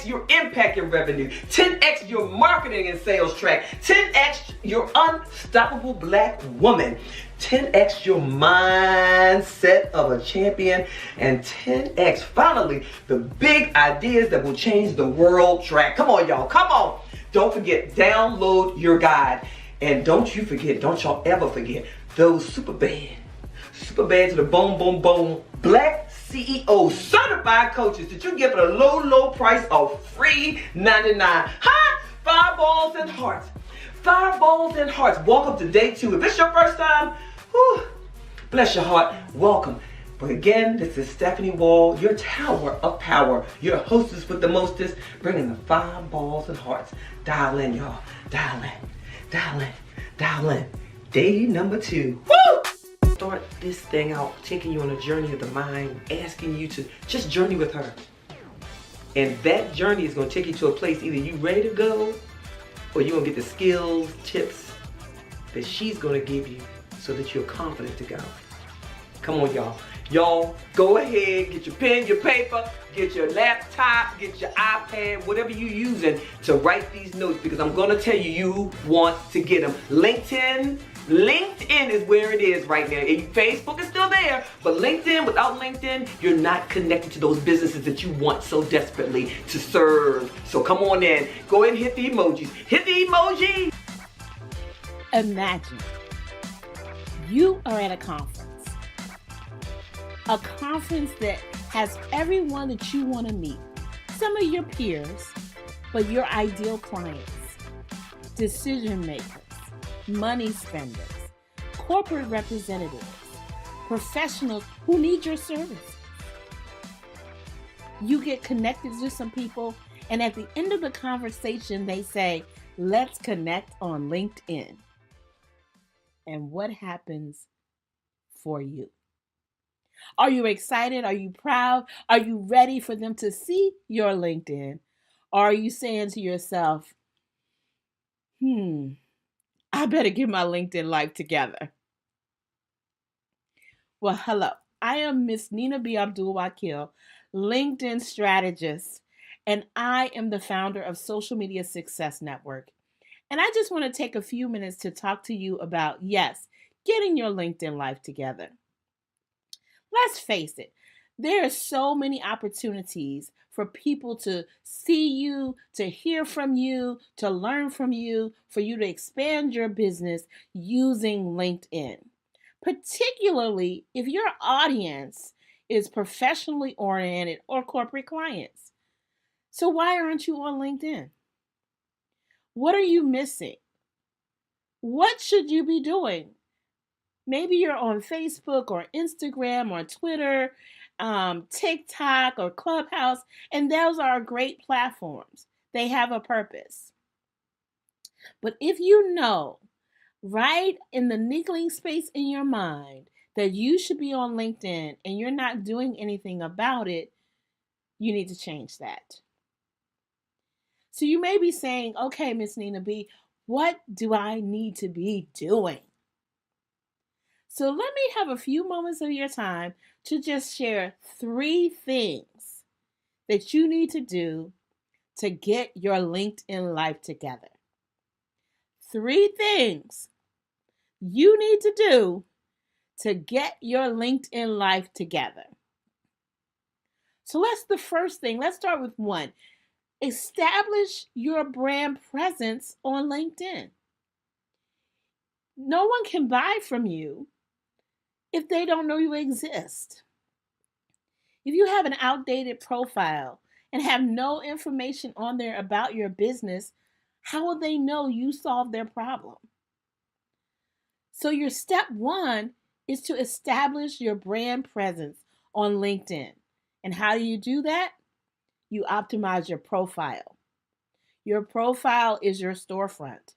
10x your impact and revenue, 10x your marketing and sales track, 10x your unstoppable black woman, 10x your mindset of a champion, and 10x, finally, the big ideas that will change the world track. Come on, y'all, come on. Don't forget, download your guide. And don't y'all ever forget, those super bad to the bone, Black CEO certified coaches that you get for the low price of free $99. Huh? Fireballs and hearts. Fireballs and hearts. Welcome to day 2. If this is your first time, whew, bless your heart, welcome. But again, this is Stephanie Wall, your tower of power, your hostess with the mostest, bringing the fireballs and hearts. Dial in, y'all. Dial in. Day number 2. Woo! Start this thing out, taking you on a journey of the mind, asking you to just journey with her. And that journey is going to take you to a place either you ready to go, or you're going to get the skills, tips that she's going to give you so that you're confident to go. Come on, y'all. Y'all, go ahead, get your pen, your paper, get your laptop, get your iPad, whatever you're using to write these notes, because I'm going to tell you, you want to get them. LinkedIn is where it is right now. Facebook is still there, but LinkedIn, without LinkedIn, you're not connected to those businesses that you want so desperately to serve. So come on in. Go ahead and hit the emojis. Hit the emoji. Imagine you are at a conference that has everyone that you want to meet, some of your peers, but your ideal clients, decision makers, money spenders, corporate representatives, professionals who need your services. You get connected to some people, and at the end of the conversation, they say, let's connect on LinkedIn. And what happens for you? Are you excited? Are you proud? Are you ready for them to see your LinkedIn? Or are you saying to yourself, I better get my LinkedIn life together? Well, hello. I am Miss Nina B. Abdul-Wakil, LinkedIn strategist, and I am the founder of Social Media Success Network. And I just want to take a few minutes to talk to you about, yes, getting your LinkedIn life together. Let's face it, there are so many opportunities for people to see you, to hear from you, to learn from you, for you to expand your business using LinkedIn, particularly if your audience is professionally oriented or corporate clients. So why aren't you on LinkedIn? What are you missing? What should you be doing? Maybe you're on Facebook or Instagram or Twitter, TikTok or Clubhouse, and those are great platforms. They have a purpose. But if you know right in the niggling space in your mind that you should be on LinkedIn and you're not doing anything about it, you need to change that. So you may be saying, okay, Miss Nina B, what do I need to be doing? So let me have a few moments of your time to just share 3 things that you need to do to get your LinkedIn life together. 3 things you need to do to get your LinkedIn life together. So the first thing, let's start with 1. Establish your brand presence on LinkedIn. No one can buy from you if they don't know you exist. If you have an outdated profile and have no information on there about your business, how will they know you solved their problem? So your step 1 is to establish your brand presence on LinkedIn. And how do you do that? You optimize your profile. Your profile is your storefront.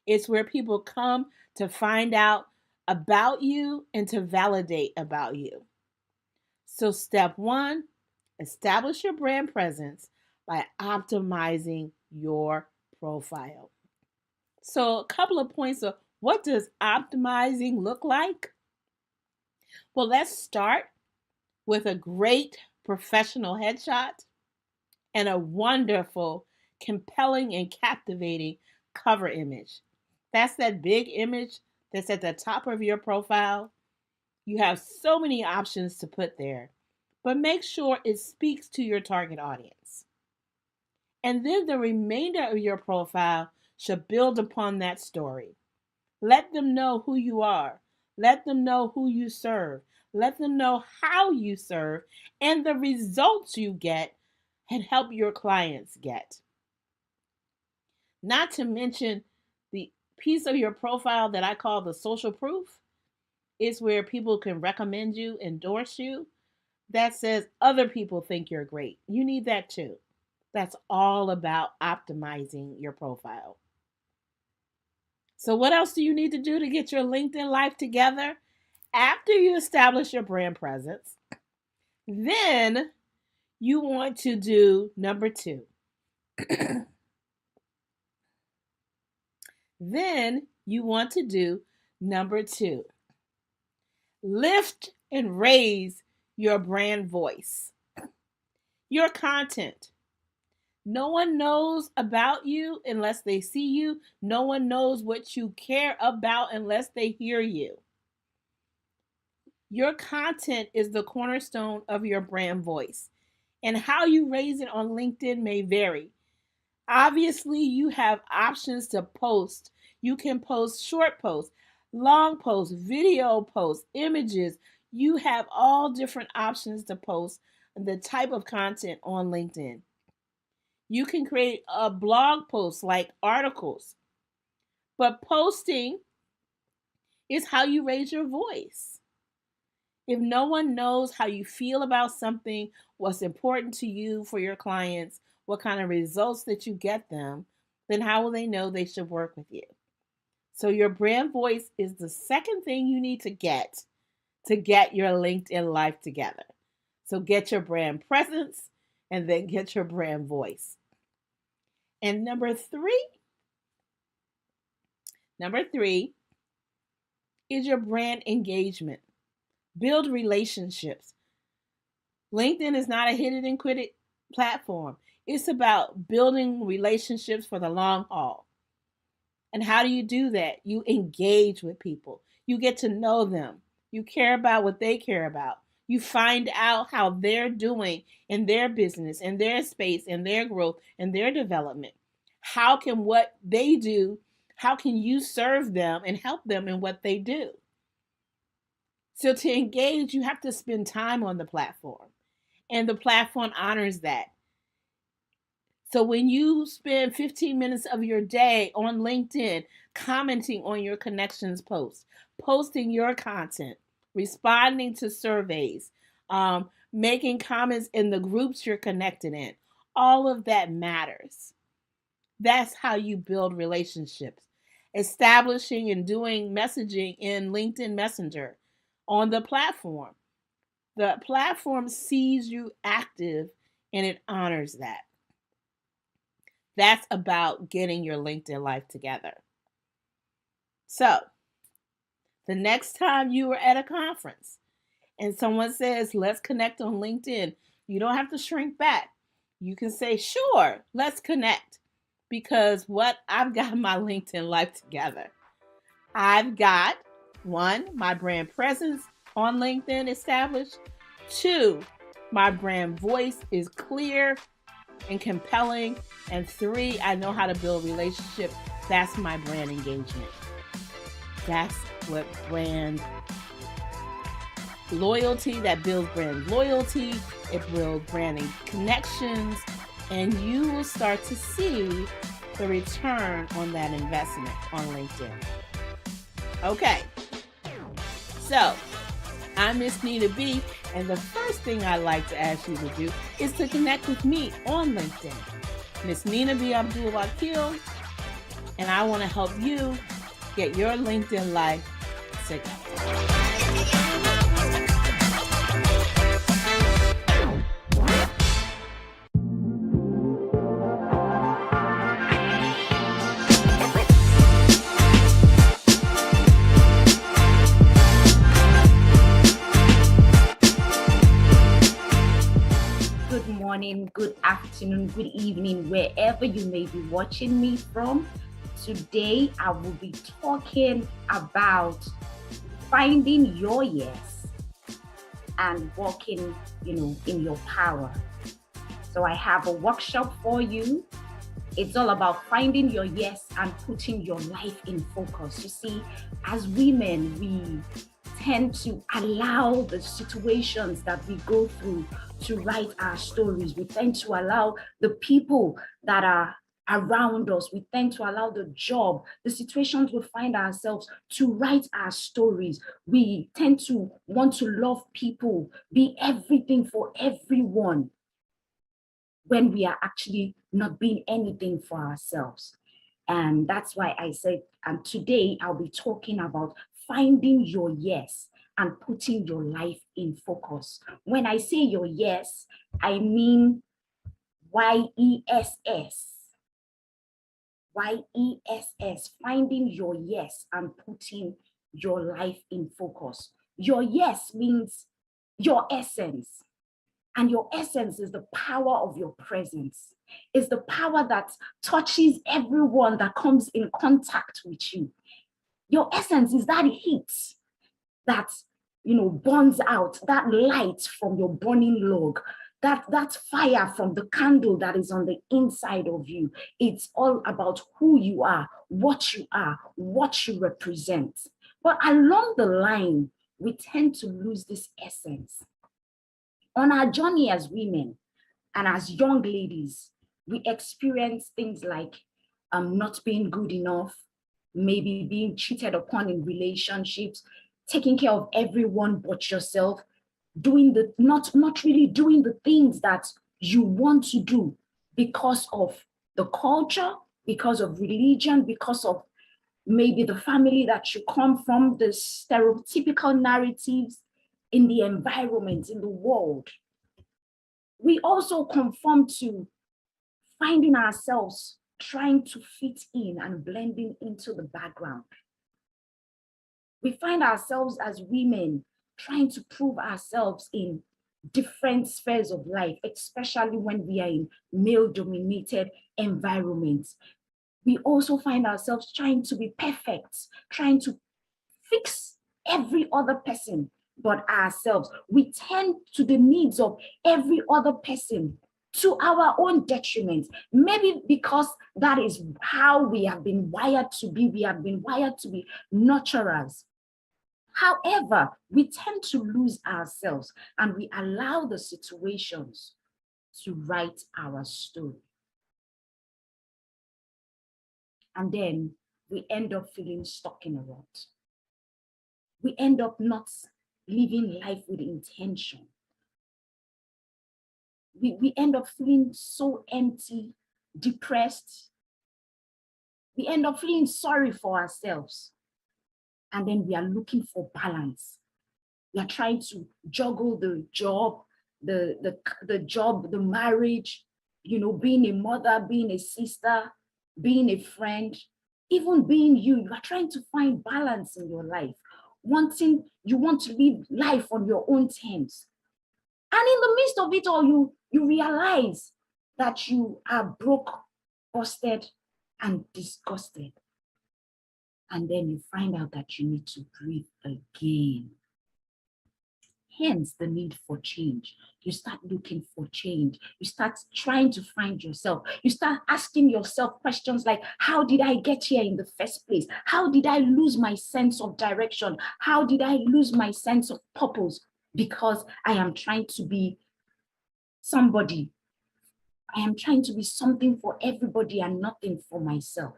It's where people come to find out about you and to validate about you. So step 1, establish your brand presence by optimizing your profile. So a couple of points of what does optimizing look like? Well, let's start with a great professional headshot and a wonderful, compelling, and captivating cover image. That's that big image that's at the top of your profile. You have so many options to put there, but make sure it speaks to your target audience. And then the remainder of your profile should build upon that story. Let them know who you are. Let them know who you serve. Let them know how you serve and the results you get and help your clients get. Not to mention the piece of your profile that I call the social proof is where people can recommend you, endorse you. That says other people think you're great. You need that too. That's all about optimizing your profile. So, what else do you need to do to get your LinkedIn life together? After you establish your brand presence, then you want to do number two. Lift and raise your brand voice. Your content. No one knows about you unless they see you. No one knows what you care about unless they hear you. Your content is the cornerstone of your brand voice, and how you raise it on LinkedIn may vary. Obviously, you have options to post. You can post short posts, long posts, video posts, images. You have all different options to post the type of content on LinkedIn. You can create a blog post like articles, but posting is how you raise your voice. If no one knows how you feel about something, what's important to you for your clients, what kind of results that you get them, then how will they know they should work with you? So your brand voice is the second thing you need to get your LinkedIn life together. So get your brand presence and then get your brand voice. And number three is your brand engagement. Build relationships. LinkedIn is not a hit it and quit it platform. It's about building relationships for the long haul. And how do you do that? You engage with people. You get to know them. You care about what they care about. You find out how they're doing in their business, in their space, in their growth, in their development. How can what they do, how can you serve them and help them in what they do? So to engage, you have to spend time on the platform, and the platform honors that. So when you spend 15 minutes of your day on LinkedIn, commenting on your connections posts, posting your content, responding to surveys, making comments in the groups you're connected in, all of that matters. That's how you build relationships. Establishing and doing messaging in LinkedIn Messenger on the platform. The platform sees you active and it honors that. That's about getting your LinkedIn life together. So, the next time you are at a conference and someone says, let's connect on LinkedIn, you don't have to shrink back. You can say, sure, let's connect. Because I've got my LinkedIn life together. I've got 1, my brand presence on LinkedIn established. 2, my brand voice is clear and compelling. And 3, I know how to build relationships. That's my brand engagement. That's what brand loyalty, that builds brand loyalty. It builds branding connections. And you will start to see the return on that investment on LinkedIn. Okay. So, I'm Miss Nina B, and the first thing I'd like to ask you to do is to connect with me on LinkedIn. Miss Nina B. Abdul-Wakil, and I want to help you get your LinkedIn life together. good afternoon, good evening, wherever you may be watching me from. Today, I will be talking about finding your yes and walking, in your power. So I have a workshop for you. It's all about finding your yes and putting your life in focus. You see, as women, we tend to allow the situations that we go through to write our stories. We tend to allow the people that are around us, we tend to allow the job, the situations we find ourselves to write our stories. We tend to want to love people, be everything for everyone, when we are actually not being anything for ourselves. And that's why I said, and today I'll be talking about finding your yes and putting your life in focus. When I say your yes, I mean YESS. YESS, finding your yes and putting your life in focus. Your yes means your essence. And your essence is the power of your presence. It's the power that touches everyone that comes in contact with you. Your essence is that heat that, burns out, that light from your burning log, that fire from the candle that is on the inside of you. It's all about who you are, what you represent. But along the line, we tend to lose this essence. On our journey as women and as young ladies, we experience things like not being good enough, maybe being cheated upon in relationships, taking care of everyone but yourself, not really doing the things that you want to do because of the culture, because of religion, because of maybe the family that you come from, the stereotypical narratives in the environment, in the world. We also conform to finding ourselves trying to fit in and blending into the background. We find ourselves as women trying to prove ourselves in different spheres of life, especially when we are in male-dominated environments. We also find ourselves trying to be perfect, trying to fix every other person but ourselves. We tend to the needs of every other person to our own detriment. Maybe because that is how we have been wired to be. We have been wired to be nurturers. However, we tend to lose ourselves and we allow the situations to write our story. And then we end up feeling stuck in a rut. We end up not living life with intention. We end up feeling so empty, depressed. We end up feeling sorry for ourselves. And then we are looking for balance. We are trying to juggle the job, the marriage, being a mother, being a sister, being a friend, even being you. You are trying to find balance in your life. You want to live life on your own terms. And in the midst of it all, you realize that you are broke, busted, and disgusted. And then you find out that you need to breathe again. Hence the need for change. You start looking for change. You start trying to find yourself. You start asking yourself questions like, how did I get here in the first place? How did I lose my sense of direction? How did I lose my sense of purpose? Because I am trying to be somebody. I am trying to be something for everybody and nothing for myself.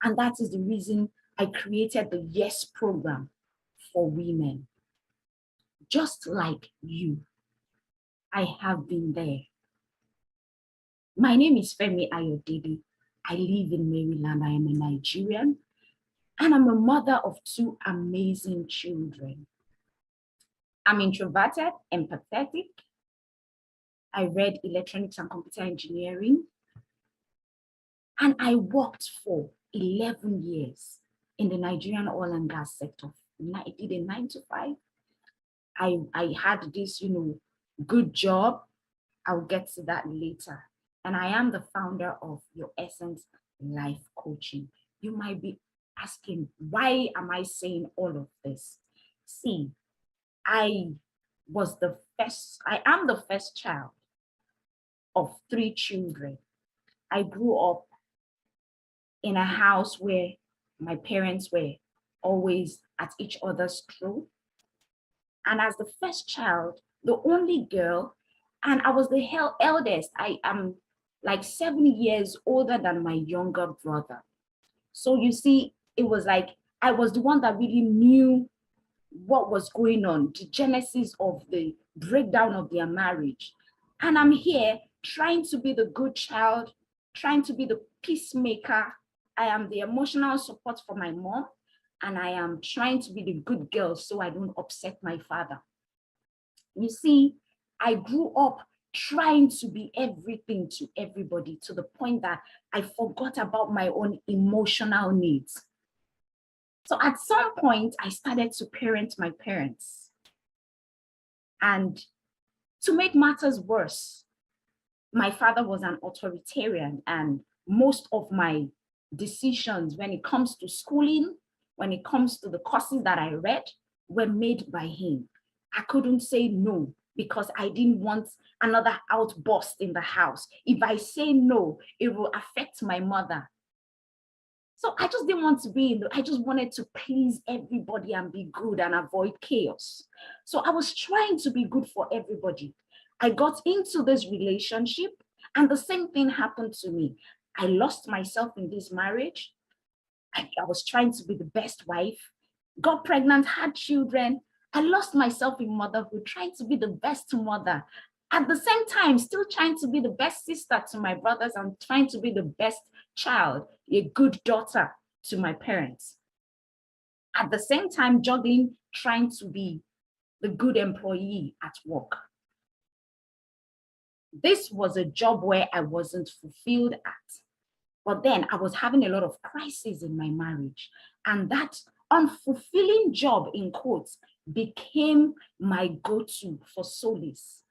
And that is the reason I created the Yes program for women. Just like you, I have been there. My name is Femi Ayodele. I live in Maryland. I am a Nigerian, and I'm a mother of 2 amazing children. I'm introverted, empathetic. I read electronics and computer engineering, and I worked for 11 years in the Nigerian oil and gas sector. I did a 9 to 5. I had this, good job. I'll get to that later. And I am the founder of Your Essence Life Coaching. You might be asking, why am I saying all of this? See, I am the first child of 3 children. I grew up in a house where my parents were always at each other's throat. And as the first child, the only girl, and I was the eldest. I am like 7 years older than my younger brother. So you see, it was like I was the one that really knew what was going on, the genesis of the breakdown of their marriage. And I'm here trying to be the good child, trying to be the peacemaker. I am the emotional support for my mom, and I am trying to be the good girl so I don't upset my father. You see, I grew up trying to be everything to everybody, to the point that I forgot about my own emotional needs. So at some point, I started to parent my parents. And to make matters worse, my father was an authoritarian, and most of my decisions when it comes to schooling, when it comes to the courses that I read, were made by him. I couldn't say no because I didn't want another outburst in the house. If I say no, it will affect my mother. So I just didn't want to I just wanted to please everybody and be good and avoid chaos. So I was trying to be good for everybody. I got into this relationship and the same thing happened to me. I lost myself in this marriage. I was trying to be the best wife, got pregnant, had children. I lost myself in motherhood, trying to be the best mother. At the same time, still trying to be the best sister to my brothers and trying to be the best child, a good daughter to my parents. At the same time, juggling, trying to be the good employee at work. This was a job where I wasn't fulfilled at. But then I was having a lot of crises in my marriage. And that unfulfilling job, in quotes, became my go-to for solace.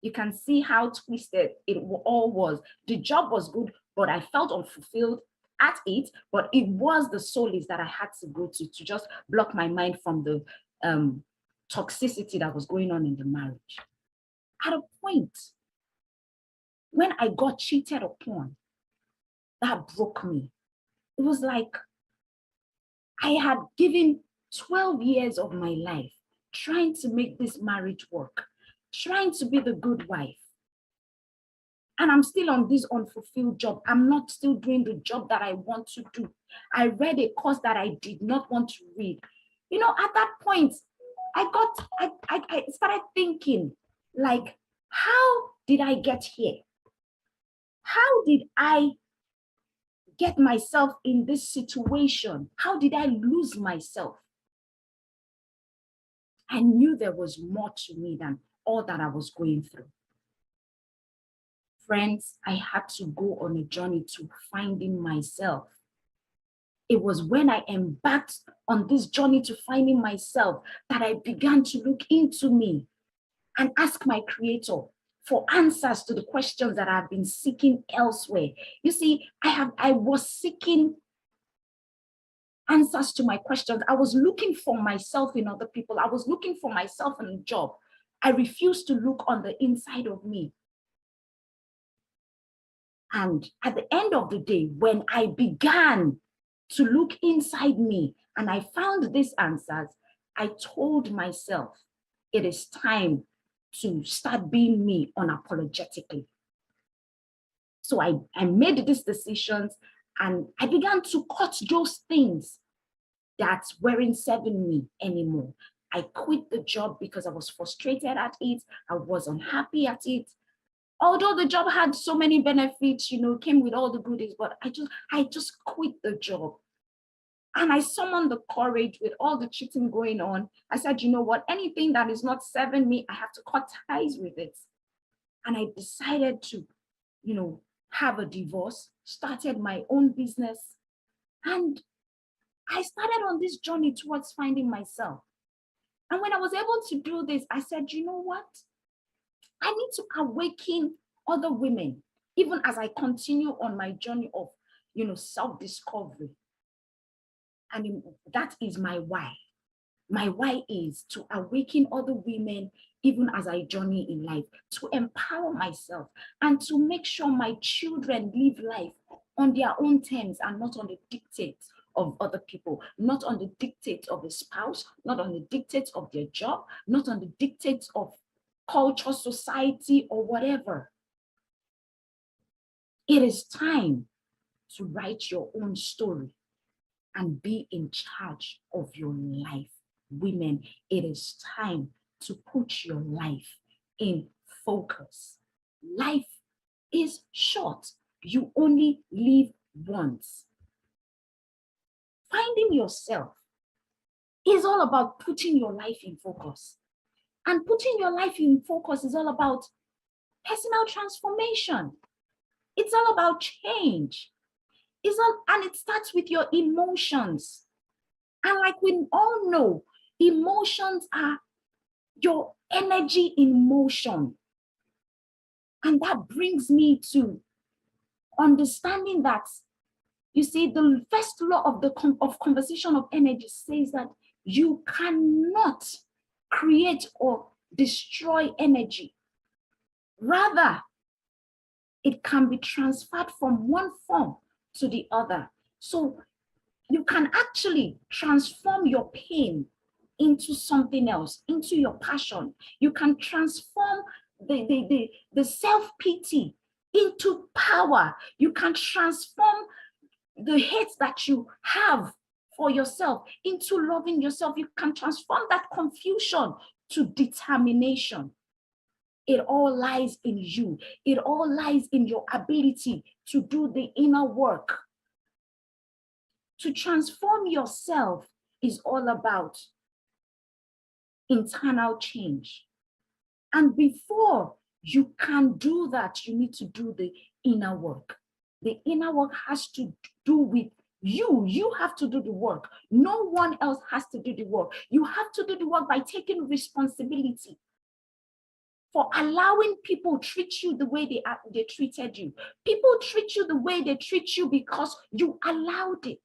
You can see how twisted it all was. The job was good, but I felt unfulfilled at it, but it was the solace that I had to go to just block my mind from the toxicity that was going on in the marriage. At a point, when I got cheated upon, that broke me. It was like I had given 12 years of my life trying to make this marriage work, trying to be the good wife. And I'm still on this unfulfilled job. I'm not still doing the job that I want to do. I read a course that I did not want to read. You know, at that point, I started thinking, like, how did I get here? How did I get myself in this situation? How did I lose myself? I knew there was more to me than all that I was going through. Friends, I had to go on a journey to finding myself. It was when I embarked on this journey to finding myself that I began to look into me and ask my Creator for answers to the questions that I've been seeking elsewhere. You see, I was seeking answers to my questions. I was looking for myself in other people. I was looking for myself in a job. I refused to look on the inside of me. And at the end of the day, when I began to look inside me and I found these answers, I told myself, it is time to start being me unapologetically. So I made these decisions and I began to cut those things that weren't serving me anymore. I quit the job because I was frustrated at it. I was unhappy at it. Although the job had so many benefits, you know, came with all the goodies, but I just quit the job. And I summoned the courage with all the cheating going on. I said, you know what, anything that is not serving me, I have to cut ties with it. And I decided to, you know, have a divorce, started my own business. And I started on this journey towards finding myself. And when I was able to do this, I said, you know what? I need to awaken other women, even as I continue on my journey of, self-discovery. And that is my why. My why is to awaken other women, even as I journey in life, to empower myself and to make sure my children live life on their own terms and not on the dictates of other people, not on the dictates of a spouse, not on the dictates of their job, not on the dictates of culture, society, or whatever. It is time to write your own story and be in charge of your life. Women, it is time to put your life in focus. Life is short. You only live once. Finding yourself is all about putting your life in focus. And putting your life in focus is all about personal transformation. It's all about change. And it starts with your emotions. And like we all know, emotions are your energy in motion. And that brings me to understanding that, you see, the first law of conservation of energy says that you cannot create or destroy energy. Rather, it can be transferred from one form to the other. So you can actually transform your pain into something else, into your passion. You can transform the self-pity into power. You can transform the hate that you have for yourself into loving yourself. You can transform that confusion to determination. It all lies in you. It all lies in your ability to do the inner work. To transform yourself is all about internal change. And before you can do that, you need to do the inner work. The inner work has to do with you. You have to do the work. No one else has to do the work. You have to do the work by taking responsibility for allowing people treat you the way they treated you. People treat you the way they treat you because you allowed it.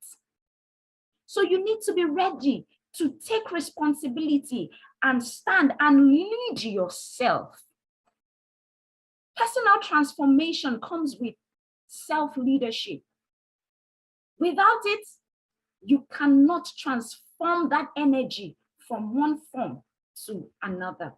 So you need to be ready to take responsibility and stand and lead yourself. Personal transformation comes with self-leadership. Without it, you cannot transform that energy from one form to another.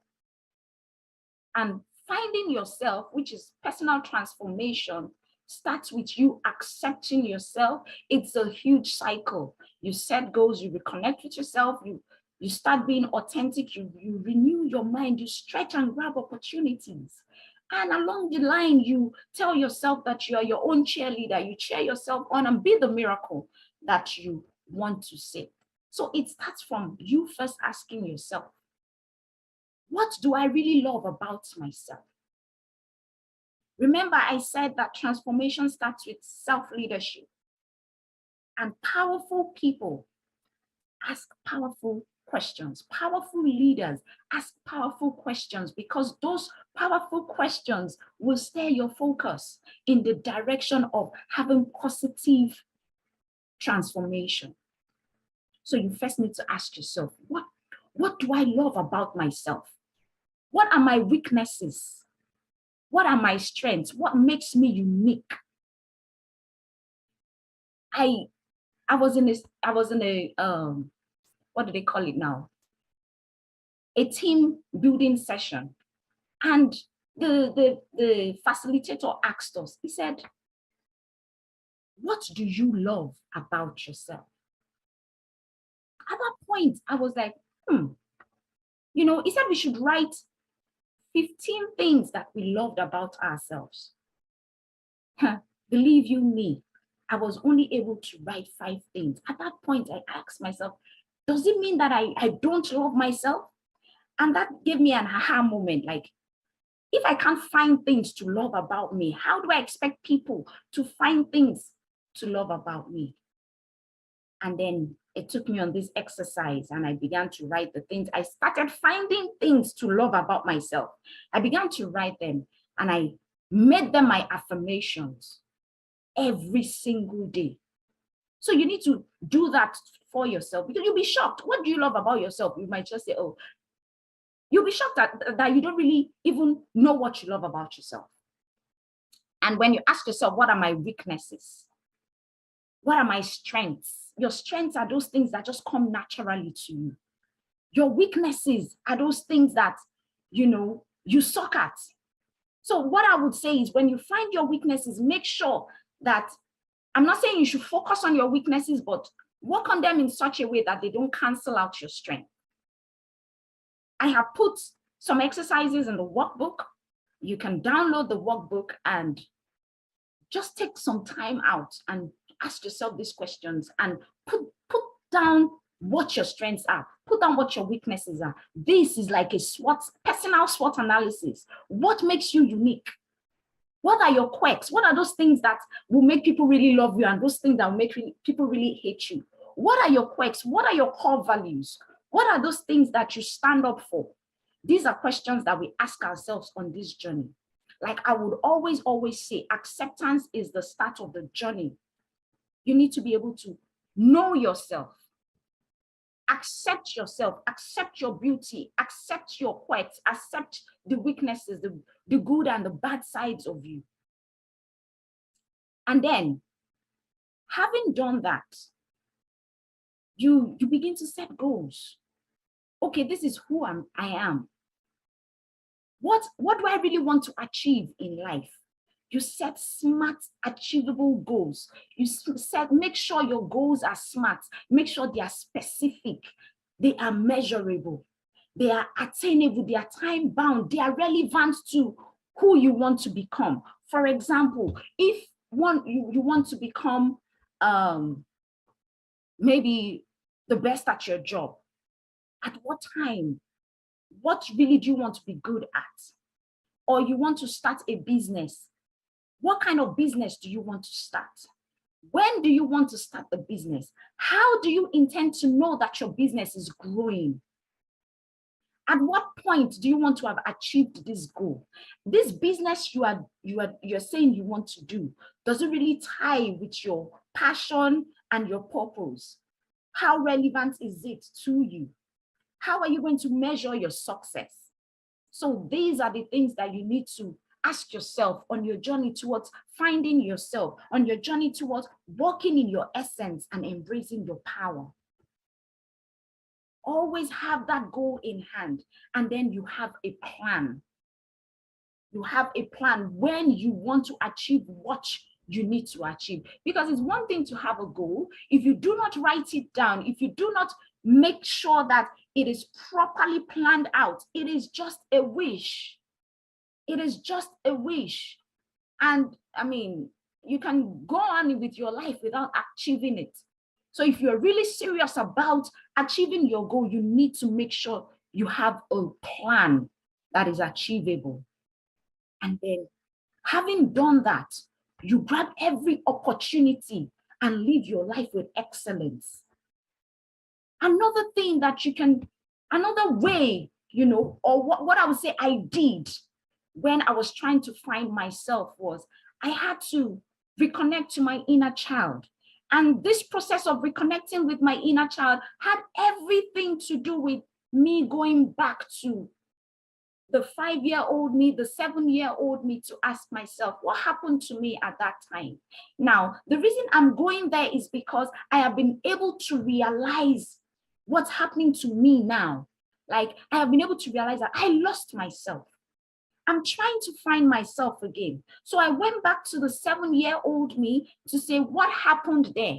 And finding yourself, which is personal transformation, starts with you accepting yourself. It's a huge cycle. You set goals, you reconnect with yourself, you start being authentic, you renew your mind, you stretch and grab opportunities. And along the line, you tell yourself that you are your own cheerleader. You cheer yourself on and be the miracle that you want to see. So it starts from you first asking yourself, what do I really love about myself? Remember, I said that transformation starts with self-leadership. And powerful people ask powerful questions. Powerful leaders ask powerful questions because those powerful questions will steer your focus in the direction of having positive transformation. So you first need to ask yourself, what do I love about myself? What are my weaknesses? What are my strengths? What makes me unique? I was in a what do they call it now? A team building session. And the facilitator asked us, he said, what do you love about yourself? At that point, I was like, he said we should write 15 things that we loved about ourselves. Believe you me, I was only able to write 5 things. At that point, I asked myself, does it mean that I don't love myself? And that gave me an aha moment. Like, if I can't find things to love about me, how do I expect people to find things to love about me? And then it took me on this exercise and I began to write the things. I started finding things to love about myself. I began to write them and I made them my affirmations every single day. So you need to do that for yourself because you'll be shocked. What do you love about yourself? You might just say, oh, you'll be shocked that you don't really even know what you love about yourself. And when you ask yourself, what are my weaknesses? What are my strengths? Your strengths are those things that just come naturally to you. Your weaknesses are those things that, you suck at. So what I would say is when you find your weaknesses, make sure that, I'm not saying you should focus on your weaknesses, but work on them in such a way that they don't cancel out your strength. I have put some exercises in the workbook. You can download the workbook and just take some time out and ask yourself these questions and put down what your strengths are, put down what your weaknesses are. This is like a personal SWOT analysis. What makes you unique? What are your quirks? What are those things that will make people really love you and those things that will make people really hate you? What are your quirks? What are your core values? What are those things that you stand up for? These are questions that we ask ourselves on this journey. Like I would always say, acceptance is the start of the journey. You need to be able to know yourself, accept yourself, accept your beauty, accept your quirks, accept the weaknesses, the good and the bad sides of you. And then, having done that, you begin to set goals. Okay, this is who I am. What do I really want to achieve in life? You set smart, achievable goals. Make sure your goals are smart. Make sure they are specific. They are measurable. They are attainable. They are time bound. They are relevant to who you want to become. For example, if you want to become maybe the best at your job, at what time? What really do you want to be good at? Or you want to start a business. What kind of business do you want to start? When do you want to start the business? How do you intend to know that your business is growing? At what point do you want to have achieved this goal? This business you're saying you want to do, does it really tie with your passion and your purpose? How relevant is it to you? How are you going to measure your success? So these are the things that you need to ask yourself on your journey towards finding yourself, on your journey towards walking in your essence and embracing your power. Always have that goal in hand, and then you have a plan. You have a plan when you want to achieve what you need to achieve. Because it's one thing to have a goal. If you do not write it down, if you do not make sure that it is properly planned out, it is just a wish. It is just a wish. And I mean, you can go on with your life without achieving it. So if you're really serious about achieving your goal, you need to make sure you have a plan that is achievable. And then having done that, you grab every opportunity and live your life with excellence. Another thing that you can, another way, or what I would say I did when I was trying to find myself was I had to reconnect to my inner child. And this process of reconnecting with my inner child had everything to do with me going back to the 5-year-old me, the 7-year-old me, to ask myself, what happened to me at that time? Now, the reason I'm going there is because I have been able to realize what's happening to me now. Like, I have been able to realize that I lost myself. I'm trying to find myself again. So I went back to the 7-year-old me to say, what happened there?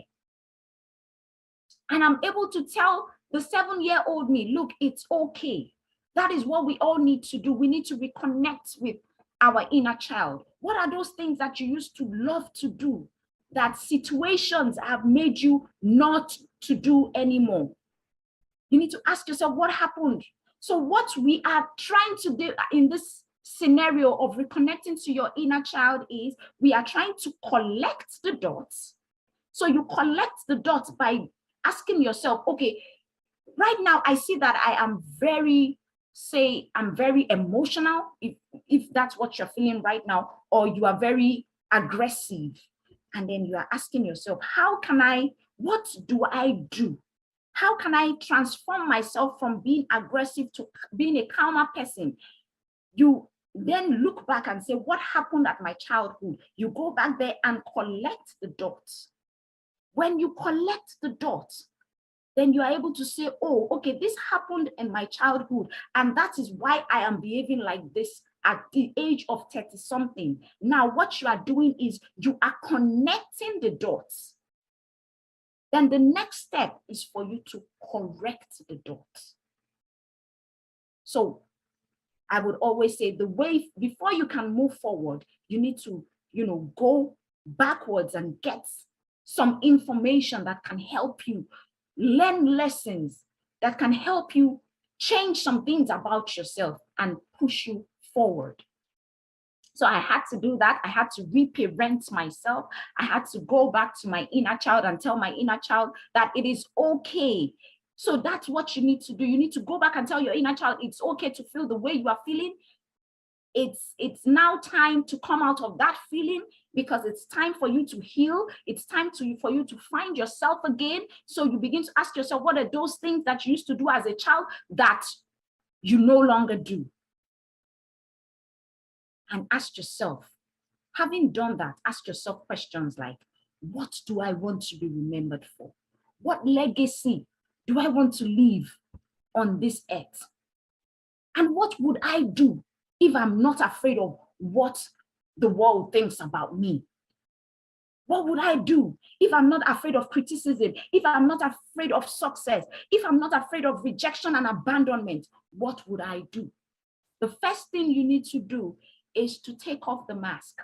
And I'm able to tell the 7-year-old me, look, it's okay. That is what we all need to do. We need to reconnect with our inner child. What are those things that you used to love to do that situations have made you not to do anymore? You need to ask yourself, what happened? So what we are trying to do in this scenario of reconnecting to your inner child is we are trying to collect the dots. So you collect the dots by asking yourself, okay, right now I see that I am very, I'm very emotional, if that's what you're feeling right now, or you are very aggressive. And then you are asking yourself, what do I do? How can I transform myself from being aggressive to being a calmer person? You then look back and say, what happened at my childhood? You go back there and collect the dots. When you collect the dots, then you are able to say, oh, okay, this happened in my childhood, and that is why I am behaving like this at the age of 30 something. Now, what you are doing is you are connecting the dots. Then the next step is for you to correct the dots. So I would always say the way, before you can move forward, you need to, go backwards and get some information that can help you learn lessons, that can help you change some things about yourself and push you forward. So I had to do that. I had to reparent myself. I had to go back to my inner child and tell my inner child that it is okay. So that's what you need to do. You need to go back and tell your inner child it's okay to feel the way you are feeling. It's now time to come out of that feeling, because it's time for you to heal. It's time for you to find yourself again. So you begin to ask yourself, what are those things that you used to do as a child that you no longer do? And ask yourself, having done that, ask yourself questions like, what do I want to be remembered for? What legacy do I want to leave on this earth? And what would I do if I'm not afraid of what the world thinks about me? What would I do if I'm not afraid of criticism? If I'm not afraid of success? If I'm not afraid of rejection and abandonment? What would I do? The first thing you need to do is to take off the mask.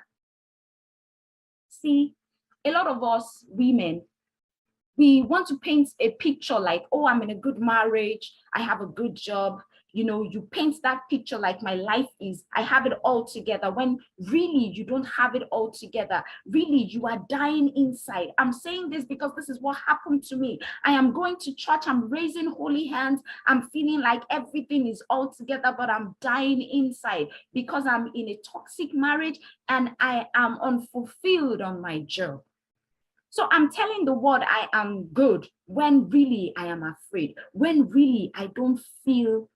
See, a lot of us women, we want to paint a picture like, oh, I'm in a good marriage, I have a good job. You paint that picture like my life is, I have it all together, when really you don't have it all together. Really, you are dying inside. I'm saying this because this is what happened to me. I am going to church, I'm raising holy hands, I'm feeling like everything is all together, but I'm dying inside because I'm in a toxic marriage and I am unfulfilled on my job. So I'm telling the world I am good when really I am afraid, when really I don't feel,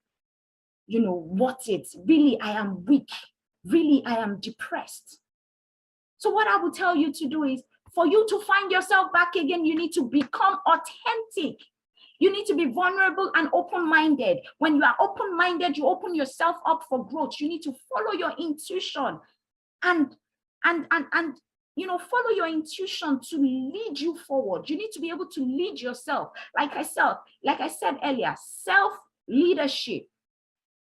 what it, really I am weak, really I am depressed. So what I will tell you to do is, for you to find yourself back again, you need to become authentic. You need to be vulnerable and open-minded. When you are open-minded, you open yourself up for growth. You need to follow your intuition and follow your intuition to lead you forward. You need to be able to lead yourself. Like I said earlier, self-leadership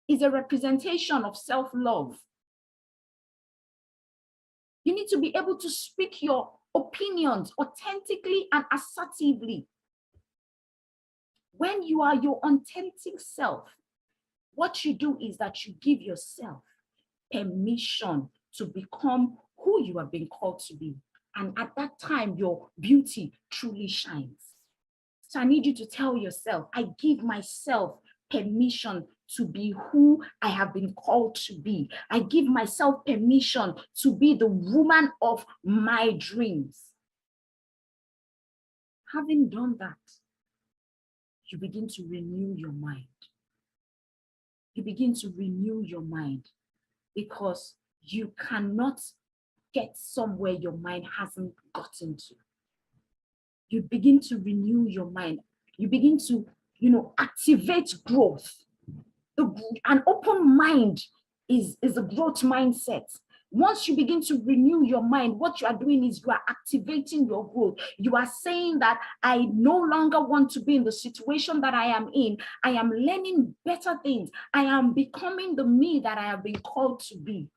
is a representation of self-love. You need to be able to speak your opinions authentically and assertively. When you are your authentic self, what you do is that you give yourself permission to become who you have been called to be. And at that time, your beauty truly shines. So I need you to tell yourself, I give myself permission to be who I have been called to be. I give myself permission to be the woman of my dreams. Having done that, you begin to renew your mind. You begin to renew your mind, because you cannot get somewhere your mind hasn't gotten to. You begin to renew your mind. You begin to, activate growth. An open mind is a growth mindset. Once you begin to renew your mind, what you are doing is you are activating your growth. You are saying that I no longer want to be in the situation that I am in. I am learning better things. I am becoming the me that I have been called to be.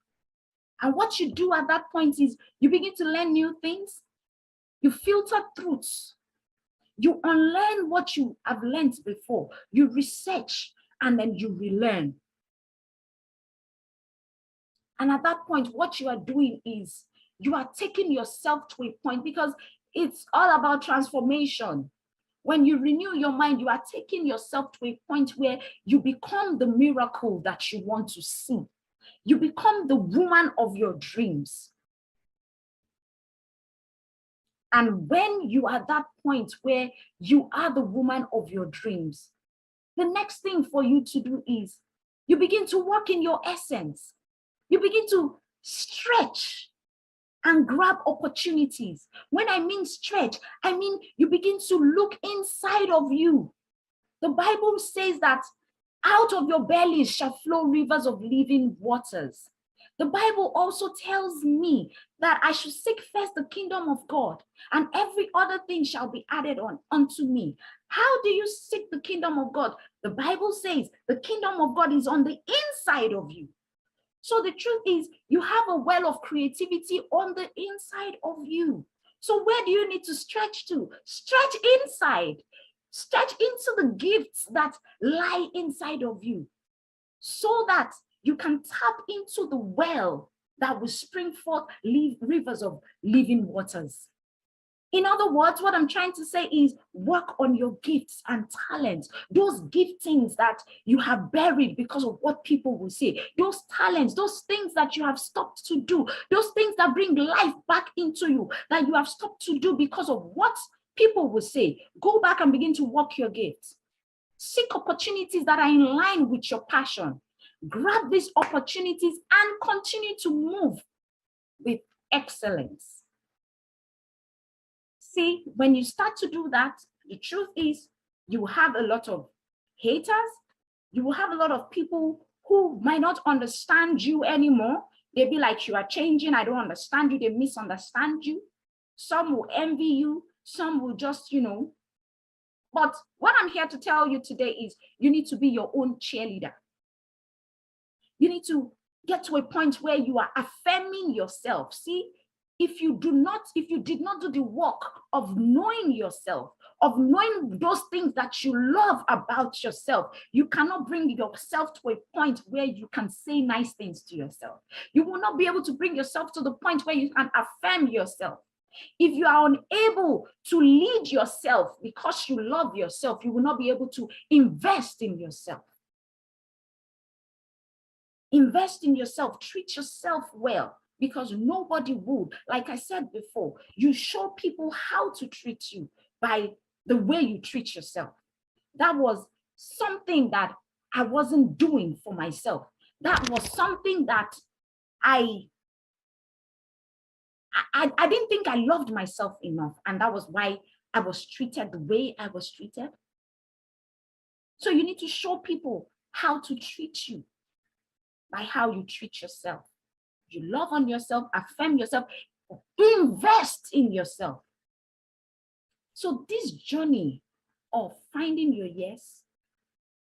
And what you do at that point is you begin to learn new things. You filter truths. You unlearn what you have learned before. You research and then you relearn. And at that point, what you are doing is you are taking yourself to a point, because it's all about transformation. When you renew your mind, you are taking yourself to a point where you become the miracle that you want to see. You become the woman of your dreams. And when you are at that point where you are the woman of your dreams, the next thing for you to do is you begin to walk in your essence. You begin to stretch and grab opportunities. When I mean stretch, I mean you begin to look inside of you. The Bible says that out of your bellies shall flow rivers of living waters. The Bible also tells me that I should seek first the kingdom of God, and every other thing shall be added on unto me. How do you seek the kingdom of God? The Bible says the kingdom of God is on the inside of you. So the truth is, you have a well of creativity on the inside of you. So where do you need to stretch to? Stretch inside. Stretch into the gifts that lie inside of you, so that you can tap into the well that will spring forth rivers of living waters. In other words, what I'm trying to say is work on your gifts and talents, those giftings that you have buried because of what people will say, those talents, those things that you have stopped to do, those things that bring life back into you that you have stopped to do because of what people will say. Go back and begin to work your gifts. Seek opportunities that are in line with your passion. Grab these opportunities and continue to move with excellence. See, when you start to do that, the truth is you will have a lot of haters. You will have a lot of people who might not understand you anymore. They'll be like, you are changing. I don't understand you. They misunderstand you. Some will envy you. Some will just, But what I'm here to tell you today is you need to be your own cheerleader. You need to get to a point where you are affirming yourself. See, if you did not do the work of knowing yourself, of knowing those things that you love about yourself, you cannot bring yourself to a point where you can say nice things to yourself. You will not be able to bring yourself to the point where you can affirm yourself. If you are unable to lead yourself because you love yourself, you will not be able to invest in yourself. Invest in yourself, treat yourself well, because nobody would. Like I said before, you show people how to treat you by the way you treat yourself. That was something that I wasn't doing for myself. That was something that I didn't think I loved myself enough. And that was why I was treated the way I was treated. So you need to show people how to treat you by how you treat yourself. You love on yourself, affirm yourself, invest in yourself. So this journey of finding your yes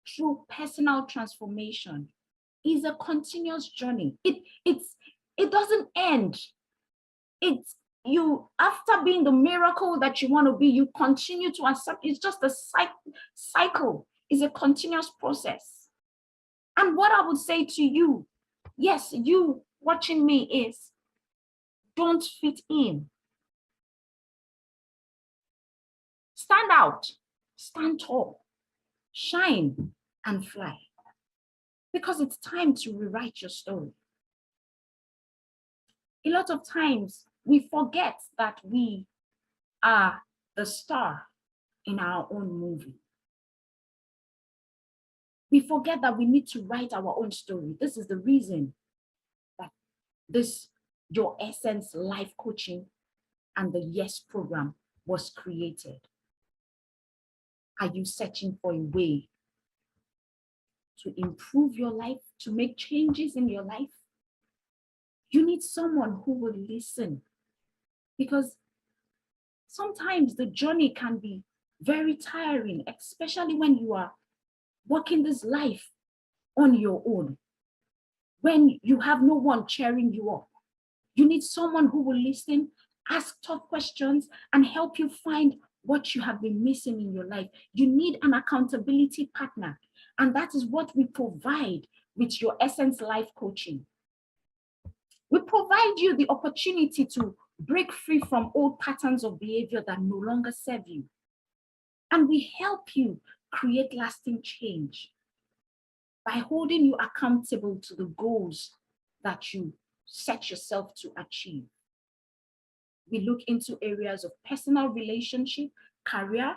through personal transformation is a continuous journey. It doesn't end. It's you, after being the miracle that you want to be, you continue to accept. It's just a cycle. It's a continuous process. And what I would say to you, yes, you watching me, is don't fit in. Stand out, stand tall, shine and fly. Because it's time to rewrite your story. A lot of times we forget that we are the star in our own movie. We forget that we need to write our own story. This is the reason that this Your Essence Life Coaching and the Yes program was created. Are you searching for a way to improve your life, to make changes in your life? You need someone who will listen, because sometimes the journey can be very tiring, especially when you are walking this life on your own, when you have no one cheering you up. You need someone who will listen, ask tough questions, and help you find what you have been missing in your life. You need an accountability partner, and that is what we provide with Your Essence Life Coaching. We provide you the opportunity to break free from old patterns of behavior that no longer serve you. And we help you create lasting change by holding you accountable to the goals that you set yourself to achieve. We look into areas of personal relationship, career,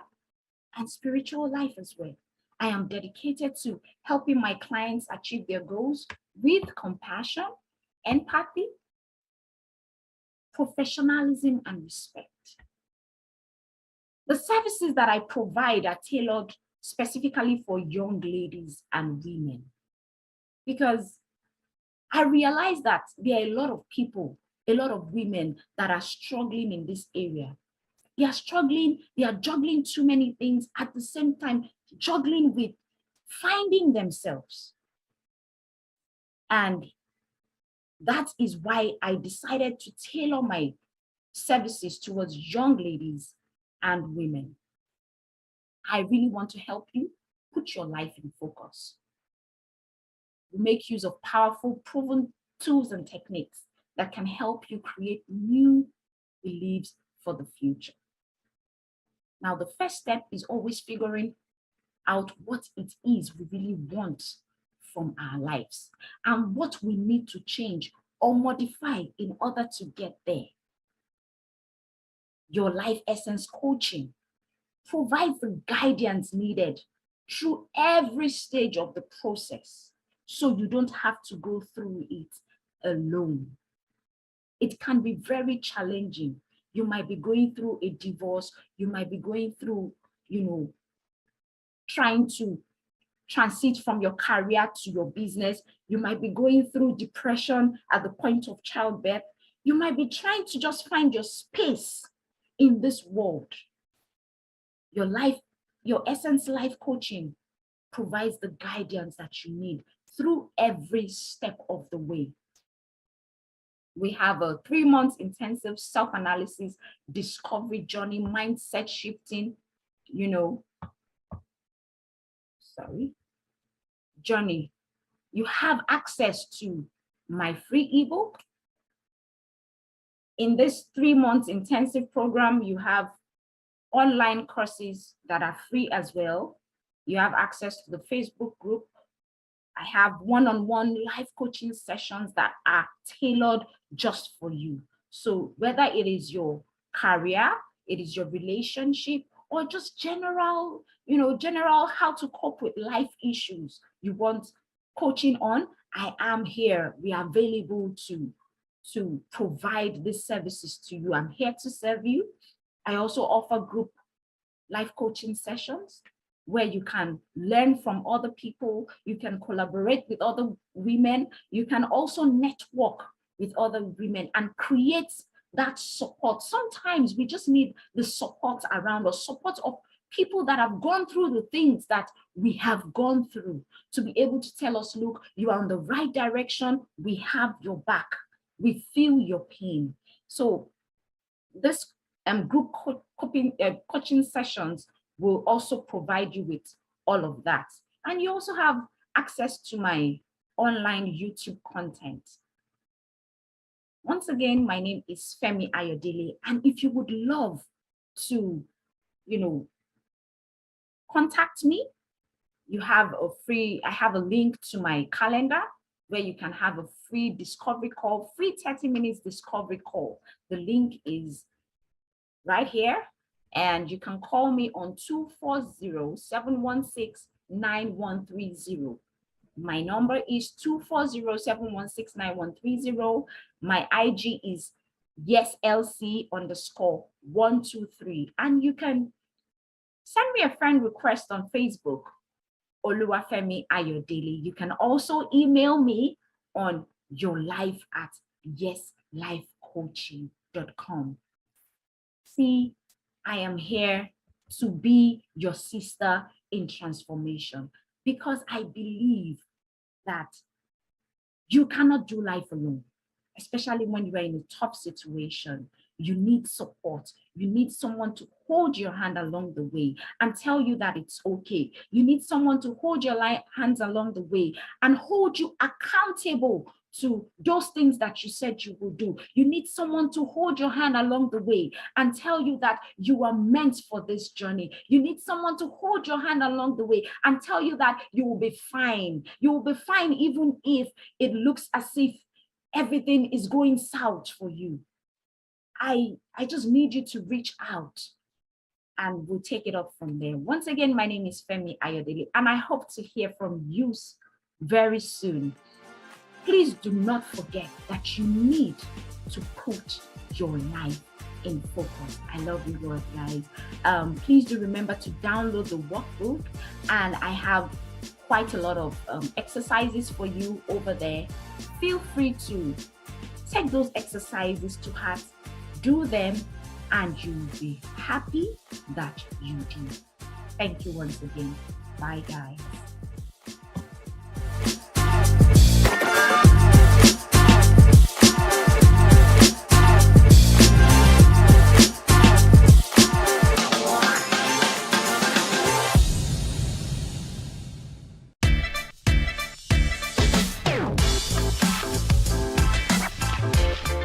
and spiritual life as well. I am dedicated to helping my clients achieve their goals with compassion, empathy, professionalism, and respect. The services that I provide are tailored specifically for young ladies and women, because I realize that there are a lot of people, a lot of women that are struggling in this area. They are struggling, they are juggling too many things at the same time, juggling with finding themselves. And that is why I decided to tailor my services towards young ladies and women. I really want to help you put your life in focus. We make use of powerful, proven tools and techniques that can help you create new beliefs for the future. Now, the first step is always figuring out what it is we really want from our lives and what we need to change or modify in order to get there. Your life essence coaching provides the guidance needed through every stage of the process, so you don't have to go through it alone. It can be very challenging. You might be going through a divorce, you might be going through, trying to transit from your career to your business. You might be going through depression at the point of childbirth. You might be trying to just find your space in this world. Your Essence Life Coaching provides the guidance that you need through every step of the way. We have a 3-month intensive self-analysis, discovery journey, mindset shifting, journey. You have access to my free ebook. In this 3-month intensive program, you have online courses that are free as well. You have access to the Facebook group. I have one-on-one life coaching sessions that are tailored just for you. So whether it is your career, it is your relationship, or just general how to cope with life issues you want coaching on, I am here. We are available to provide these services to you. I'm here to serve you. I also offer group life coaching sessions where you can learn from other people, you can collaborate with other women, you can also network with other women and create that support. Sometimes we just need the support around us, support of people that have gone through the things that we have gone through, to be able to tell us, look, you are on the right direction, we have your back, we feel your pain. So this group coaching sessions will also provide you with all of that. And you also have access to my online YouTube content. Once again, my name is Femi Ayodele. And if you would love to, contact me, I have a link to my calendar where you can have a free discovery call, free 30 minutes discovery call. The link is right here, and you can call me on 240-716-9130. My number is 240-716-9130. My IG is YesLC_123. And you can send me a friend request on Facebook, Oluwafemi Ayodele. You can also email me on yourlife@yeslifecoaching.com. See, I am here to be your sister in transformation, because I believe that you cannot do life alone, especially when you are in a tough situation. You need support. You need someone to hold your hand along the way and tell you that it's okay. You need someone to hold your hands along the way and hold you accountable to those things that you said you will do. You need someone to hold your hand along the way and tell you that you are meant for this journey. You need someone to hold your hand along the way and tell you that you will be fine. You will be fine even if it looks as if everything is going south for you. I just need you to reach out and we'll take it up from there. Once again, my name is Femi Ayodele, and I hope to hear from you very soon. Please do not forget that you need to put your life in focus. I love you, Lord, guys. Please do remember to download the workbook, and I have quite a lot of exercises for you over there. Feel free to take those exercises to heart, do them, and you'll be happy that you do. Thank you once again. Bye, guys.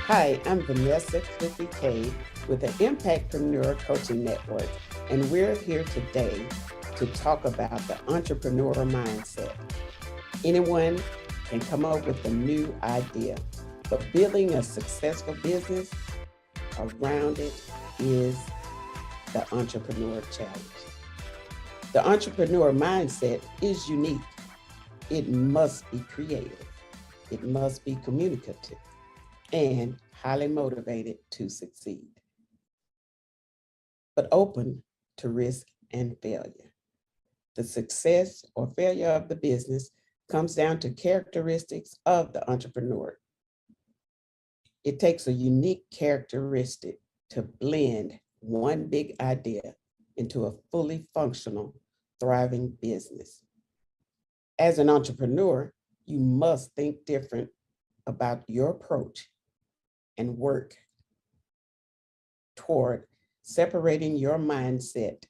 Hi, I'm Vanessa Cliffy K with the Impactpreneur Coaching Network, and we're here today to talk about the entrepreneur mindset. Anyone can come up with a new idea, but building a successful business around it is the entrepreneur challenge. The entrepreneur mindset is unique. It must be creative. It must be communicative and highly motivated to succeed, but open to risk and failure. The success or failure of the business comes down to characteristics of the entrepreneur. It takes a unique characteristic to blend one big idea into a fully functional, thriving business. As an entrepreneur, you must think different about your approach and work toward separating your mindset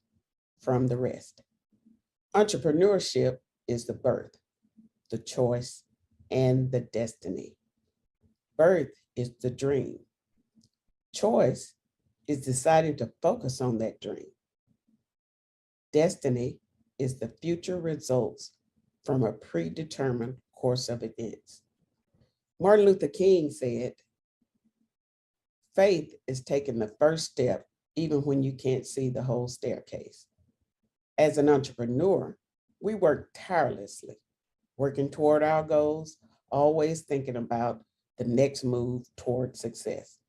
from the rest. Entrepreneurship is the birth, the choice, and the destiny. Birth is the dream. Choice is deciding to focus on that dream. Destiny is the future results from a predetermined course of events. Martin Luther King said, "Faith is taking the first step even when you can't see the whole staircase." As an entrepreneur, we work tirelessly, working toward our goals, always thinking about the next move toward success.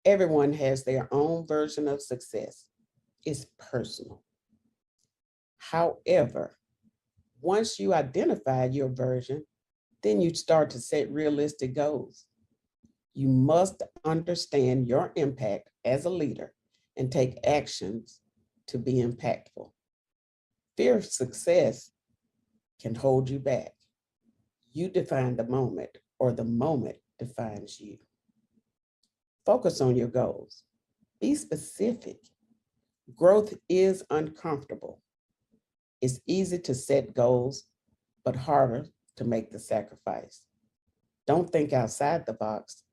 Everyone has their own version of success. It's personal. However, once you identify your version, then you start to set realistic goals. You must understand your impact as a leader and take actions to be impactful. Fear of success can hold you back. You define the moment, or the moment defines you. Focus on your goals. Be specific. Growth is uncomfortable. It's easy to set goals, but harder to make the sacrifice. Don't think outside the box.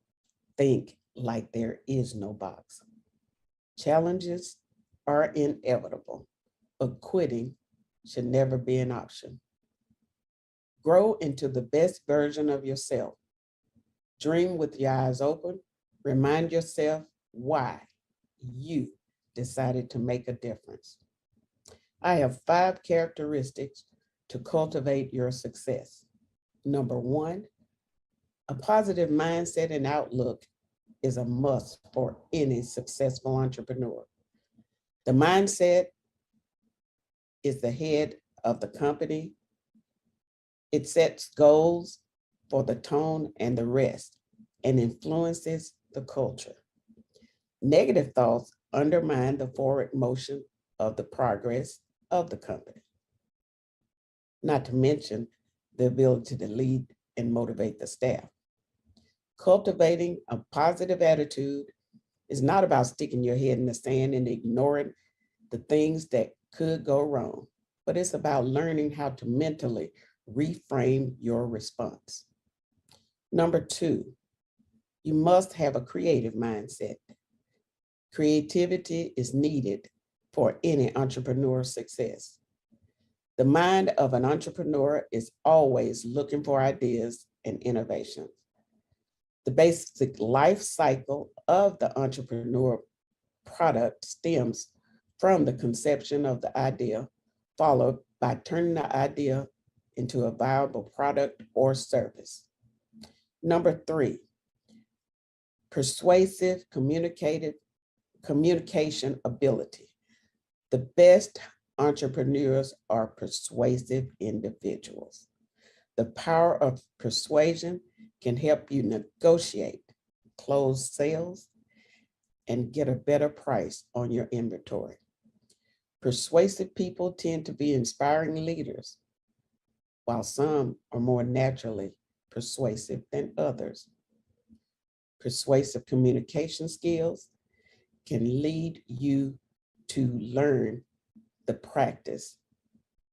Think like there is no box. Challenges are inevitable, but quitting should never be an option. Grow into the best version of yourself. Dream with your eyes open. Remind yourself why you decided to make a difference. I have 5 characteristics to cultivate your success. Number 1, a positive mindset and outlook is a must for any successful entrepreneur. The mindset is the head of the company. It sets goals for the tone and the rest and influences the culture. Negative thoughts undermine the forward motion of the progress of the company, not to mention the ability to lead and motivate the staff. Cultivating a positive attitude is not about sticking your head in the sand and ignoring the things that could go wrong, but it's about learning how to mentally reframe your response. Number 2, you must have a creative mindset. Creativity is needed for any entrepreneurial success. The mind of an entrepreneur is always looking for ideas and innovations. The basic life cycle of the entrepreneur product stems from the conception of the idea, followed by turning the idea into a viable product or service. Number 3, persuasive communication ability. The best entrepreneurs are persuasive individuals. The power of persuasion can help you negotiate, close sales, and get a better price on your inventory. Persuasive people tend to be inspiring leaders, while some are more naturally persuasive than others. Persuasive communication skills can lead you to learn the practice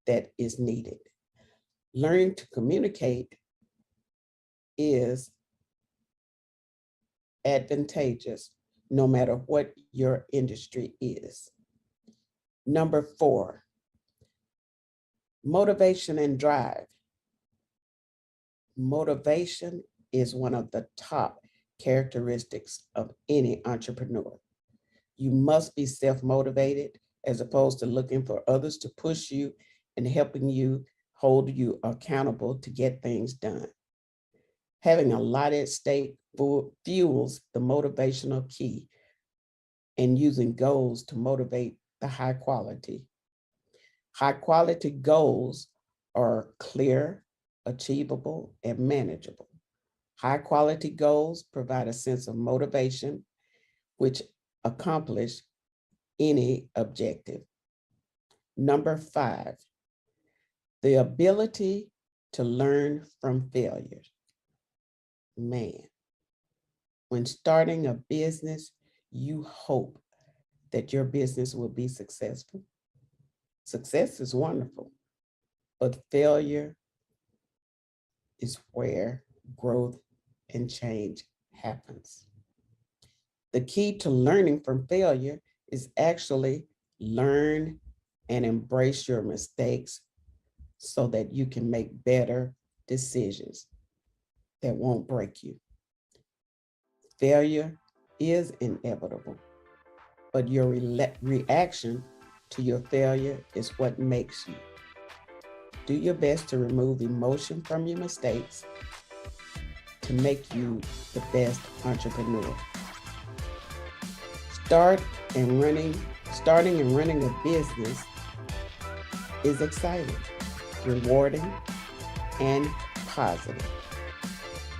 that is needed. Learning to communicate is advantageous no matter what your industry is. Number 4, motivation and drive. Motivation is one of the top characteristics of any entrepreneur. You must be self-motivated as opposed to looking for others to push you and helping you hold you accountable to get things done. Having a lot at stake fuels the motivational key and using goals to motivate the high quality. High quality goals are clear, achievable, and manageable. High quality goals provide a sense of motivation, which accomplish any objective. Number 5, the ability to learn from failures. Man, when starting a business, you hope that your business will be successful. Success is wonderful, but failure is where growth and change happens. The key to learning from failure is actually learn and embrace your mistakes so that you can make better decisions that won't break you. Failure is inevitable, but your reaction to your failure is what makes you. Do your best to remove emotion from your mistakes to make you the best entrepreneur. Starting and running a business is exciting, rewarding, and positive.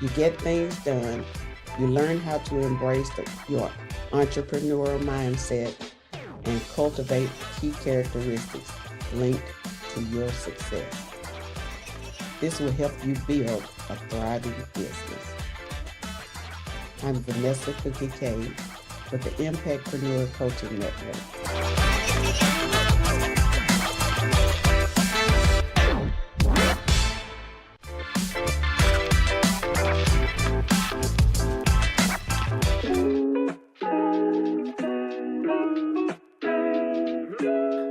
You get things done. You learn how to embrace your entrepreneurial mindset and cultivate key characteristics linked to your success. This will help you build a thriving business. I'm Vanessa Cookie Cade with the Impactpreneur Coaching Network.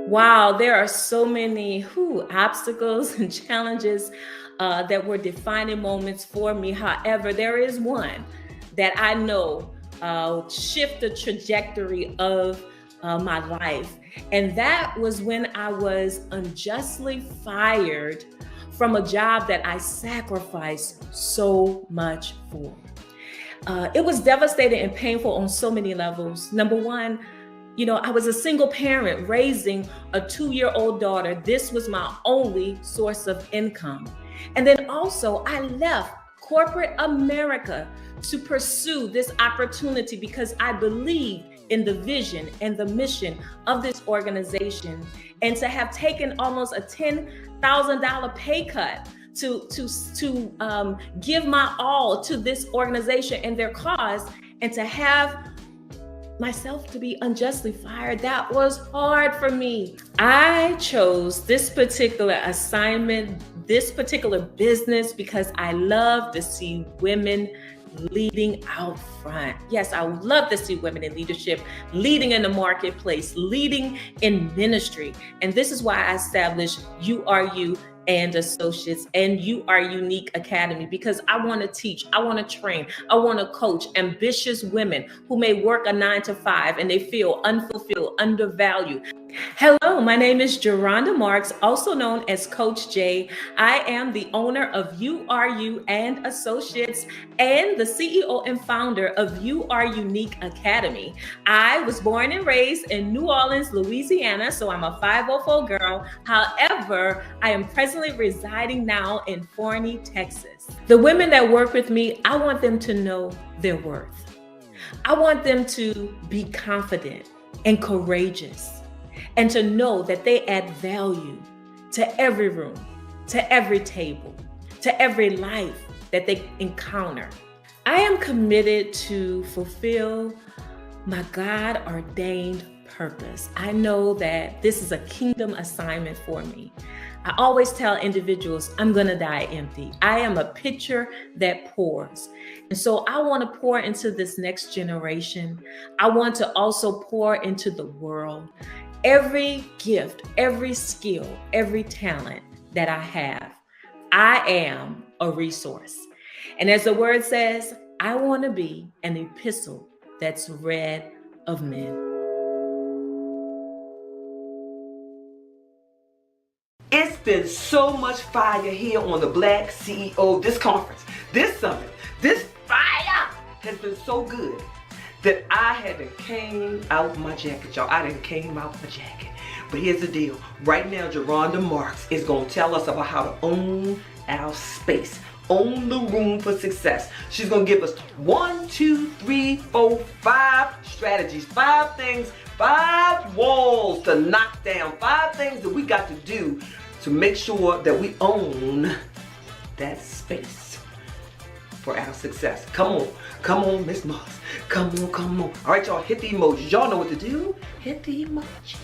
Wow, there are so many obstacles and challenges that were defining moments for me. However, there is one that I know shift the trajectory of my life. And that was when I was unjustly fired from a job that I sacrificed so much for. It was devastating and painful on so many levels. Number one, I was a single parent raising a 2-year-old daughter. This was my only source of income. And then also I left corporate America to pursue this opportunity because I believed in the vision and the mission of this organization. And to have taken almost a $10,000 pay cut to give my all to this organization and their cause, and to have myself to be unjustly fired, that was hard for me. I chose this particular assignment this particular business because I love to see women leading out front. Yes, I would love to see women in leadership, leading in the marketplace, leading in ministry. And this is why I established You Are You and Associates and You Are Unique Academy, because I want to teach, I want to train, I want to coach ambitious women who may work a 9-to-5 and they feel unfulfilled, undervalued. Hello, my name is Geronda Marks, also known as Coach J. I am the owner of You Are You and Associates and the CEO and founder of You Are Unique Academy. I was born and raised in New Orleans, Louisiana, so I'm a 504 girl. However, I am presently residing now in Forney, Texas. The women that work with me, I want them to know their worth. I want them to be confident and courageous, and to know that they add value to every room, to every table, to every life that they encounter. I am committed to fulfill my God-ordained purpose. I know that this is a kingdom assignment for me. I always tell individuals, I'm gonna die empty. I am a pitcher that pours. And so I want to pour into this next generation. I want to also pour into the world. Every gift, every skill, every talent that I have, I am a resource. And as the word says, I want to be an epistle that's read of men. It's been so much fire here on the Black CEO, this conference, this summit, this fire has been so good that I haven't came out my jacket, y'all. I didn't came out my jacket. But here's the deal. Right now, Geronda Marks is going to tell us about how to own our space, own the room for success. She's going to give us 1, 2, 3, 4, 5 strategies, 5 things, 5 walls to knock down, 5 things that we got to do to make sure that we own that space for our success. Come on, Miss Marks. Come on. All right, y'all, hit the emojis. Y'all know what to do. Hit the emoji.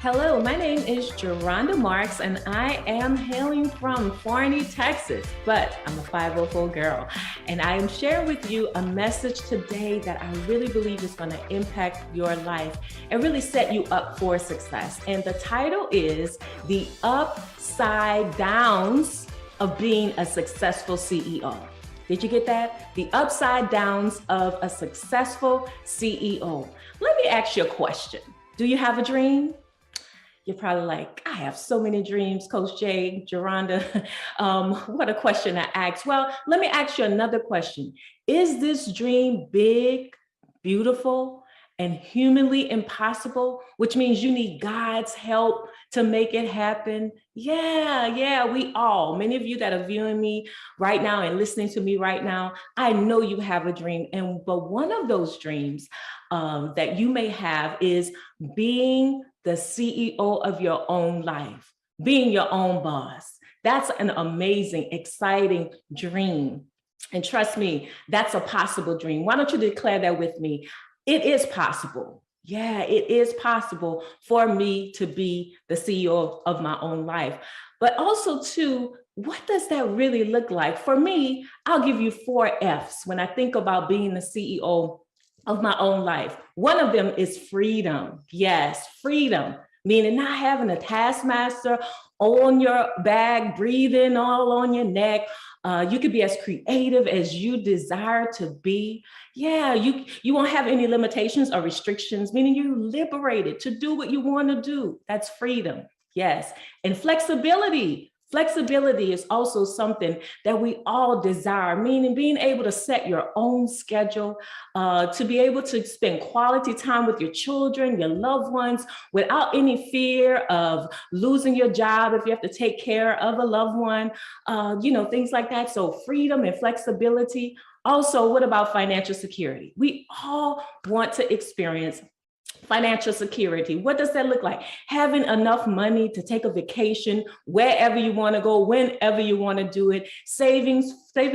Hello, my name is Geronda Marks and I am hailing from Forney, Texas, but I'm a 504 girl. And I am sharing with you a message today that I really believe is going to impact your life and really set you up for success. And the title is The Upside Downs of Being a Successful CEO. Did you get that? The upside downs of a successful CEO. Let me ask you a question. Do you have a dream? You're probably like, I have so many dreams, Coach J, Geronda. What a question I asked. Well, let me ask you another question. Is this dream big, beautiful, and humanly impossible, which means you need God's help to make it happen? Yeah, we all, many of you that are viewing me right now and listening to me right now, I know you have a dream. But one of those dreams that you may have is being the CEO of your own life, being your own boss. That's an amazing, exciting dream. And trust me, that's a possible dream. Why don't you declare that with me? It is possible. Yeah, it is possible for me to be the CEO of my own life. But also too, what does that really look like? For me, I'll give you 4 F's when I think about being the CEO of my own life. One of them is freedom. Yes, freedom, meaning not having a taskmaster on your back, breathing all on your neck. You could be as creative as you desire to be. Yeah, you won't have any limitations or restrictions, meaning you're liberated to do what you want to do. That's freedom. Yes. And flexibility. Flexibility is also something that we all desire, meaning being able to set your own schedule, to be able to spend quality time with your children, your loved ones, without any fear of losing your job if you have to take care of a loved one, things like that. So freedom and flexibility. Also, what about financial security? We all want to experience financial security. What does that look like? Having enough money to take a vacation wherever you want to go, whenever you want to do it, saving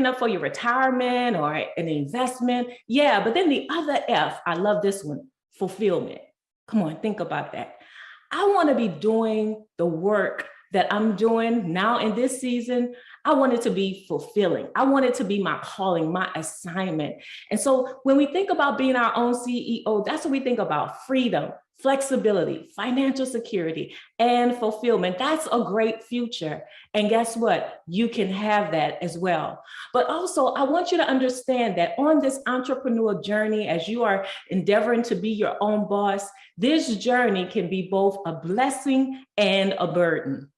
up for your retirement or an investment. Yeah, but then the other F, I love this one, fulfillment. Come on, think about that. I want to be doing the work that I'm doing now in this season. I want it to be fulfilling. I want it to be my calling, my assignment. And so when we think about being our own CEO, that's what we think about: freedom, flexibility, financial security, and fulfillment. That's a great future. And guess what? You can have that as well. But also, I want you to understand that on this entrepreneurial journey, as you are endeavoring to be your own boss, this journey can be both a blessing and a burden.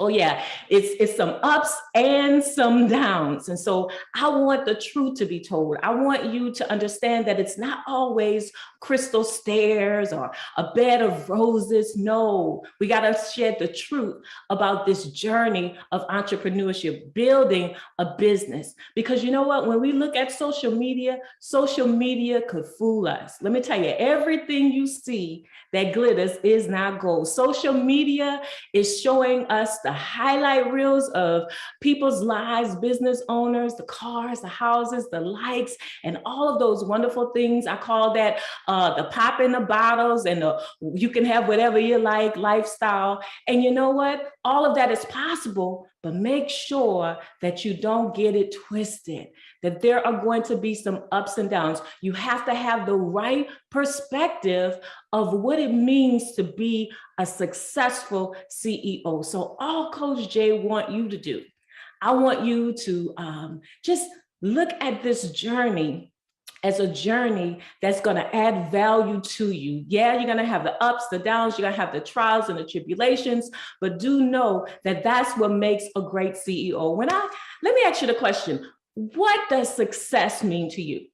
Oh yeah, it's some ups and some downs. And so I want the truth to be told. I want you to understand that it's not always crystal stairs or a bed of roses. No, we got to shed the truth about this journey of entrepreneurship, building a business. Because you know what, when we look at social media could fool us. Let me tell you, everything you see that glitters is not gold. Social media is showing us the highlight reels of people's lives, business owners, the cars, the houses, the likes, and all of those wonderful things. I call that the pop in the bottles and you can have whatever you like lifestyle. And you know what? All of that is possible, but make sure that you don't get it twisted, that there are going to be some ups and downs. You have to have the right perspective of what it means to be a successful CEO. So all Coach Jay want you to do, I want you to just look at this journey as a journey that's going to add value to you. Yeah, you're going to have the ups, the downs, you're going to have the trials and the tribulations, but do know that that's what makes a great CEO. Let me ask you the question, what does success mean to you?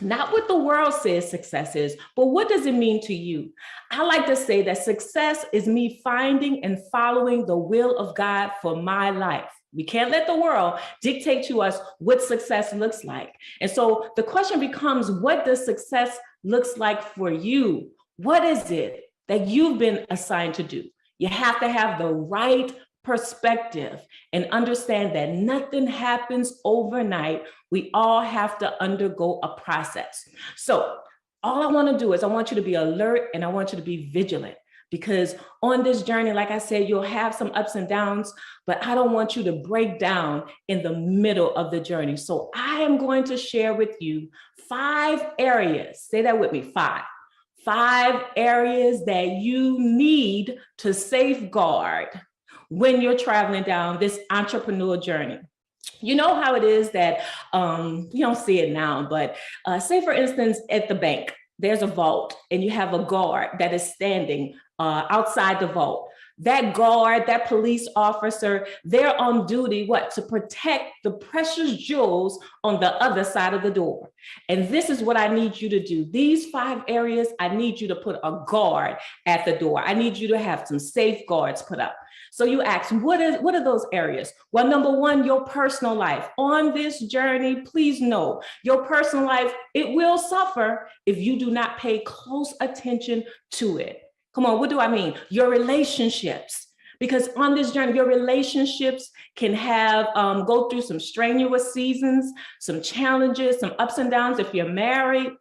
Not what the world says success is, but what does it mean to you? I like to say that success is me finding and following the will of God for my life. We can't let the world dictate to us what success looks like. And so the question becomes, what does success looks like for you? What is it that you've been assigned to do? You have to have the right perspective and understand that nothing happens overnight. We all have to undergo a process. So all I want to do is I want you to be alert and I want you to be vigilant. Because on this journey, like I said, you'll have some ups and downs, but I don't want you to break down in the middle of the journey. So I am going to share with you 5 areas. Say that with me, 5. 5 areas that you need to safeguard when you're traveling down this entrepreneurial journey. You know how it is that you don't see it now, but say for instance, at the bank, there's a vault and you have a guard that is standing outside the vault. That guard, that police officer, they're on duty, to protect the precious jewels on the other side of the door. And this is what I need you to do. These 5 areas, I need you to put a guard at the door. I need you to have some safeguards put up. So you ask, what are those areas? Well, number 1, your personal life. On this journey, please know your personal life, it will suffer if you do not pay close attention to it. Come on, what do I mean? Your relationships. Because on this journey, your relationships can have go through some strenuous seasons, some challenges, some ups and downs if you're married,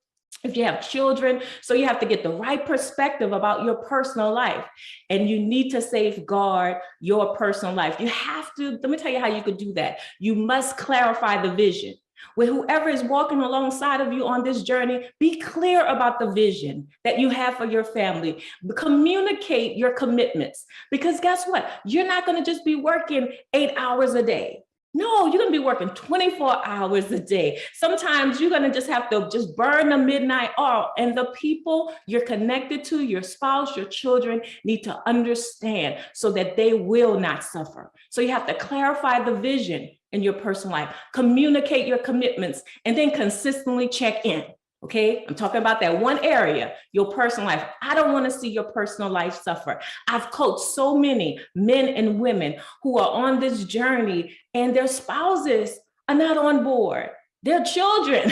if you have children. So you have to get the right perspective about your personal life. And you need to safeguard your personal life. You have to, let me tell you how you could do that. You must clarify the vision. With whoever is walking alongside of you on this journey, be clear about the vision that you have for your family. Communicate your commitments. Because guess what? You're not going to just be working 8 hours a day. No, you're going to be working 24 hours a day. Sometimes you're going to just have to just burn the midnight oil. And the people you're connected to, your spouse, your children, need to understand so that they will not suffer. So you have to clarify the vision in your personal life, communicate your commitments, and then consistently check in. Okay, I'm talking about that one area, your personal life. I don't want to see your personal life suffer. I've coached so many men and women who are on this journey and their spouses are not on board. Their children,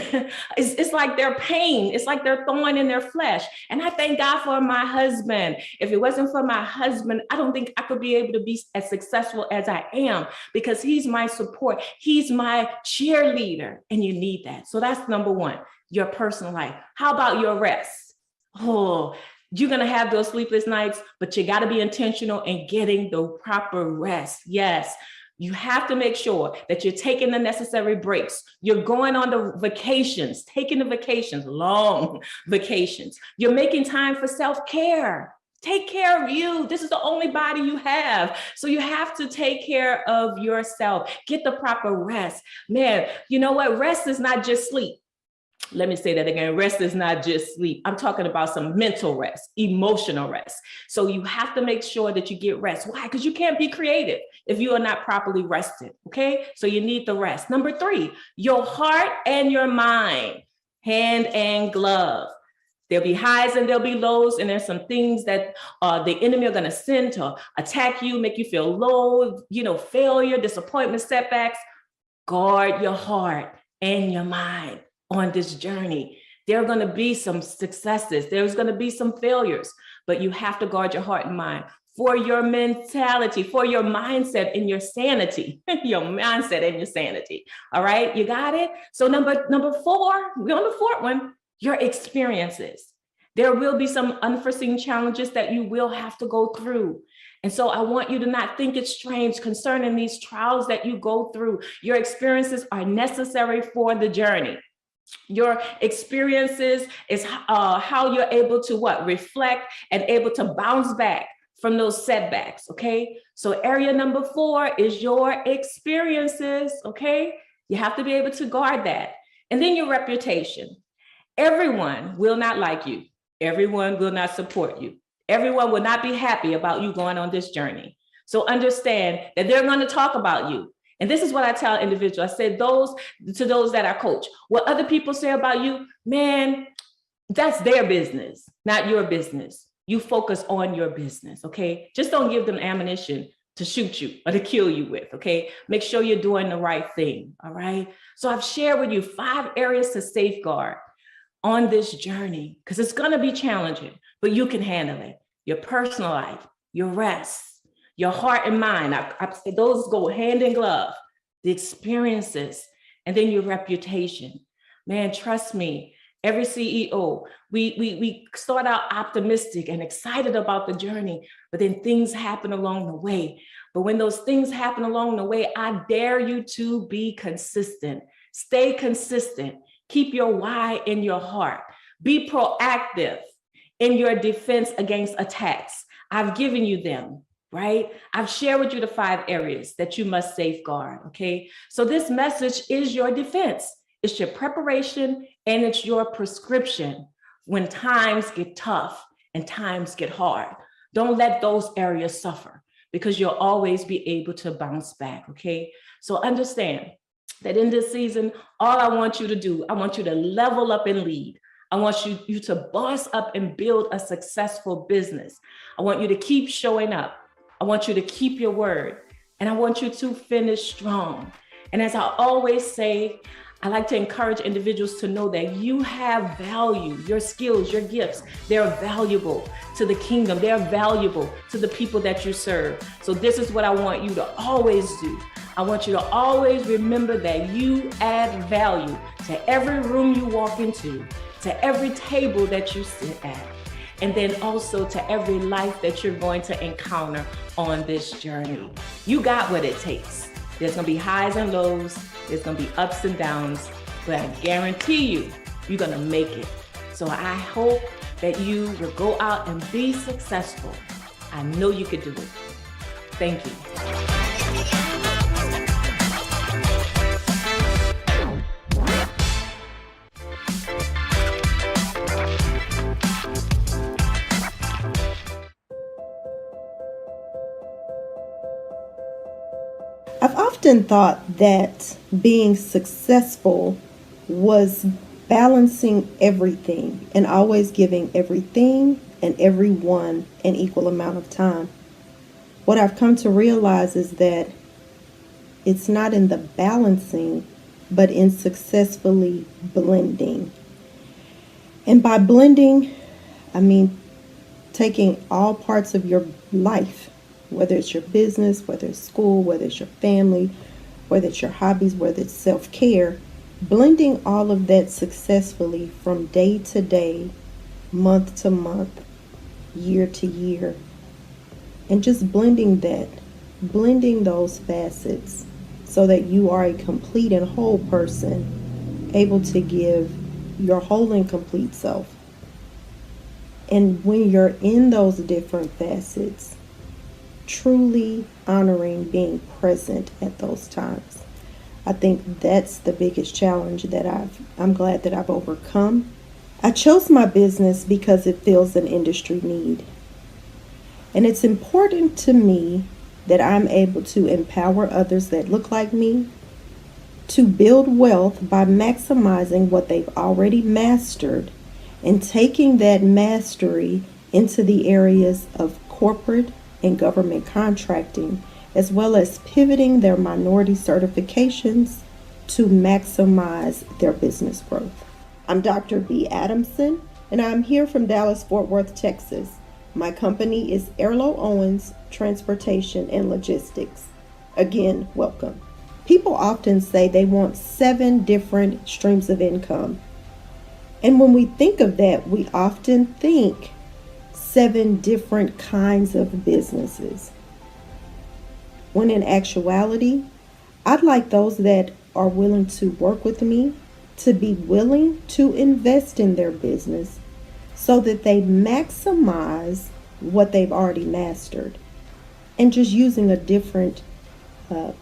it's like their pain. It's like they're thorn in their flesh. And I thank God for my husband. If it wasn't for my husband, I don't think I could be able to be as successful as I am because he's my support. He's my cheerleader. And you need that. So that's number 1, your personal life. How about your rest? Oh, you're going to have those sleepless nights, but you got to be intentional in getting the proper rest. Yes. You have to make sure that you're taking the necessary breaks. You're going on the vacations, taking the vacations, long vacations. You're making time for self-care. Take care of you. This is the only body you have. So you have to take care of yourself. Get the proper rest. Man, you know what? Rest is not just sleep. Let me say that again. Rest is not just sleep. I'm talking about some mental rest, emotional rest. So you have to make sure that you get rest. Why? Because you can't be creative if you are not properly rested. Okay. So you need the rest. Number 3, your heart and your mind, hand and glove. There'll be highs and there'll be lows. And there's some things that the enemy are going to send to attack you, make you feel low, failure, disappointment, setbacks. Guard your heart and your mind on this journey. There are going to be some successes. There's going to be some failures, but you have to guard your heart and mind for your mentality, for your mindset and your sanity, your mindset and your sanity. All right. You got it. So number 4, we're on the 4th one, your experiences. There will be some unforeseen challenges that you will have to go through. And so I want you to not think it's strange concerning these trials that you go through. Your experiences are necessary for the journey. Your experiences is how you're able to reflect and able to bounce back from those setbacks. Okay. So area number 4 is your experiences. Okay. You have to be able to guard that. And then your reputation. Everyone will not like you. Everyone will not support you. Everyone will not be happy about you going on this journey. So understand that they're going to talk about you. And this is what I tell individuals. I said to those that I coach, what other people say about you, man, that's their business, not your business. You focus on your business, okay? Just don't give them ammunition to shoot you or to kill you with, okay? Make sure you're doing the right thing, all right? So I've shared with you 5 areas to safeguard on this journey, because it's going to be challenging, but you can handle it. Your personal life, your rest, your heart and mind. I say those go hand in glove. The experiences, and then your reputation. Man, trust me, every CEO, we start out optimistic and excited about the journey, but then things happen along the way. But when those things happen along the way, I dare you to be consistent. Stay consistent. Keep your why in your heart. Be proactive in your defense against attacks. I've given you them, right? I've shared with you the 5 areas that you must safeguard, okay? So this message is your defense. It's your preparation and it's your prescription when times get tough and times get hard. Don't let those areas suffer, because you'll always be able to bounce back, okay? So understand that in this season, all I want you to do, I want you to level up and lead. I want you to boss up and build a successful business. I want you to keep showing up. I want you to keep your word, and I want you to finish strong. And as I always say, I like to encourage individuals to know that you have value. Your skills, your gifts, they're valuable to the kingdom. They're valuable to the people that you serve. So this is what I want you to always do. I want you to always remember that you add value to every room you walk into, to every table that you sit at, and then also to every life that you're going to encounter on this journey. You got what it takes. There's gonna be highs and lows, there's gonna be ups and downs, but I guarantee you, you're gonna make it. So I hope that you will go out and be successful. I know you could do it. Thank you. I've often thought that being successful was balancing everything and always giving everything and everyone an equal amount of time. What I've come to realize is that it's not in the balancing, but in successfully blending. And by blending, I mean taking all parts of your life, whether it's your business, whether it's school, whether it's your family, whether it's your hobbies, whether it's self-care, blending all of that successfully from day to day month to month, year to year, and just blending those facets so that you are a complete and whole person, able to give your whole and complete self. And when you're in those different facets, truly honoring being present at those times. I think that's the biggest challenge that I'm glad that I've overcome. I chose my business because it fills an industry need. And it's important to me that I'm able to empower others that look like me to build wealth by maximizing what they've already mastered and taking that mastery into the areas of corporate and government contracting, as well as pivoting their minority certifications to maximize their business growth. I'm Dr. B. Adamson, and I'm here from Dallas-Fort Worth, Texas. My company is Arlo Owens Transportation and Logistics. Again, welcome. People often say they want 7 different streams of income. And when we think of that, we often think 7 different kinds of businesses. When in actuality, I'd like those that are willing to work with me to be willing to invest in their business so that they maximize what they've already mastered, and just using a different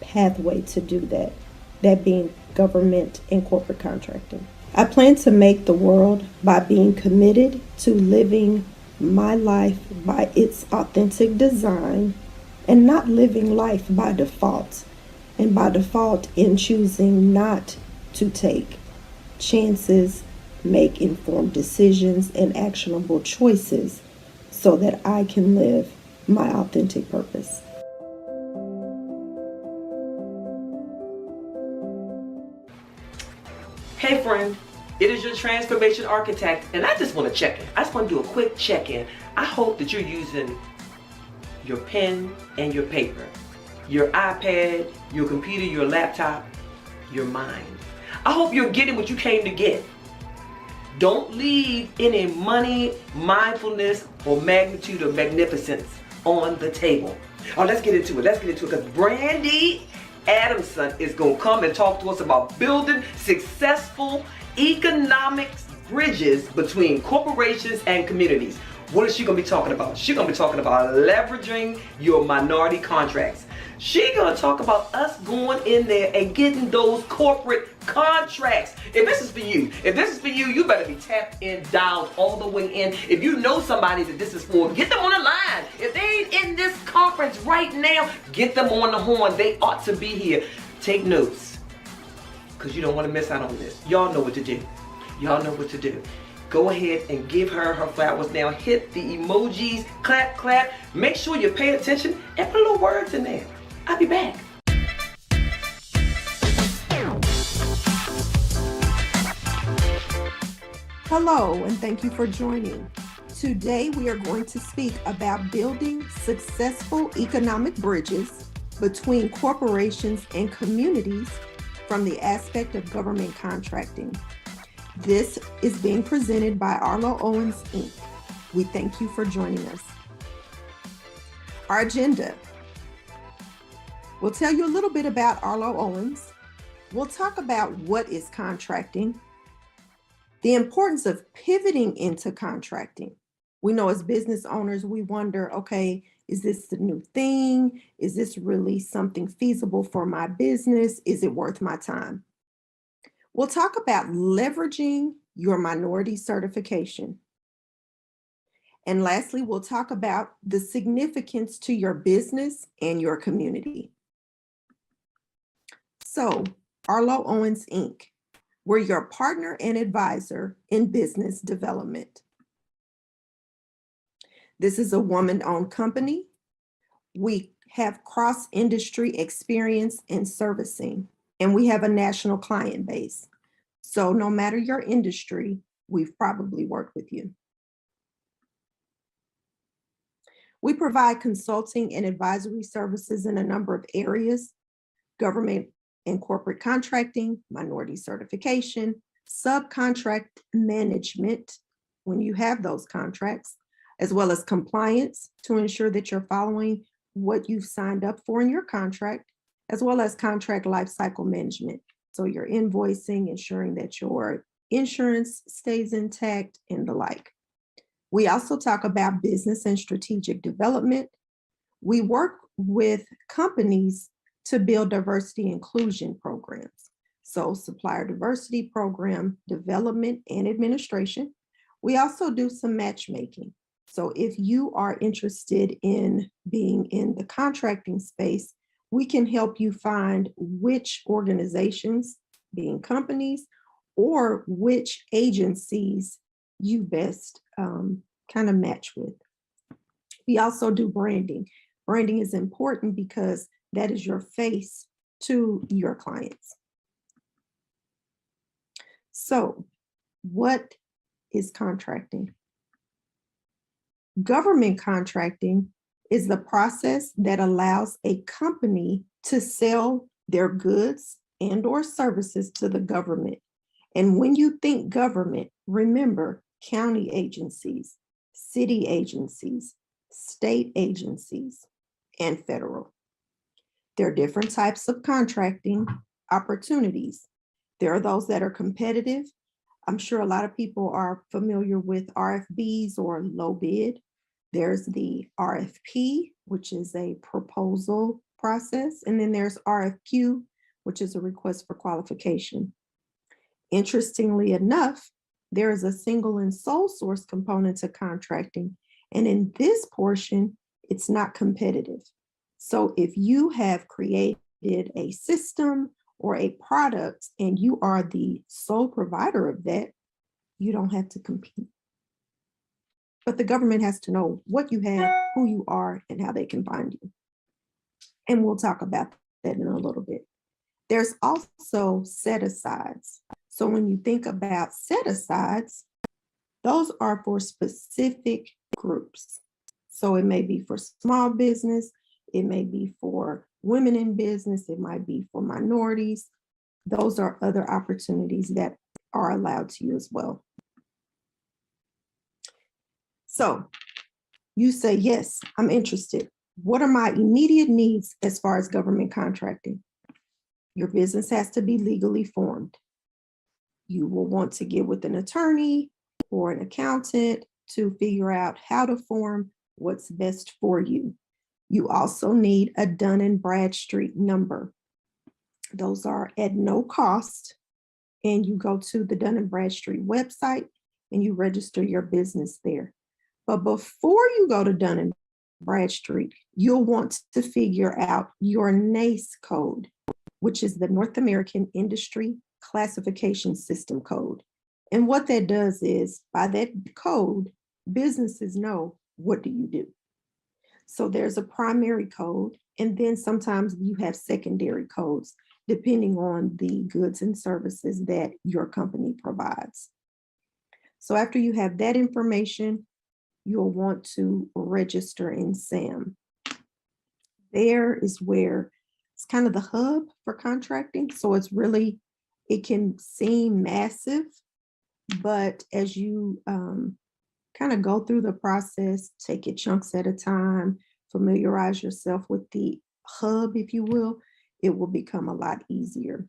pathway to do that, that being government and corporate contracting. I plan to make the world by being committed to living my life by its authentic design and not living life by default, and by default in choosing not to take chances, make informed decisions and actionable choices so that I can live my authentic purpose. Hey friend, it is your transformation architect, and I just want to check in. I just want to do a quick check-in. I hope that you're using your pen and your paper, your iPad, your computer, your laptop, your mind. I hope you're getting what you came to get. Don't leave any money, mindfulness, or magnitude or magnificence on the table. Oh, let's get into it, because Brandy Adamson is going to come and talk to us about building successful economic bridges between corporations and communities. What is she going to be talking about? She's going to be talking about leveraging your minority contracts. She's going to talk about us going in there and getting those corporate contracts. If this is for you, you better be tapped in, dialed all the way in. If you know somebody that this is for, get them on the line. If they ain't in this conference right now, get them on the horn. They ought to be here. Take notes, because you don't want to miss out on this. Y'all know what to do. Y'all know what to do. Go ahead and give her her flowers now. Hit the emojis, clap, clap. Make sure you pay attention and put little words in there. I'll be back. Hello, and thank you for joining. Today we are going to speak about building successful economic bridges between corporations and communities from the aspect of government contracting. This is being presented by Arlo Owens, Inc. We thank you for joining us. Our agenda. We'll tell you a little bit about Arlo Owens. We'll talk about what is contracting, the importance of pivoting into contracting. We know as business owners, we wonder, okay, is this the new thing? Is this really something feasible for my business? Is it worth my time? We'll talk about leveraging your minority certification. And lastly, we'll talk about the significance to your business and your community. So, Arlo Owens, Inc., we're your partner and advisor in business development. This is a woman-owned company. We have cross-industry experience in servicing, and we have a national client base. So no matter your industry, we've probably worked with you. We provide consulting and advisory services in a number of areas: government and corporate contracting, minority certification, subcontract management, when you have those contracts, as well as compliance to ensure that you're following what you've signed up for in your contract, as well as contract lifecycle management. So you're invoicing, ensuring that your insurance stays intact and the like. We also talk about business and strategic development. We work with companies to build diversity inclusion programs. So supplier diversity program development and administration. We also do some matchmaking. So if you are interested in being in the contracting space, we can help you find which organizations, being companies, or which agencies you best kind of match with. We also do branding. Branding is important because that is your face to your clients. So, what is contracting? Government contracting is the process that allows a company to sell their goods and or services to the government. And when you think government, remember county agencies, city agencies, state agencies, and federal. There are different types of contracting opportunities. There are those that are competitive. I'm sure a lot of people are familiar with RFBs or low bid. There's the RFP, which is a proposal process, and then there's RFQ, which is a request for qualification. Interestingly enough, there is a single and sole source component to contracting, and in this portion, it's not competitive. So if you have created a system or a product and you are the sole provider of that, you don't have to compete. But the government has to know what you have, who you are, and how they can find you. And we'll talk about that in a little bit. There's also set-asides. So when you think about set-asides, those are for specific groups. So it may be for small business, it may be for women in business, it might be for minorities. Those are other opportunities that are allowed to you as well. So you say, yes, I'm interested. What are my immediate needs as far as government contracting? Your business has to be legally formed. You will want to get with an attorney or an accountant to figure out how to form what's best for you. You also need a Dun & Bradstreet number. Those are at no cost. And you go to the Dun & Bradstreet website and you register your business there. But before you go to Dun & Bradstreet, you'll want to figure out your NAICE code, which is the North American Industry Classification System code. And what that does is, by that code, businesses know, what do you do? So there's a primary code, and then sometimes you have secondary codes, depending on the goods and services that your company provides. So after you have that information, you'll want to register in SAM. There is where it's kind of the hub for contracting. So it's really, it can seem massive, but as you kind of go through the process, take it chunks at a time, familiarize yourself with the hub, if you will, it will become a lot easier.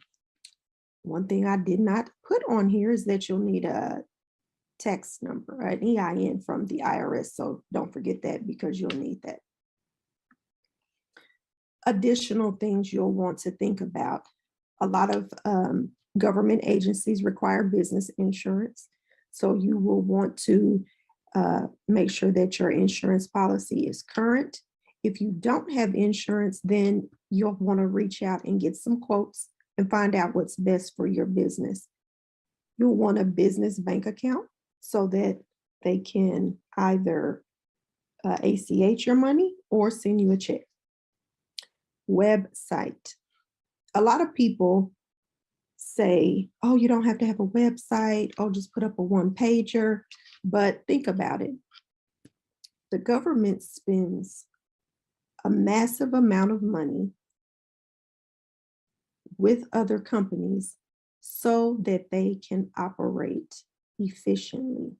One thing I did not put on here is that you'll need a tax number, an EIN from the IRS. So don't forget that, because you'll need that. Additional things you'll want to think about. A lot of government agencies require business insurance. So you will want to make sure that your insurance policy is current. If you don't have insurance, then you'll want to reach out and get some quotes and find out what's best for your business. You'll want a business bank account so that they can either ACH your money or send you a check. Website. A lot of people say, oh, you don't have to have a website. Oh, just put up a one-pager. But think about it. The government spends a massive amount of money with other companies so that they can operate efficiently.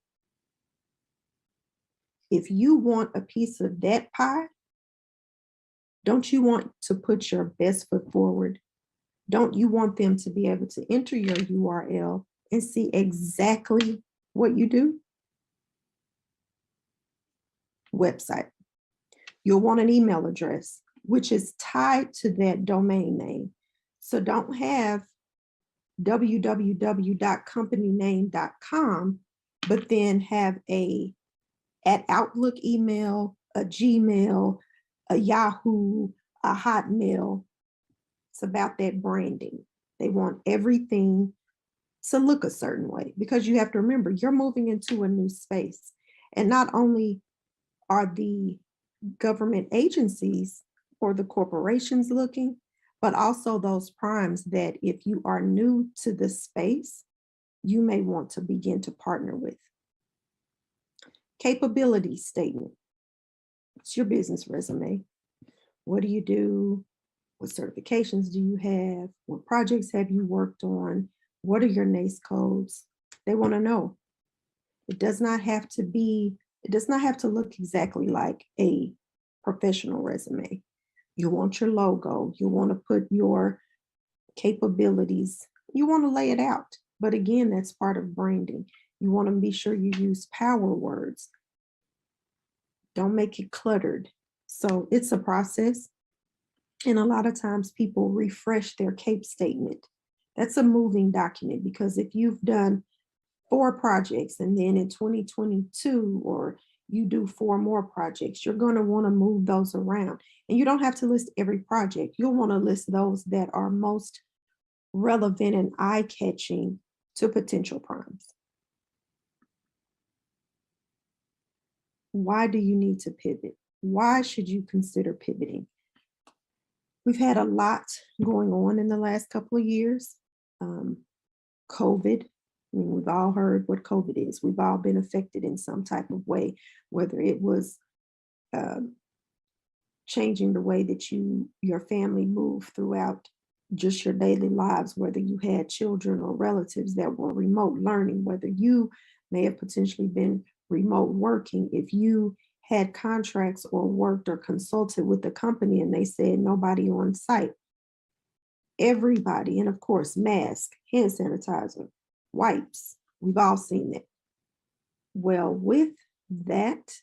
If you want a piece of that pie, don't you want to put your best foot forward? Don't you want them to be able to enter your URL and see exactly what you do? Website. You'll want an email address, which is tied to that domain name. So don't have www.companyname.com, but then have a at Outlook email, a Gmail, a Yahoo, a Hotmail. It's about that branding. They want everything to look a certain way, because you have to remember, you're moving into a new space. And not only are the government agencies or the corporations looking, but also those primes that if you are new to the space, you may want to begin to partner with. Capability statement. It's your business resume. What do you do? What certifications do you have? What projects have you worked on? What are your NACE codes? They want to know. It does not have to look exactly like a professional resume. You want your logo. You want to put your capabilities. You want to lay it out. But again, that's part of branding. You want to be sure you use power words. Don't make it cluttered. So it's a process. And a lot of times people refresh their CAPE statement. That's a moving document, because if you've done 4 projects and then in 2022, or you do 4 more projects, you're going to want to move those around. And you don't have to list every project. You'll want to list those that are most relevant and eye-catching to potential primes. Why do you need to pivot? Why should you consider pivoting? We've had a lot going on in the last couple of years. COVID, I mean, we've all heard what COVID is. We've all been affected in some type of way, whether it was changing the way that your family moved throughout just your daily lives, whether you had children or relatives that were remote learning, whether you may have potentially been remote working, if you had contracts or worked or consulted with the company and they said nobody on site. Everybody, and of course, mask, hand sanitizer, wipes. We've all seen that. Well, with that,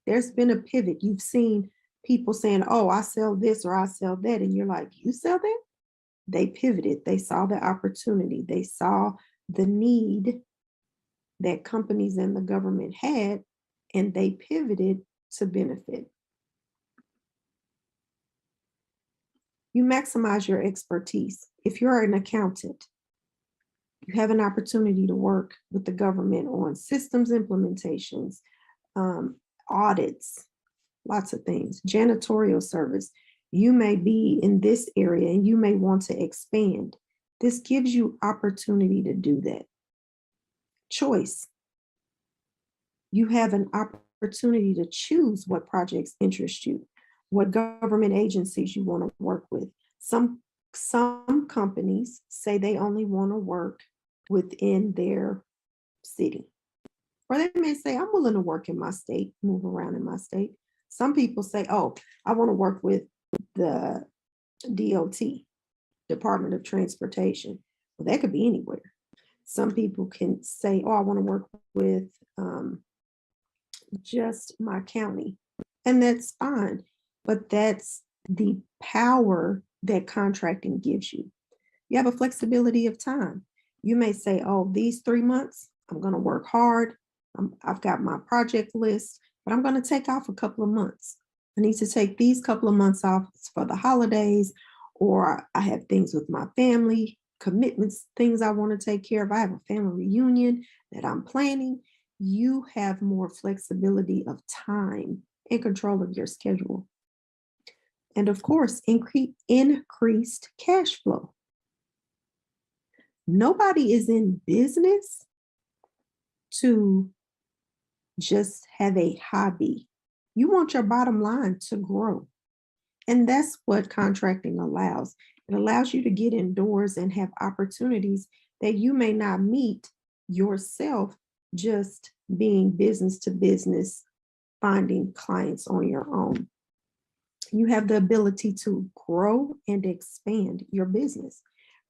there's been a pivot. You've seen people saying, oh, I sell this or I sell that. And you're like, you sell that? They pivoted. They saw the opportunity. They saw the need that companies and the government had, and they pivoted to benefit. You maximize your expertise. If you're an accountant, you have an opportunity to work with the government on systems implementations, audits, lots of things, janitorial service. You may be in this area and you may want to expand. This gives you opportunity to do that. Choice. You have an opportunity to choose what projects interest you, what government agencies you want to work with. Some companies say they only want to work within their city. Or they may say, I'm willing to work in my state, move around in my state. Some people say, oh, I want to work with the DOT, Department of Transportation. Well, that could be anywhere. Some people can say, oh, I want to work with just my county. And that's fine. But that's the power that contracting gives you. You have a flexibility of time. You may say, oh, these 3 months, I'm going to work hard. I've got my project list, but I'm going to take off a couple of months. I need to take these couple of months off for the holidays, or I have things with my family, commitments, things I want to take care of. I have a family reunion that I'm planning. You have more flexibility of time and control of your schedule. And of course, increased cash flow. Nobody is in business to just have a hobby. You want your bottom line to grow. And that's what contracting allows. It allows you to get indoors and have opportunities that you may not meet yourself just being business to business finding clients on your own. You have the ability to grow and expand your business.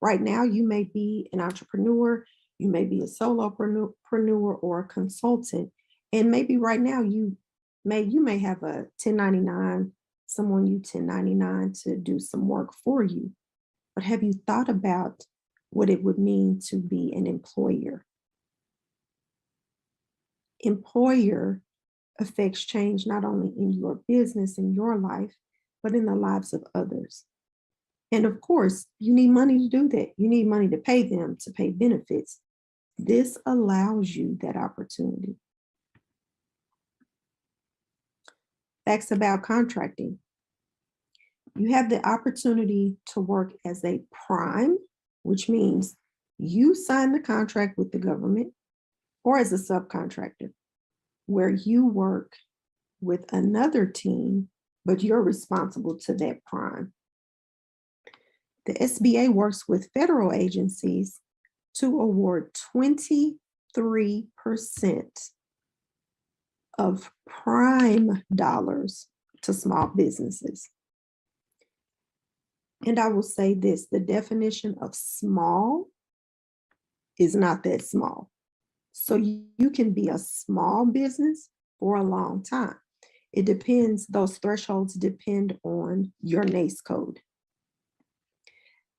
Right now, you may be an entrepreneur, you may be a solopreneur or a consultant, and maybe right now you may have a 1099, someone you 1099 to do some work for you. But have you thought about what it would mean to be an employer? Employer affects change not only in your business and your life, but in the lives of others. And of course, you need money to do that. You need money to pay them, to pay benefits. This allows you that opportunity. Facts about contracting. You have the opportunity to work as a prime, which means you sign the contract with the government, or as a subcontractor, where you work with another team, but you're responsible to that prime. The SBA works with federal agencies to award 23% of prime dollars to small businesses. And I will say this, the definition of small is not that small. So you can be a small business for a long time. It depends, those thresholds depend on your NAICS code.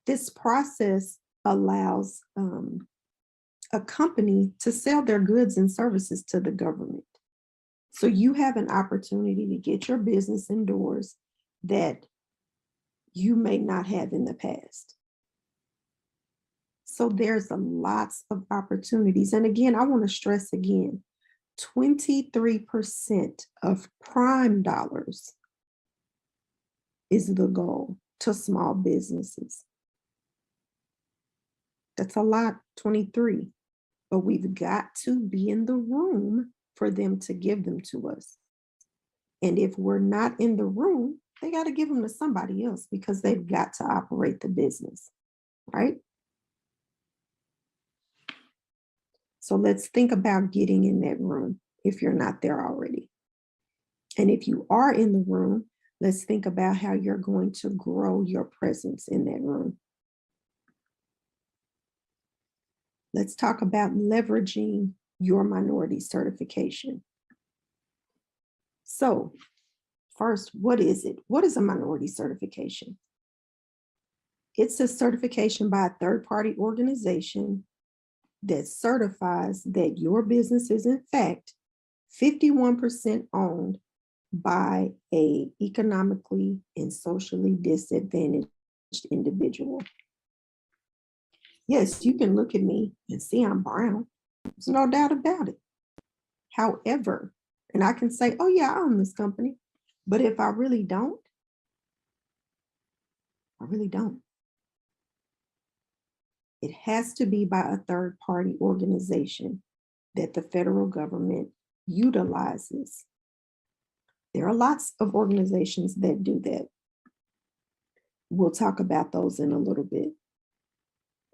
This process allows a company to sell their goods and services to the government. So you have an opportunity to get your business indoors that you may not have in the past. So there's lots of opportunities. And again, I want to stress again, 23% of prime dollars is the goal to small businesses. That's a lot, 23, but we've got to be in the room for them to give them to us. And if we're not in the room, they got to give them to somebody else because they've got to operate the business, right? So let's think about getting in that room if you're not there already. And if you are in the room, let's think about how you're going to grow your presence in that room. Let's talk about leveraging your minority certification. So first, what is it? What is a minority certification? It's a certification by a third-party organization that certifies that your business is in fact 51% owned by an economically and socially disadvantaged individual. Yes, you can look at me and see I'm brown. There's no doubt about it. However, and I can say, oh yeah, I own this company. But if I really don't, I really don't. It has to be by a third-party organization that the federal government utilizes. There are lots of organizations that do that. We'll talk about those in a little bit.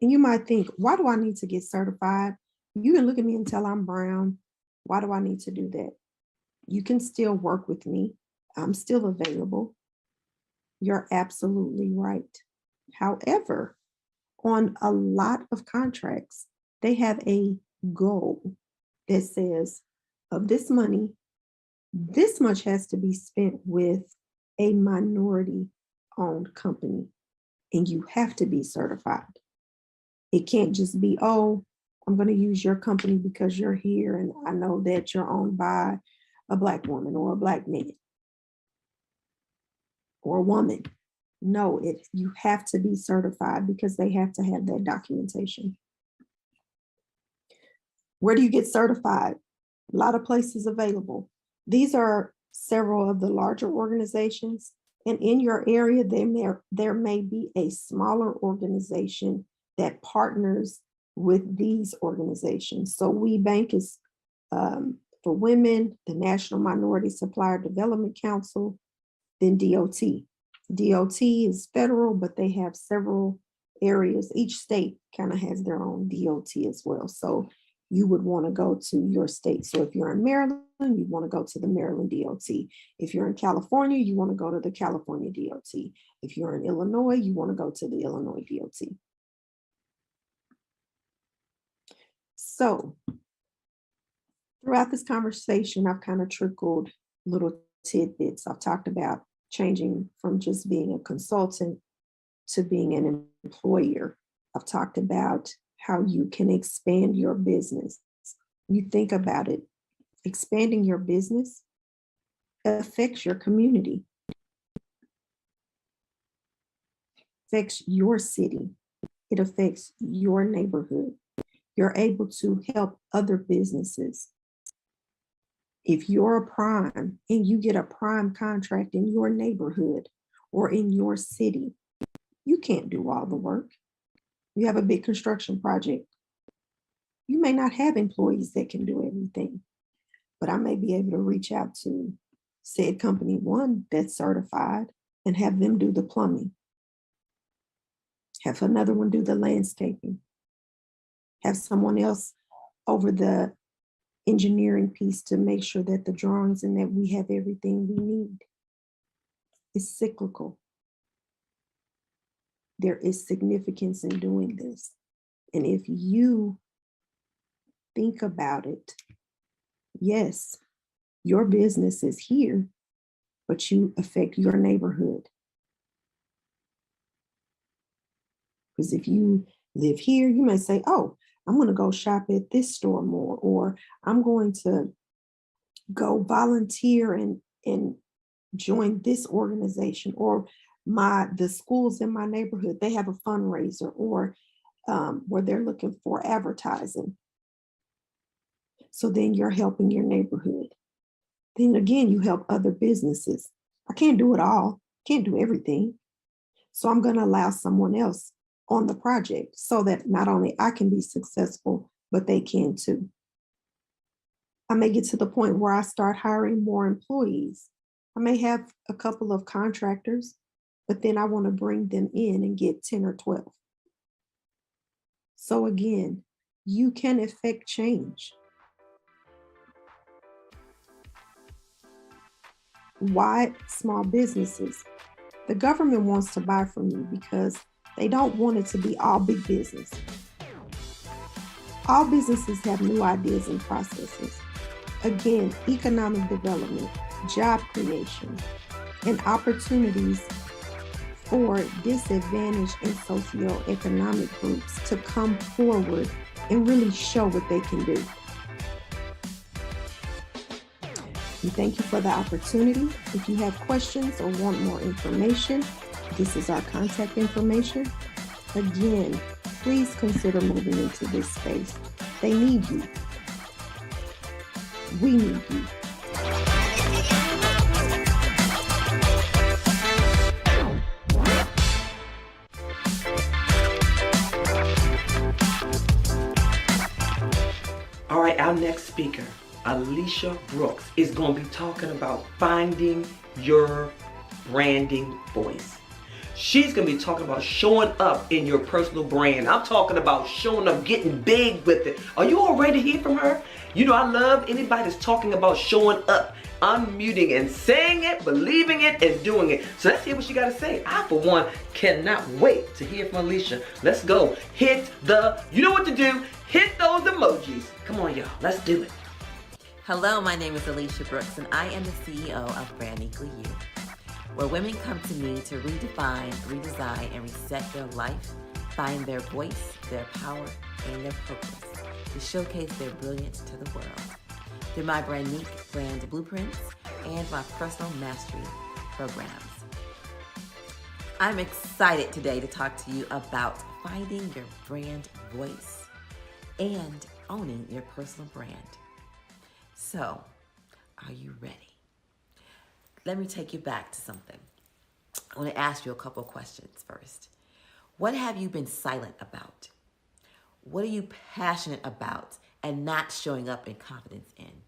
And you might think, why do I need to get certified? You can look at me and tell I'm brown. Why do I need to do that? You can still work with me. I'm still available. You're absolutely right. However, on a lot of contracts, they have a goal that says of this money, this much has to be spent with a minority-owned company, and you have to be certified. It can't just be, oh, I'm going to use your company because you're here and I know that you're owned by a Black woman or a Black man or a woman. No, you have to be certified because they have to have that documentation. Where do you get certified? A lot of places available. These are several of the larger organizations, and in your area, there may be a smaller organization that partners with these organizations. So We Bank is for women, the National Minority Supplier Development Council, then DOT. DOT is federal, but they have several areas. Each state kind of has their own DOT as well. So you would want to go to your state. So if you're in Maryland, you want to go to the Maryland DOT. If you're in California, you want to go to the California DOT. If you're in Illinois, you want to go to the Illinois DOT. So throughout this conversation, I've kind of trickled little tidbits. I've talked about changing from just being a consultant to being an employer. I've talked about how you can expand your business. You think about it, expanding your business affects your community, affects your city, it affects your neighborhood. You're able to help other businesses. If you're a prime and you get a prime contract in your neighborhood or in your city, you can't do all the work. You have a big construction project. You may not have employees that can do everything, but I may be able to reach out to said company one that's certified and have them do the plumbing. Have another one do the landscaping. Have someone else over the engineering piece to make sure that the drawings and that we have everything we need. It's cyclical. There is significance in doing this. And if you think about it, yes, your business is here, but you affect your neighborhood. Because if you live here, you may say, oh, I'm going to go shop at this store more, or I'm going to go volunteer and join this organization, or the schools in my neighborhood, they have a fundraiser, or where they're looking for advertising. So then you're helping your neighborhood. Then again, you help other businesses. I can't do it all, can't do everything. So I'm going to allow someone else on the project so that not only I can be successful, but they can too. I may get to the point where I start hiring more employees. I may have a couple of contractors, but then I want to bring them in and get 10 or 12. So again, you can affect change. Why small businesses? The government wants to buy from you because they don't want it to be all big business. All businesses have new ideas and processes. Again, economic development, job creation, and opportunities for disadvantaged and socioeconomic groups to come forward and really show what they can do. We thank you for the opportunity. If you have questions or want more information, this is our contact information. Again, please consider moving into this space. They need you. We need you. All right, our next speaker, Alicia Brooks, is going to be talking about finding your branding voice. She's going to be talking about showing up in your personal brand. I'm talking about showing up, getting big with it. Are you all ready to hear from her? You know, I love anybody that's talking about showing up, unmuting and saying it, believing it, and doing it. So let's hear what she got to say. I, for one, cannot wait to hear from Alicia. Let's go. Hit the, you know what to do. Hit those emojis. Come on, y'all. Let's do it. Hello, my name is Alicia Brooks, and I am the CEO of Brand Equally You, where women come to me to redefine, redesign, and reset their life, find their voice, their power, and their purpose to showcase their brilliance to the world through my Brand brand blueprints and my personal mastery programs. I'm excited today to talk to you about finding your brand voice and owning your personal brand. So, are you ready? Let me take you back to something. I want to ask you a couple questions first. What have you been silent about? What are you passionate about and not showing up in confidence in?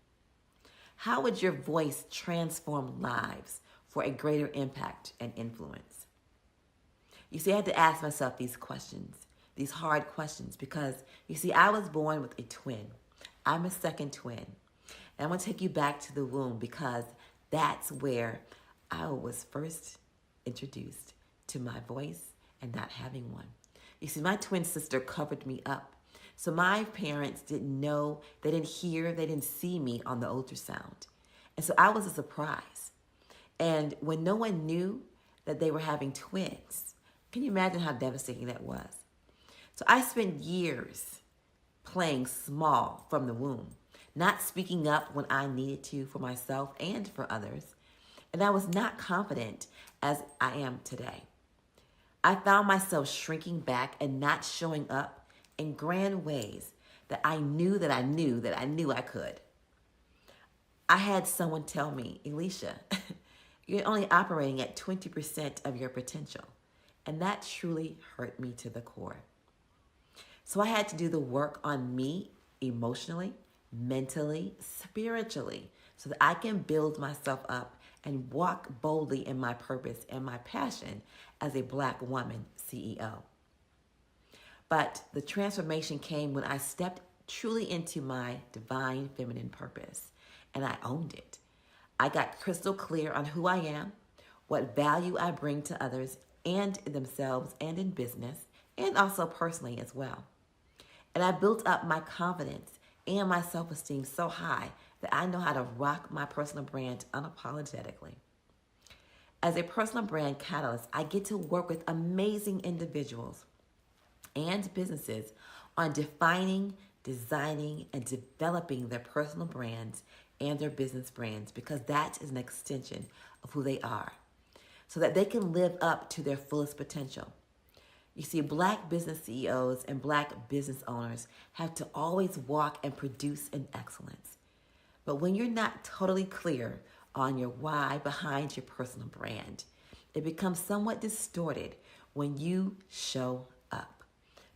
How would your voice transform lives for a greater impact and influence? You see, I had to ask myself these questions, these hard questions, because you see, I was born with a twin. I'm a second twin. And I'm going to take you back to the womb because that's where I was first introduced to my voice and not having one. You see, my twin sister covered me up. So my parents didn't know, they didn't hear, they didn't see me on the ultrasound. And so I was a surprise. And when no one knew that they were having twins, can you imagine how devastating that was? So I spent years playing small from the womb, not speaking up when I needed to for myself and for others. And I was not confident as I am today. I found myself shrinking back and not showing up in grand ways that I knew I could. I had someone tell me, Alicia, you're only operating at 20% of your potential. And that truly hurt me to the core. So I had to do the work on me emotionally, mentally, spiritually, so that I can build myself up and walk boldly in my purpose and my passion as a Black woman CEO. But the transformation came when I stepped truly into my divine feminine purpose, and I owned it. I got crystal clear on who I am, what value I bring to others and in themselves and in business, and also personally as well. And I built up my confidence and my self-esteem so high that I know how to rock my personal brand unapologetically. As a personal brand catalyst, I get to work with amazing individuals and businesses on defining, designing, and developing their personal brands and their business brands, because that is an extension of who they are, so that they can live up to their fullest potential. You see, Black business CEOs and Black business owners have to always walk and produce in excellence. But when you're not totally clear on your why behind your personal brand, it becomes somewhat distorted when you show up,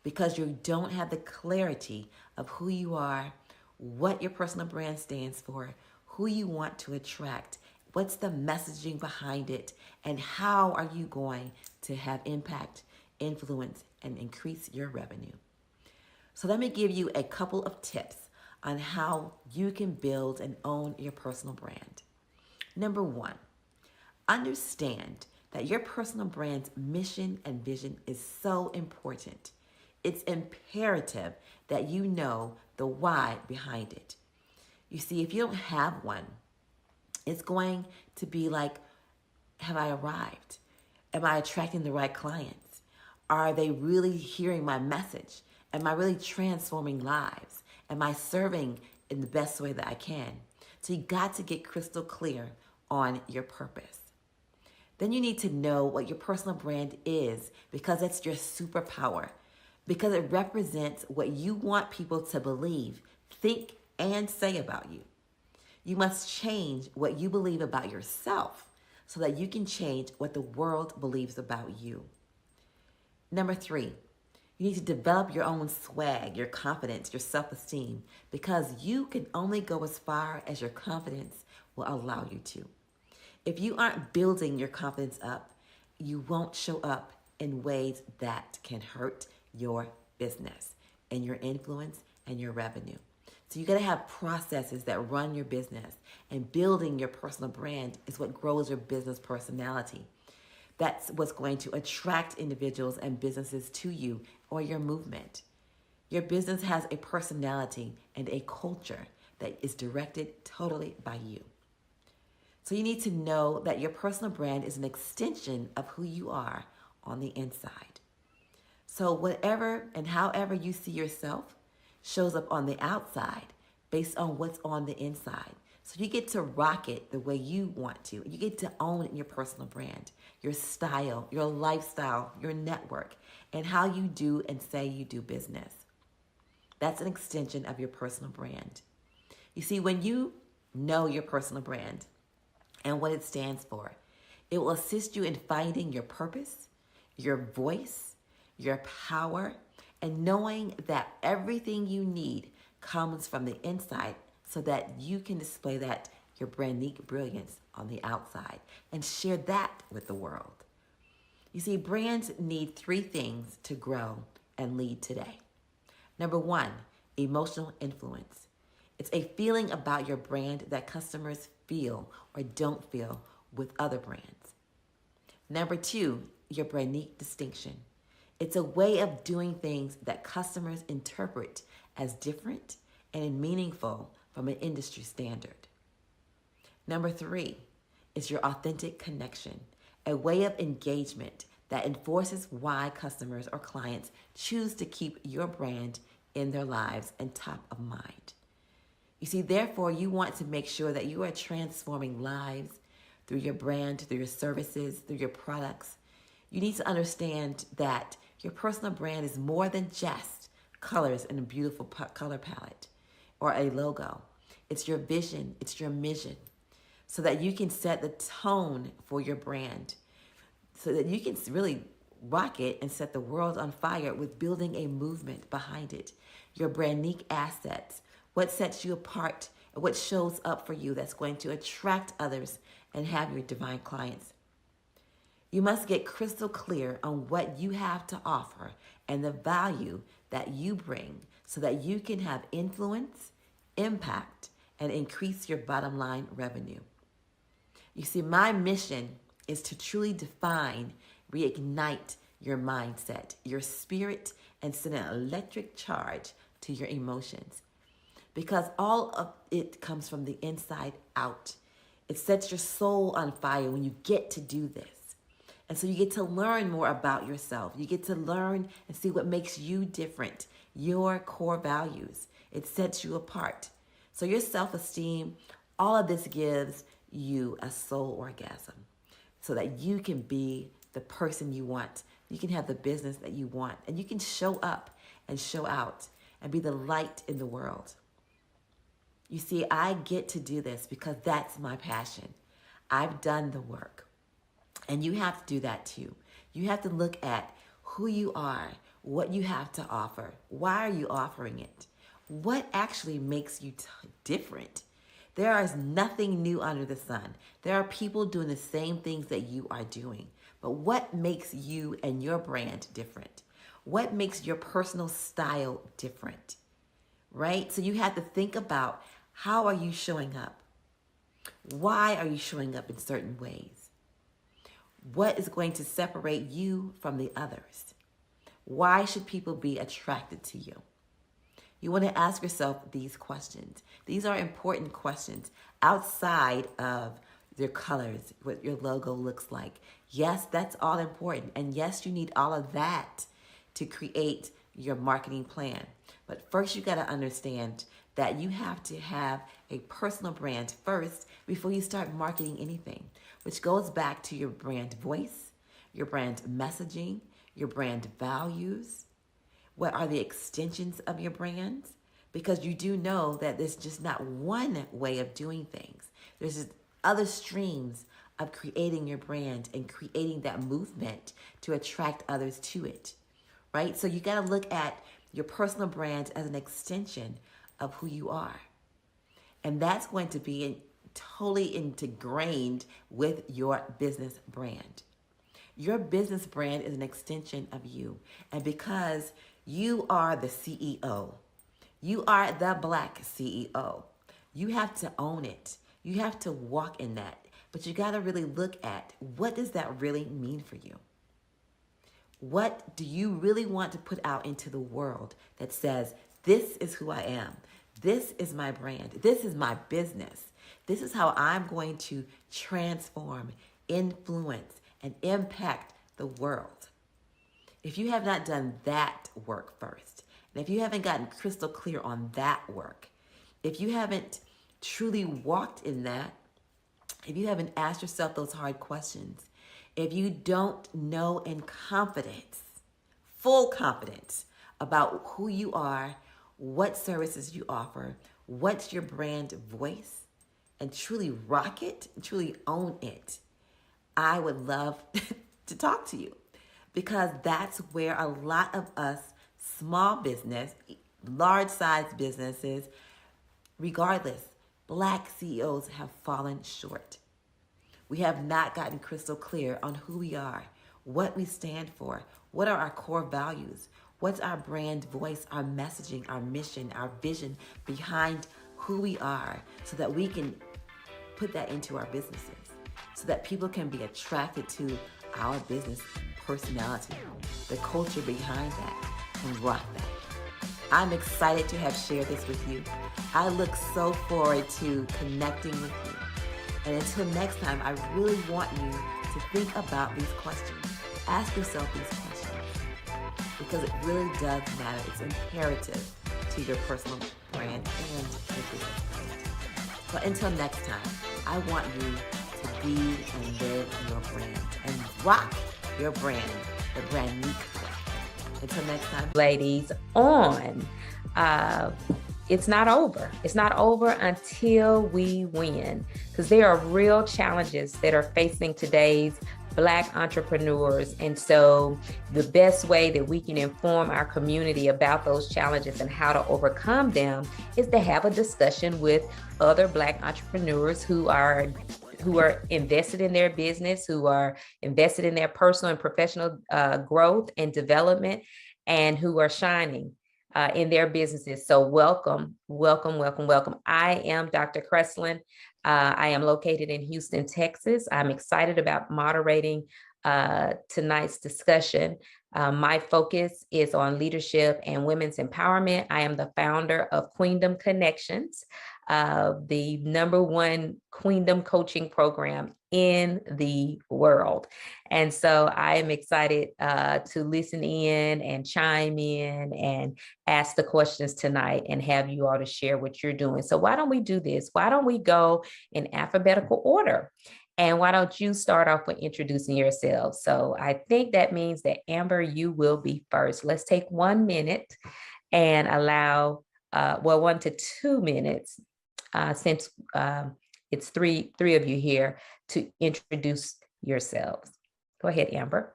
because you don't have the clarity of who you are, what your personal brand stands for, who you want to attract, what's the messaging behind it, and how are you going to have impact, influence, and increase your revenue. So let me give you a couple of tips on how you can build and own your personal brand. Number one, understand that your personal brand's mission and vision is so important. It's imperative that you know the why behind it. You see, if you don't have one, it's going to be like, have I arrived? Am I attracting the right clients? Are they really hearing my message? Am I really transforming lives? Am I serving in the best way that I can? So you got to get crystal clear on your purpose. Then you need to know what your personal brand is, because it's your superpower, because it represents what you want people to believe, think, and say about you. You must change what you believe about yourself so that you can change what the world believes about you. Number three, you need to develop your own swag, your confidence, your self-esteem, because you can only go as far as your confidence will allow you to. If you aren't building your confidence up, you won't show up in ways that can hurt your business and your influence and your revenue. So you got to have processes that run your business, and building your personal brand is what grows your business personality. That's what's going to attract individuals and businesses to you or your movement. Your business has a personality and a culture that is directed totally by you. So you need to know that your personal brand is an extension of who you are on the inside. So whatever and however you see yourself shows up on the outside based on what's on the inside. So you get to rock it the way you want to. You get to own your personal brand, your style, your lifestyle, your network, and how you do and say you do business. That's an extension of your personal brand. You see, when you know your personal brand and what it stands for, it will assist you in finding your purpose, your voice, your power, and knowing that everything you need comes from the inside so that you can display that, your brand brilliance, on the outside and share that with the world. You see, brands need three things to grow and lead today. Number one, emotional influence. It's a feeling about your brand that customers feel or don't feel with other brands. Number 2, your brand distinction. It's a way of doing things that customers interpret as different and meaningful from an industry standard. Number 3 is your authentic connection, a way of engagement that enforces why customers or clients choose to keep your brand in their lives and top of mind. You see, therefore, you want to make sure that you are transforming lives through your brand, through your services, through your products. You need to understand that your personal brand is more than just colors and a beautiful color palette or a logo. It's your vision, it's your mission, so that you can set the tone for your brand, so that you can really rock it and set the world on fire with building a movement behind it. Your brand unique assets, what sets you apart, and what shows up for you that's going to attract others and have your divine clients. You must get crystal clear on what you have to offer and the value that you bring so that you can have influence, impact, and increase your bottom line revenue. You see, my mission is to truly define, reignite your mindset, your spirit, and send an electric charge to your emotions. Because all of it comes from the inside out. It sets your soul on fire when you get to do this. And so you get to learn more about yourself. You get to learn and see what makes you different, your core values. It sets you apart. So your self-esteem, all of this gives you a soul orgasm so that you can be the person you want. You can have the business that you want, and you can show up and show out and be the light in the world. You see, I get to do this because that's my passion. I've done the work, and you have to do that too. You have to look at who you are, what you have to offer. Why are you offering it? What actually makes you different? There is nothing new under the sun. There are people doing the same things that you are doing. But what makes you and your brand different? What makes your personal style different? Right? So you have to think about, how are you showing up? Why are you showing up in certain ways? What is going to separate you from the others? Why should people be attracted to you? You want to ask yourself these questions. These are important questions outside of your colors, what your logo looks like. Yes, that's all important. And yes, you need all of that to create your marketing plan. But first, you got to understand that you have to have a personal brand first before you start marketing anything, which goes back to your brand voice, your brand messaging, your brand values. What are the extensions of your brands? Because you do know that there's just not one way of doing things. There's just other streams of creating your brand and creating that movement to attract others to it, right? So you got to look at your personal brand as an extension of who you are. And that's going to be totally ingrained with your business brand. Your business brand is an extension of you. And because you are the CEO, you are the Black CEO, you have to own it. You have to walk in that. But you got to really look at, what does that really mean for you? What do you really want to put out into the world that says, this is who I am. This is my brand. This is my business. This is how I'm going to transform, influence, and impact the world. If you have not done that work first, and if you haven't gotten crystal clear on that work, if you haven't truly walked in that, if you haven't asked yourself those hard questions, if you don't know in confidence, full confidence about who you are, what services you offer, what's your brand voice, and truly rock it, truly own it, I would love to talk to you, because that's where a lot of us small business, large size businesses, regardless, Black CEOs have fallen short. We have not gotten crystal clear on who we are, what we stand for, what are our core values, what's our brand voice, our messaging, our mission, our vision behind who we are so that we can put that into our businesses, so that people can be attracted to our business personality, the culture behind that, and rock that. I'm excited to have shared this with you. I look so forward to connecting with you. And until next time, I really want you to think about these questions. Ask yourself these questions because it really does matter. It's imperative to your personal brand and your business brand. But until next time, I want you to be and live your brand and rock your brand, the brand unique. Until next time, ladies, on. It's not over. It's not over until we win, because there are real challenges that are facing today's Black entrepreneurs. And so the best way that we can inform our community about those challenges and how to overcome them is to have a discussion with other Black entrepreneurs who are invested in their business, who are invested in their personal and professional growth and development, and who are shining in their businesses. So welcome, welcome, welcome, welcome. I am Dr. Kreslin. I am located in Houston, Texas. I'm excited about moderating tonight's discussion. My focus is on leadership and women's empowerment. I am the founder of Queendom Connections, the #1 Queendom coaching program in the world. And so I am excited to listen in and chime in and ask the questions tonight and have you all to share what you're doing. So why don't we do this? Why don't we go in alphabetical order? And why don't you start off with introducing yourself? So I think that means that Amber, you will be first. Let's take 1 minute and allow, 1 to 2 minutes, since it's three of you here, to introduce yourselves. Go ahead, Amber.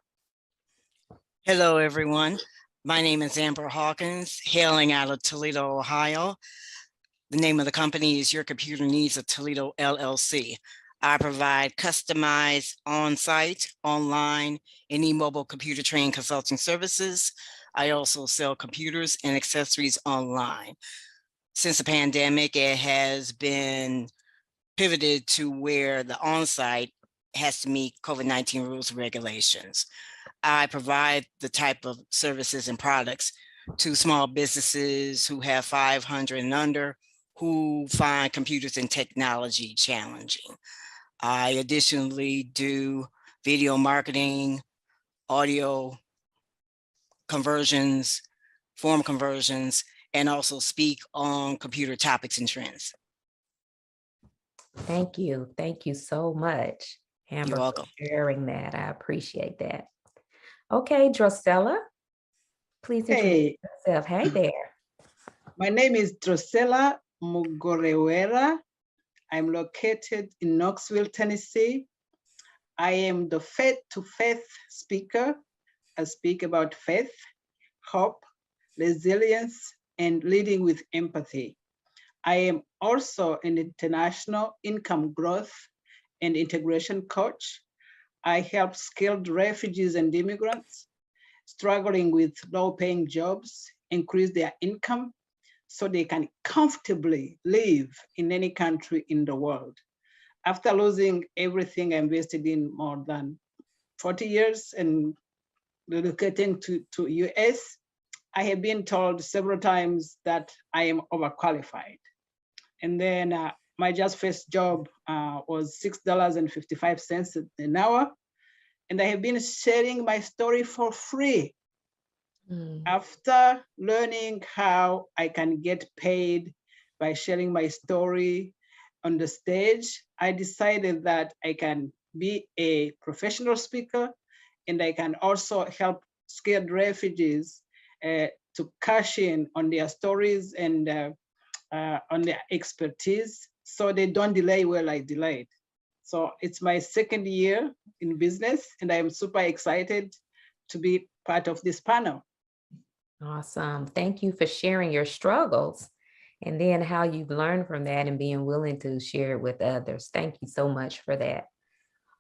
Hello, everyone. My name is Amber Hawkins, hailing out of Toledo, Ohio. The name of the company is Your Computer Needs of Toledo, LLC. I provide customized on-site, online, and mobile computer training consulting services. I also sell computers and accessories online. Since the pandemic, it has been pivoted to where the on-site has to meet COVID-19 rules and regulations. I provide the type of services and products to small businesses who have 500 and under, who find computers and technology challenging. I additionally do video marketing, audio conversions, form conversions, and also speak on computer topics and trends. Thank you. Thank you so much, Amber, You're welcome. for sharing that. I appreciate that. Okay, Drusella, please introduce yourself. Hey there. My name is Drusella Mugorewera. I'm located in Knoxville, Tennessee. I am the faith to faith speaker. I speak about faith, hope, resilience, and leading with empathy. I am also an international income growth and integration coach. I help skilled refugees and immigrants struggling with low-paying jobs increase their income so they can comfortably live in any country in the world. After losing everything I invested in more than 40 years and relocating to US, I have been told several times that I am overqualified. And then my just first job was $6.55 an hour. And I have been sharing my story for free. After learning how I can get paid by sharing my story on the stage, I decided that I can be a professional speaker and I can also help skilled refugees to cash in on their stories and on their expertise so they don't delay where I delayed. So it's my second year in business and I'm super excited to be part of this panel. Awesome. Thank you for sharing your struggles and then how you've learned from that and being willing to share it with others. Thank you so much for that.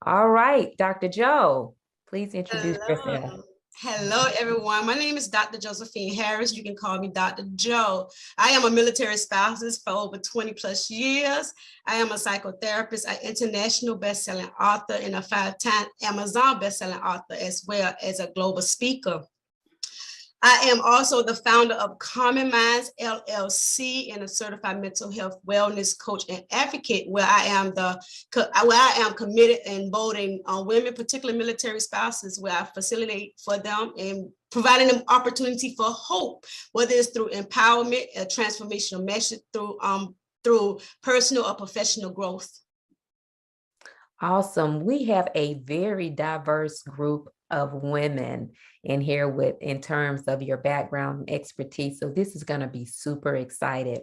All right, Dr. Joe, please introduce yourself. Hello, everyone. My name is Dr. Josephine Harris. You can call me Dr. Joe. I am a military spouse for over 20 plus years. I am a psychotherapist, an international best-selling author, and a 5-time Amazon best-selling author, as well as a global speaker. I am also the founder of Common Minds LLC and a certified mental health wellness coach and advocate, where I am committed in voting on women, particularly military spouses, where I facilitate for them and providing them opportunity for hope, whether it's through empowerment, a transformational message through personal or professional growth. Awesome. We have a very diverse group of women in here in terms of your background and expertise. So this is going to be super excited.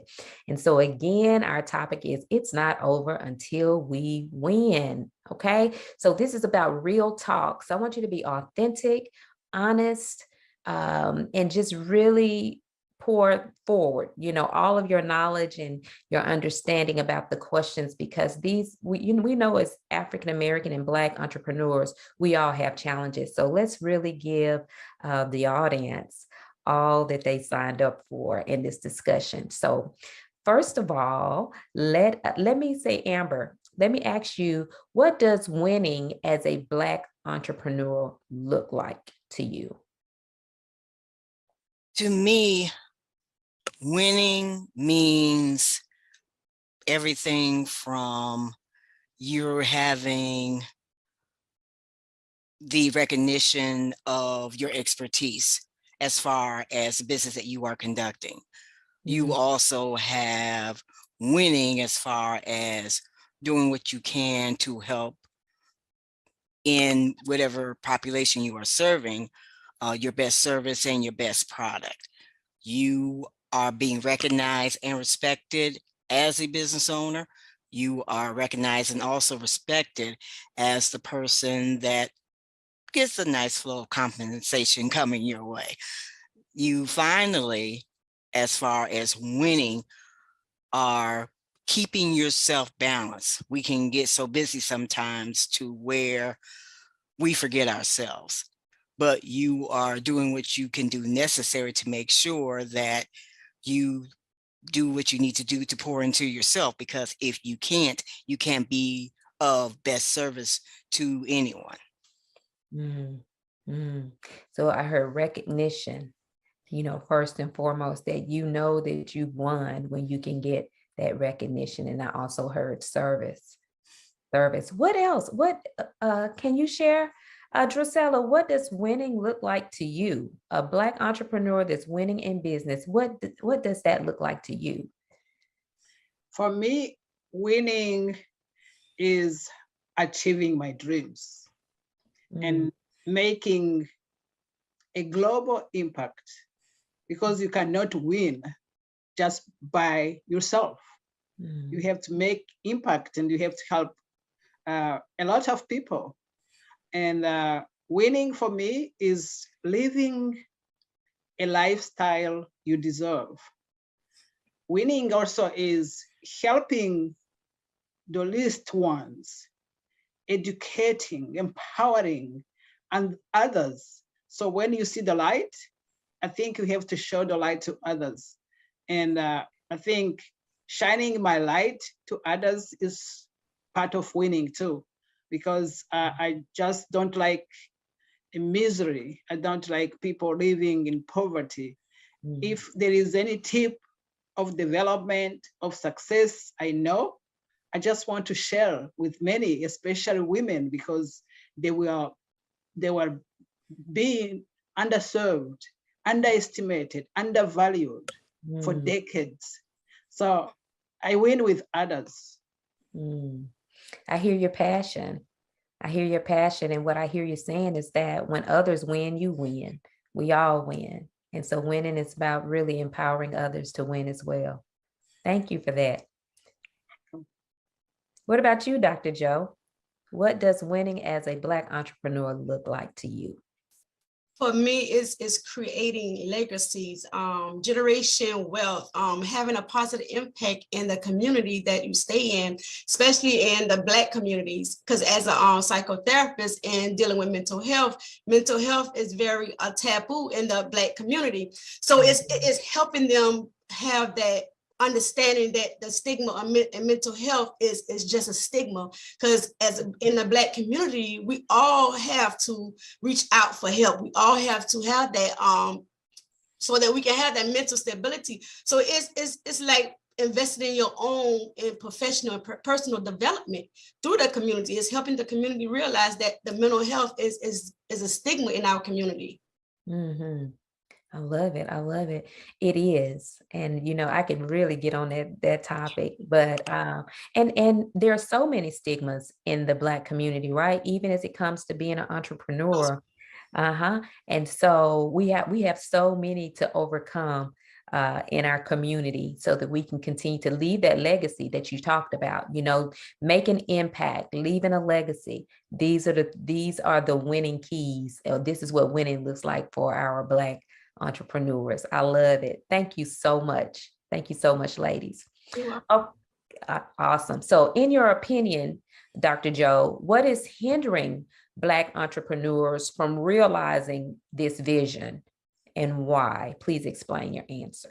And so again, our topic is it's not over until we win. Okay. So this is about real talk. So I want you to be authentic, honest, and just really pour forward, all of your knowledge and your understanding about the questions, because we know as African-American and Black entrepreneurs, we all have challenges. So let's really give the audience all that they signed up for in this discussion. So first of all, let me say, Amber, let me ask you, what does winning as a Black entrepreneur look like to you? To me, winning means everything from you're having the recognition of your expertise as far as the business that you are conducting. Mm-hmm. You also have winning as far as doing what you can to help in whatever population you are serving, your best service and your best product. You are being recognized and respected as a business owner. You are recognized and also respected as the person that gets a nice flow of compensation coming your way. You finally, as far as winning, are keeping yourself balanced. We can get so busy sometimes to where we forget ourselves, but you are doing what you can do necessary to make sure that you do what you need to do to pour into yourself, because if you can't be of best service to anyone. So I heard recognition, first and foremost, that that you've won when you can get that recognition. And I also heard service. What else? What can you share? Drusella, what does winning look like to you? A Black entrepreneur that's winning in business, what does that look like to you? For me, winning is achieving my dreams and making a global impact, because you cannot win just by yourself. You have to make impact and you have to help a lot of people. And winning for me is living a lifestyle you deserve. Winning also is helping the least ones, educating, empowering, and others. So when you see the light, I think you have to show the light to others. And I think shining my light to others is part of winning too, because I just don't like misery. I don't like people living in poverty. If there is any tip of development, of success, I just want to share with many, especially women, because they were being underserved, underestimated, undervalued for decades. So I win with others. I hear your passion. And what I hear you saying is that when others win, you win. We all win. And so winning is about really empowering others to win as well. Thank you for that. What about you, Dr. Joe? What does winning as a Black entrepreneur look like to you? For me, is creating legacies, generation wealth, having a positive impact in the community that you stay in, especially in the Black communities. Because as a psychotherapist and dealing with mental health is very taboo in the Black community. So it's helping them have that understanding that the stigma of mental health is just a stigma, because as in the Black community, we all have to reach out for help. We all have to have that so that we can have that mental stability. So it's like investing in your own in professional and personal development through the community. It's helping the community realize that the mental health is a stigma in our community. Mm-hmm. I love it. I love it. It is. And, I can really get on that topic, but, and there are so many stigmas in the Black community, right? Even as it comes to being an entrepreneur. And so we have so many to overcome, in our community so that we can continue to leave that legacy that you talked about, make an impact, leaving a legacy. These are the winning keys. This is what winning looks like for our Black entrepreneurs. I love it. Thank you so much. Thank you so much, ladies. Oh, awesome. So in your opinion, Dr. Joe, what is hindering Black entrepreneurs from realizing this vision and why? Please explain your answer.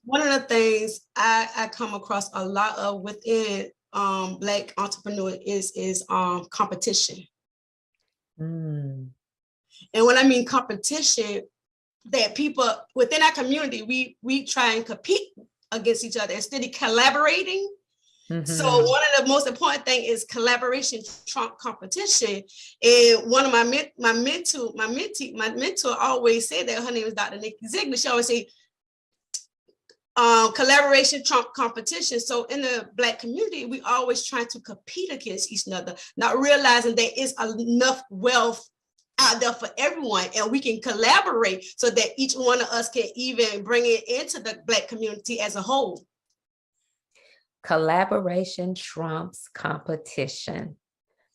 One of the things I come across a lot of within Black entrepreneurs is competition. And when I mean competition, that people within our community, we try and compete against each other instead of collaborating. So one of the most important thing is collaboration trump competition. And one of my mentor always said that. Her name is Dr. Nikki Ziegler. She always say, collaboration trump competition. So in the Black community, we always trying to compete against each other, not realizing there is enough wealth out there for everyone, and we can collaborate so that each one of us can even bring it into the Black community as a whole. Collaboration trumps competition.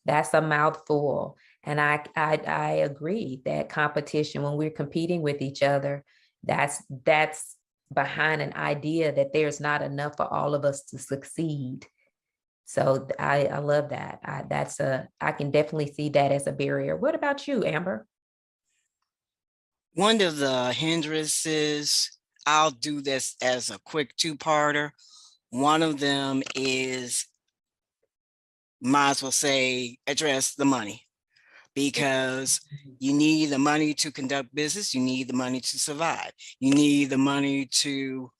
That's a mouthful. And I agree that competition, when we're competing with each other, that's behind an idea that there's not enough for all of us to succeed. So I love that. I can definitely see that as a barrier. What about you, Amber? One of the hindrances, I'll do this as a quick two-parter. One of them is, might as well say, address the money, because you need the money to conduct business. You need the money to survive. You need the money to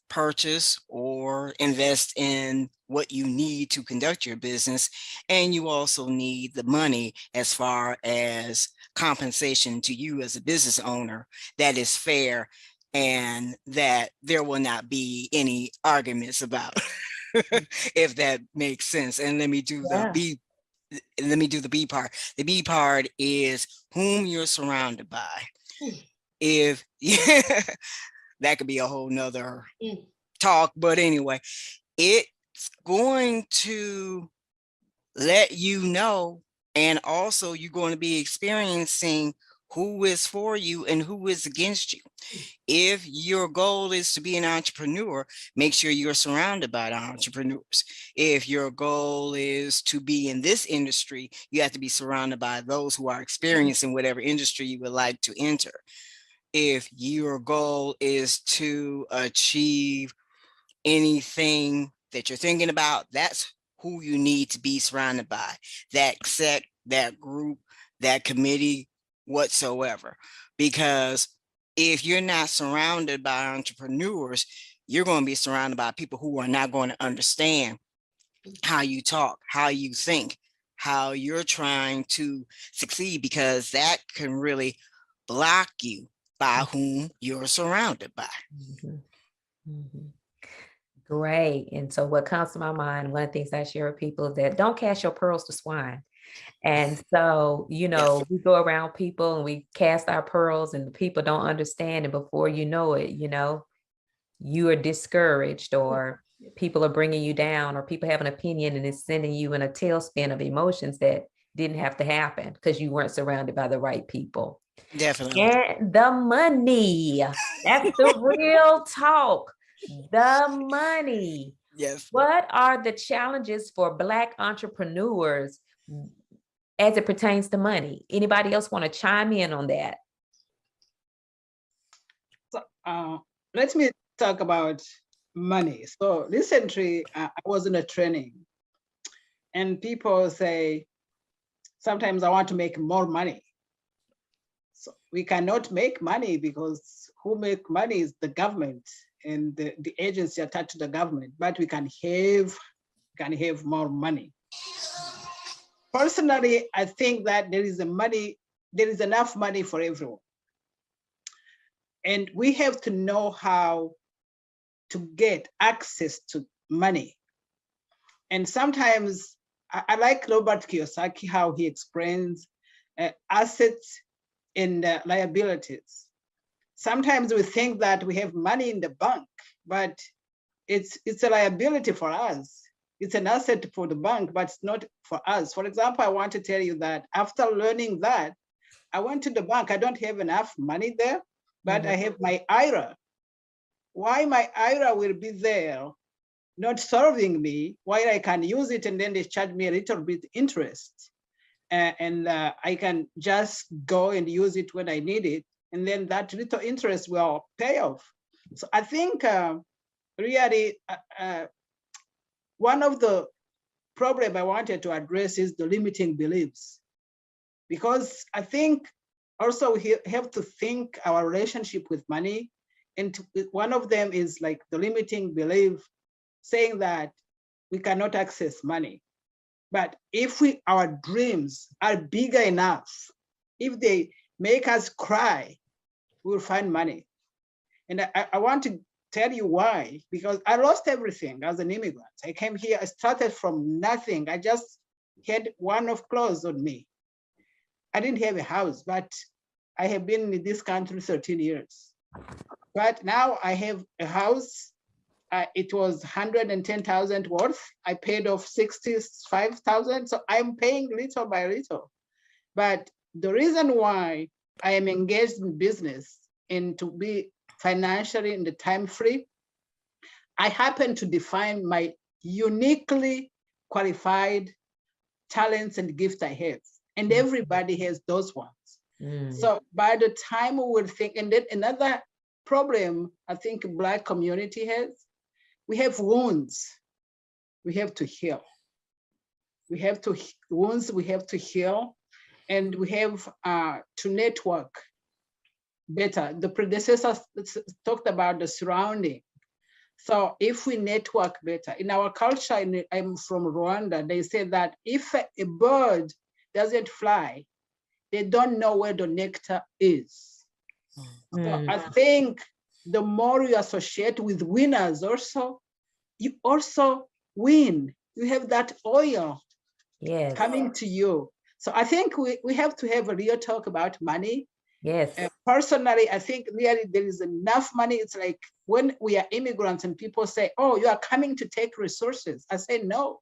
purchase or invest in what you need to conduct your business. And you also need the money as far as compensation to you as a business owner that is fair and that there will not be any arguments about, if that makes sense. And let me do the B part. The B part is whom you're surrounded by. If that could be a whole nother talk, but anyway, it's going to let you know, and also you're going to be experiencing who is for you and who is against you. If your goal is to be an entrepreneur, make sure you're surrounded by entrepreneurs. If your goal is to be in this industry, you have to be surrounded by those who are experienced in whatever industry you would like to enter. If your goal is to achieve anything that you're thinking about, that's who you need to be surrounded by. That sect, that group, that committee, whatsoever. Because if you're not surrounded by entrepreneurs, you're going to be surrounded by people who are not going to understand how you talk, how you think, how you're trying to succeed, because that can really block you by whom you're surrounded by. Great. And so what comes to my mind, one of the things I share with people is that don't cast your pearls to swine. And so, we go around people and we cast our pearls and the people don't understand. And before you know it, you are discouraged, or people are bringing you down, or people have an opinion and it's sending you in a tailspin of emotions that didn't have to happen because you weren't surrounded by the right people. Definitely. And the money, that's the real talk. The money. Yes. What are the challenges for Black entrepreneurs as it pertains to money? Anybody else want to chime in on that? So, let me talk about money. So recently, I was in a training, and people say, sometimes I want to make more money. So we cannot make money because who make money is the government and the agency attached to the government, but we can have more money. Personally, I think that there is enough money for everyone. And we have to know how to get access to money. And sometimes I like Robert Kiyosaki, how he explains assets and liabilities. Sometimes we think that we have money in the bank, but it's a liability for us. It's an asset for the bank, but it's not for us. For example, I want to tell you that after learning that, I went to the bank. I don't have enough money there, but I have my IRA. Why my IRA will be there, not serving me, while I can use it and then they charge me a little bit interest. And I can just go and use it when I need it. And then that little interest will pay off. So I think really one of the problem I wanted to address is the limiting beliefs. Because I think also we have to think our relationship with money. And one of them is like the limiting belief saying that we cannot access money. But if our dreams are bigger enough, if they make us cry, we'll find money. And I want to tell you why, because I lost everything as an immigrant. I came here, I started from nothing. I just had one of clothes on me. I didn't have a house, but I have been in this country 13 years. But now I have a house. It was 110,000 worth. I paid off 65,000. So I'm paying little by little. But the reason why I am engaged in business and to be financially in the time free, I happen to define my uniquely qualified talents and gifts I have. And everybody has those ones. So by the time we will think, and then another problem I think Black community has, we have wounds we have to heal. Wounds we have to heal, and we have to network better. The predecessors talked about the surrounding. So if we network better, in our culture, I'm from Rwanda, they say that if a bird doesn't fly, they don't know where the nectar is. So I think the more you associate with winners also, you also win. You have that oil coming to you. So I think we have to have a real talk about money. Yes. Personally, I think really there is enough money. It's like when we are immigrants and people say, oh, you are coming to take resources. I say, no,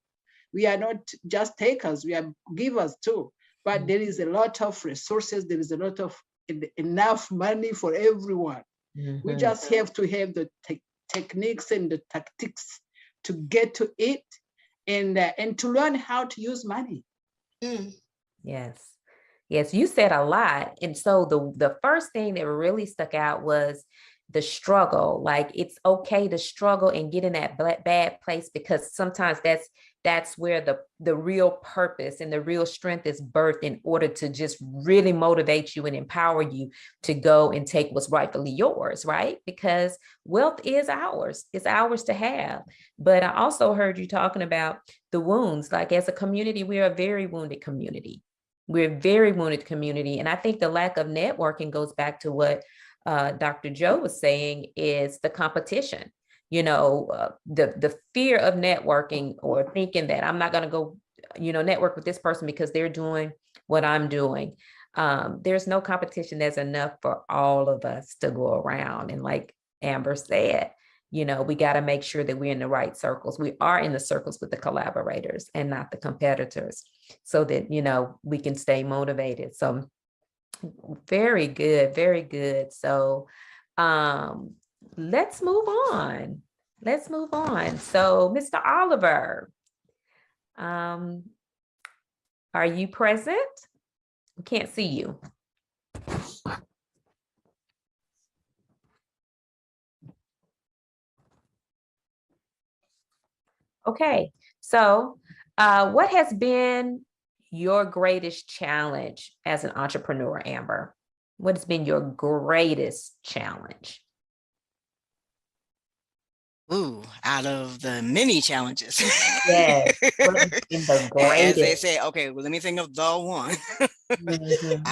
we are not just takers, we are givers too. But there is a lot of resources. There is a lot of enough money for everyone. We just have to have the techniques and the tactics to get to it and to learn how to use money. Yes. Yes, you said a lot. And so the first thing that really stuck out was the struggle. Like, it's okay to struggle and get in that bad place, because sometimes that's where the real purpose and the real strength is birthed, in order to just really motivate you and empower you to go and take what's rightfully yours, right? Because wealth is ours. It's ours to have. But I also heard you talking about the wounds. Like, as a community, we are a very wounded community. We're a very wounded community. And I think the lack of networking goes back to what Dr. Joe was saying, is the competition. You know, the fear of networking, or thinking that I'm not going to go, network with this person because they're doing what I'm doing. There's no competition. There's enough for all of us to go around. And like Amber said, You know, we got to make sure that we're in the right circles. We are in the circles with the collaborators and not the competitors, so that, you know, we can stay motivated. So very good, very good. So let's move on. Let's move on. So Mr. Oliver, are you present? We can't see you. Okay, so what has been your greatest challenge as an entrepreneur, Amber? What has been your greatest challenge? Ooh, out of the many challenges. Yes, what has been the As they greatest? say, okay, well, let me think of the one. Mhm.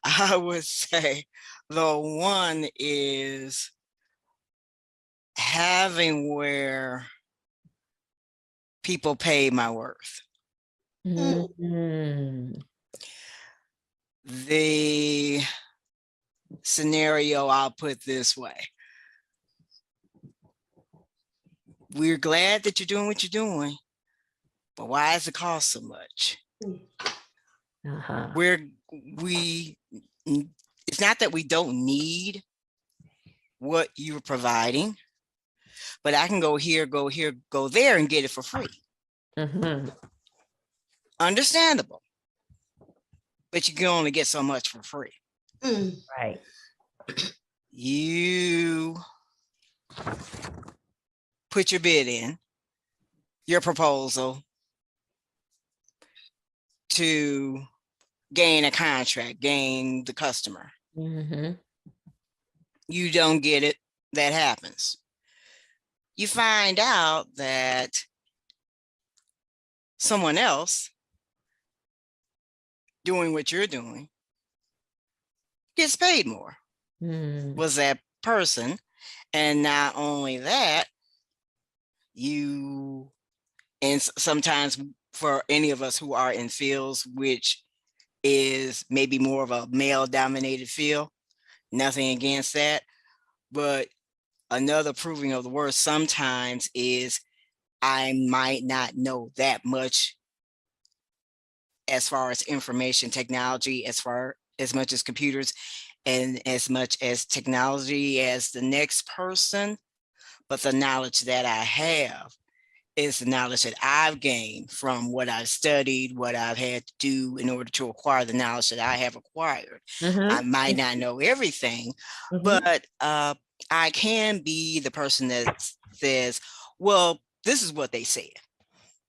I would say the one is having where people pay my worth. Mhm. The scenario I'll put this way. We're glad that you're doing what you're doing, but why does it cost so much? Uh-huh. It's not that we don't need what you're providing, but I can go here, go there and get it for free. Mhm. Understandable, but you can only get so much for free. Right. You put your bid in, your proposal, to gain a contract, gain the customer. Mhm. You don't get it, that happens. You find out that someone else doing what you're doing gets paid more. Was that person. And not only that, you, and sometimes for any of us who are in fields which is maybe more of a male dominated field, nothing against that, but another proving of the word sometimes is I might not know that much as far as information technology, as much as computers and as much as technology as the next person, but the knowledge that I have is the knowledge that I've gained from what I've studied, what I've had to do in order to acquire the knowledge that I have acquired. I might not know everything, but I can be the person that says, well, this is what they said.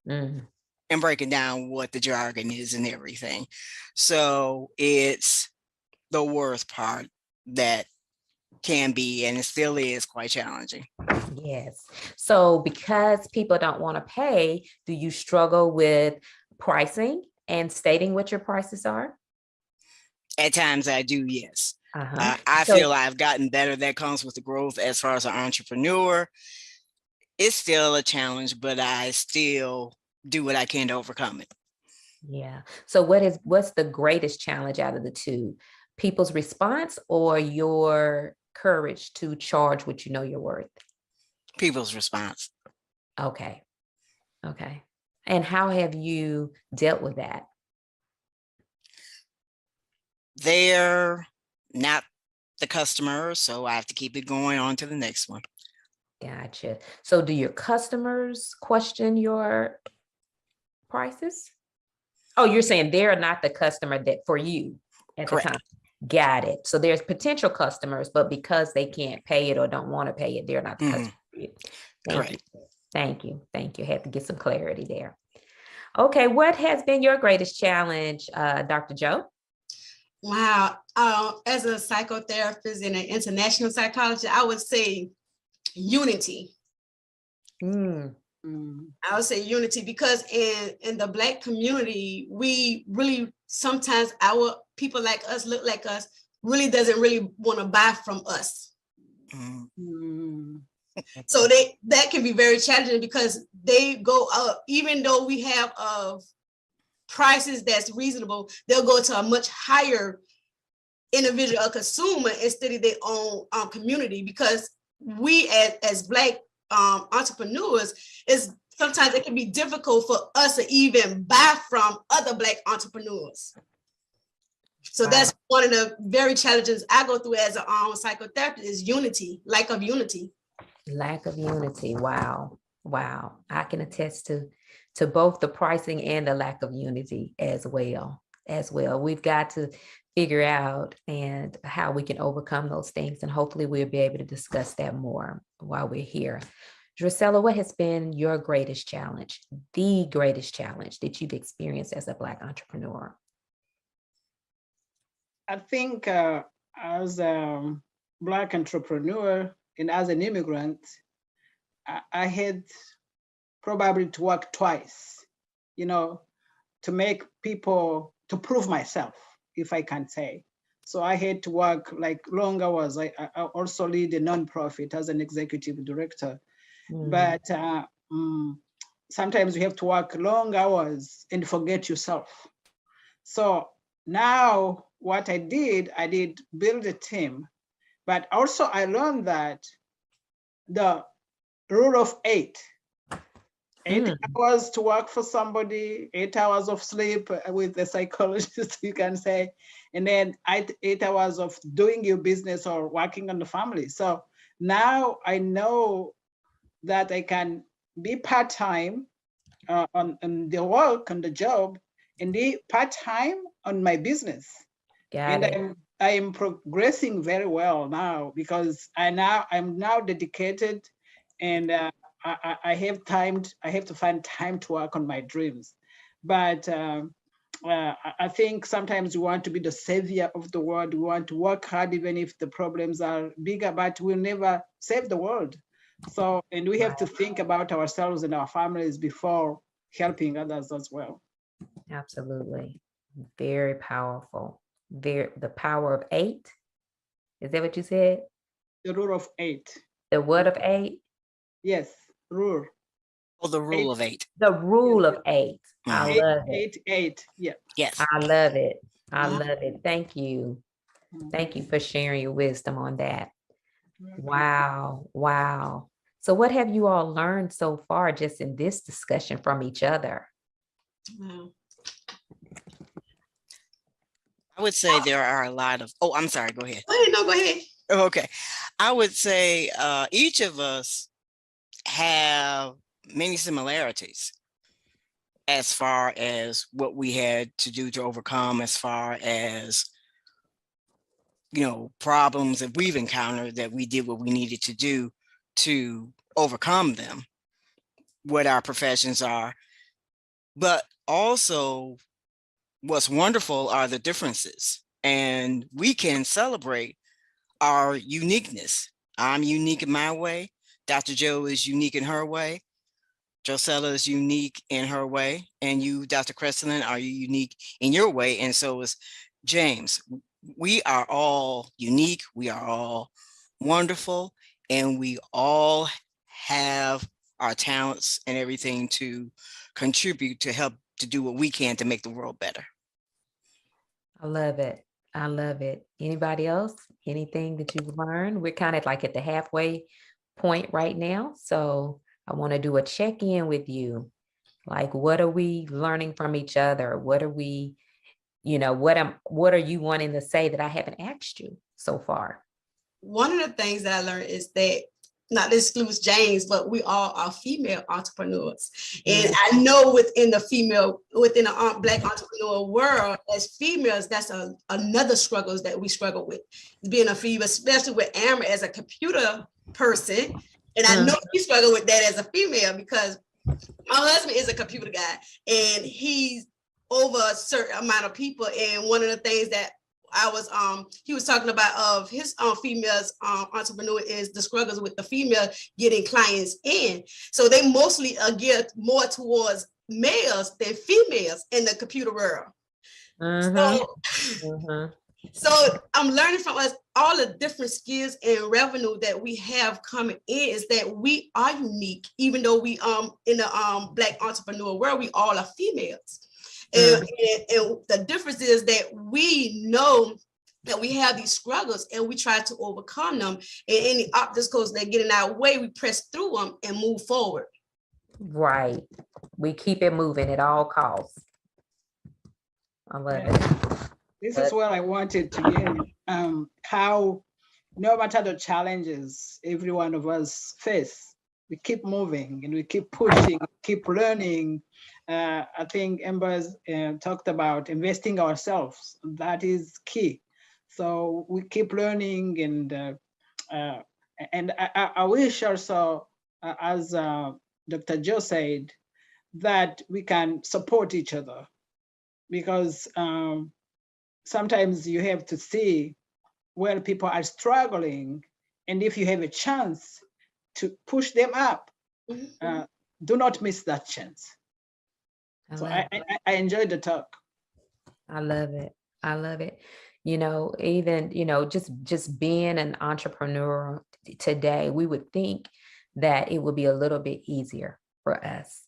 And breaking down what the jargon is and everything. So it's the worth part that can be, and it still is, quite challenging. Yes. So because people don't want to pay, do you struggle with pricing and stating what your prices are? At times I do, yes. Uh-huh. I feel I've gotten better. That comes with the growth as far as an entrepreneur. It's still a challenge, but I still do what I can to overcome it. Yeah. So what's the greatest challenge out of the two? People's response or your courage to charge what you know you're worth? People's response. Okay. Okay. And how have you dealt with that? They're not the customer, so I have to keep it going on to the next one. Gotcha. So do your customers question your prices? Oh, you're saying they're not the customer that for you at Correct. the time. Got it. So there's potential customers, but because they can't pay it or don't want to pay it, they're not the customer for you. Correct. Thank you. Thank you. Had to get some clarity there. Okay. What has been your greatest challenge, Dr. Joe? Wow. As a psychotherapist and an international psychologist, I would say unity. I would say unity, because in the Black community, we really, sometimes our people like us, look like us, really doesn't really want to buy from us. So that can be very challenging, because they go up, even though we have prices that's reasonable, they'll go to a much higher individual, a consumer, instead of their own community, because we as Black entrepreneurs, is sometimes it can be difficult for us to even buy from other Black entrepreneurs. So that's one of the very challenges I go through as a psychotherapist, is unity, lack of unity. Lack of unity. Wow. Wow. I can attest to both the pricing and the lack of unity as well. We've got to figure out and how we can overcome those things. And hopefully we'll be able to discuss that more while we're here. Drusella, what has been your greatest challenge, the greatest challenge that you've experienced as a Black entrepreneur? I think as a Black entrepreneur and as an immigrant, I had probably to work twice, you know, to make people, to prove myself, if I can say. So I had to work like long hours. I also lead a nonprofit as an executive director. But sometimes you have to work long hours and forget yourself. So now what I did build a team, but also I learned that the rule of 8 hours to work for somebody, 8 hours of sleep with a psychologist, you can say, and then 8 hours of doing your business or working on the family. So now I know that I can be part-time on the work, on the job, and be part-time on my business. I am progressing very well now because I'm now dedicated, and I have to find time to work on my dreams. But I think sometimes we want to be the savior of the world. We want to work hard even if the problems are bigger, but we'll never save the world. So, and we have to think about ourselves and our families before helping others as well. Absolutely. Very powerful. The power of 8. Is that what you said? The rule of 8. The what of 8? Yes, rule. Oh, the rule of 8. The rule of 8. I love it. 8. Yeah. Yes. I love it. I love it. Thank you. Thank you for sharing your wisdom on that. Wow. Wow. So what have you all learned so far just in this discussion from each other? I would say there are a lot of, oh, I'm sorry, go ahead. No, go ahead. Okay. I would say each of us have many similarities as far as what we had to do to overcome, as far as, you know, problems that we've encountered, that we did what we needed to do to overcome them, what our professions are. But also what's wonderful are the differences, and we can celebrate our uniqueness. I'm unique in my way. Dr. Joe is unique in her way. Drusella is unique in her way. And you, Dr. Crescent, are unique in your way. And so is James. We are all unique. We are all wonderful. And we all have our talents and everything to contribute to help to do what we can to make the world better. I love it. I love it. Anybody else? Anything that you've learned? We're kind of like at the halfway point right now. So I want to do a check-in with you. Like, what are we learning from each other? What are we, you know, what are you wanting to say that I haven't asked you so far? One of the things that I learned is that, not to exclude James, but we all are female entrepreneurs. And I know within the Black entrepreneur world, as females, that's another struggles that we struggle with, being a female, especially with Amber as a computer person. And I know you struggle with that as a female because my husband is a computer guy and he's over a certain amount of people. And one of the things that he was talking about of his females entrepreneur is the struggles with the female getting clients in. So they mostly are geared more towards males than females in the computer world. So I'm learning from us all the different skills and revenue that we have coming in is that we are unique, even though we in the Black entrepreneur world, we all are females. And the difference is that we know that we have these struggles and we try to overcome them, and any obstacles that get in our way, we press through them and move forward. Right. We keep it moving at all costs. I love it. This is where I wanted to get, how no matter the challenges every one of us face, we keep moving and we keep pushing, keep learning. I think Amber's talked about investing ourselves. That is key. So we keep learning, and I wish also, as Dr. Joe said, that we can support each other, because sometimes you have to see where people are struggling, and if you have a chance to push them up, do not miss that chance. So I enjoyed the talk. I love it. I love it. Even, just being an entrepreneur today, we would think that it would be a little bit easier for us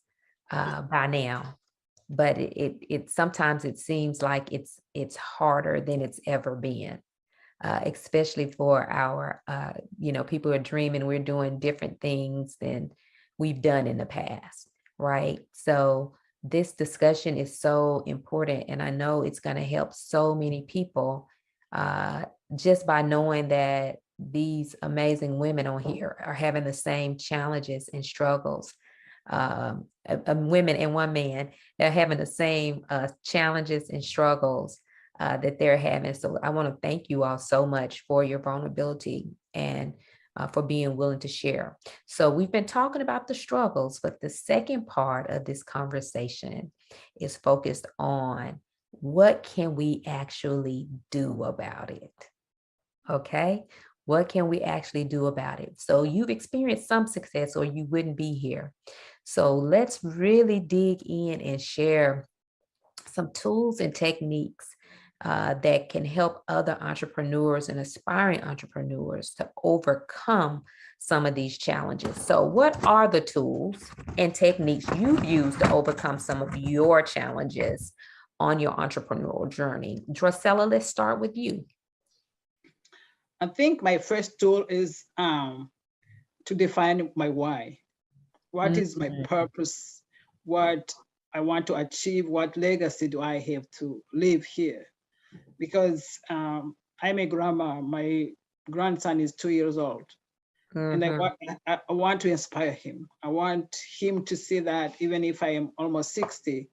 by now. But it sometimes it seems like it's harder than it's ever been, especially for our, people are dreaming, we're doing different things than we've done in the past, right? So this discussion is so important, and I know it's going to help so many people just by knowing that these amazing women on here are having the same challenges and struggles. Women and one man, they're having the same challenges and struggles that they're having. So I want to thank you all so much for your vulnerability and for being willing to share. So we've been talking about the struggles, but the second part of this conversation is focused on what can we actually do about it? Okay. What can we actually do about it? So you've experienced some success or you wouldn't be here. So let's really dig in and share some tools and techniques that can help other entrepreneurs and aspiring entrepreneurs to overcome some of these challenges. So what are the tools and techniques you've used to overcome some of your challenges on your entrepreneurial journey? Drusella, let's start with you. I think my first tool is to define my why. What is my purpose? What I want to achieve? What legacy do I have to live here? Because I'm a grandma. My grandson is 2 years old. And I want to inspire him. I want him to see that even if I am almost 60,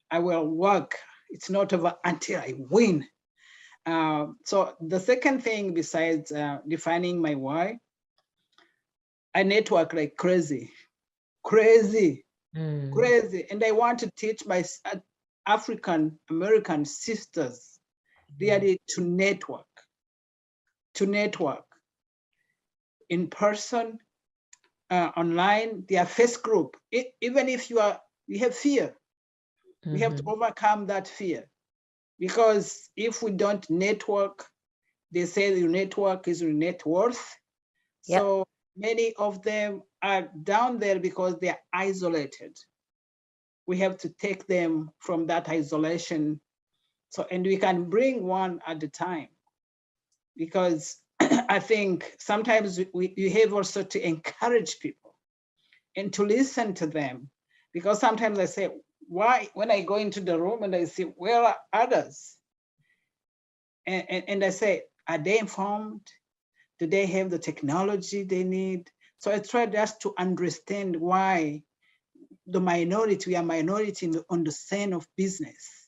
I will work. It's not over until I win. So the second thing besides defining my why, I network like crazy. And I want to teach my African American sisters really to network in person, online, their face group. Even if you have fear, we have to overcome that fear. Because if we don't network, they say your network is your net worth. Yep. So many of them are down there because they're isolated. We have to take them from that isolation. So, and we can bring one at a time. Because I think sometimes you have also to encourage people and to listen to them. Because sometimes I say, why, when I go into the room and I see, where are others? And I say, are they informed? Do they have the technology they need? So I try just to understand why we are minority on the scene of business.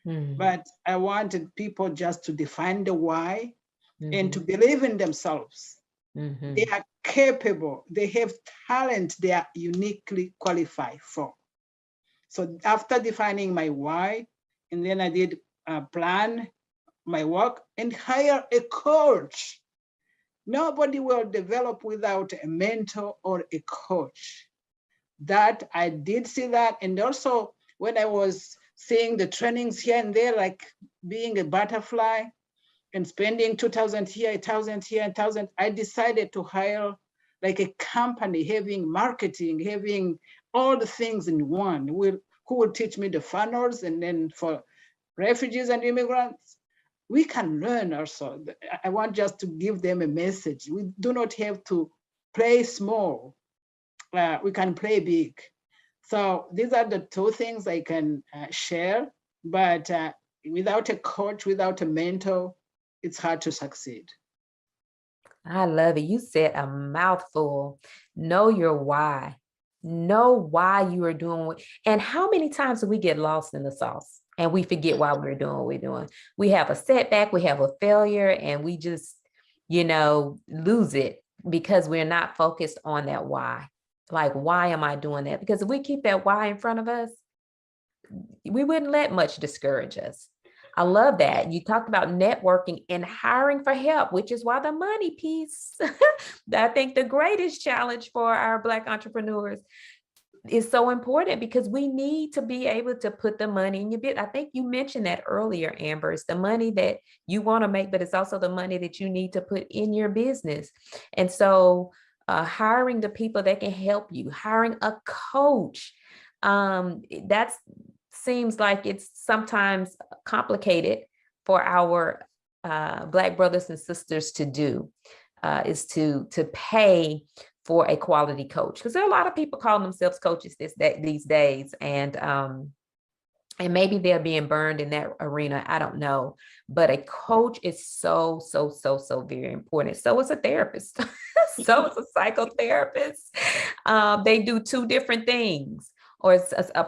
But I wanted people just to define the why and to believe in themselves. They are capable, they have talent they are uniquely qualified for. So after defining my why, and then I did plan my work and hire a coach. Nobody will develop without a mentor or a coach. That I did see that. And also when I was seeing the trainings here and there, like being a butterfly and spending 2,000 here, 1,000 here, 1,000, I decided to hire like a company having marketing, having all the things in one, who will teach me the funnels, and then for refugees and immigrants, we can learn also. I want just to give them a message. We do not have to play small. We can play big. So these are the two things I can share, but without a coach, without a mentor, it's hard to succeed. I love it. You said a mouthful. Know your why. Know why you are doing what, and how many times do we get lost in the sauce and we forget why we're doing what we're doing? We have a setback, we have a failure, and we just, lose it because we're not focused on that why. Like, why am I doing that? Because if we keep that why in front of us, we wouldn't let much discourage us. I love that. You talked about networking and hiring for help, which is why the money piece, I think the greatest challenge for our Black entrepreneurs is so important, because we need to be able to put the money in your bit. I think you mentioned that earlier, Amber. It's the money that you want to make, but it's also the money that you need to put in your business. And so hiring the people that can help you, hiring a coach, that's seems like it's sometimes complicated for our Black brothers and sisters to do, is to pay for a quality coach, because there are a lot of people calling themselves coaches these days, and maybe they're being burned in that arena. I don't know, but a coach is so very important. So is a therapist. So is a psychotherapist. They do two different things. Or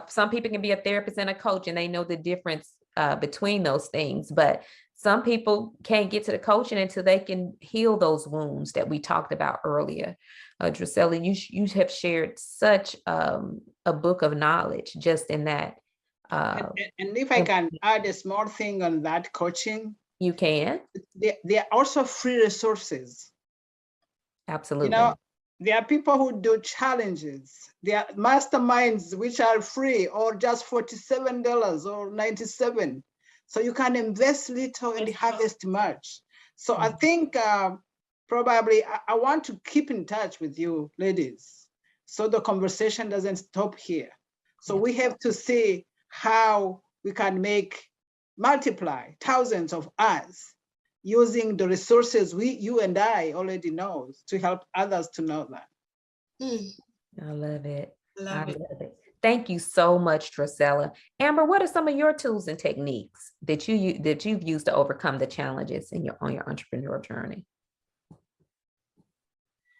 some people can be a therapist and a coach, and they know the difference between those things. But some people can't get to the coaching until they can heal those wounds that we talked about earlier. Drusilla, you have shared such a book of knowledge just in that. And if I can add a small thing on that coaching. You can. There are also free resources. Absolutely. There are people who do challenges. There are masterminds which are free or just $47 or $97. So you can invest little and harvest much. So I think probably I want to keep in touch with you ladies, so the conversation doesn't stop here. So we have to see how we can multiply thousands of us using the resources you and I already know to help others to know that. I love it. Love it. Thank you so much, Drusilla. Amber, what are some of your tools and techniques that you've used to overcome the challenges on your entrepreneurial journey?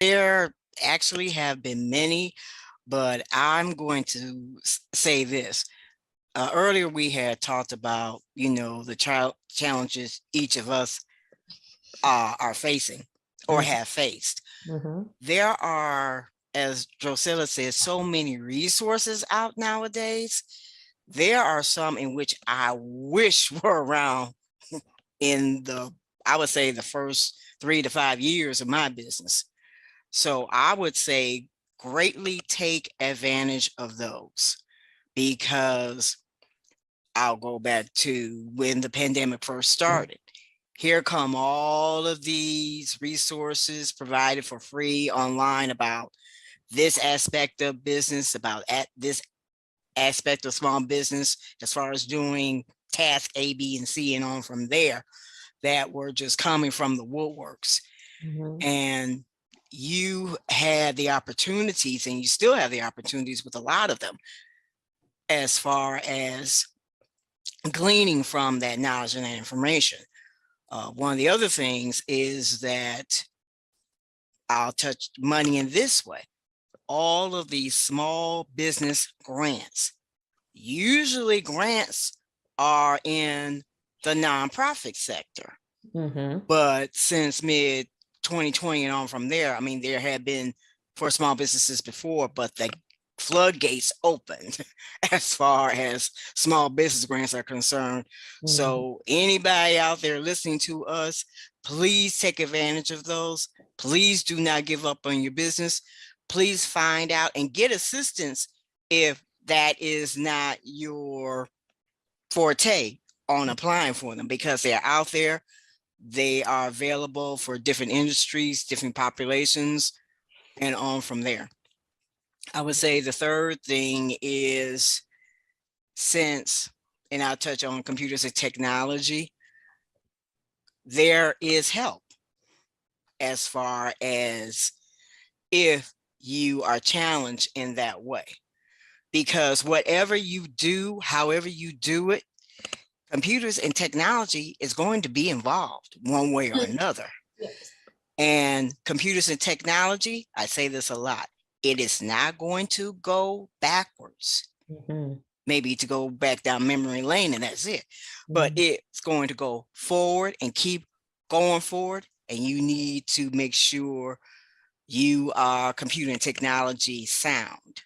There actually have been many, but I'm going to say this. Earlier, we had talked about, the challenges each of us are facing or have faced. There are, as Drusilla says, so many resources out nowadays. There are some in which I wish were around in I would say the first 3 to 5 years of my business. So I would say greatly take advantage of those, because I'll go back to when the pandemic first started. Here come all of these resources provided for free online about this aspect of business, about this aspect of small business, as far as doing task A, B, and C, and on from there, that were just coming from the woodworks. And you had the opportunities, and you still have the opportunities with a lot of them, as far as gleaning from that knowledge and that information. One of the other things is that I'll touch money in this way. All of these small business grants, usually grants are in the nonprofit sector. But since mid 2020 and on from there, I mean, there had been for small businesses before, but the floodgates opened as far as small business grants are concerned. So anybody out there listening to us, please take advantage of those. Please do not give up on your business. Please find out and get assistance if that is not your forte on applying for them, because they're out there. They are available for different industries, different populations, and on from there. I would say the third thing is, and I'll touch on computers and technology, there is help as far as if you are challenged in that way. Because whatever you do, however you do it, computers and technology is going to be involved one way or another. Yes. And computers and technology, I say this a lot, it is not going to go backwards. Maybe to go back down memory lane and that's it. But it's going to go forward and keep going forward. And you need to make sure you are computer and technology sound.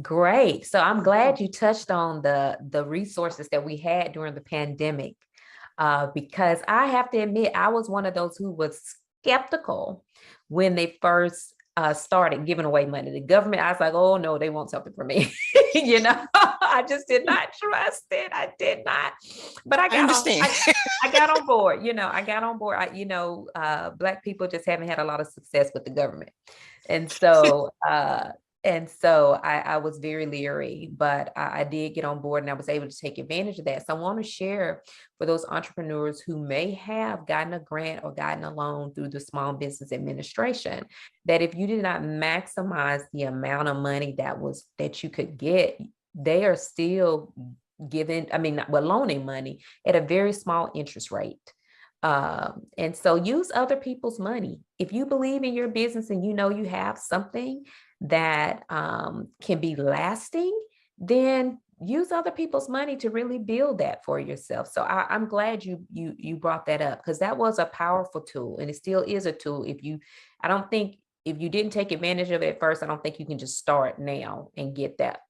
Great. So I'm glad you touched on the resources that we had during the pandemic, because I have to admit, I was one of those who was skeptical when they first started giving away money. The government, I was like, oh no, they want something from me. You know, I just did not trust it. I did not. But I got on board. You know, I got on board. Black people just haven't had a lot of success with the government, and so. I was very leery, but I did get on board and I was able to take advantage of that. So I want to share for those entrepreneurs who may have gotten a grant or gotten a loan through the Small Business Administration, that if you did not maximize the amount of money that you could get, they are still loaning money at a very small interest rate. And so use other people's money. If you believe in your business and you know you have something that can be lasting, then use other people's money to really build that for yourself. So I'm glad you brought that up, because that was a powerful tool, and it still is a tool. I don't think if you didn't take advantage of it at first, I don't think you can just start now and get that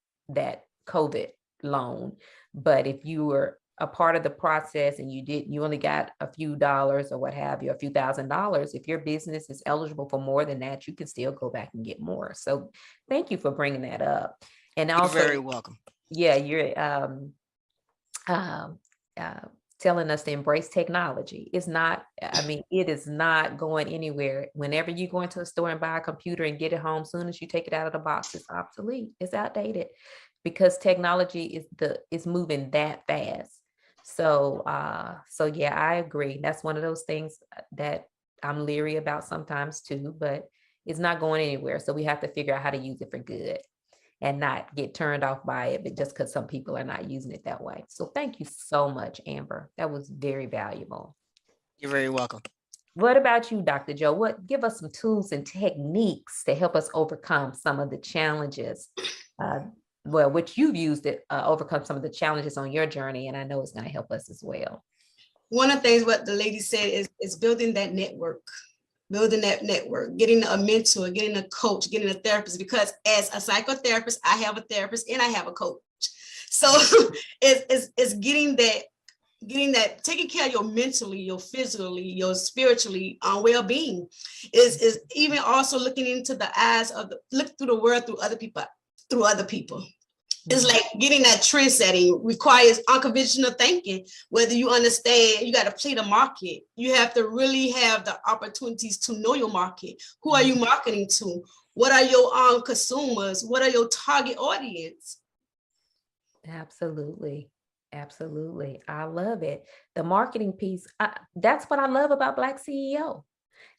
COVID loan. But if you were a part of the process and you only got a few dollars or what have you, a few $1,000s, if your business is eligible for more than that, you can still go back and get more. So thank you for bringing that up. And also, you're very welcome. Yeah, you're telling us to embrace technology. It is not going anywhere. Whenever you go into a store and buy a computer and get it home, soon as you take it out of the box, it's obsolete, it's outdated, because technology is moving that fast. So yeah, I agree. That's one of those things that I'm leery about sometimes too, but it's not going anywhere. So we have to figure out how to use it for good and not get turned off by it, but just because some people are not using it that way. So thank you so much, Amber. That was very valuable. You're very welcome. What about you, Dr. Joe? Give us some tools and techniques to help us overcome some of the challenges, which you've used to overcome some of the challenges on your journey, and I know it's going to help us as well. One of the things what the lady said is building that network. Building that network, getting a mentor, getting a coach, getting a therapist, because as a psychotherapist, I have a therapist and I have a coach. So it's getting that, taking care of your mentally, your physically, your spiritually well-being is even also looking into the eyes look through the world through other people. It's like getting that trend setting requires unconventional thinking. Whether you understand, you got to play the market. You have to really have the opportunities to know your market. Who are you marketing to? What are your consumers? What are your target audience? Absolutely. Absolutely. I love it. The marketing piece, that's what I love about BlackCEO,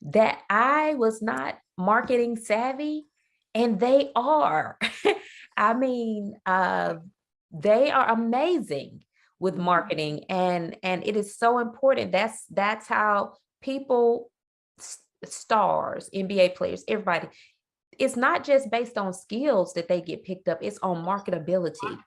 that I was not marketing savvy, and they are. I mean, they are amazing with marketing, and it is so important. That's how people, stars, NBA players, everybody, it's not just based on skills that they get picked up, it's on marketability.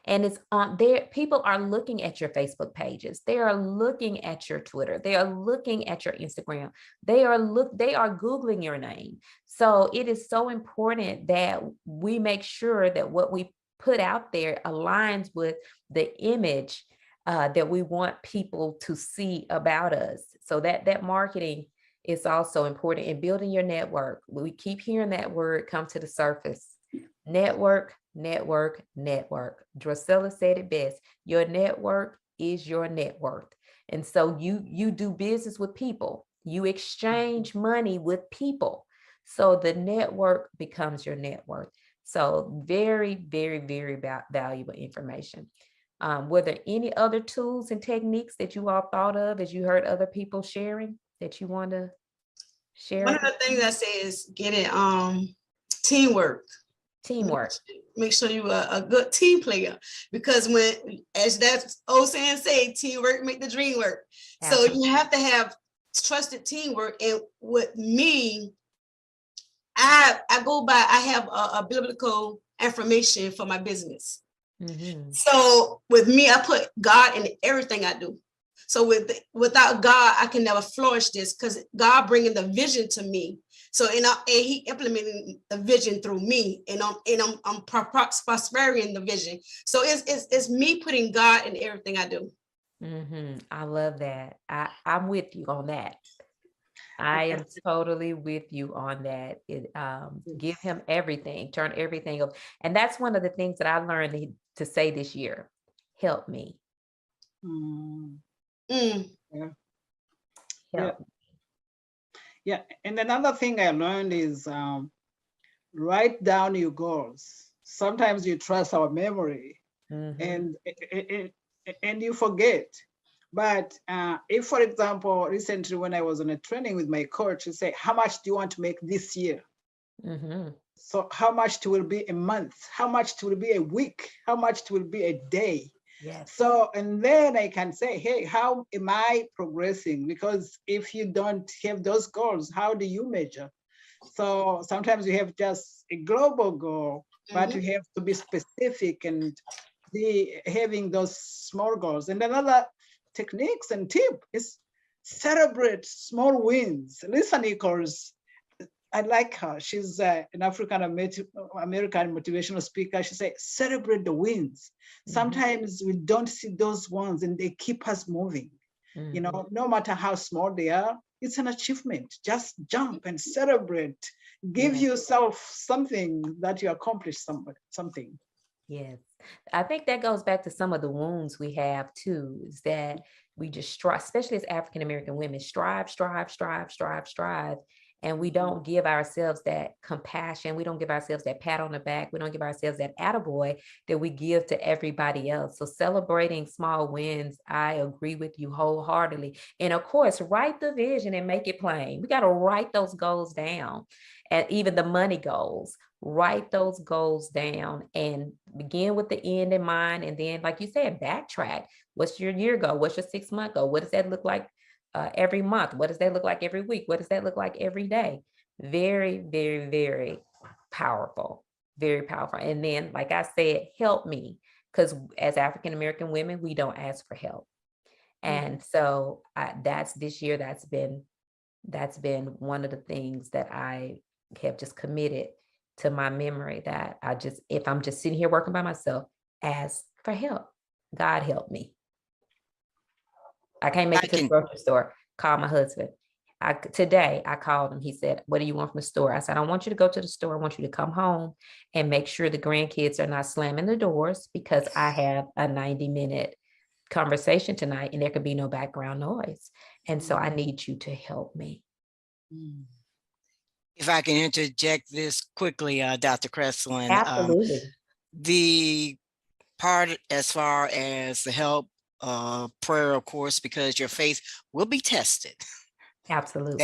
And it's on there. People are looking at your Facebook pages. They are looking at your Twitter. They are looking at your Instagram. They are Googling your name. So it is so important that we make sure that what we put out there aligns with the image that we want people to see about us. So that marketing is also important in building your network. We keep hearing that word come to the surface. Network, network, network. Drusilla said it best. Your network is your net worth. And so you do business with people. You exchange money with people. So the network becomes your net worth. So very, very, very valuable information. Were there any other tools and techniques that you all thought of as you heard other people sharing that you want to share? One of the things I say is get it teamwork. Teamwork. Make sure you're a good team player, because when, as that old saying say, teamwork make the dream work. Absolutely. So you have to have trusted teamwork. And with me, I go by, I have a biblical affirmation for my business. So with me, I put God in everything I do. So without God, I can never flourish this, because God bringing the vision to me. So and He implementing the vision through me, and I'm prospering the vision. So it's me putting God in everything I do. I love that. I'm with you on that. I am totally with you on that. Give Him everything, turn everything over. And that's one of the things that I learned to say this year. Help me. Yeah. And another thing I learned is write down your goals. Sometimes you trust our memory and you forget. But if, for example, recently when I was on a training with my coach, he said, how much do you want to make this year? So how much it will be a month? How much it will be a week? How much it will be a day? Yes. So, and then I can say, hey, how am I progressing? Because if you don't have those goals, how do you measure? So sometimes you have just a global goal, but you have to be specific and having those small goals. And another techniques and tip is celebrate small wins. Lisa Nichols, I like her. She's an African American motivational speaker. She said, celebrate the wins. Sometimes we don't see those ones and they keep us moving. You know, no matter how small they are, it's an achievement. Just jump and celebrate. Give yourself something that you accomplished something. Yes. I think that goes back to some of the wounds we have too, is that we just strive, especially as African American women, strive. And we don't give ourselves that compassion. We don't give ourselves that pat on the back. We don't give ourselves that attaboy that we give to everybody else. So celebrating small wins, I agree with you wholeheartedly. And of course, write the vision and make it plain. We got to write those goals down, and even the money goals. Write those goals down and begin with the end in mind. And then, like you said, backtrack. What's your year goal? What's your 6-month goal? What does that look like every month? What does that look like every week? What does that look like every day? Very, very, very powerful. Very powerful. And then, like I said, help me. Because as African American women, we don't ask for help. And so that's this year, that's been one of the things that I have just committed to my memory, that if I'm just sitting here working by myself, ask for help. God help me. I can't make it to the grocery store. Call my husband. Today I called him. He said, what do you want from the store? I said, I don't want you to go to the store. I want you to come home and make sure the grandkids are not slamming the doors, because I have a 90-minute conversation tonight and there could be no background noise. And so I need you to help me. If I can interject this quickly, Dr. Cresslin. Absolutely. The part as far as the help, prayer, of course, because your faith will be tested. Absolutely.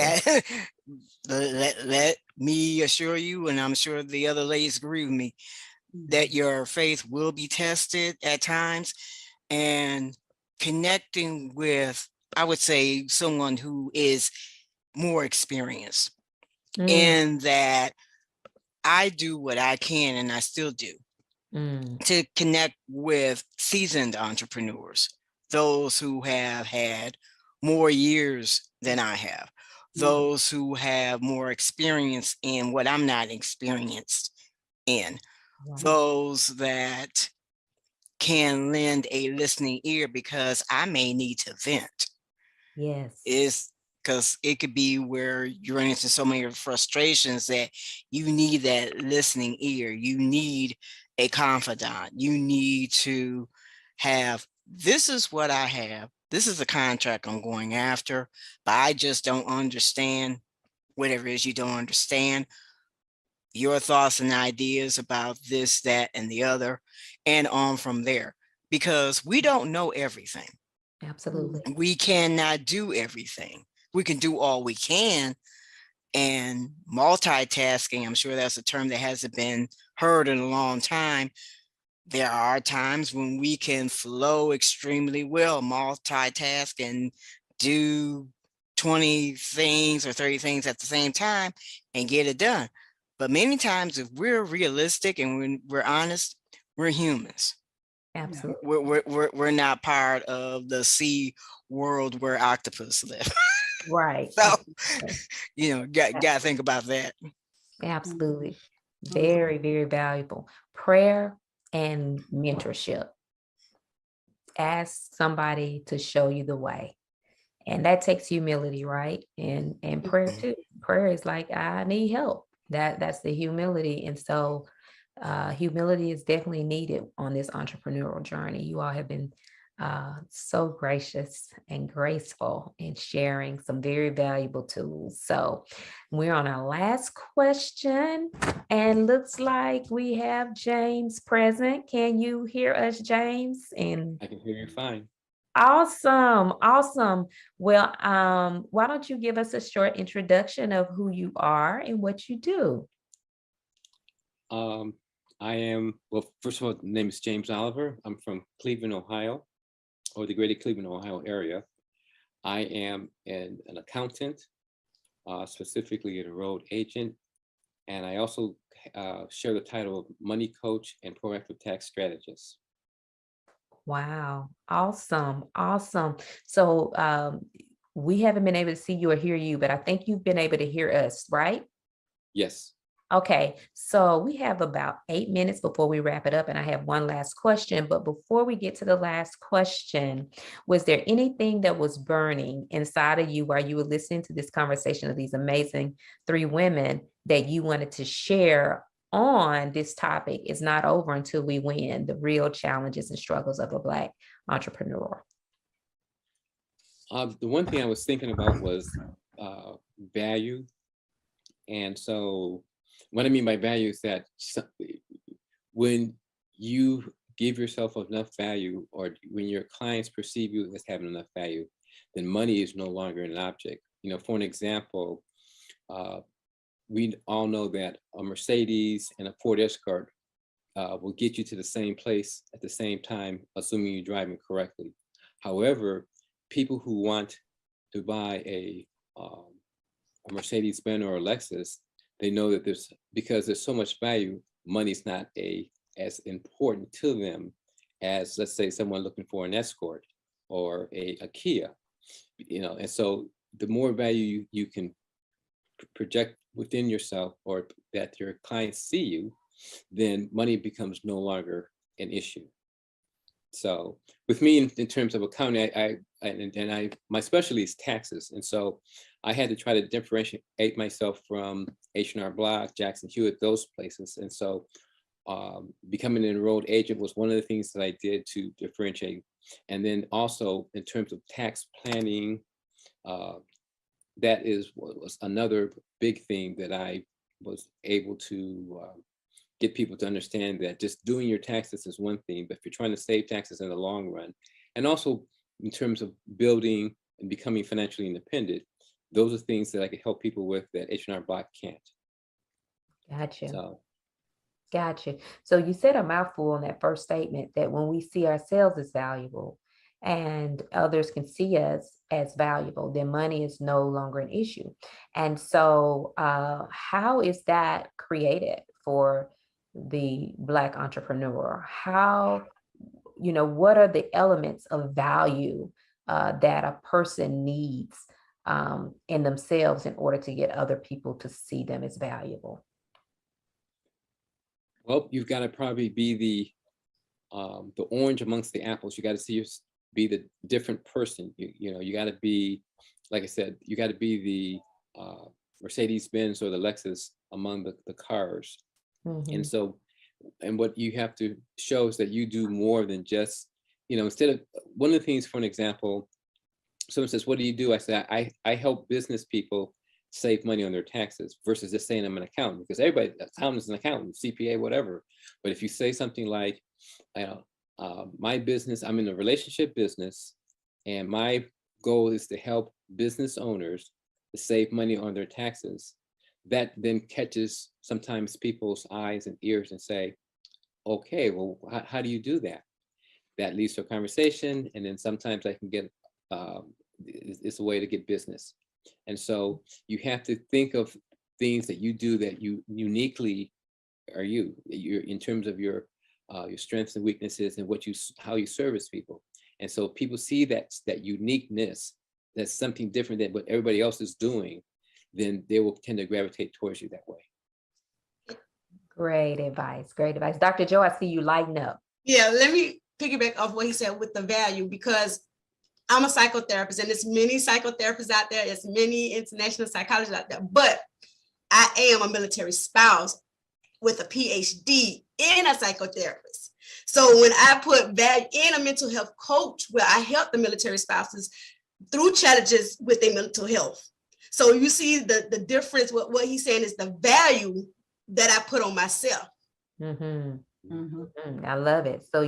Let me assure you, and I'm sure the other ladies agree with me, that your faith will be tested at times. And connecting with, I would say, someone who is more experienced in that I do what I can, and I still do, to connect with seasoned entrepreneurs, those who have had more years than I have, those who have more experience in what I'm not experienced in, those that can lend a listening ear, because I may need to vent. Yes. Is because it could be where you run into so many frustrations that you need that listening ear. You need a confidant. You need to have, this is what I have. This is the contract I'm going after, but I just don't understand whatever it is you don't understand. Your thoughts and ideas about this, that, and the other, and on from there. because we don't know everything. Absolutely. We cannot do everything. We can do all we can. And multitasking, I'm sure that's a term that hasn't been heard in a long time. There are times when we can flow extremely well, multitask and do 20 things or 30 things at the same time and get it done. But many times, if we're realistic and when we're honest, we're humans. Absolutely. We're not part of the sea world where octopus live. Right. So, you know, got to think about that. Absolutely. Very, very valuable. Prayer and mentorship. Ask somebody to show you the way. And that takes humility, right? And prayer too. Prayer is like, I need help. That's the humility. And so humility is definitely needed on this entrepreneurial journey. You all have been so gracious and graceful in sharing some very valuable tools. So we're on our last question, and looks like we have James present. Can you hear us, James? And I can hear you fine. awesome, awesome. Well, why don't you give us a short introduction of who you are and what you do? I am, well, first of all, the name is James Oliver. I'm from Cleveland, Ohio, or the greater Cleveland, Ohio area. I am an accountant, specifically a road agent. And I also share the title of money coach and proactive tax strategist. Wow, awesome, awesome. So we haven't been able to see you or hear you, but I think you've been able to hear us, right? Yes. Okay, so we have about 8 minutes before we wrap it up, and I have one last question. But before we get to the last question, was there anything that was burning inside of you while you were listening to this conversation of these amazing 3 women that you wanted to share on this topic? Is not over until we win, the real challenges and struggles of a Black entrepreneur? The one thing I was thinking about was value. And so what I mean by value is that when you give yourself enough value, or when your clients perceive you as having enough value, then money is no longer an object. You know, for an example, we all know that a Mercedes and a Ford Escort will get you to the same place at the same time, assuming you're driving correctly. However, people who want to buy a Mercedes-Benz or a Lexus, they know that because there's so much value, money's not as important to them as, let's say, someone looking for an Escort or a Kia, you know. And so the more value you can project within yourself, or that your clients see you, then money becomes no longer an issue. So with me, in terms of accounting, my specialty is taxes. And so I had to try to differentiate myself from H&R Block, Jackson Hewitt, those places. And so becoming an enrolled agent was one of the things that I did to differentiate. And then also in terms of tax planning, that was another big thing that I was able to get people to understand, that just doing your taxes is one thing, but if you're trying to save taxes in the long run, and also in terms of building and becoming financially independent, those are things that I could help people with that H&R Block can't. Gotcha. Gotcha. So you said a mouthful in that first statement, that when we see ourselves as valuable and others can see us as valuable, then money is no longer an issue. And so how is that created for the Black entrepreneur? How, you know, what are the elements of value that a person needs in themselves in order to get other people to see them as valuable? Well, you've got to probably be the orange amongst the apples. You got to be the different person. You know, you got to be, like I said, you got to be the Mercedes-Benz or the Lexus among the cars. Mm-hmm. And so, and what you have to show is that you do more than just, you know, instead of, one of the things, for an example, someone says, what do you do? I say, I help business people save money on their taxes, versus just saying I'm an accountant, because everybody, accountant is an accountant, CPA, whatever. But if you say something like, my business, I'm in the relationship business, and my goal is to help business owners to save money on their taxes. That then catches sometimes people's eyes and ears and say, okay, well, how do you do that? That leads to a conversation, and then sometimes I can get, it's a way to get business. And so you have to think of things that you do that you uniquely are you're in terms of your strengths and weaknesses and how you service people. And so people see that uniqueness, that's something different than what everybody else is doing, then they will tend to gravitate towards you that way. Great advice. Great advice. Dr. Joe, I see you lighting up. Yeah, let me piggyback off what he said with the value, because I'm a psychotherapist and there's many psychotherapists out there. There's many international psychologists out there, but I am a military spouse with a PhD in a psychotherapist. So when I put value in a mental health coach, where I help the military spouses through challenges with their mental health. So you see the difference. What he's saying is the value that I put on myself. I love it. So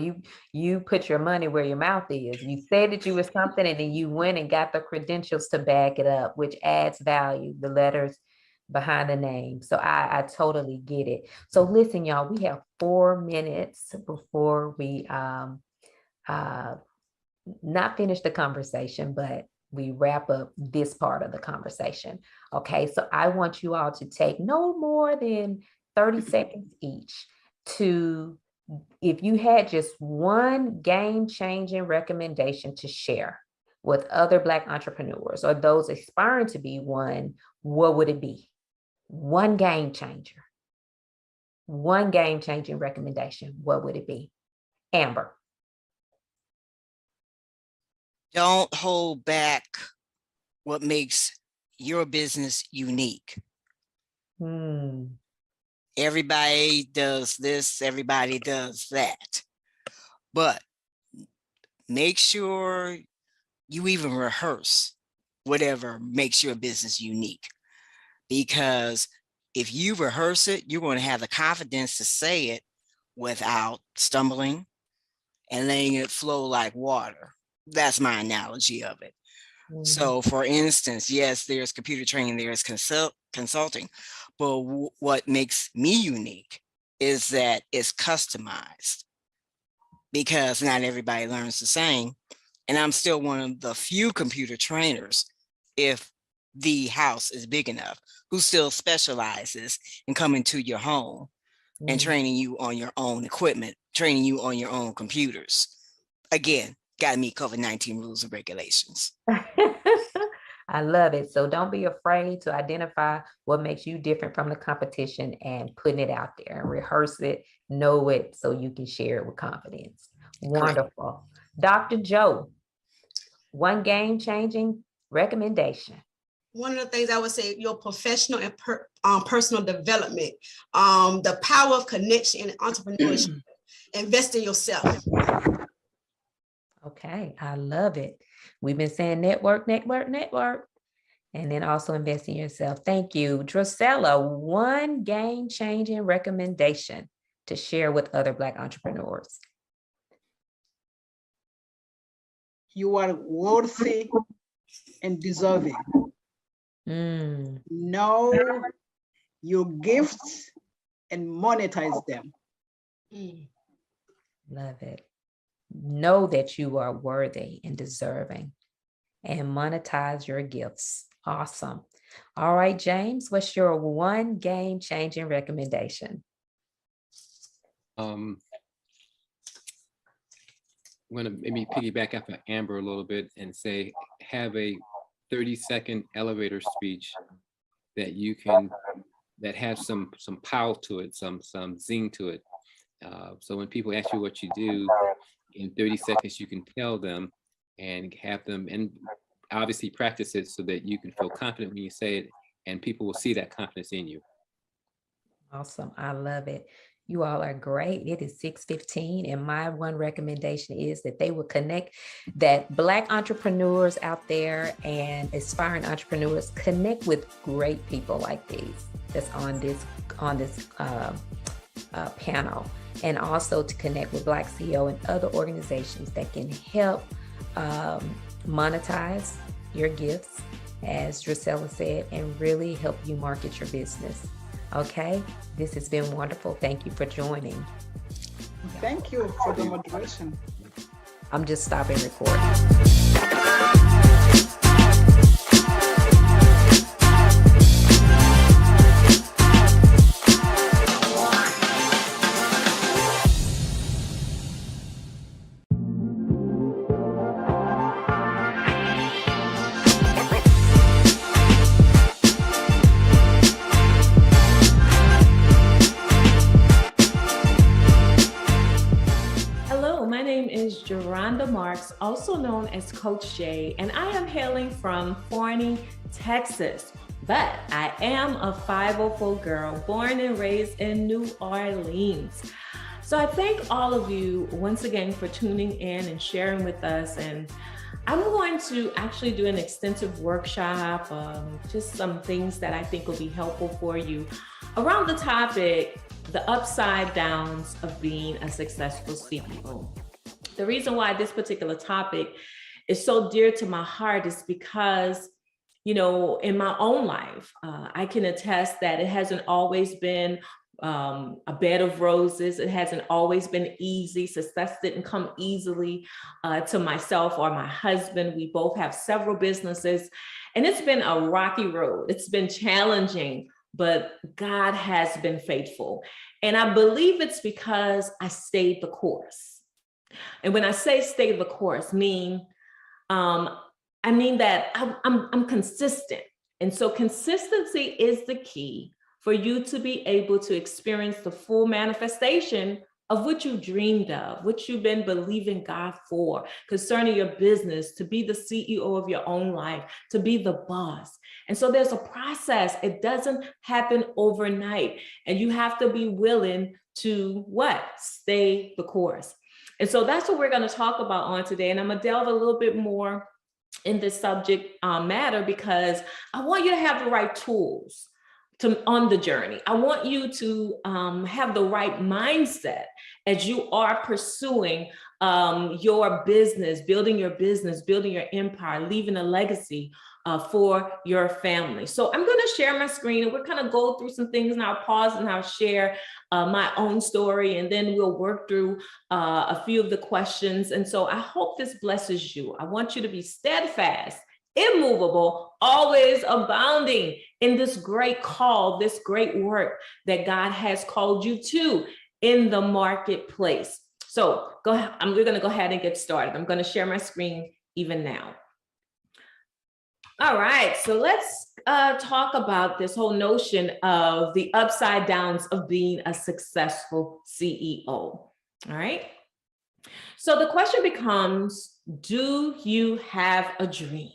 you put your money where your mouth is. You said that you were something, and then you went and got the credentials to back it up, which adds value, the letters behind the name. So I totally get it. So listen, y'all, we have 4 minutes before we not finish the conversation, but we wrap up this part of the conversation. Okay, so I want you all to take no more than 30 seconds each to, if you had just one game-changing recommendation to share with other Black entrepreneurs or those aspiring to be one, what would it be? One game changer. One game-changing recommendation, what would it be? Amber. Don't hold back what makes your business unique. Everybody does this, everybody does that. But make sure you even rehearse whatever makes your business unique. Because if you rehearse it, you're going to have the confidence to say it without stumbling and letting it flow like water. That's my analogy of it. So for instance, yes, there's computer training, there's consulting, but what makes me unique is that it's customized, because not everybody learns the same. And I'm still one of the few computer trainers, if the house is big enough, who still specializes in coming to your home and training you on your own equipment, training you on your own computers. Again, got to meet COVID-19 rules and regulations. I love it. So don't be afraid to identify what makes you different from the competition and putting it out there and rehearse it, know it, so you can share it with confidence. Wonderful. Dr. Joe, one game-changing recommendation. One of the things I would say, your professional and personal development, the power of connection and entrepreneurship. Invest in yourself. Okay, I love it. We've been saying network, network, network, and then also invest in yourself. Thank you. Drusilla, one game-changing recommendation to share with other Black entrepreneurs. You are worthy and deserving. Know your gifts and monetize them. Love it. Know that you are worthy and deserving, and monetize your gifts. Awesome. All right, James, what's your one game-changing recommendation? I'm going to maybe piggyback off of Amber a little bit and say, have a 30-second elevator speech that you can, that has some power to it, some zing to it. So when people ask you what you do, in 30 seconds, you can tell them and have them, and obviously practice it so that you can feel confident when you say it, and people will see that confidence in you. Awesome. I love it. You all are great. It is 6:15, and my one recommendation is that they will connect, that Black entrepreneurs out there and aspiring entrepreneurs connect with great people like these that's on this panel, and also to connect with Black CEO and other organizations that can help monetize your gifts, as Drusilla said, and really help you market your business. Okay, this has been wonderful. Thank you for joining. Thank you for the moderation. I'm just stopping recording. Marks, also known as Coach J, and I am hailing from Forney, Texas. But I am a 504 girl, born and raised in New Orleans. So I thank all of you once again for tuning in and sharing with us. And I'm going to actually do an extensive workshop, just some things that I think will be helpful for you around the topic, the upside downs of being a successful CEO. The reason why this particular topic is so dear to my heart is because, you know, in my own life, I can attest that it hasn't always been a bed of roses. It hasn't always been easy. Success didn't come easily to myself or my husband. We both have several businesses, and it's been a rocky road. It's been challenging, but God has been faithful. And I believe it's because I stayed the course. And when I say stay the course, I mean that I'm consistent. And so consistency is the key for you to be able to experience the full manifestation of what you dreamed of, what you've been believing God for concerning your business, to be the CEO of your own life, to be the boss. And so there's a process. It doesn't happen overnight. And you have to be willing to what? Stay the course. And so that's what we're going to talk about on today. And I'm going to delve a little bit more in this subject matter because I want you to have the right tools on the journey. I want you to have the right mindset as you are pursuing your business, building your empire, leaving a legacy for your family. So I'm going to share my screen and we're going to go through some things, and I'll pause and I'll share my own story, and then we'll work through a few of the questions. And so I hope this blesses you. I want you to be steadfast, immovable, always abounding in this great call, this great work that God has called you to in the marketplace. So go ahead. We're going to go ahead and get started. I'm going to share my screen even now. All right, so let's talk about this whole notion of the upside downs of being a successful CEO. All right. So the question becomes, do you have a dream?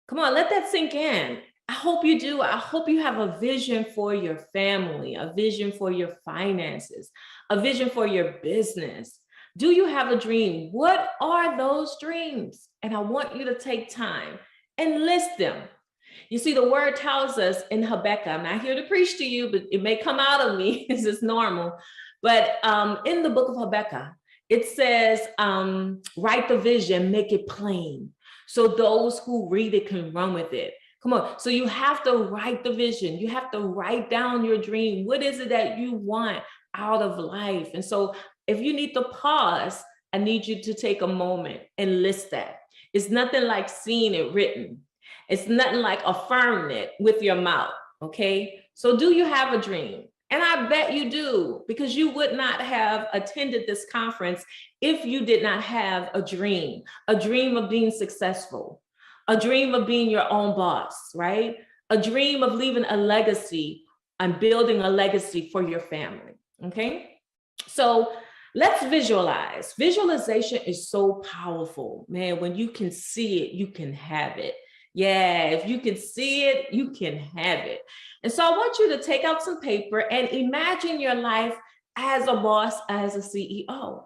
Come on, let that sink in. I hope you do. I hope you have a vision for your family, a vision for your finances, a vision for your business. Do you have a dream? What are those dreams? And I want you to take time and list them. You see, the word tells us in Habakkuk, I'm not here to preach to you, but it may come out of me, this is normal. But in the book of Habakkuk, it says, write the vision, make it plain, so those who read it can run with it. Come on. So you have to write the vision. You have to write down your dream. What is it that you want out of life? And so if you need to pause, I need you to take a moment and list that. It's nothing like seeing it written. It's nothing like affirming it with your mouth, okay? So do you have a dream? And I bet you do, because you would not have attended this conference if you did not have a dream of being successful, a dream of being your own boss, right? A dream of leaving a legacy and building a legacy for your family, okay? So let's visualize. Visualization is so powerful, man. When you can see it, you can have it. Yeah, if you can see it, you can have it. And so I want you to take out some paper and imagine your life as a boss, as a CEO.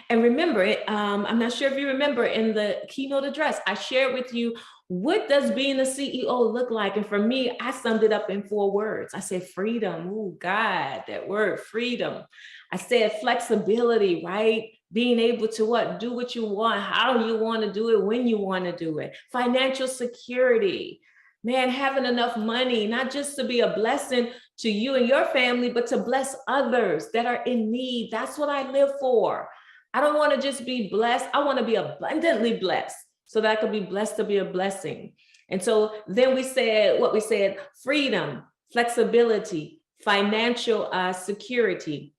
And remember, I'm not sure if you remember in the keynote address, I shared with you what does being a CEO look like? And for me, I summed it up in 4 words. I said freedom. Oh God, that word freedom. I said flexibility, right? Being able to what? Do what you want, how you want to do it, when you want to do it. Financial security. Man, having enough money, not just to be a blessing to you and your family, but to bless others that are in need. That's what I live for. I don't want to just be blessed. I want to be abundantly blessed so that I could be blessed to be a blessing. And so then we said what we said: freedom, flexibility, financial security.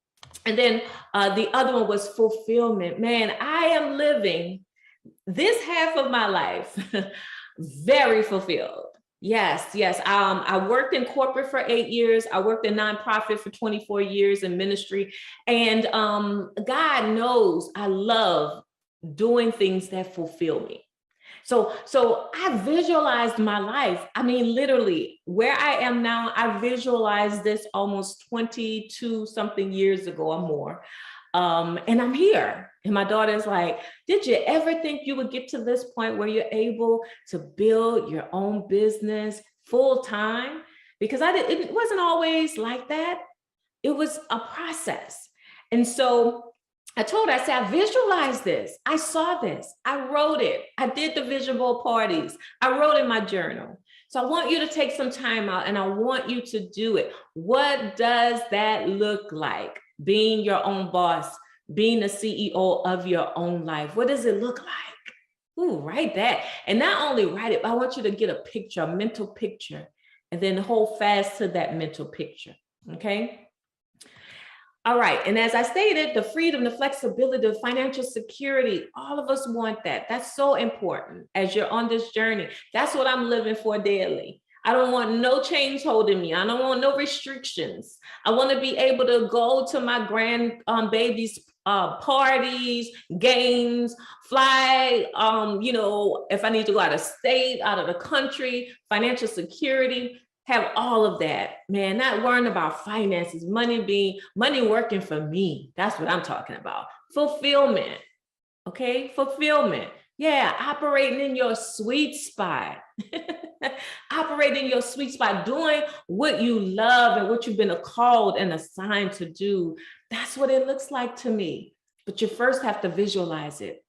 And then the other one was fulfillment. Man, I am living this half of my life very fulfilled. Yes, yes. I worked in corporate for 8 years. I worked in nonprofit for 24 years in ministry. And God knows I love doing things that fulfill me. So I visualized my life. I mean, literally where I am now, I visualized this almost 22 something years ago or more. And I'm here. And my daughter's like, did you ever think you would get to this point where you're able to build your own business full time? Because it wasn't always like that. It was a process. And so I told her, I said, I visualized this. I saw this. I wrote it. I did the vision board parties. I wrote in my journal. So I want you to take some time out and I want you to do it. What does that look like? Being your own boss, being the CEO of your own life. What does it look like? Ooh, write that. And not only write it, but I want you to get a picture, a mental picture, and then hold fast to that mental picture, okay? All right, and as I stated, the freedom, the flexibility, the financial security, all of us want that. That's so important as you're on this journey. That's what I'm living for daily. I don't want no chains holding me. I don't want no restrictions. I want to be able to go to my grandbaby's parties, games, fly, if I need to go out of state, out of the country, financial security. Have all of that, man, not worrying about finances, money working for me. That's what I'm talking about. Fulfillment, okay? Fulfillment. Yeah, operating in your sweet spot. Operating in your sweet spot, doing what you love and what you've been called and assigned to do. That's what it looks like to me. But you first have to visualize it.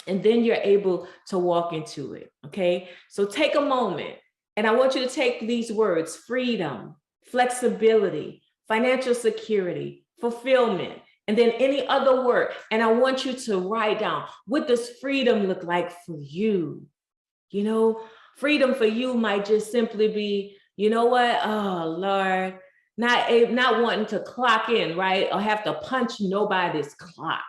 And then you're able to walk into it, okay? So take a moment. And I want you to take these words: freedom, flexibility, financial security, fulfillment, and then any other word. And I want you to write down, what does freedom look like for you? You know, freedom for you might just simply be, you know what? Oh, Lord, not wanting to clock in, right? Or have to punch nobody's clock,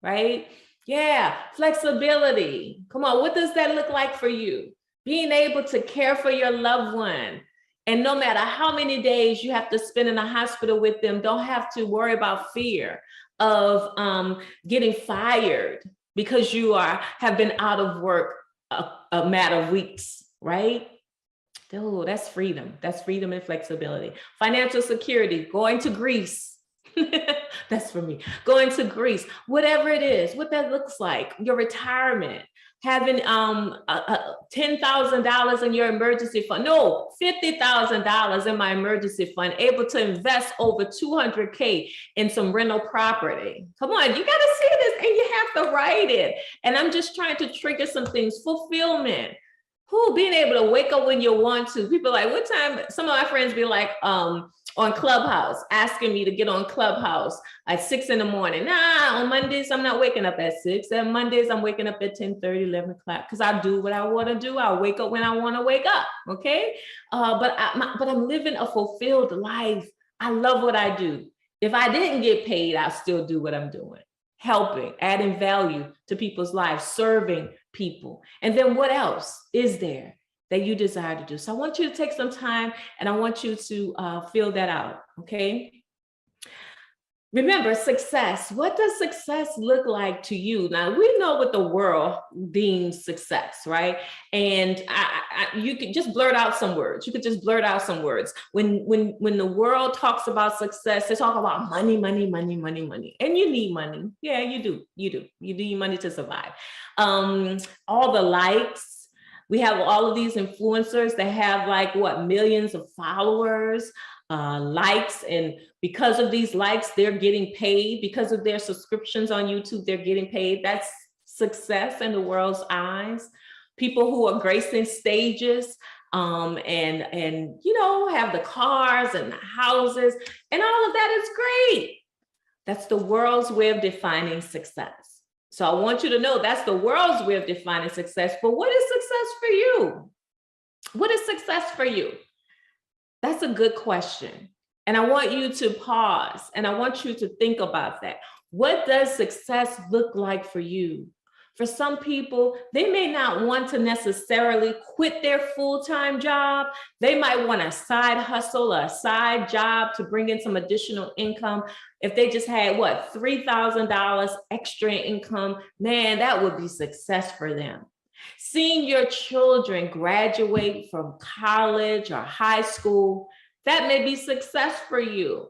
right? Yeah, flexibility. Come on, what does that look like for you? Being able to care for your loved one. And no matter how many days you have to spend in a hospital with them, don't have to worry about fear of getting fired because you have been out of work a matter of weeks, right? Oh, that's freedom. That's freedom and flexibility. Financial security, going to Greece. That's for me. Going to Greece, whatever it is, what that looks like, your retirement. Having $10,000 in your emergency fund, no, $50,000 in my emergency fund, able to invest over $200K in some rental property. Come on, you got to see this and you have to write it. And I'm just trying to trigger some things. Fulfillment. Being able to wake up when you want to. People like, what time? Some of my friends be like, on Clubhouse, asking me to get on Clubhouse at 6 in the morning. Nah, on Mondays, I'm not waking up at 6. And Mondays, I'm waking up at 10:30, 11 o'clock, because I do what I want to do. I wake up when I want to wake up, okay? But I'm living a fulfilled life. I love what I do. If I didn't get paid, I'll still do what I'm doing. Helping, adding value to people's lives, serving people. And then what else is there that you desire to do? So I want you to take some time and I want you to fill that out, okay? Remember, success. What does success look like to you? Now, we know what the world deems success, right? And you could just blurt out some words. You could just blurt out some words. When the world talks about success, they talk about money, money, money, money, money. And you need money. Yeah, you do. You do. You need money to survive. All the likes, We have all of these influencers that have like what, millions of followers, likes, and because of these likes, they're getting paid. Because of their subscriptions on YouTube, they're getting paid. That's success in the world's eyes. People who are gracing stages, and you know, have the cars and the houses, and all of that is great. That's the world's way of defining success. So I want you to know that's the world's way of defining success. But what is success for you? What is success for you? That's a good question. And I want you to pause and I want you to think about that. What does success look like for you? For some people, they may not want to necessarily quit their full-time job. They might want a side hustle or a side job to bring in some additional income. If they just had what, $3,000 extra income, man, that would be success for them. Seeing your children graduate from college or high school, that may be success for you.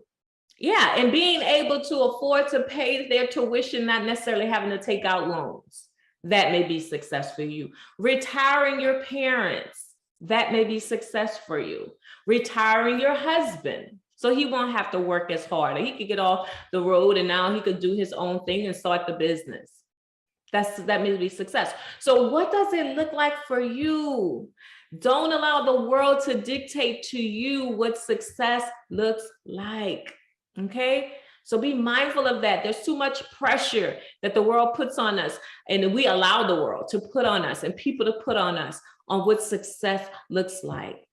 Yeah, and being able to afford to pay their tuition, not necessarily having to take out loans. That may be success for you. Retiring your parents, that may be success for you. Retiring your husband, so he won't have to work as hard. He could get off the road and now he could do his own thing and start the business. That may be success. So what does it look like for you? Don't allow the world to dictate to you what success looks like, okay? So be mindful of that. There's too much pressure that the world puts on us, and we allow the world to put on us and people to put on us on what success looks like.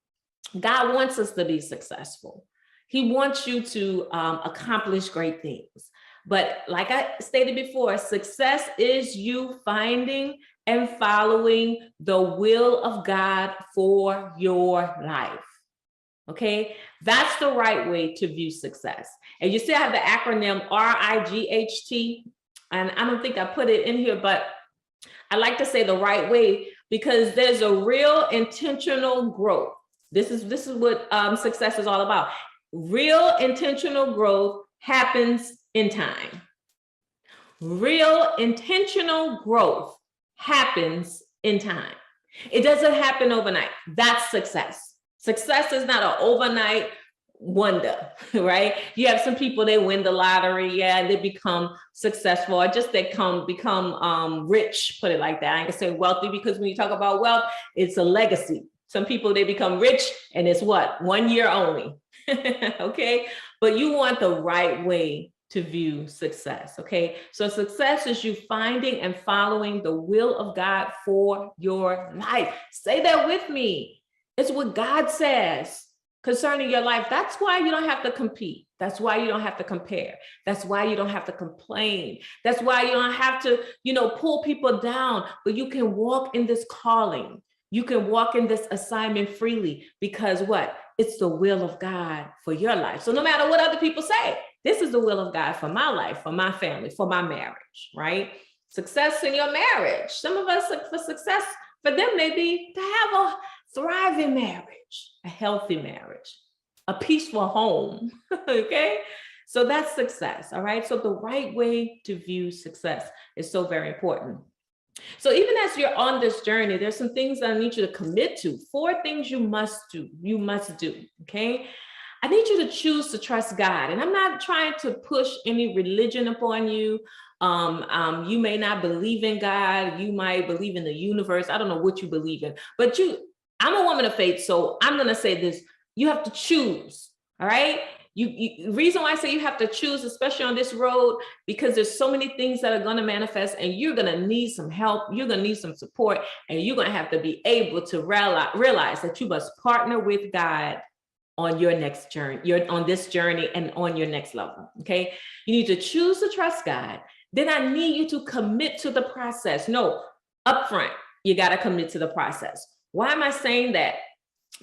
God wants us to be successful. He wants you to accomplish great things. But like I stated before, success is you finding and following the will of God for your life. Okay, that's the right way to view success. And you see I have the acronym RIGHT, and I don't think I put it in here, but I like to say the right way because there's a real intentional growth. This is what success is all about. Real intentional growth happens in time. Real intentional growth happens in time. It doesn't happen overnight. That's success. Success is not an overnight wonder, right? You have some people, they win the lottery, yeah, and they become successful, or just they become rich, put it like that. I ain't gonna say wealthy, because when you talk about wealth, it's a legacy. Some people, they become rich and it's what, 1 year only, okay? But you want the right way to view success, okay? So success is you finding and following the will of God for your life. Say that with me. It's what God says concerning your life. That's why you don't have to compete. That's why you don't have to compare. That's why you don't have to complain. That's why you don't have to, pull people down, but you can walk in this calling. You can walk in this assignment freely because what? It's the will of God for your life. So no matter what other people say, this is the will of God for my life, for my family, for my marriage, right? Success in your marriage. Some of us, for success, for them may be to have a thriving marriage, a healthy marriage, a peaceful home, okay? So that's success, all right? So the right way to view success is so very important. So even as you're on this journey, there's some things that I need you to commit to. 4 things you must do, okay? I need you to choose to trust God. And I'm not trying to push any religion upon you. You may not believe in God. You might believe in the universe. I don't know what you believe in, but I'm a woman of faith, so I'm going to say this. You have to choose, all right? The reason why I say you have to choose, especially on this road, because there's so many things that are going to manifest, and you're going to need some help. You're going to need some support, and you're going to have to be able to realize that you must partner with God on your next journey. You're on this journey and on your next level, okay? You need to choose to trust God. Then I need you to commit to the process. No, upfront, you got to commit to the process. Why am I saying that?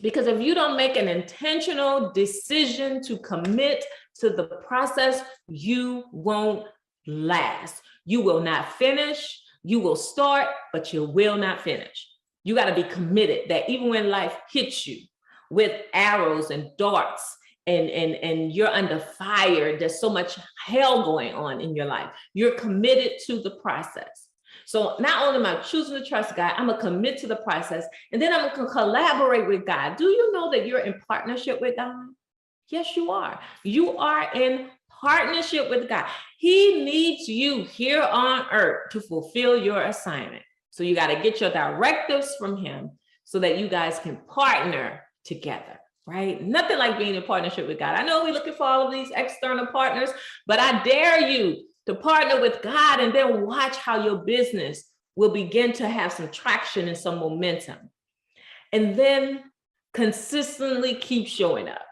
Because if you don't make an intentional decision to commit to the process, you won't last. You will not finish. You will start, but you will not finish. You got to be committed that even when life hits you with arrows and darts and you're under fire, there's so much hell going on in your life, you're committed to the process. So not only am I choosing to trust God, I'm gonna commit to the process, and then I'm gonna collaborate with God. Do you know that you're in partnership with God? Yes, you are. You are in partnership with God. He needs you here on earth to fulfill your assignment. So you got to get your directives from him so that you guys can partner together, right? Nothing like being in partnership with God. I know we're looking for all of these external partners, but I dare you to partner with God and then watch how your business will begin to have some traction and some momentum. And then consistently keep showing up.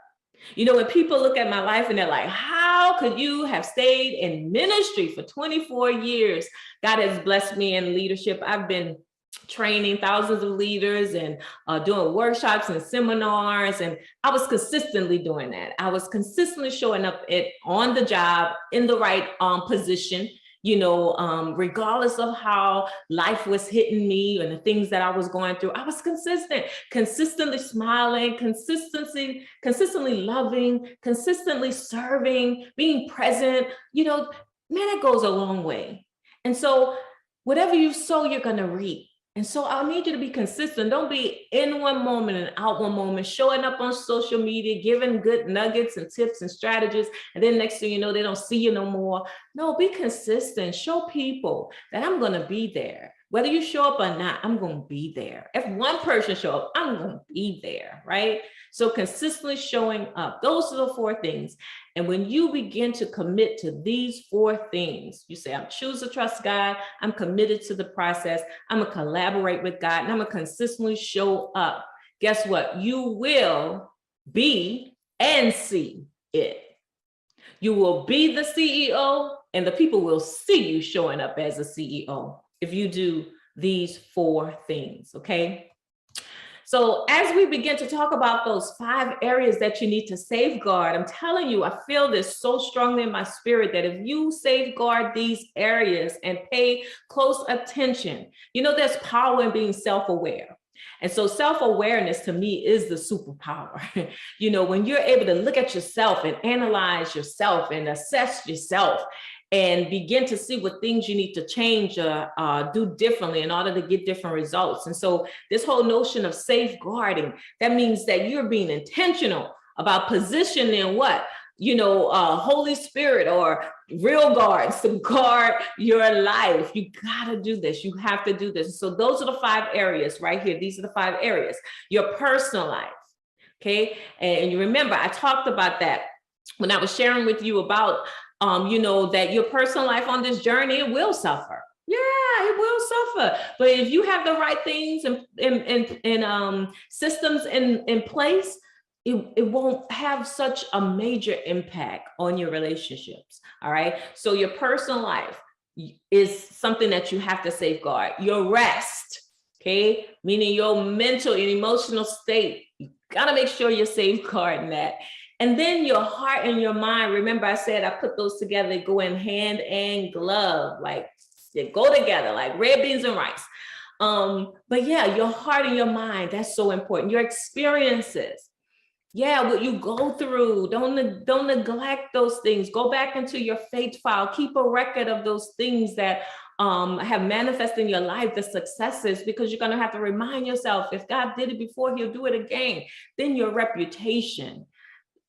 You know, when people look at my life and they're like, how could you have stayed in ministry for 24 years? God has blessed me in leadership. I've been training thousands of leaders and doing workshops and seminars. And I was consistently doing that. I was consistently showing up on the job in the right position, you know, regardless of how life was hitting me and the things that I was going through. I was consistently smiling, consistently loving, consistently serving, being present. You know, man, it goes a long way. And so whatever you sow, you're going to reap. And so I need you to be consistent. Don't be in one moment and out one moment, showing up on social media, giving good nuggets and tips and strategies. And then next thing you know, they don't see you no more. No, be consistent. Show people that I'm going to be there. Whether you show up or not, I'm going to be there. If one person show up, I'm going to be there, right? So consistently showing up. Those are the 4 things. And when you begin to commit to these 4 things, you say, I'm choosing to trust God. I'm committed to the process. I'm going to collaborate with God, and I'm going to consistently show up. Guess what? You will be and see it. You will be the CEO, and the people will see you showing up as a CEO if you do these 4 things, okay? So as we begin to talk about those 5 areas that you need to safeguard, I'm telling you, I feel this so strongly in my spirit that if you safeguard these areas and pay close attention, you know, there's power in being self-aware. And so self-awareness to me is the superpower. You know, when you're able to look at yourself and analyze yourself and assess yourself and begin to see what things you need to change or do differently in order to get different results. And so this whole notion of safeguarding, that means that you're being intentional about positioning what? You know, Holy Spirit or real guards to guard your life. You gotta do this. You have to do this. So those are the 5 areas right here. These are the 5 areas. Your personal life, okay? And you remember, I talked about that when I was sharing with you about you know, that your personal life on this journey, it will suffer. Yeah, it will suffer. But if you have the right things and systems in place, it won't have such a major impact on your relationships. All right. So your personal life is something that you have to safeguard. Your rest, okay, meaning your mental and emotional state. You gotta make sure you're safeguarding that. And then your heart and your mind, remember I said I put those together, they go in hand and glove, like they go together like red beans and rice. But yeah, your heart and your mind, that's so important. Your experiences, yeah, what you go through, don't neglect those things. Go back into your faith file, keep a record of those things that have manifested in your life, the successes, because you're gonna have to remind yourself, if God did it before, he'll do it again. Then your reputation.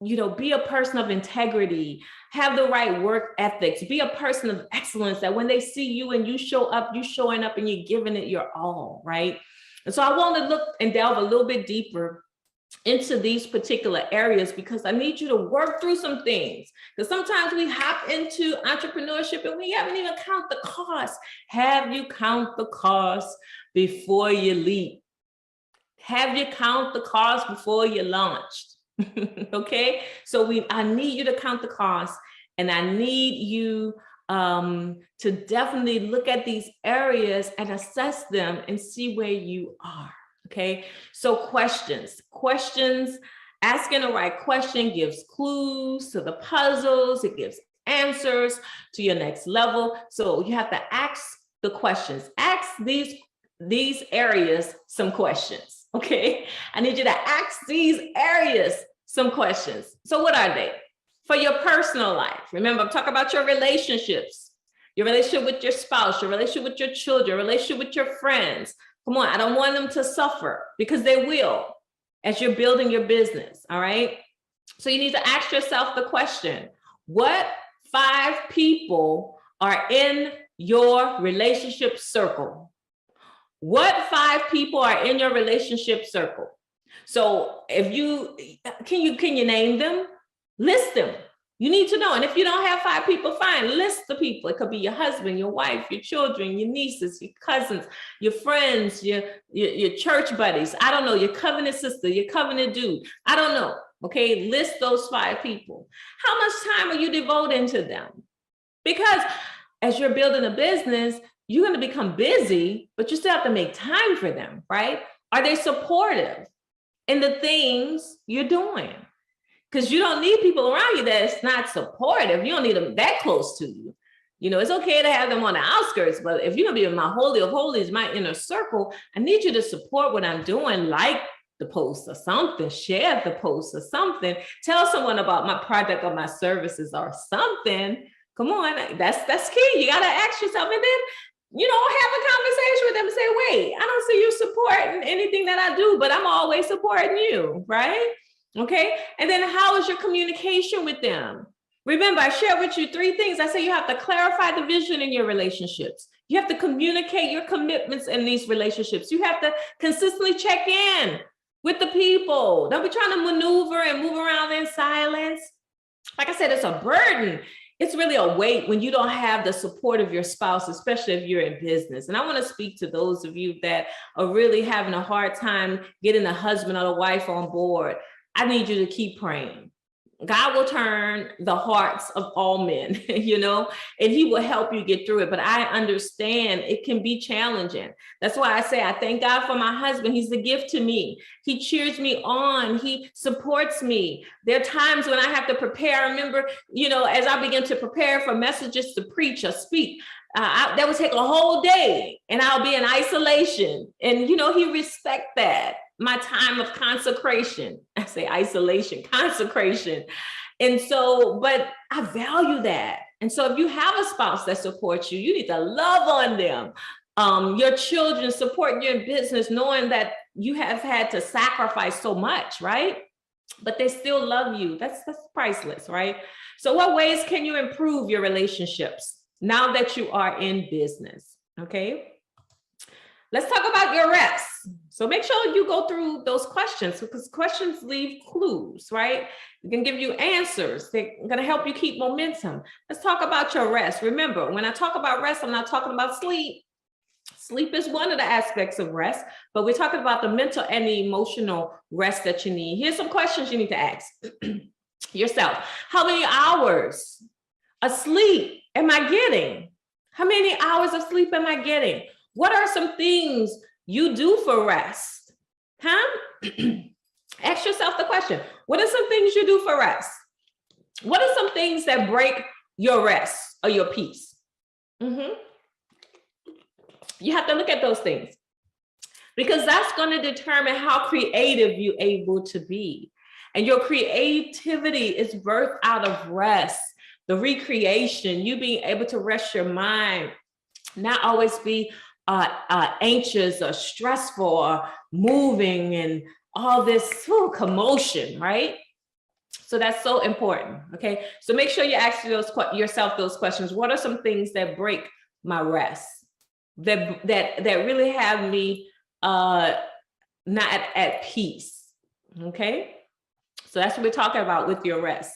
You know, be a person of integrity, have the right work ethics, be a person of excellence, that when they see you and you show up, you showing up and you're giving it your all, right? And so I want to look and delve a little bit deeper into these particular areas because I need you to work through some things. Because sometimes we hop into entrepreneurship and we haven't even count the cost. Have you count the cost before you leap? Have you count the cost before you launched? Okay, so I need you to count the cost, and I need you to definitely look at these areas and assess them and see where you are. Okay, so questions, asking the right question gives clues to the puzzles, it gives answers to your next level. So you have to ask the questions, ask these areas some questions. Okay, I need you to ask these areas some questions. So what are they? For your personal life, remember, I'm talking about your relationships. your relationship with your spouse, your relationship with your children, your relationship with your friends. Come on, I don't want them to suffer, because they will as you're building your business, all right? So you need to ask yourself the question, what 5 people are in your relationship circle? What 5 people are in your relationship circle? So if you, can you name them? List them. You need to know. And if you don't have 5 people, fine, list the people. It could be your husband, your wife, your children, your nieces, your cousins, your friends, your church buddies. I don't know, your covenant sister, your covenant dude. I don't know. Okay, list those 5 people. How much time are you devoting to them? Because as you're building a business, you're going to become busy, but you still have to make time for them, right? Are they supportive in the things you're doing? Because you don't need people around you that's not supportive. You don't need them that close to you. You know, it's okay to have them on the outskirts, but if you're gonna be in my holy of holies, my inner circle, I need you to support what I'm doing, like the post or something, share the post or something, tell someone about my product or my services or something. Come on, that's key. You gotta ask yourself, and then, you know, have a conversation with them and say, wait, I don't see you supporting anything that I do, but I'm always supporting you, right? Okay, and then how is your communication with them? Remember, I shared with you 3 things. I say you have to clarify the vision in your relationships. You have to communicate your commitments in these relationships. You have to consistently check in with the people. Don't be trying to maneuver and move around in silence. Like I said, it's a burden. It's really a weight when you don't have the support of your spouse, especially if you're in business. And I want to speak to those of you that are really having a hard time getting the husband or the wife on board. I need you to keep praying. God will turn the hearts of all men, you know, and he will help you get through it. But I understand it can be challenging. That's why I say I thank God for my husband. He's a gift to me. He cheers me on. He supports me. There are times when I have to prepare. I remember, you know, as I begin to prepare for messages to preach or speak, that would take a whole day and I'll be in isolation. And, you know, he respects that. My time of consecration. I say isolation, consecration. And so, but I value that. And so if you have a spouse that supports you, you need to love on them. Your children support your business, knowing that you have had to sacrifice so much, right? But they still love you. That's priceless, right? So what ways can you improve your relationships now that you are in business? Okay. Let's talk about your rest. So make sure you go through those questions, because questions leave clues, right? They can give you answers. They're going to help you keep momentum. Let's talk about your rest. Remember, when I talk about rest, I'm not talking about sleep. Sleep is one of the aspects of rest, but we're talking about the mental and the emotional rest that you need. Here's some questions you need to ask yourself. How many hours of sleep am I getting? How many hours of sleep am I getting? What are some things you do for rest? Ask yourself the question. What are some things you do for rest? What are some things that break your rest or your peace? You have to look at those things, because that's going to determine how creative you're able to be. And your creativity is birthed out of rest, the recreation, you being able to rest your mind, not always be anxious or stressful or moving and all this commotion, right? So that's so important. Okay, so make sure you ask yourself those questions. What are some things that break my rest, that really have me not at peace? Okay, so that's what we're talking about with your rest.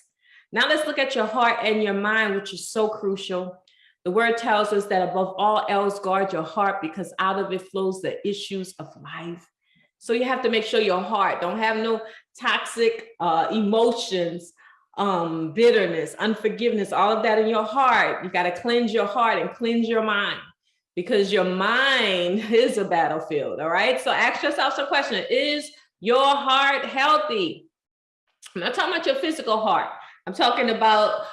Now let's look at your heart and your mind, which is so crucial. The word tells us that above all else, guard your heart, because out of it flows the issues of life. So you have to make sure your heart don't have no toxic emotions, bitterness, unforgiveness, all of that in your heart. You got to cleanse your heart and cleanse your mind, because your mind is a battlefield. All right. So ask yourself some question. Is your heart healthy? I'm not talking about your physical heart. I'm talking about,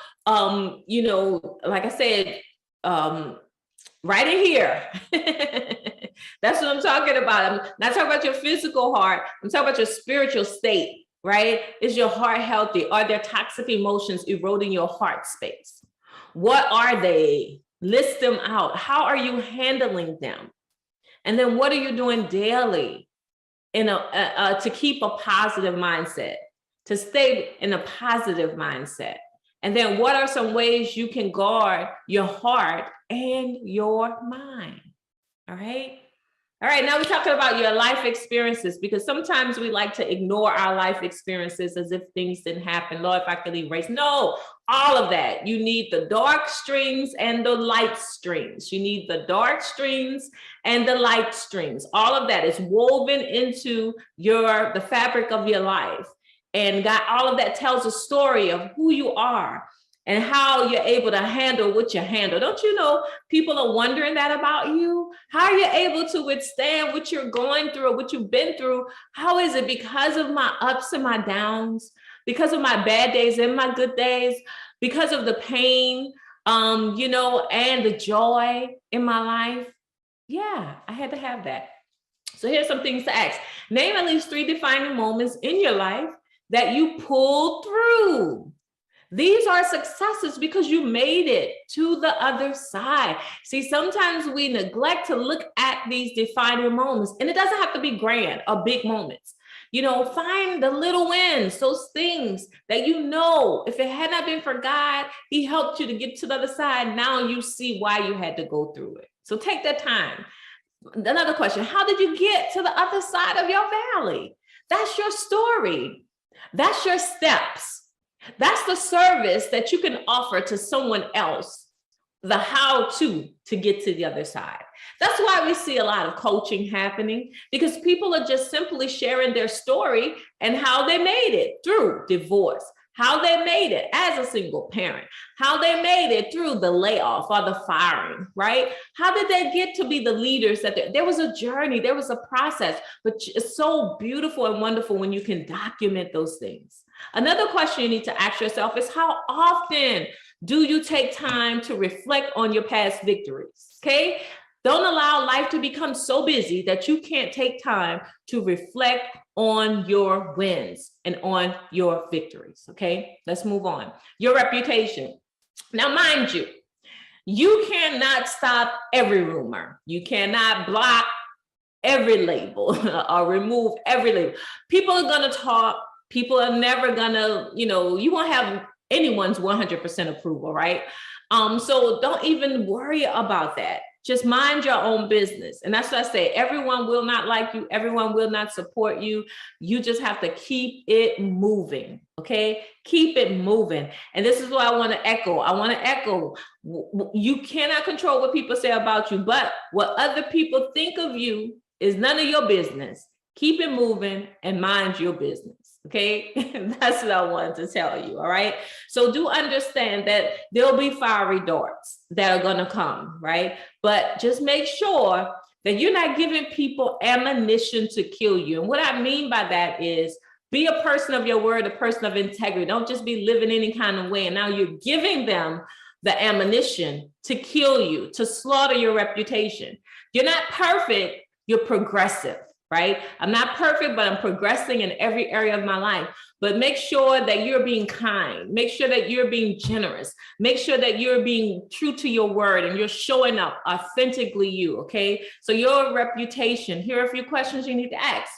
you know, like I said, right in here. That's what I'm talking about. I'm not talking about your physical heart. I'm talking about your spiritual state, right? Is your heart healthy? Are there toxic emotions eroding your heart space? What are they? List them out. How are you handling them? And then what are you doing daily to keep a positive mindset, to stay in a positive mindset? And then what are some ways you can guard your heart and your mind? All right. All right, now we're talking about your life experiences, because sometimes we like to ignore our life experiences as if things didn't happen. Lord, if I could erase. No, all of that. You need the dark streams and the light streams. You need the dark streams and the light streams. All of that is woven into the fabric of your life. And God, all of that tells a story of who you are and how you're able to handle what you handle. Don't you know people are wondering that about you? How are you able to withstand what you're going through or what you've been through? How is it? Because of my ups and my downs, because of my bad days and my good days, because of the pain, and the joy in my life? Yeah, I had to have that. So here's some things to ask. Name at least 3 defining moments in your life that you pulled through. These are successes because you made it to the other side. See, sometimes we neglect to look at these defining moments, and it doesn't have to be grand or big moments. Find the little wins, those things that if it had not been for God, He helped you to get to the other side. Now you see why you had to go through it. So take that time. Another question, how did you get to the other side of your valley? That's your story. That's your steps. That's the service that you can offer to someone else, the how-to get to the other side. That's why we see a lot of coaching happening, because people are just simply sharing their story and how they made it through divorce, how they made it as a single parent, how they made it through the layoff or the firing, right? How did they get to be the leaders that there was a journey, there was a process, but it's so beautiful and wonderful when you can document those things. Another question you need to ask yourself is, how often do you take time to reflect on your past victories? Okay. Don't allow life to become so busy that you can't take time to reflect on your wins and on your victories. Okay, let's move on. Your reputation. Now, mind you, you cannot stop every rumor. You cannot block every label or remove every label. People are going to talk. People are never going to, you won't have anyone's 100% approval, right? So don't even worry about that. Just mind your own business. And that's what I say. Everyone will not like you. Everyone will not support you. You just have to keep it moving. Okay. Keep it moving. And this is what I want to echo. You cannot control what people say about you, but what other people think of you is none of your business. Keep it moving and mind your business. Okay, that's what I wanted to tell you. All right. So do understand that there'll be fiery darts that are going to come, right? But just make sure that you're not giving people ammunition to kill you. And what I mean by that is, be a person of your word, a person of integrity. Don't just be living any kind of way. And now you're giving them the ammunition to kill you, to slaughter your reputation. You're not perfect. You're progressive. Right? I'm not perfect, but I'm progressing in every area of my life. But make sure that you're being kind. Make sure that you're being generous. Make sure that you're being true to your word and you're showing up authentically you, okay? So your reputation, here are a few questions you need to ask.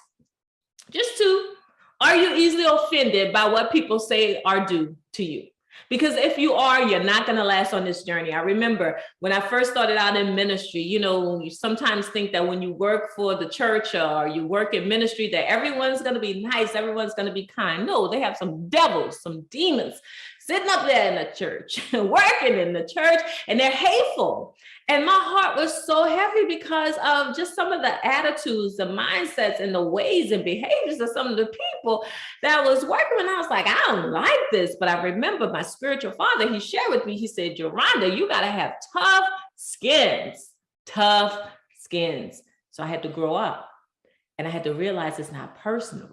Just 2, are you easily offended by what people say or do to you? Because if you are, you're not going to last on this journey. I remember when I first started out in ministry, you sometimes think that when you work for the church or you work in ministry, that everyone's going to be nice, everyone's going to be kind. No, they have some devils, some demons sitting up there in the church, working in the church, and they're hateful. And my heart was so heavy because of just some of the attitudes, the mindsets, and the ways and behaviors of some of the people that was working. And I was like, I don't like this. But I remember my spiritual father, he shared with me, he said, Yoronda, you got to have tough skins. So I had to grow up and I had to realize it's not personal.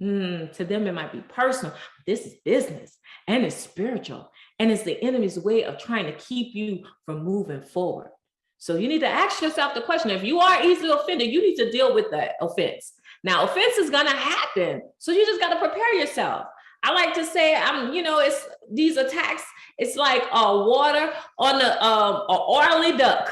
To them, it might be personal. This is business and it's spiritual. And it's the enemy's way of trying to keep you from moving forward. So you need to ask yourself the question, if you are easily offended, you need to deal with that offense. Now, offense is going to happen. So you just got to prepare yourself. I like to say, it's these attacks. It's like water on a oily duck.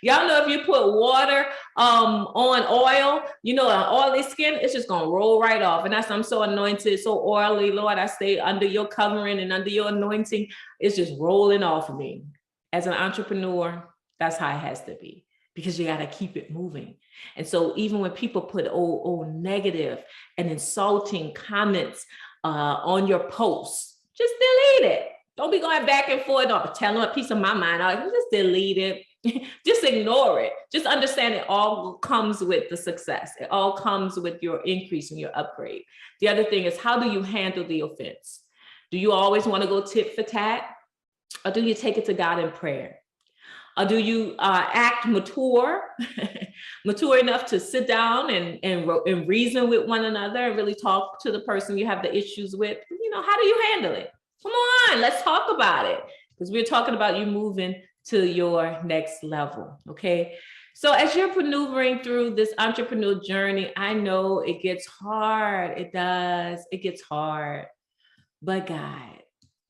Y'all know if you put water on oil, an oily skin, it's just gonna roll right off. And I'm so anointed, so oily, Lord. I stay under your covering and under your anointing. It's just rolling off of me. As an entrepreneur, that's how it has to be, because you got to keep it moving. And so even when people put negative and insulting comments on your posts, just delete it. Don't be going back and forth or telling a piece of my mind. Just delete it. Just ignore it. Just understand it all comes with the success. It all comes with your increase and your upgrade. The other thing is, how do you handle the offense? Do you always want to go tit for tat? Or do you take it to God in prayer? Or do you act mature, mature enough to sit down and reason with one another and really talk to the person you have the issues with? How do you handle it? Come on, let's talk about it. Because we're talking about you moving to your next level, okay? So as you're maneuvering through this entrepreneurial journey, I know it gets hard. It does. It gets hard. But God,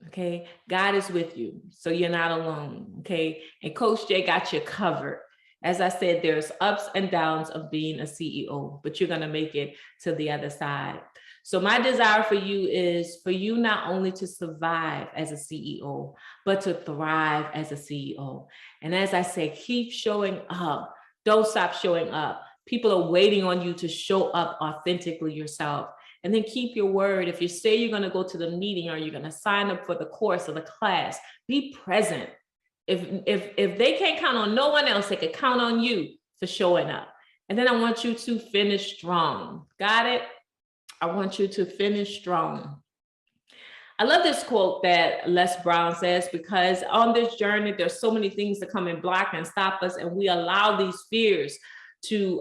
okay? God is with you, so you're not alone, okay? And Coach Jay got you covered. As I said, there's ups and downs of being a CEO, but you're gonna make it to the other side. So my desire for you is for you not only to survive as a CEO, but to thrive as a CEO. And as I say, keep showing up. Don't stop showing up. People are waiting on you to show up authentically yourself. And then keep your word. If you say you're going to go to the meeting or you're going to sign up for the course or the class, be present. If they can't count on no one else, they can count on you for showing up. And then I want you to finish strong. Got it? I want you to finish strong. I love this quote that Les Brown says, because on this journey, there's so many things that come and block and stop us, and we allow these fears to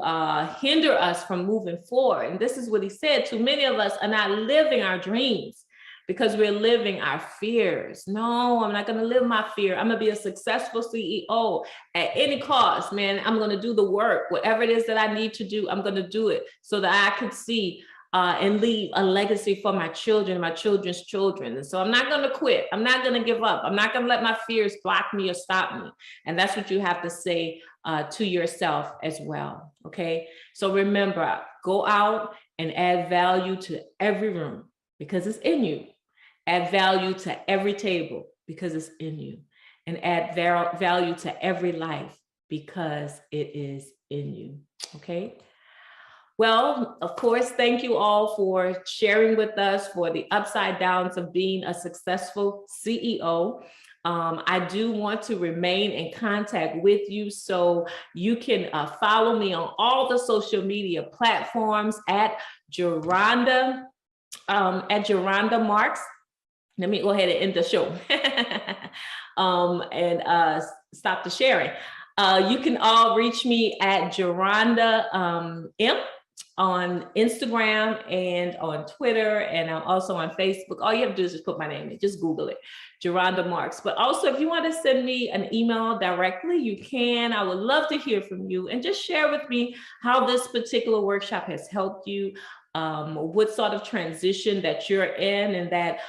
hinder us from moving forward. And this is what he said: too many of us are not living our dreams because we're living our fears. No, I'm not gonna live my fear. I'm gonna be a successful CEO at any cost, man. I'm gonna do the work, whatever it is that I need to do, I'm gonna do it so that I can see and leave a legacy for my children, my children's children. And so I'm not gonna quit. I'm not gonna give up. I'm not gonna let my fears block me or stop me. And that's what you have to say to yourself as well, okay? So remember, go out and add value to every room because it's in you. Add value to every table because it's in you. And add value to every life because it is in you, okay? Well, of course, thank you all for sharing with us for the upside downs of being a successful CEO. I do want to remain in contact with you, so you can follow me on all the social media platforms at Geronda Marks. Let me go ahead and end the show and stop the sharing. You can all reach me at Geronda M on Instagram and on Twitter, and I'm also on Facebook. All you have to do is just put my name in, just Google it, Geronda Marks. But also, if you want to send me an email directly, you can. I would love to hear from you and just share with me how this particular workshop has helped you, what sort of transition that you're in, and that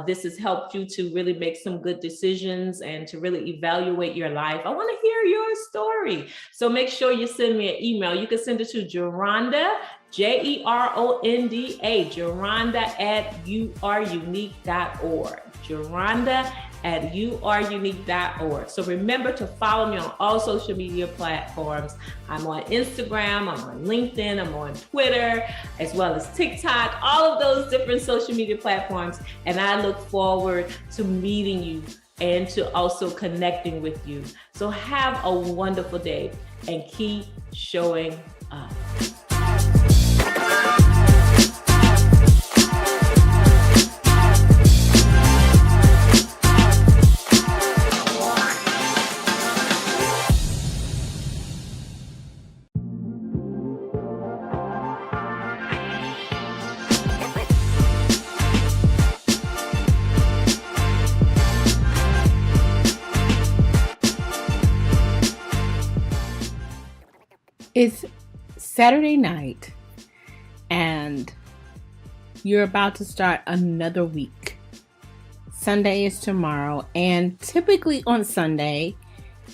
this has helped you to really make some good decisions and to really evaluate your life. I want to hear your story. So make sure you send me an email. You can send it to Geronda, Geronda, Geronda@youareunique.org. Geronda@youareunique.org. So remember to follow me on all social media platforms. I'm on Instagram, I'm on LinkedIn, I'm on Twitter, as well as TikTok, all of those different social media platforms. And I look forward to meeting you and to also connecting with you. So have a wonderful day and keep showing up. It's Saturday night, and you're about to start another week. Sunday is tomorrow, and typically on Sunday,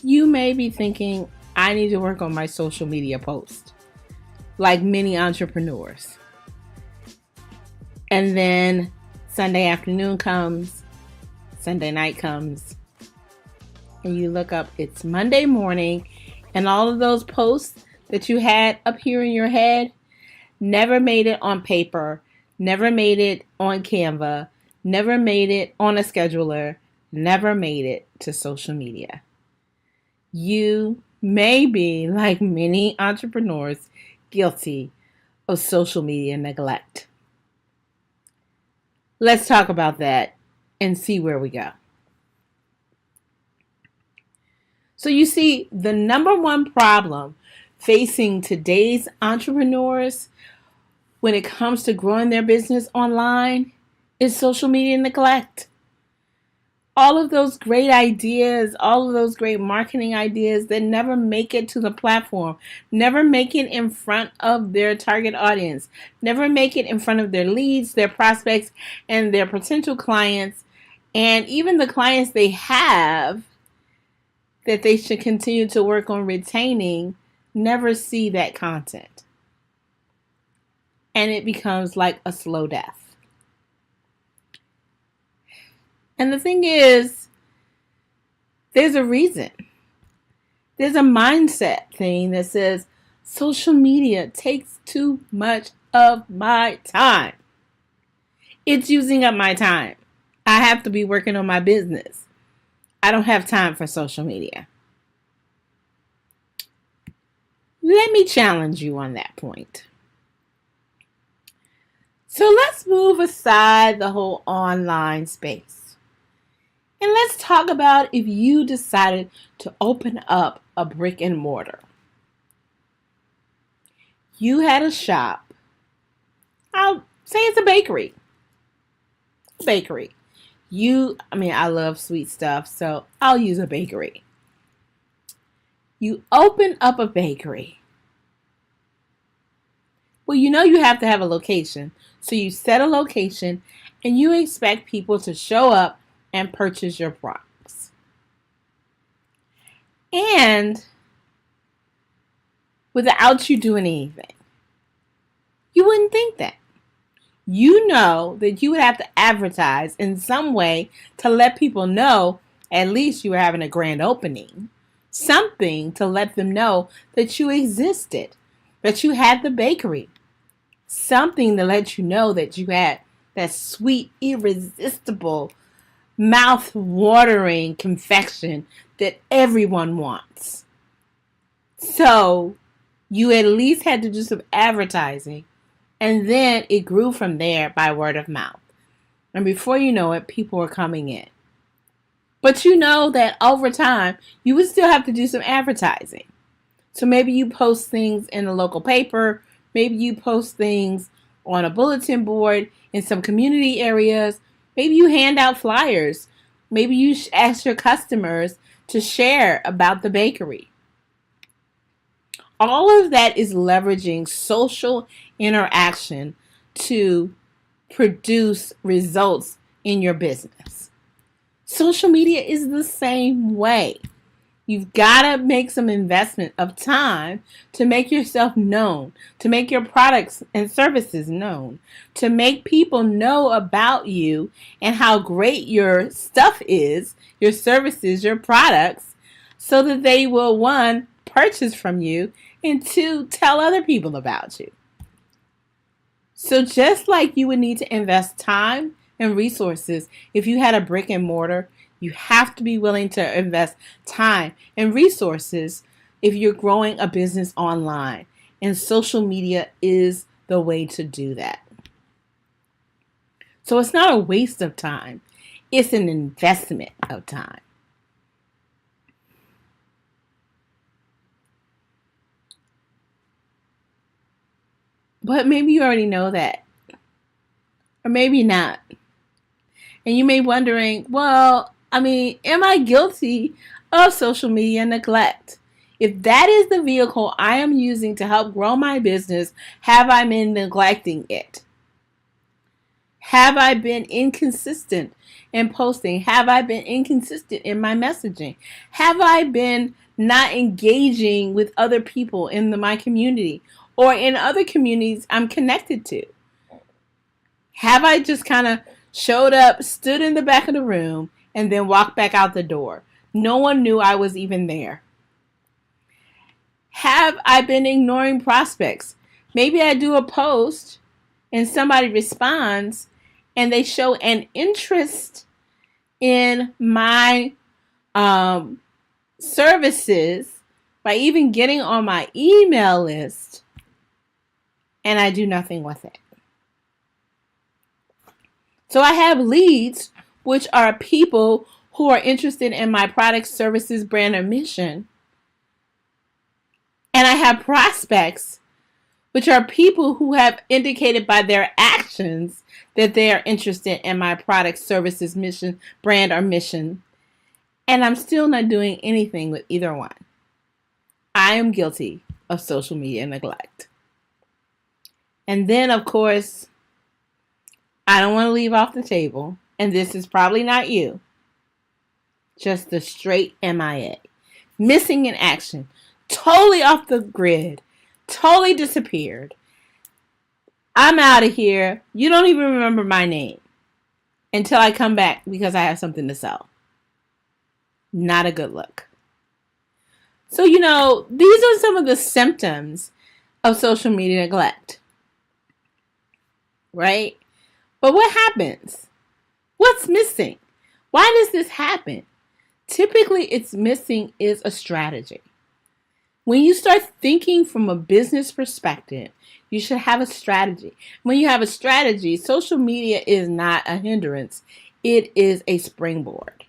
you may be thinking, I need to work on my social media post, like many entrepreneurs. And then Sunday afternoon comes, Sunday night comes, and you look up, it's Monday morning, and all of those posts that you had up here in your head never made it on paper, never made it on Canva, never made it on a scheduler, never made it to social media. You may be, like many entrepreneurs, guilty of social media neglect. Let's talk about that and see where we go. So you see, the number one problem facing today's entrepreneurs when it comes to growing their business online is social media neglect. All of those great ideas, all of those great marketing ideas that never make it to the platform, never make it in front of their target audience, never make it in front of their leads, their prospects, and their potential clients, and even the clients they have that they should continue to work on retaining, never see that content. And it becomes like a slow death. And the thing is, there's a reason. There's a mindset thing that says social media takes too much of my time. It's using up my time. I have to be working on my business. I don't have time for social media. Let me challenge you on that point. So let's move aside the whole online space. And let's talk about if you decided to open up a brick and mortar. You had a shop. I'll say it's a bakery. I love sweet stuff, so I'll use a bakery. You open up a bakery. Well, you have to have a location. So you set a location and you expect people to show up and purchase your products. And without you doing anything. You wouldn't think that. You know that you would have to advertise in some way to let people know at least you were having a grand opening. Something to let them know that you existed, that you had the bakery. Something to let you know that you had that sweet, irresistible, mouth-watering confection that everyone wants. So you at least had to do some advertising, and then it grew from there by word of mouth. And before you know it, people were coming in. But you know that over time, you would still have to do some advertising. So maybe you post things in a local paper, maybe you post things on a bulletin board in some community areas, maybe you hand out flyers, maybe you ask your customers to share about the bakery. All of that is leveraging social interaction to produce results in your business. Social media is the same way. You've got to make some investment of time to make yourself known, to make your products and services known, to make people know about you and how great your stuff is, your services, your products, so that they will, one, purchase from you, and two, tell other people about you. So just like you would need to invest time and resources if you had a brick and mortar, you have to be willing to invest time and resources if you're growing a business online. And social media is the way to do that. So it's not a waste of time. It's an investment of time. But maybe you already know that. Or maybe not. And you may be wondering, well, am I guilty of social media neglect? If that is the vehicle I am using to help grow my business, have I been neglecting it? Have I been inconsistent in posting? Have I been inconsistent in my messaging? Have I been not engaging with other people in my community or in other communities I'm connected to? Have I just kind of showed up, stood in the back of the room, and then walked back out the door? No one knew I was even there. Have I been ignoring prospects? Maybe I do a post and somebody responds and they show an interest in my services by even getting on my email list, and I do nothing with it. So I have leads, which are people who are interested in my product, services, brand, or mission. And I have prospects, which are people who have indicated by their actions that they are interested in my product, services, mission, brand, or mission. And I'm still not doing anything with either one. I am guilty of social media neglect. And then, of course, I don't want to leave off the table, and this is probably not you, just the straight MIA. Missing in action. Totally off the grid. Totally disappeared. I'm out of here. You don't even remember my name until I come back because I have something to sell. Not a good look. So, these are some of the symptoms of social media neglect. Right? But what happens? What's missing? Why does this happen? Typically, it's missing is a strategy. When you start thinking from a business perspective, you should have a strategy. When you have a strategy, social media is not a hindrance. It is a springboard.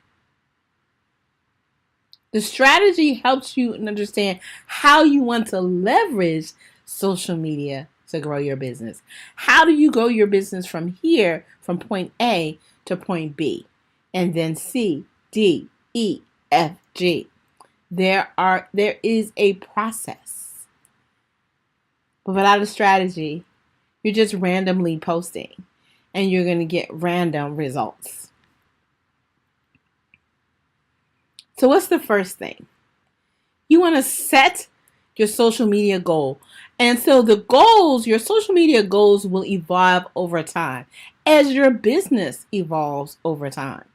The strategy helps you understand how you want to leverage social media to grow your business. How do you grow your business from here, from point A to point B, and then C, D, E, F, G? There is a process. But without a strategy, you're just randomly posting and you're going to get random results. So what's the first thing? You want to set your social media goal. And so your social media goals will evolve over time as your business evolves over time.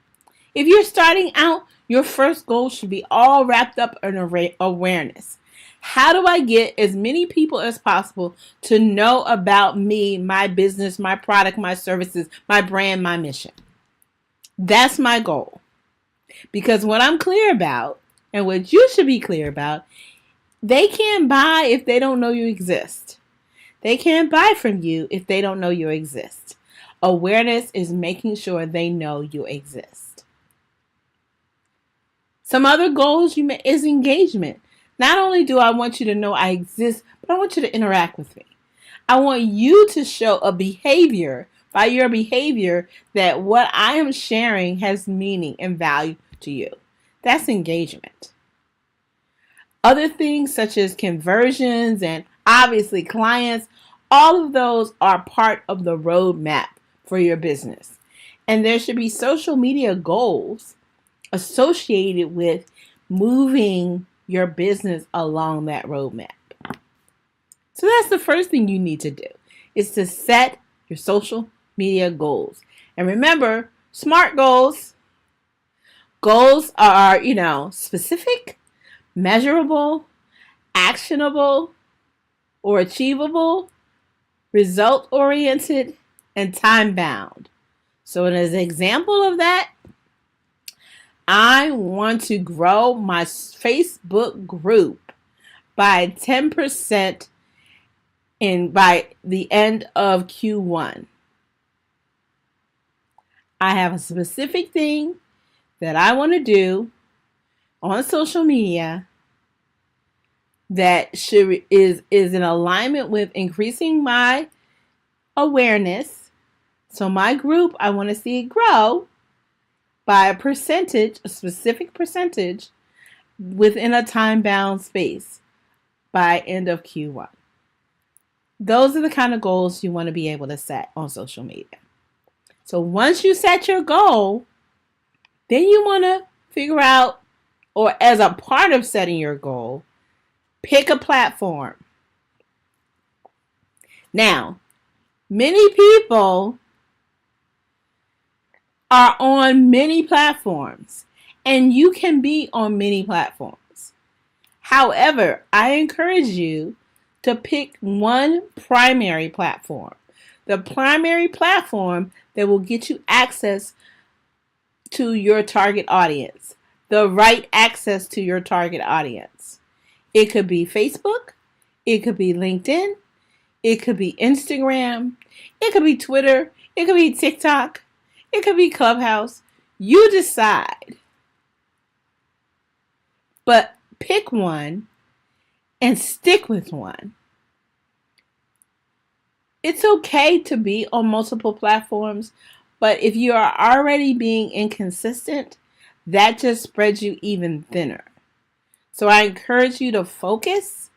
If you're starting out, your first goal should be all wrapped up in awareness. How do I get as many people as possible to know about me, my business, my product, my services, my brand, my mission? That's my goal. Because what I'm clear about, and what you should be clear about, they can't buy if they don't know you exist. They can't buy from you if they don't know you exist. Awareness is making sure they know you exist. Some other goals is engagement. Not only do I want you to know I exist, but I want you to interact with me. I want you to show a behavior, by your behavior, that what I am sharing has meaning and value to you. That's engagement. Other things such as conversions and obviously clients, all of those are part of the roadmap for your business. And there should be social media goals associated with moving your business along that roadmap. So that's the first thing you need to do, is to set your social media goals. And remember, SMART goals. Goals are, specific, measurable, actionable, or achievable, result-oriented, and time-bound. So as an example of that, I want to grow my Facebook group by 10% by the end of Q1. I have a specific thing that I want to do on social media that is in alignment with increasing my awareness. So my group, I want to see it grow by a specific percentage within a time-bound space by end of Q1. Those are the kind of goals you want to be able to set on social media. So once you set your goal, then you want to figure out, or as a part of setting your goal, pick a platform. Now, many people are on many platforms, and you can be on many platforms. However, I encourage you to pick one primary platform. The primary platform that will get you access to your target audience, the right access to your target audience. It could be Facebook, it could be LinkedIn, it could be Instagram, it could be Twitter, it could be TikTok, it could be Clubhouse. You decide. But pick one and stick with one. It's okay to be on multiple platforms, but if you are already being inconsistent, that just spreads you even thinner. So I encourage you to focus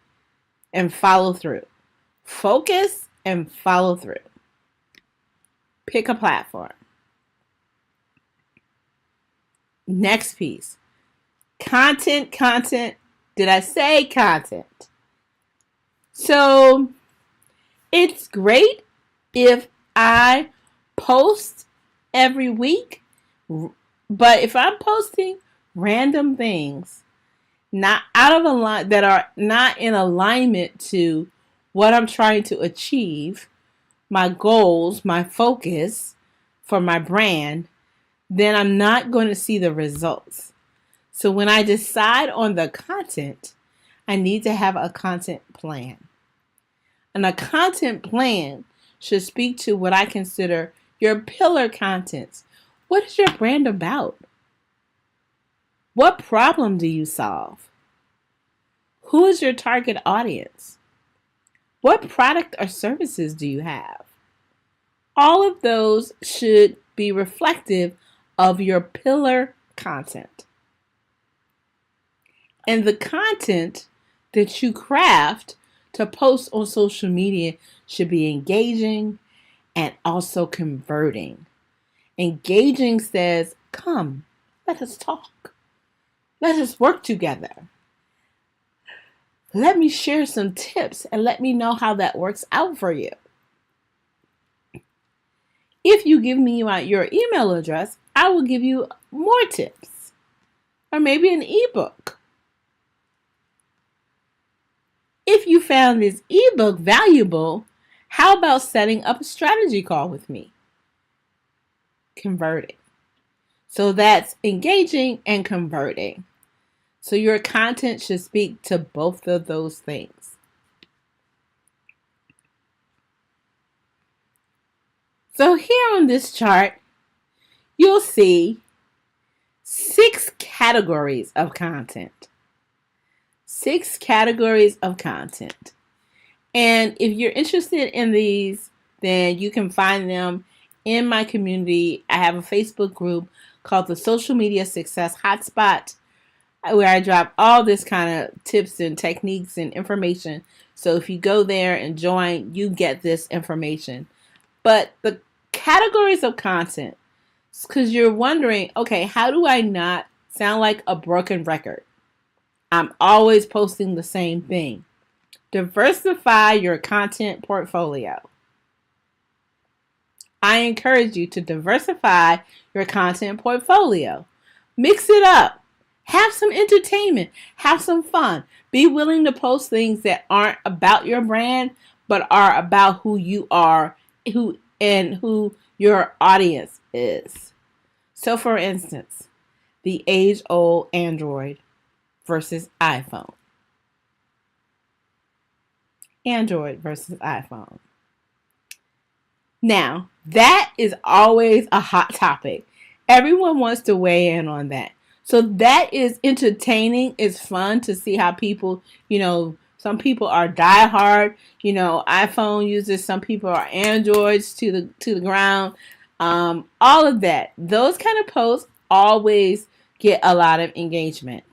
and follow through. Focus and follow through. Pick a platform. Next piece. Content. Did I say content? So it's great if I post every week, but if I'm posting random things not out of line that are not in alignment to what I'm trying to achieve, my goals, my focus for my brand, then I'm not going to see the results. So when I decide on the content, I need to have a content plan. And a content plan should speak to what I consider your pillar contents. What is your brand about? What problem do you solve? Who is your target audience? What product or services do you have? All of those should be reflective of your pillar content. And the content that you craft to post on social media should be engaging and also converting. Engaging says, come, let us talk. Let us work together. Let me share some tips and let me know how that works out for you. If you give me your email address, I will give you more tips or maybe an ebook. If you found this ebook valuable, how about setting up a strategy call with me? Converting. So that's engaging and converting. So your content should speak to both of those things. So here on this chart, you'll see 6 categories of content. 6 categories of content. And if you're interested in these, then you can find them in my community. I have a Facebook group called the Social Media Success Hotspot, where I drop all this kind of tips and techniques and information. So if you go there and join, you get this information. But the categories of content, because you're wondering, okay, how do I not sound like a broken record? I'm always posting the same thing. Diversify your content portfolio. I encourage you to diversify your content portfolio. Mix it up. Have some entertainment. Have some fun. Be willing to post things that aren't about your brand, but are about who you are, who your audience is. So for instance, the age-old Android versus iPhone. Android versus iPhone. Now, that is always a hot topic. Everyone wants to weigh in on that. So that is entertaining. It's fun to see how people, some people are diehard, iPhone users, some people are Androids to the ground. All of that. Those kind of posts always get a lot of engagement.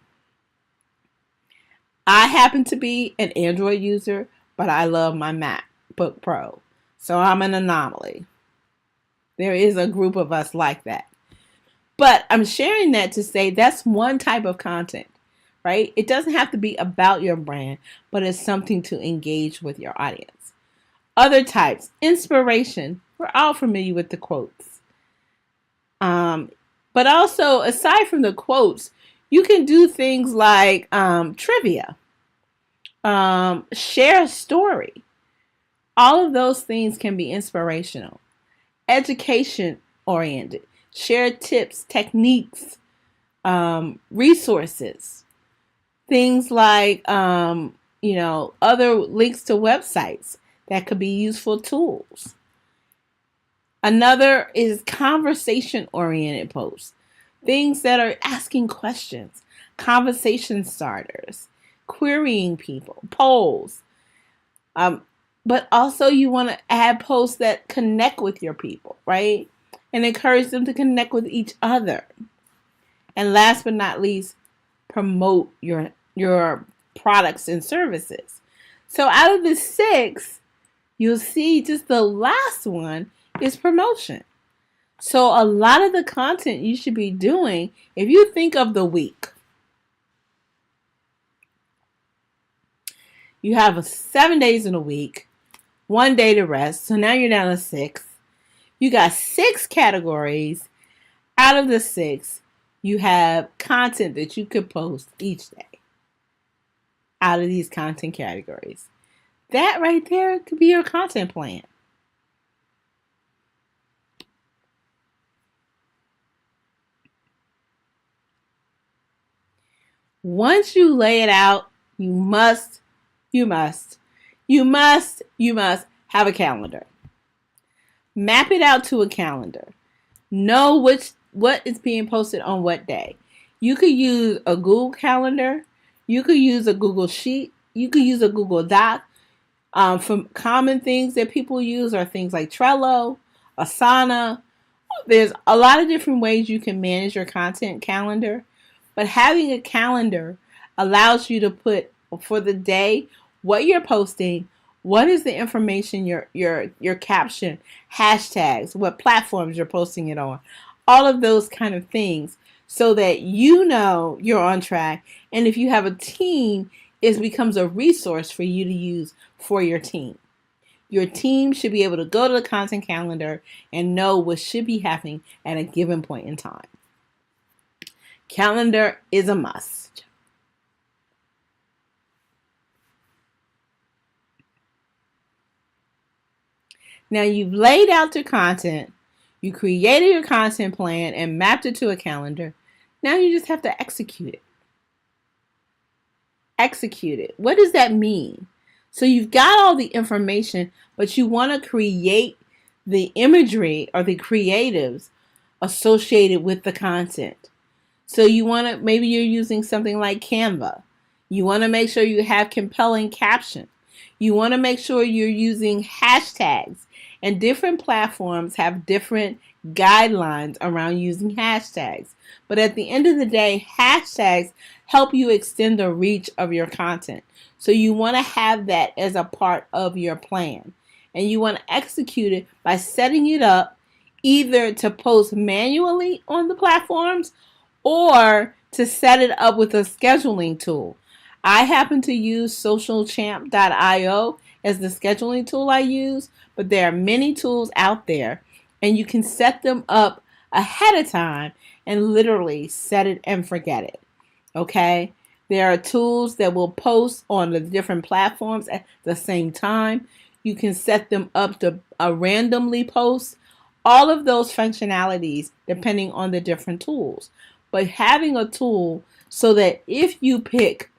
I happen to be an Android user, but I love my MacBook Pro. So I'm an anomaly. There is a group of us like that. But I'm sharing that to say that's one type of content, right? It doesn't have to be about your brand, but it's something to engage with your audience. Other types, inspiration. We're all familiar with the quotes. But also, aside from the quotes, you can do things like trivia, share a story. All of those things can be inspirational. Education oriented. Share tips, techniques, resources. Things like, other links to websites that could be useful tools. Another is conversation-oriented posts. Things that are asking questions, conversation starters, querying people, polls. But also you want to add posts that connect with your people, right? And encourage them to connect with each other. And last but not least, promote your products and services. So out of the 6, you'll see just the last one is promotion. So a lot of the content you should be doing, if you think of the week, you have 7 days in a week, 1 day to rest. So now you're down to 6. You got 6 categories. Out of the 6, you have content that you could post each day out of these content categories. That right there could be your content plan. Once you lay it out, you must have a calendar. Map it out to a calendar. Know what is being posted on what day. You could use a Google Calendar. You could use a Google Sheet. You could use a Google Doc. From common things that people use are things like Trello, Asana. There's a lot of different ways you can manage your content calendar. But having a calendar allows you to put for the day what you're posting, what is the information, your caption, hashtags, what platforms you're posting it on, all of those kind of things, so that you know you're on track. And if you have a team, it becomes a resource for you to use for your team. Your team should be able to go to the content calendar and know what should be happening at a given point in time. Calendar is a must. Now you've laid out your content, you created your content plan and mapped it to a calendar. Now you just have to execute it. Execute it. What does that mean? So you've got all the information, but you want to create the imagery or the creatives associated with the content. So you want to, maybe you're using something like Canva. You want to make sure you have compelling caption. You want to make sure you're using hashtags, and different platforms have different guidelines around using hashtags. But at the end of the day, hashtags help you extend the reach of your content. So you want to have that as a part of your plan. And you want to execute it by setting it up either to post manually on the platforms or to set it up with a scheduling tool. I happen to use socialchamp.io as the scheduling tool I use, but there are many tools out there, and you can set them up ahead of time and literally set it and forget it. Okay? There are tools that will post on the different platforms at the same time. You can set them up to randomly post. All of those functionalities depending on the different tools. But having a tool so that if you pick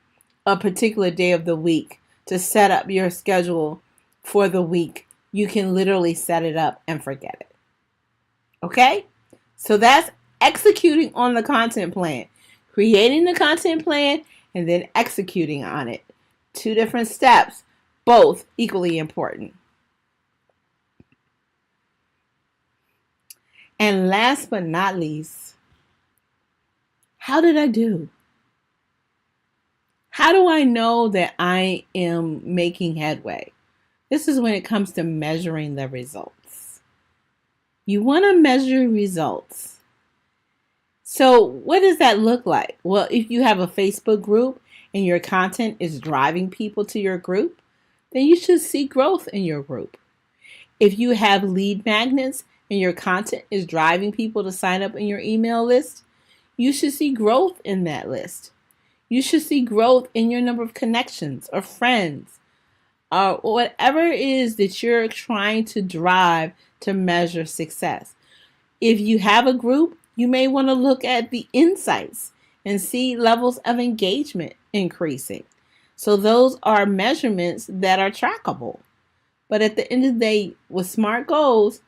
a particular day of the week to set up your schedule for the week, you can literally set it up and forget it. Okay? So that's executing on the content plan. Creating the content plan and then executing on it. 2 different steps, both equally important. And last but not least, how did I do? How do I know that I am making headway? This is when it comes to measuring the results. You want to measure results. So what does that look like? Well, if you have a Facebook group and your content is driving people to your group, then you should see growth in your group. If you have lead magnets and your content is driving people to sign up in your email list, you should see growth in that list. You should see growth in your number of connections or friends or whatever it is that you're trying to drive to measure success. If you have a group, you may want to look at the insights and see levels of engagement increasing. So those are measurements that are trackable. But at the end of the day, with SMART goals,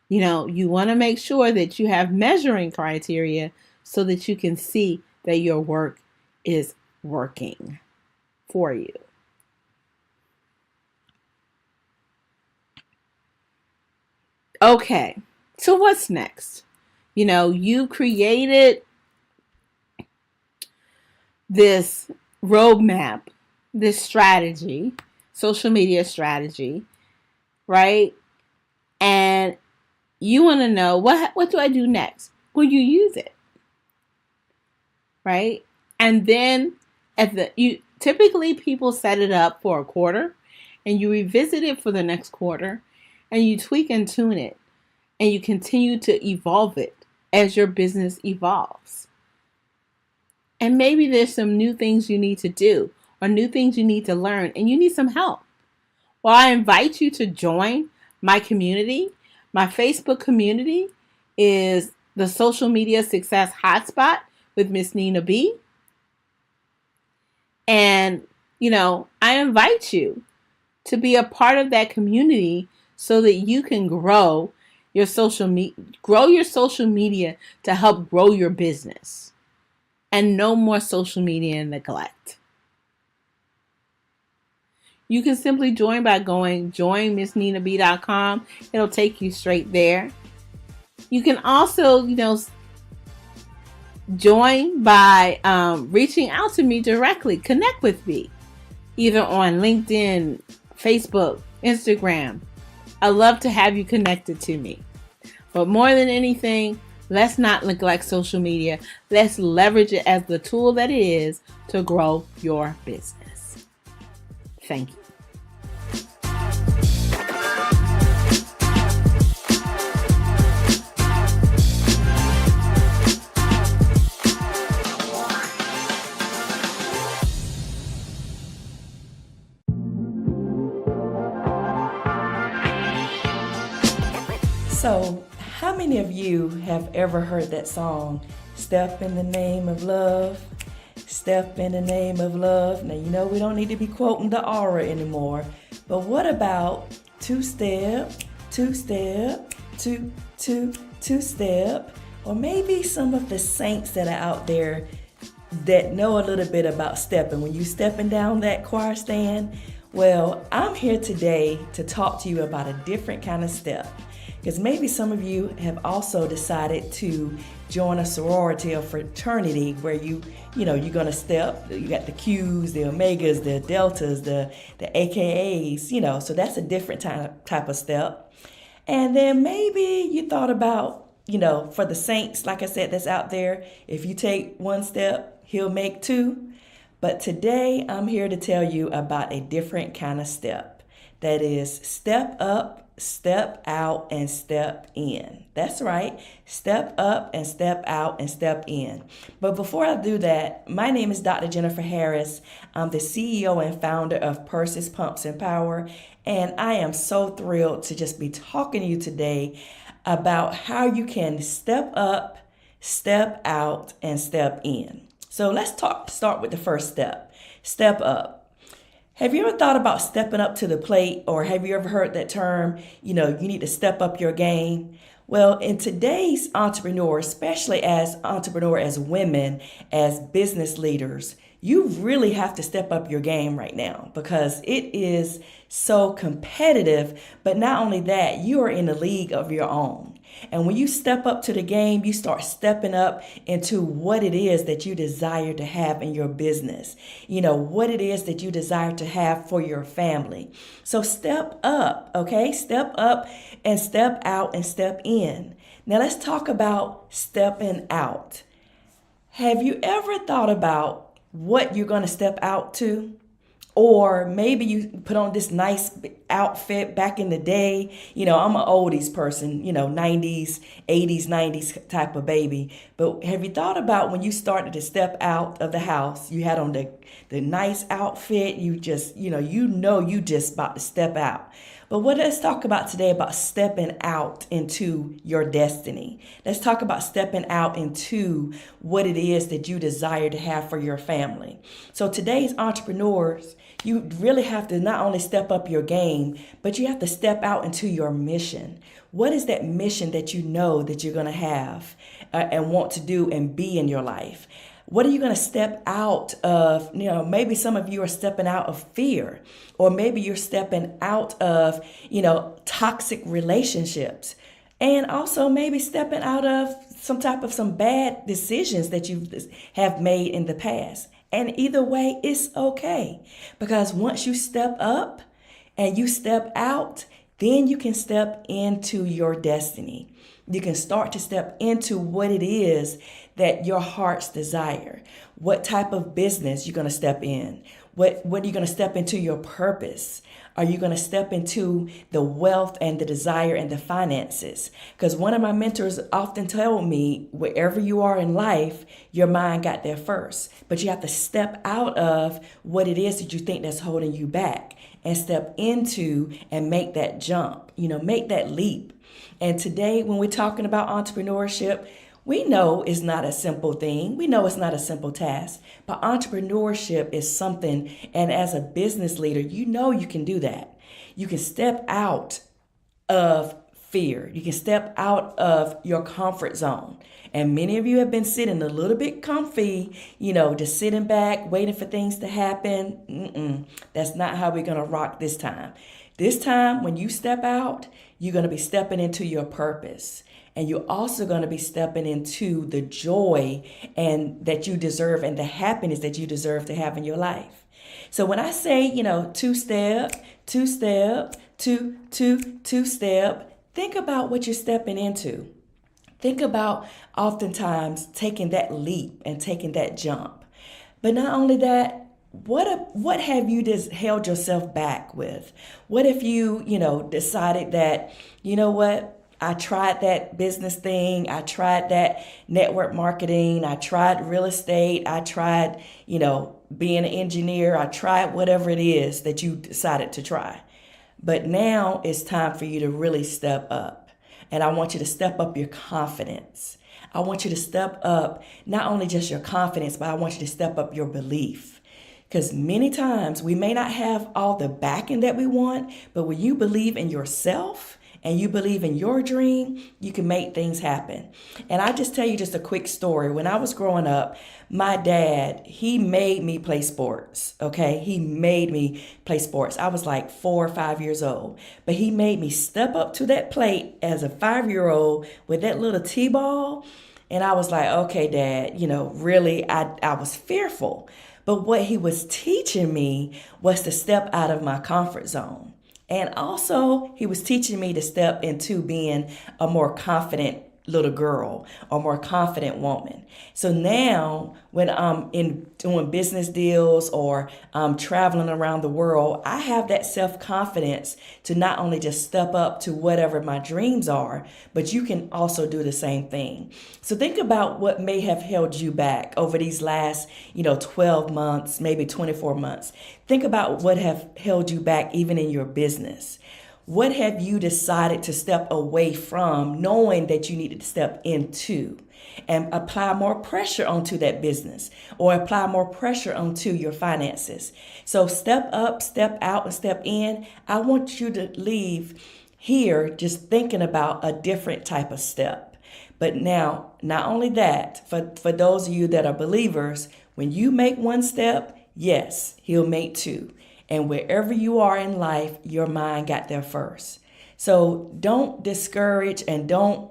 you want to make sure that you have measuring criteria so that you can see that your work is working for you. Okay, so what's next? You created this roadmap, this strategy, social media strategy, right? And you want to know, what do I do next? Will you use it? Right? And then typically people set it up for a quarter and you revisit it for the next quarter and you tweak and tune it and you continue to evolve it as your business evolves. And maybe there's some new things you need to do or new things you need to learn and you need some help. Well, I invite you to join my community. My Facebook community is the Social Media Success Hotspot with Miss Nina B. And, I invite you to be a part of that community so that you can grow your social media to help grow your business and no more social media neglect. You can simply join by going joinmissninab.com. It'll take you straight there. You can also, join by reaching out to me directly. Connect with me either on LinkedIn, Facebook, Instagram. I love to have you connected to me. But more than anything, let's not neglect social media. Let's leverage it as the tool that it is to grow your business. Thank you. So, how many of you have ever heard that song, Step in the Name of Love? Step in the Name of Love. Now, we don't need to be quoting the aura anymore, but what about two-step, two-step, two-step, or maybe some of the saints that are out there that know a little bit about stepping. When you're stepping down that choir stand, well, I'm here today to talk to you about a different kind of step. Because maybe some of you have also decided to join a sorority or fraternity where you're going to step. You got the Qs, the Omegas, the Deltas, the AKAs, so that's a different type of step. And then maybe you thought about, for the saints, like I said, that's out there, if you take one step, he'll make two. But today I'm here to tell you about a different kind of step. That is step up, step out, and step in. That's right. Step up and step out and step in. But before I do that, my name is Dr. Jennifer Harris. I'm the CEO and founder of Purses, Pumps, and Power. And I am so thrilled to just be talking to you today about how you can step up, step out, and step in. So let's start with the first step. Step up. Have you ever thought about stepping up to the plate, or have you ever heard that term, you need to step up your game? Well, in today's entrepreneur, especially as women, as business leaders, you really have to step up your game right now because it is so competitive. But not only that, you are in a league of your own. And when you step up to the game, you start stepping up into what it is that you desire to have in your business, what it is that you desire to have for your family. So step up, okay? Step up and step out and step in. Now let's talk about stepping out. Have you ever thought about what you're going to step out to? Or maybe you put on this nice outfit back in the day. I'm an oldies person, 90s, 80s, 90s type of baby. But have you thought about when you started to step out of the house, you had on the nice outfit, you just about to step out. But let's talk about today about stepping out into your destiny. Let's talk about stepping out into what it is that you desire to have for your family. So today's entrepreneurs, you really have to not only step up your game, but you have to step out into your mission. What is that mission that you know that you're going to have and want to do and be in your life? What are you going to step out of? Maybe some of you are stepping out of fear, or maybe you're stepping out of, toxic relationships, and also maybe stepping out of some bad decisions that you have made in the past. And either way, it's okay, because once you step up and you step out, then you can step into your destiny. You can start to step into what it is that your heart's desire. What type of business you're going to step in? What are you going to step into your purpose? Are you going to step into the wealth and the desire and the finances? Because one of my mentors often told me, wherever you are in life, your mind got there first. But you have to step out of what it is that you think that's holding you back and step into and make that jump, make that leap. And today, when we're talking about entrepreneurship, we know it's not a simple thing. We know it's not a simple task, but entrepreneurship is something. And as a business leader, you can do that. You can step out of fear. You can step out of your comfort zone. And many of you have been sitting a little bit comfy, just sitting back, waiting for things to happen. That's not how we're going to rock this time. This time, when you step out, you're going to be stepping into your purpose. And you're also going to be stepping into the joy and that you deserve and the happiness that you deserve to have in your life. So when I say, two-step, two-step, think about what you're stepping into. Think about oftentimes taking that leap and taking that jump. But not only that, what have you just held yourself back with? What if you, decided that, I tried that business thing. I tried that network marketing. I tried real estate. I tried, being an engineer. I tried whatever it is that you decided to try. But now it's time for you to really step up. And I want you to step up your confidence. I want you to step up not only just your confidence, but I want you to step up your belief. Because many times we may not have all the backing that we want, but when you believe in yourself and you believe in your dream, you can make things happen. And I just tell you just a quick story. When I was growing up, my dad, he made me play sports, okay? He made me play sports. I was like 4 or 5 years old, but he made me step up to that plate as a 5-year-old with that little T-ball. And I was like, okay, Dad, really, I was fearful. But what he was teaching me was to step out of my comfort zone. And also, he was teaching me to step into being a more confident little girl or more confident woman. So now when I'm doing business deals or I'm traveling around the world, I have that self-confidence to not only just step up to whatever my dreams are, but you can also do the same thing. So think about what may have held you back over these last, 12 months, maybe 24 months. Think about what have held you back even in your business. What have you decided to step away from, knowing that you needed to step into and apply more pressure onto that business or apply more pressure onto your finances? So step up, step out, and step in. I want you to leave here just thinking about a different type of step. But now, not only that, for those of you that are believers, when you make one step, yes, he'll make two. And wherever you are in life, your mind got there first. So don't discourage and don't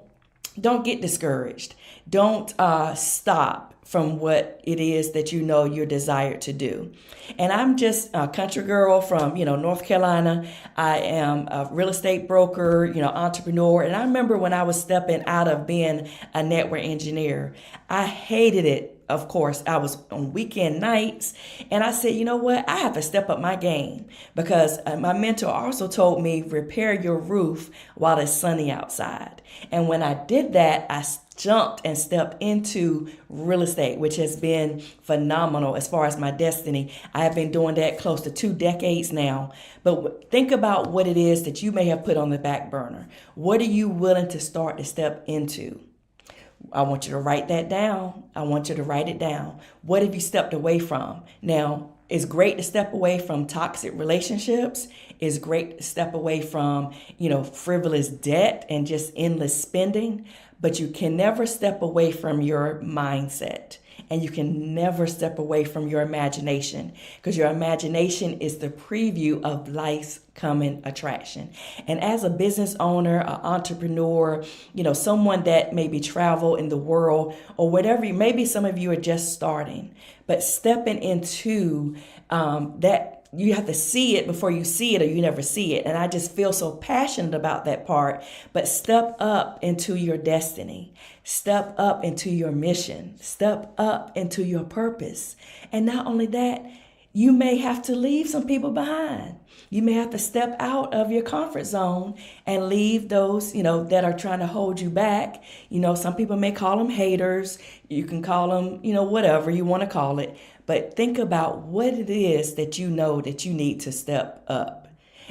don't get discouraged. Don't stop from what it is that you know you're desired to do. And I'm just a country girl from, North Carolina. I am a real estate broker, entrepreneur. And I remember when I was stepping out of being a network engineer, I hated it. Of course, I was on weekend nights, and I said, you know what? I have to step up my game, because my mentor also told me, repair your roof while it's sunny outside. And when I did that, I jumped and stepped into real estate, which has been phenomenal as far as my destiny. I have been doing that close to 2 decades now. But think about what it is that you may have put on the back burner. What are you willing to start to step into? I want you to write that down. I want you to write it down. What have you stepped away from? Now, it's great to step away from toxic relationships. It's great to step away from, frivolous debt and just endless spending. But you can never step away from your mindset. And you can never step away from your imagination, because your imagination is the preview of life's coming attraction. And as a business owner, an entrepreneur, someone that maybe travel in the world or whatever, maybe some of you are just starting, but stepping into that. You have to see it before you see it, or you never see it. And I just feel so passionate about that part. But step up into your destiny. Step up into your mission. Step up into your purpose. And not only that, you may have to leave some people behind. You may have to step out of your comfort zone and leave those, that are trying to hold you back. Some people may call them haters. You can call them, whatever you want to call it. But think about what it is that you know that you need to step up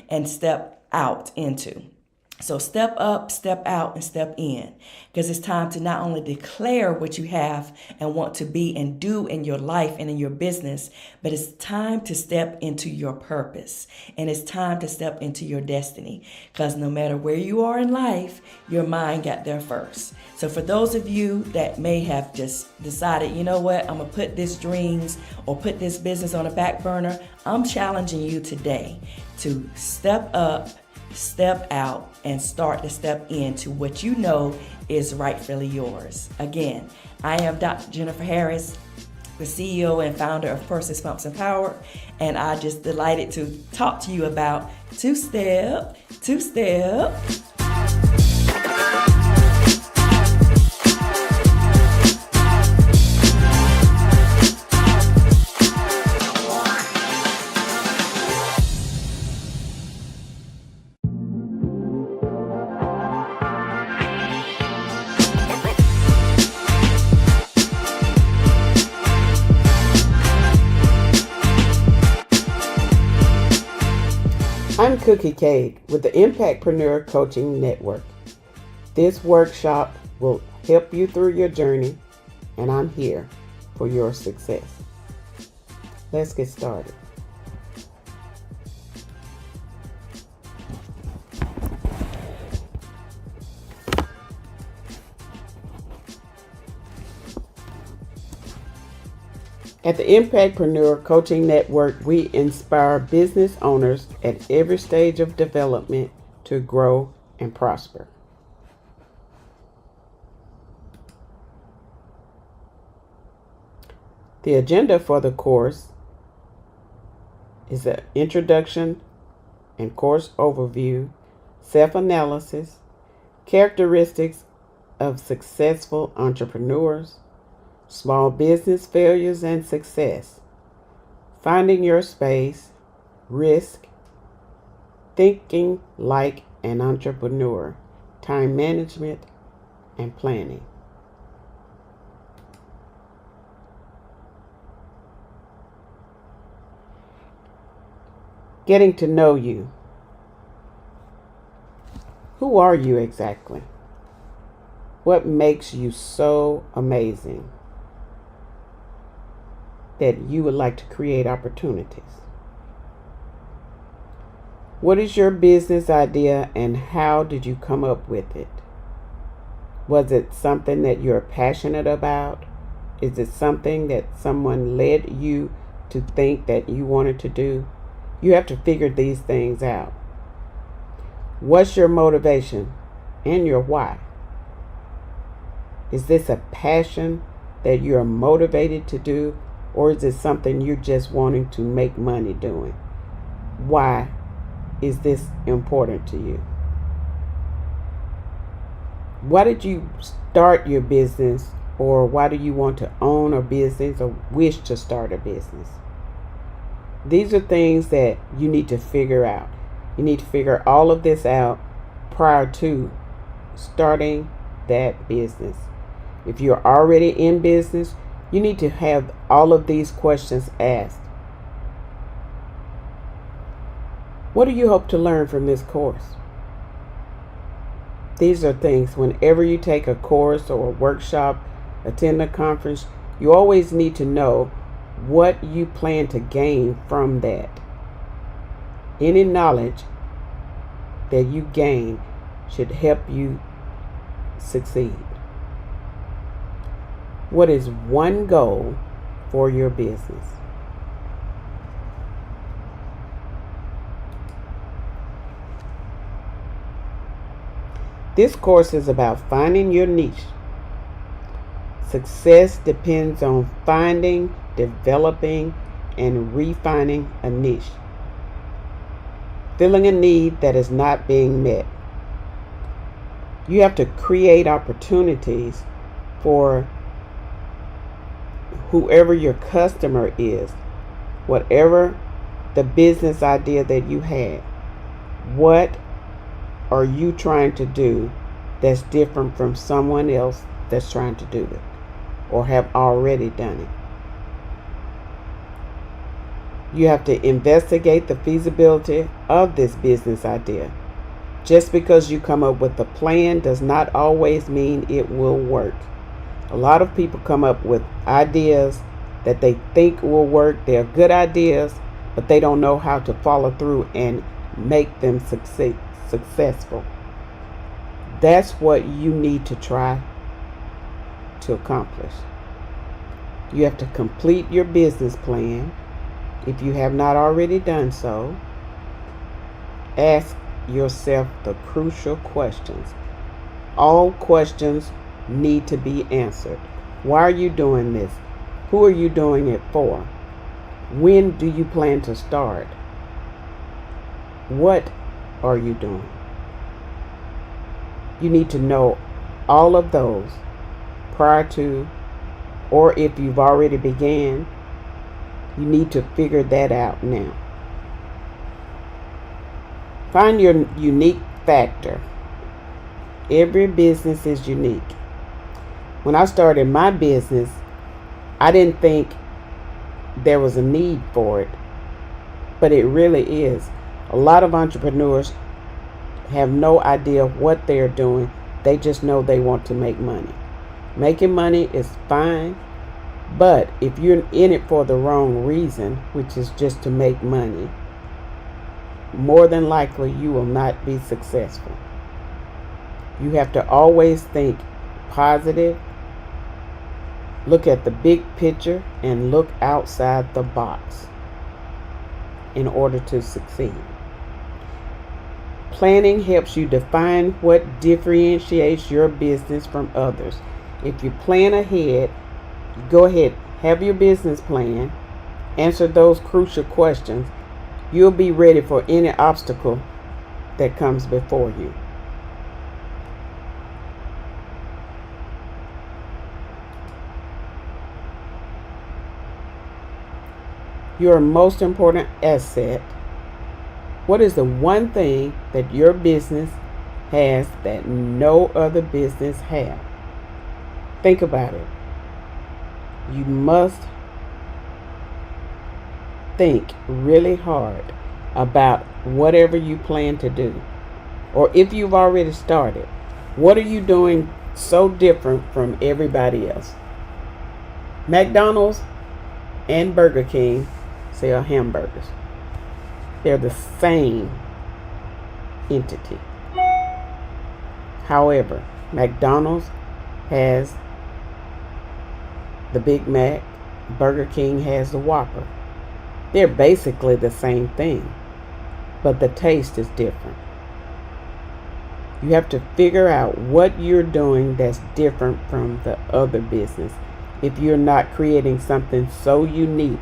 and step out into. So step up, step out, and step in, because it's time to not only declare what you have and want to be and do in your life and in your business, but it's time to step into your purpose, and it's time to step into your destiny, because no matter where you are in life, your mind got there first. So for those of you that may have just decided, you know what, I'm going to put this dreams or put this business on a back burner, I'm challenging you today to step up, step out, and start to step into what you know is rightfully yours. Again, I am Dr. Jennifer Harris, the CEO and founder of Purses, Pumps, and Power, and I just delighted to talk to you about two-step. I'm Cookie Cade with the Impactpreneur Coaching Network. This workshop will help you through your journey, and I'm here for your success. Let's get started. At the Impactpreneur Coaching Network, we inspire business owners at every stage of development to grow and prosper. The agenda for the course is an introduction and course overview, self-analysis, characteristics of successful entrepreneurs, small business failures and success, finding your space, risk, thinking like an entrepreneur, time management, and planning. Getting to know you. Who are you exactly? What makes you so amazing that you would like to create opportunities? What is your business idea and how did you come up with it? Was it something that you're passionate about? Is it something that someone led you to think that you wanted to do? You have to figure these things out. What's your motivation and your why? Is this a passion that you're motivated to do, or is it something you're just wanting to make money doing? Why is this important to you? Why did you start your business, or why do you want to own a business or wish to start a business? These are things that you need to figure out. You need to figure all of this out prior to starting that business. If you're already in business, you need to have all of these questions asked. What do you hope to learn from this course? These are things, whenever you take a course or a workshop, attend a conference, you always need to know what you plan to gain from that. Any knowledge that you gain should help you succeed. What is one goal for your business? This course is about finding your niche. Success depends on finding, developing, and refining a niche. Filling a need that is not being met. You have to create opportunities for whoever your customer is, whatever the business idea that you had. What are you trying to do that's different from someone else that's trying to do it or have already done it? You have to investigate the feasibility of this business idea. Just because you come up with a plan does not always mean it will work. A lot of people come up with ideas that they think will work. They're good ideas, but they don't know how to follow through and make them successful. That's what you need to try to accomplish. You have to complete your business plan. If you have not already done so, ask yourself the crucial questions. All questions need to be answered. Why are you doing this? Who are you doing it for? When do you plan to start? What are you doing? You need to know all of those prior to, or if you've already began, you need to figure that out now. Find your unique factor. Every business is unique. When I started my business, I didn't think there was a need for it, but it really is. A lot of entrepreneurs have no idea what they're doing. They just know they want to make money. Making money is fine, but if you're in it for the wrong reason, which is just to make money, more than likely you will not be successful. You have to always think positive, look at the big picture, and look outside the box in order to succeed. Planning helps you define what differentiates your business from others. If you plan ahead, go ahead, have your business plan, answer those crucial questions. You'll be ready for any obstacle that comes before you. Your most important asset. What is the one thing that your business has that no other business has? Think about it. You must think really hard about whatever you plan to do. Or if you've already started, what are you doing so different from everybody else? McDonald's and Burger King sell hamburgers. They're the same entity. However, McDonald's has the Big Mac, Burger King has the Whopper. They're basically the same thing, but the taste is different. You have to figure out what you're doing that's different from the other business if you're not creating something so unique.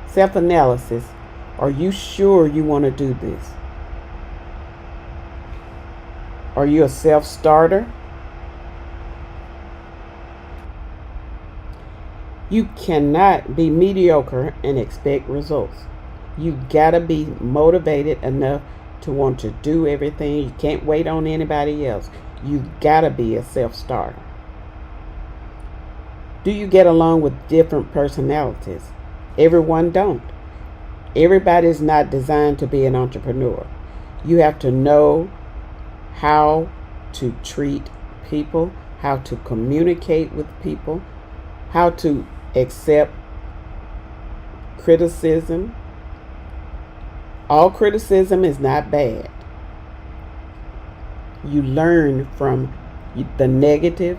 Self-analysis. Are you sure you want to do this? Are you a self-starter? You cannot be mediocre and expect results. You gotta be motivated enough to want to do everything. You can't wait on anybody else. You gotta be a self-starter. Do you get along with different personalities? Everyone don't. Everybody's not designed to be an entrepreneur. You have to know how to treat people, how to communicate with people, how to accept criticism. All criticism is not bad. You learn from the negative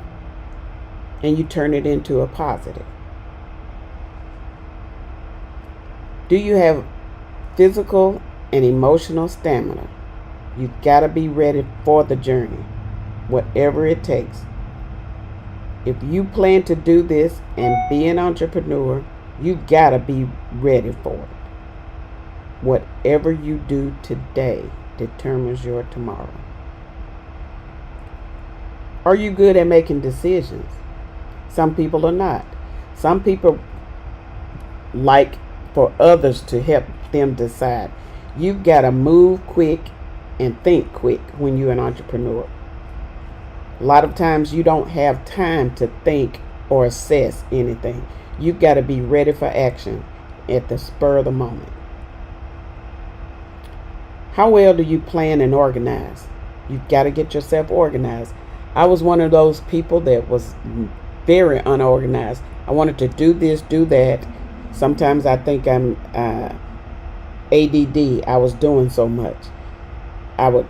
and you turn it into a positive. Do you have physical and emotional stamina? You've got to be ready for the journey, whatever it takes. If you plan to do this and be an entrepreneur, you've got to be ready for it. Whatever you do today determines your tomorrow. Are you good at making decisions? Some people are not. Some people like for others to help them decide. You've got to move quick and think quick when you're an entrepreneur. A lot of times you don't have time to think or assess anything. You've got to be ready for action at the spur of the moment. How well do you plan and organize? You've got to get yourself organized. I was one of those people that was very unorganized. I wanted to do this, do that. Sometimes I think I'm ADD. I was doing so much. I would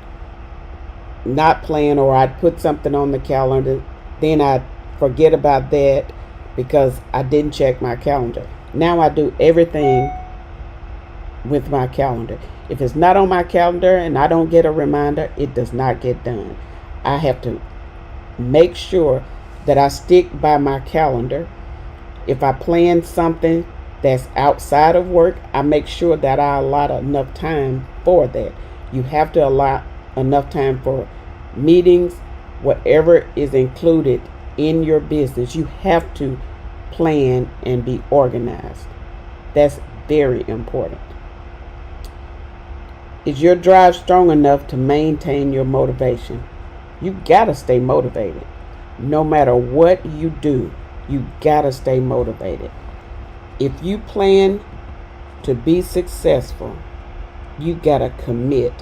not plan, or I'd put something on the calendar, then I'd forget about that because I didn't check my calendar. Now I do everything with my calendar. If it's not on my calendar and I don't get a reminder, it does not get done. I have to make sure that I stick by my calendar. If I plan something that's outside of work, I make sure that I allot enough time for that. You have to allot enough time for meetings, whatever is included in your business. You have to plan and be organized. That's very important. Is your drive strong enough to maintain your motivation? You gotta stay motivated. No matter what you do, you gotta stay motivated. If you plan to be successful, you gotta commit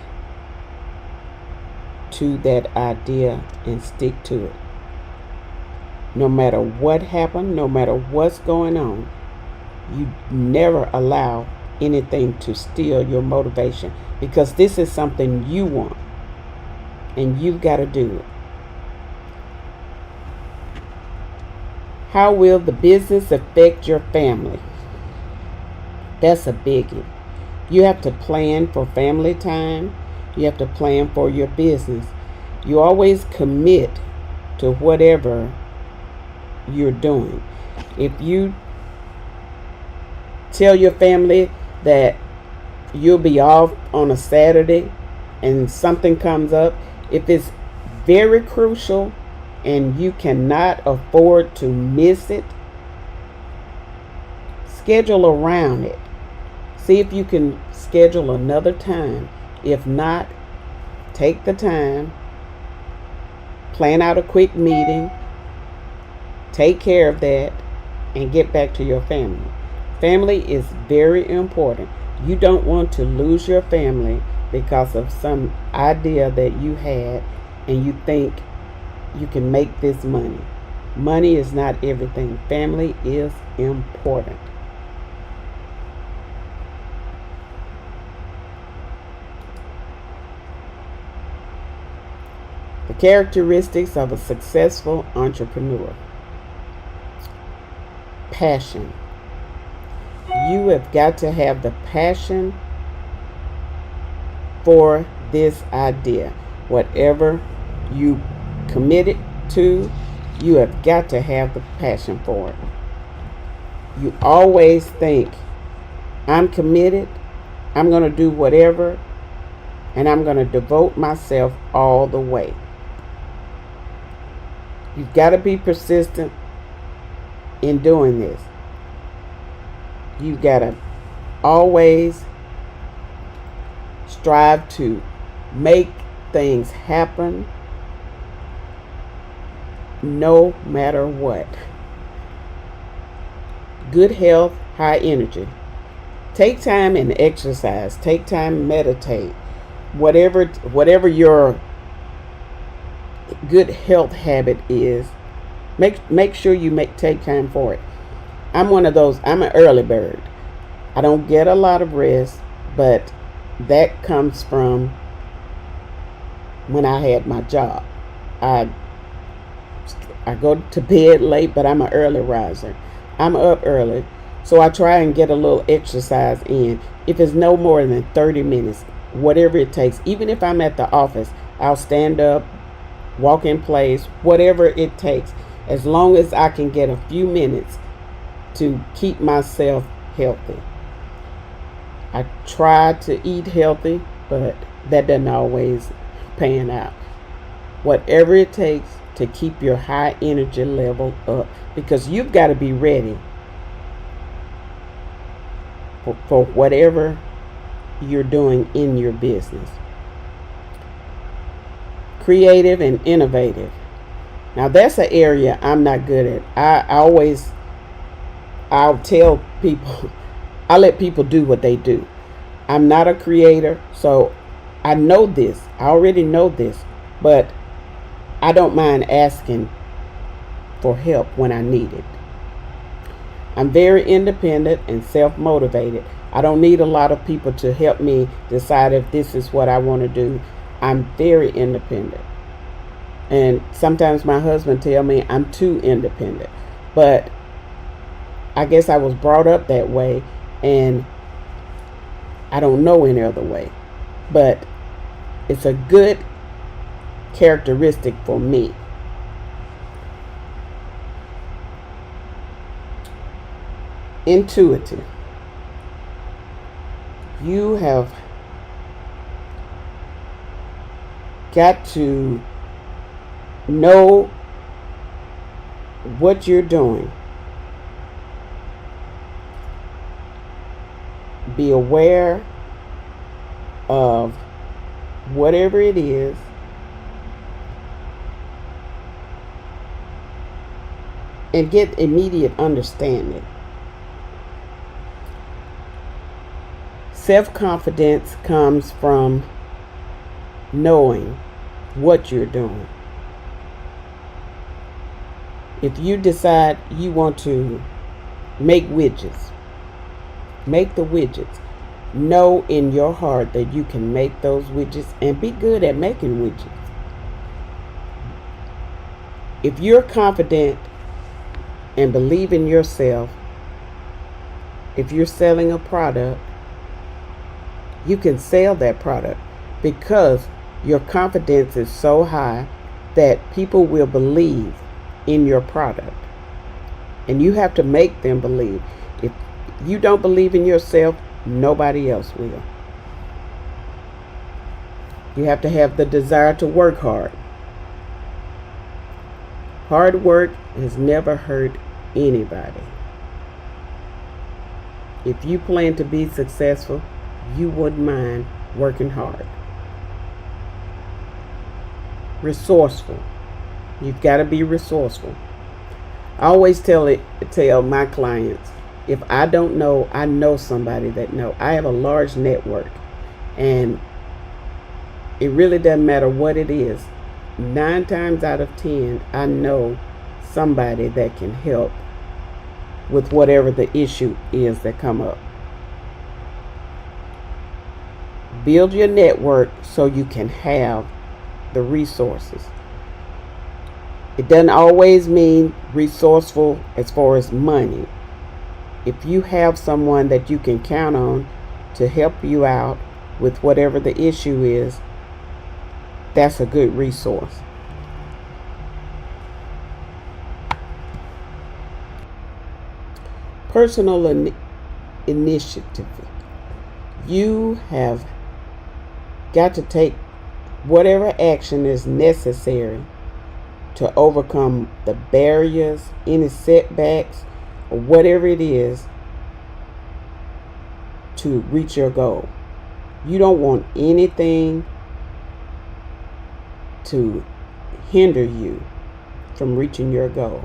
to that idea and stick to it. No matter what happened, no matter what's going on, you never allow anything to steal your motivation, because this is something you want and you've got to do it. How will the business affect your family? That's a biggie. You have to plan for family time. You have to plan for your business. You always commit to whatever you're doing. If you tell your family that you'll be off on a Saturday and something comes up, if it's very crucial and you cannot afford to miss it, schedule around it. See if you can schedule another time. If not, take the time, plan out a quick meeting, take care of that, and get back to your family. Family is very important. You don't want to lose your family because of some idea that you had and you think you can make this money. Money is not everything. Family is important. The characteristics of a successful entrepreneur. Passion. You have got to have the passion for this idea. Whatever you committed to, you have got to have the passion for it. You always think, I'm committed, I'm going to do whatever, and I'm going to devote myself all the way. You've got to be persistent in doing this. You've got to always strive to make things happen no matter what. Good health, high energy. Take time and exercise. Take time and meditate. Whatever your good health habit is, make sure you take time for it. I'm one of those. I'm an early bird. I don't get a lot of rest, but that comes from when I had my job. I go to bed late, but I'm an early riser. I'm up early, so I try and get a little exercise in. If it's no more than 30 minutes, whatever it takes. Even if I'm at the office, I'll stand up, walk in place, whatever it takes, as long as I can get a few minutes to keep myself healthy. I try to eat healthy, but that doesn't always pan out. Whatever it takes to keep your high energy level up, because you've got to be ready for whatever you're doing in your business. Creative and innovative. Now that's an area I'm not good at. I'll tell people, I let people do what they do. I'm not a creator, so I know this. I already know this, but I don't mind asking for help when I need it. I'm very independent and self-motivated. I don't need a lot of people to help me decide if this is what I want to do. I'm very independent. And sometimes my husband tell me I'm too independent. But I guess I was brought up that way, and I don't know any other way. But it's a good characteristic for me. Intuitive. You have got to know what you're doing. Be aware of whatever it is, and get immediate understanding. Self-confidence comes from knowing what you're doing. If you decide you want to make widgets, make the widgets. Know in your heart that you can make those widgets and be good at making widgets. If you're confident and believe in yourself, if you're selling a product, you can sell that product because your confidence is so high that people will believe in your product. And you have to make them believe. If you don't believe in yourself, nobody else will. You have to have the desire to work hard. Hard work has never hurt anybody. If you plan to be successful, you wouldn't mind working hard. Resourceful. You've got to be resourceful. I always tell my clients, if I don't know, I know somebody that knows. I have a large network, and it really doesn't matter what it is. 9 times out of 10, I know somebody that can help with whatever the issue is that come up. Build your network so you can have the resources. It doesn't always mean resourceful as far as money. if you have someone that you can count on to help you out with whatever the issue is, that's a good resource. Personal initiative. You have got to take whatever action is necessary to overcome the barriers, any setbacks, or whatever it is to reach your goal. You don't want anything to hinder you from reaching your goal.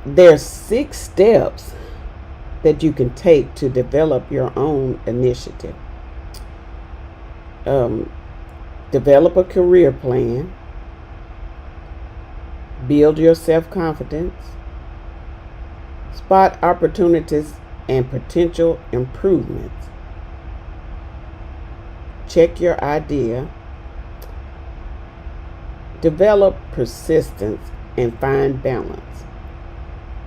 There's 6 steps that you can take to develop your own initiative. Develop a career plan. Build your self-confidence. Spot opportunities and potential improvements. Check your idea. Develop persistence and find balance.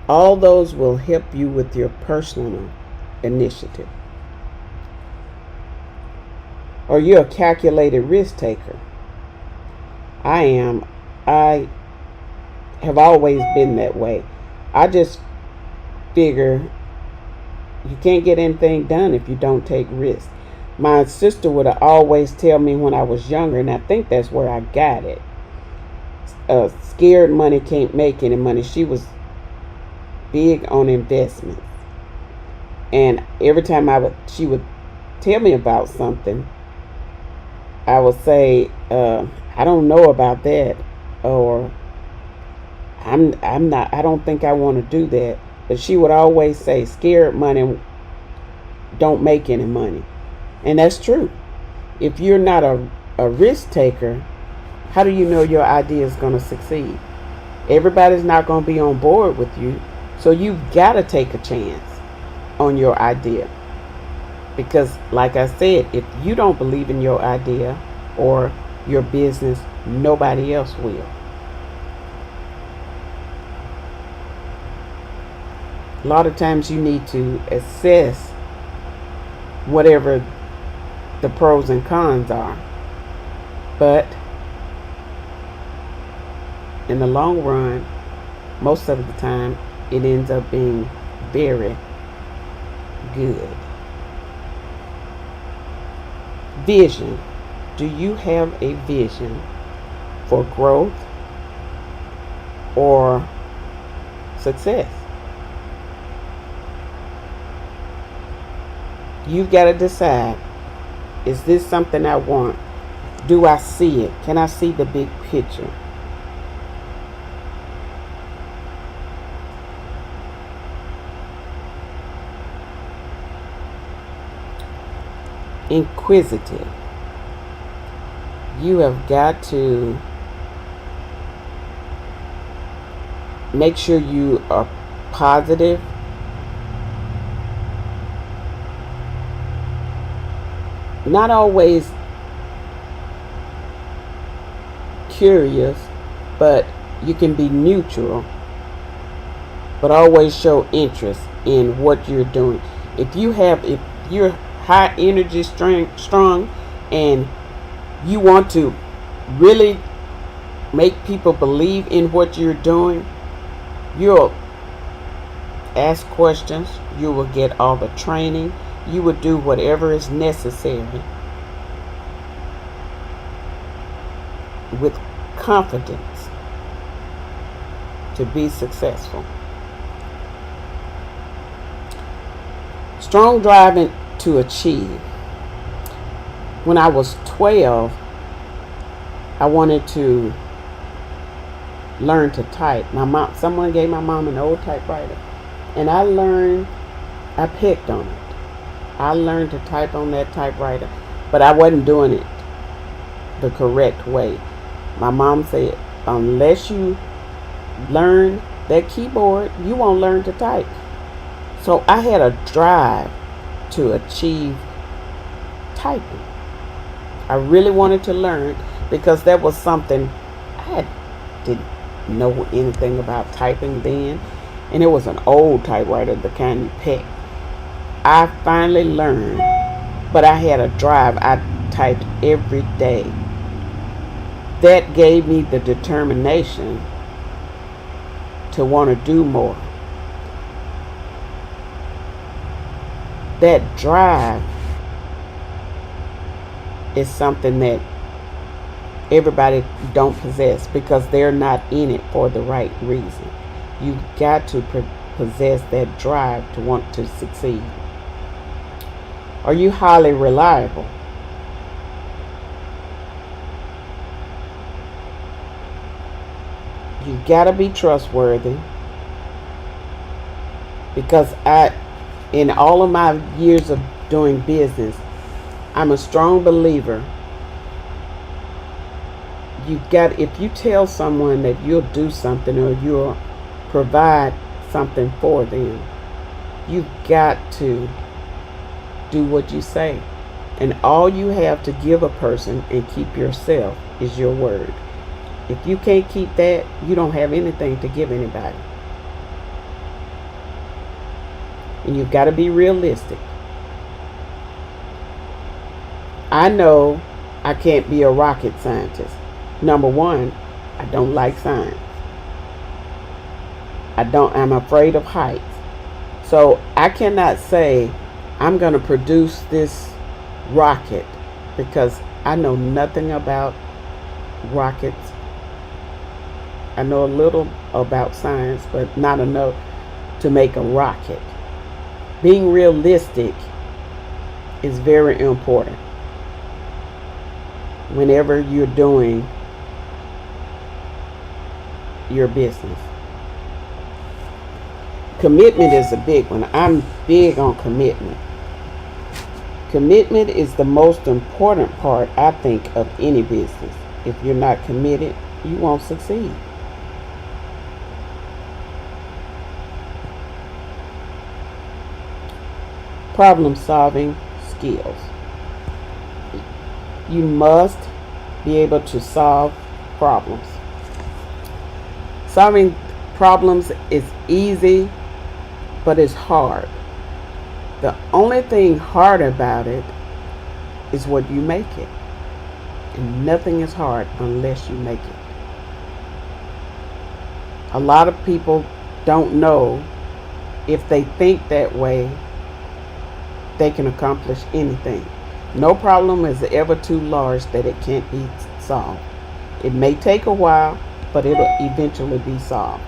All those will help you with your personal initiative. Are you a calculated risk taker? I am. I have always been that way. I just figure you can't get anything done if you don't take risks. My sister would always tell me when I was younger, and I think that's where I got it. Scared money can't make any money. She was big on investments. And every time she would tell me about something, I would say, I don't know about that, or I don't think I want to do that. But she would always say, scared money don't make any money. And that's true. If you're not a risk taker, how do you know your idea is going to succeed? Everybody's not going to be on board with you. So you've got to take a chance on your idea. Because like I said, if you don't believe in your idea or your business, nobody else will. A lot of times you need to assess whatever the pros and cons are. But in the long run, most of the time, it ends up being very good. Vision. Do you have a vision for growth or success? You've got to decide, is this something I want? Do I see it? Can I see the big picture? Inquisitive. You have got to make sure you are positive. Not always curious, but you can be neutral, but always show interest in what you're doing. If you're high energy strong and you want to really make people believe in what you're doing, you'll ask questions, you will get all the training, you will do whatever is necessary with confidence to be successful. Strong driving to achieve. When I was 12, I wanted to learn to type. Someone gave my mom an old typewriter, and I picked on it. I learned to type on that typewriter, but I wasn't doing it the correct way. My mom said, unless you learn that keyboard, you won't learn to type. So I had a drive to achieve typing. I really wanted to learn because that was something I know anything about typing then, and it was an old typewriter, the kind you pick. I finally learned, but I had a drive. I typed every day. That gave me the determination to want to do more. That drive is something that everybody don't possess because they're not in it for the right reason. You got to possess that drive to want to succeed. Are you highly reliable? You got to be trustworthy, because in all of my years of doing business, I'm a strong believer. If you tell someone that you'll do something or you'll provide something for them, you've got to do what you say. And all you have to give a person and keep yourself is your word. If you can't keep that, you don't have anything to give anybody. And you've got to be realistic. I know I can't be a rocket scientist. Number one, I don't like science. I'm afraid of heights. So I cannot say I'm going to produce this rocket because I know nothing about rockets. I know a little about science, but not enough to make a rocket. Being realistic is very important whenever you're doing your business. Commitment is a big one. I'm big on commitment. Commitment is the most important part, I think, of any business. If you're not committed, you won't succeed. Problem-solving skills. You must be able to solve problems. Solving problems is easy, but it's hard. The only thing hard about it is what you make it. And nothing is hard unless you make it. A lot of people don't know if they think that way, they can accomplish anything. No problem is ever too large that it can't be solved. It may take a while, but it'll eventually be solved.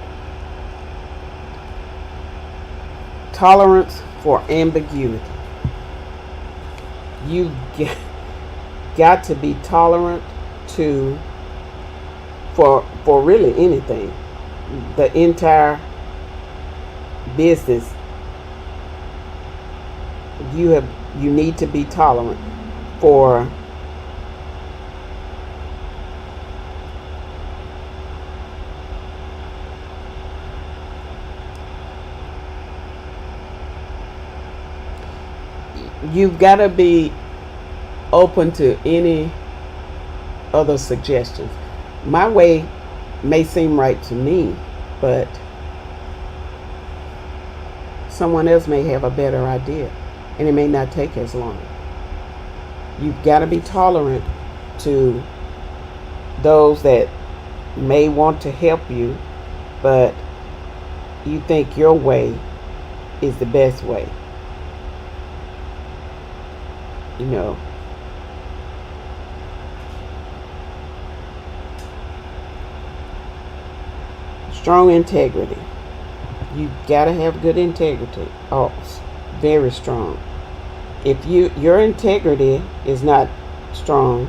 Tolerance for ambiguity. You got to be tolerant for really anything. The entire business, you need to be tolerant for you've got to be open to any other suggestions. My way may seem right to me, but someone else may have a better idea, and it may not take as long. You've got to be tolerant to those that may want to help you, but you think your way is the best way. You know, strong integrity. You gotta have good integrity. Oh, very strong. If your integrity is not strong,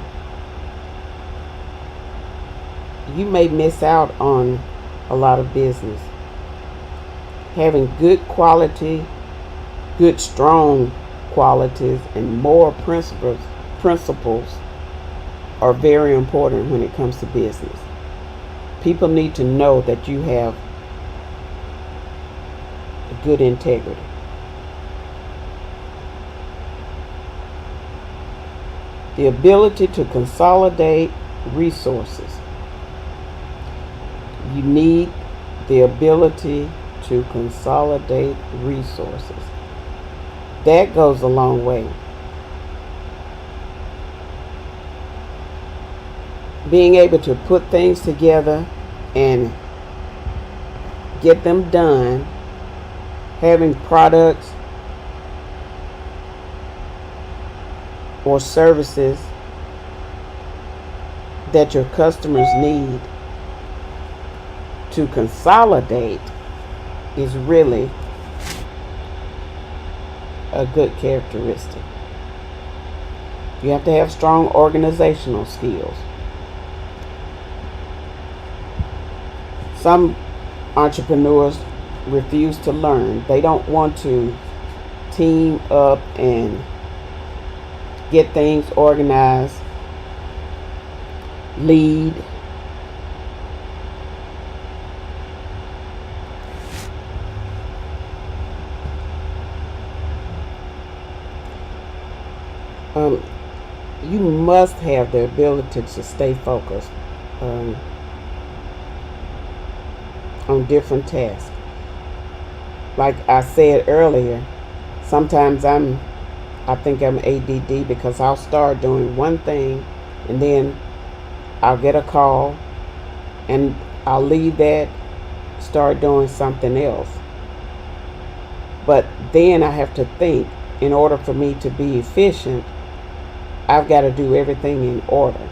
you may miss out on a lot of business. Having good quality, good strong qualities and moral principles are very important when it comes to business. People need to know that you have good integrity. The ability to consolidate resources. You need the ability to consolidate resources. That goes a long way. Being able to put things together and get them done, having products or services that your customers need to consolidate is really a good characteristic. You have to have strong organizational skills. Some entrepreneurs refuse to learn. They don't want to team up and get things organized, lead. You must have the ability to stay focused on different tasks. Like I said earlier, sometimes I think I'm ADD because I'll start doing one thing and then I'll get a call and I'll leave that, start doing something else. But then I have to think, in order for me to be efficient, I've got to do everything in order.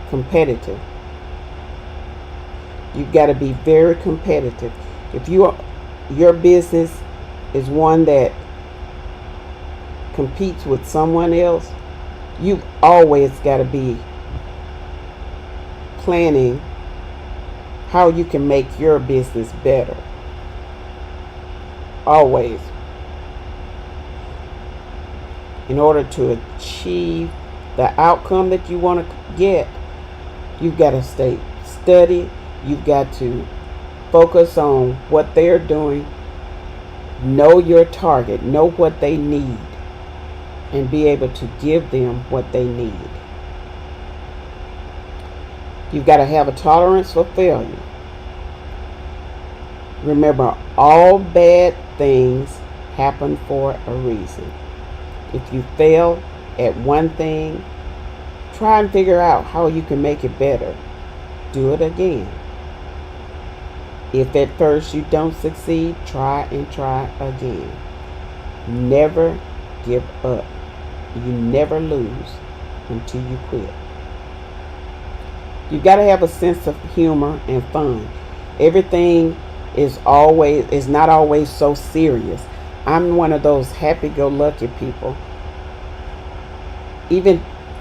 Competitive. You've got to be very competitive. If your business is one that competes with someone else, you've always got to be planning how you can make your business better. Always. In order to achieve the outcome that you want to get, you've got to stay steady. You've got to focus on what they're doing. Know your target. Know what they need. And be able to give them what they need. You've got to have a tolerance for failure. Remember, all bad things happen for a reason. If you fail at one thing, try and figure out how you can make it better. Do it again. If at first you don't succeed, try and try again. Never give up. You never lose until you quit. You've got to have a sense of humor and fun. Everything is not always so serious. I'm one of those happy-go-lucky people. Even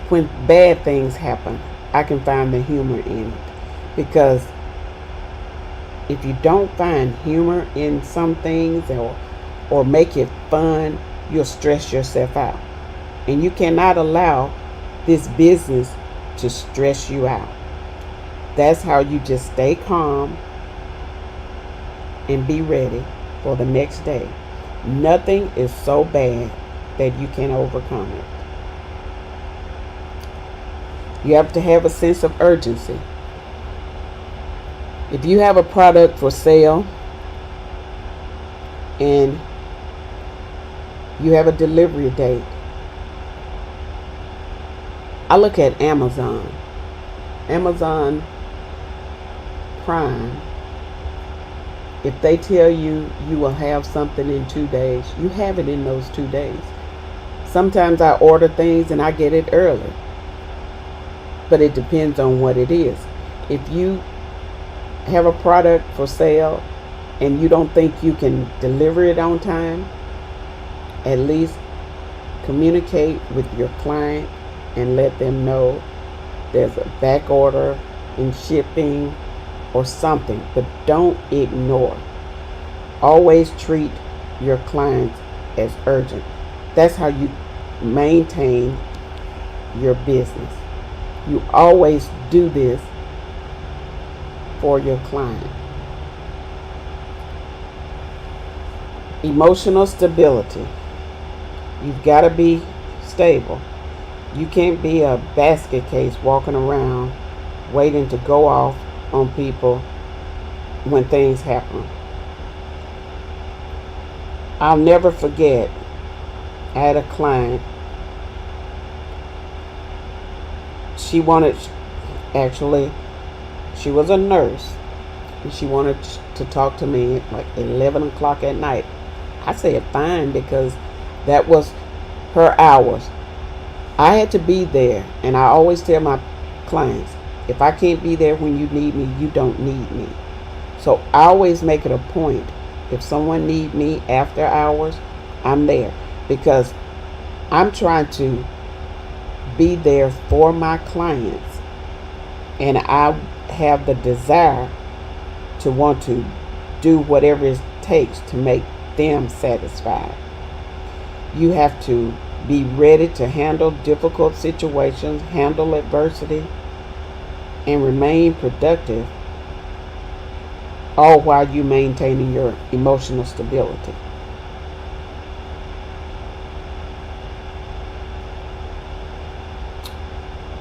when bad things happen, I can find the humor in it. Because if you don't find humor in some things or make it fun, you'll stress yourself out. And you cannot allow this business to stress you out. That's how you just stay calm and be ready for the next day. Nothing is so bad that you can overcome it. You have to have a sense of urgency. If you have a product for sale and you have a delivery date, I look at Amazon Prime. If they tell you you will have something in 2 days, you have it in those 2 days. Sometimes I order things and I get it early, but it depends on what it is. If you have a product for sale and you don't think you can deliver it on time, at least communicate with your client and let them know there's a back order in shipping or something, but don't ignore. Always treat your clients as urgent. That's how you maintain your business. You always do this for your client. Emotional stability. You've got to be stable. You can't be a basket case walking around waiting to go off on people when things happen. I'll never forget, I had a client. She was a nurse, and she wanted to talk to me at like 11 o'clock at night. I said fine, because that was her hours. I had to be there, and I always tell my clients, if I can't be there when you need me, you don't need me. So I always make it a point, if someone needs me after hours, I'm there, because I'm trying to be there for my clients, and I have the desire to want to do whatever it takes to make them satisfied. You have to be ready to handle difficult situations, handle adversity, and remain productive, all while you maintaining your emotional stability.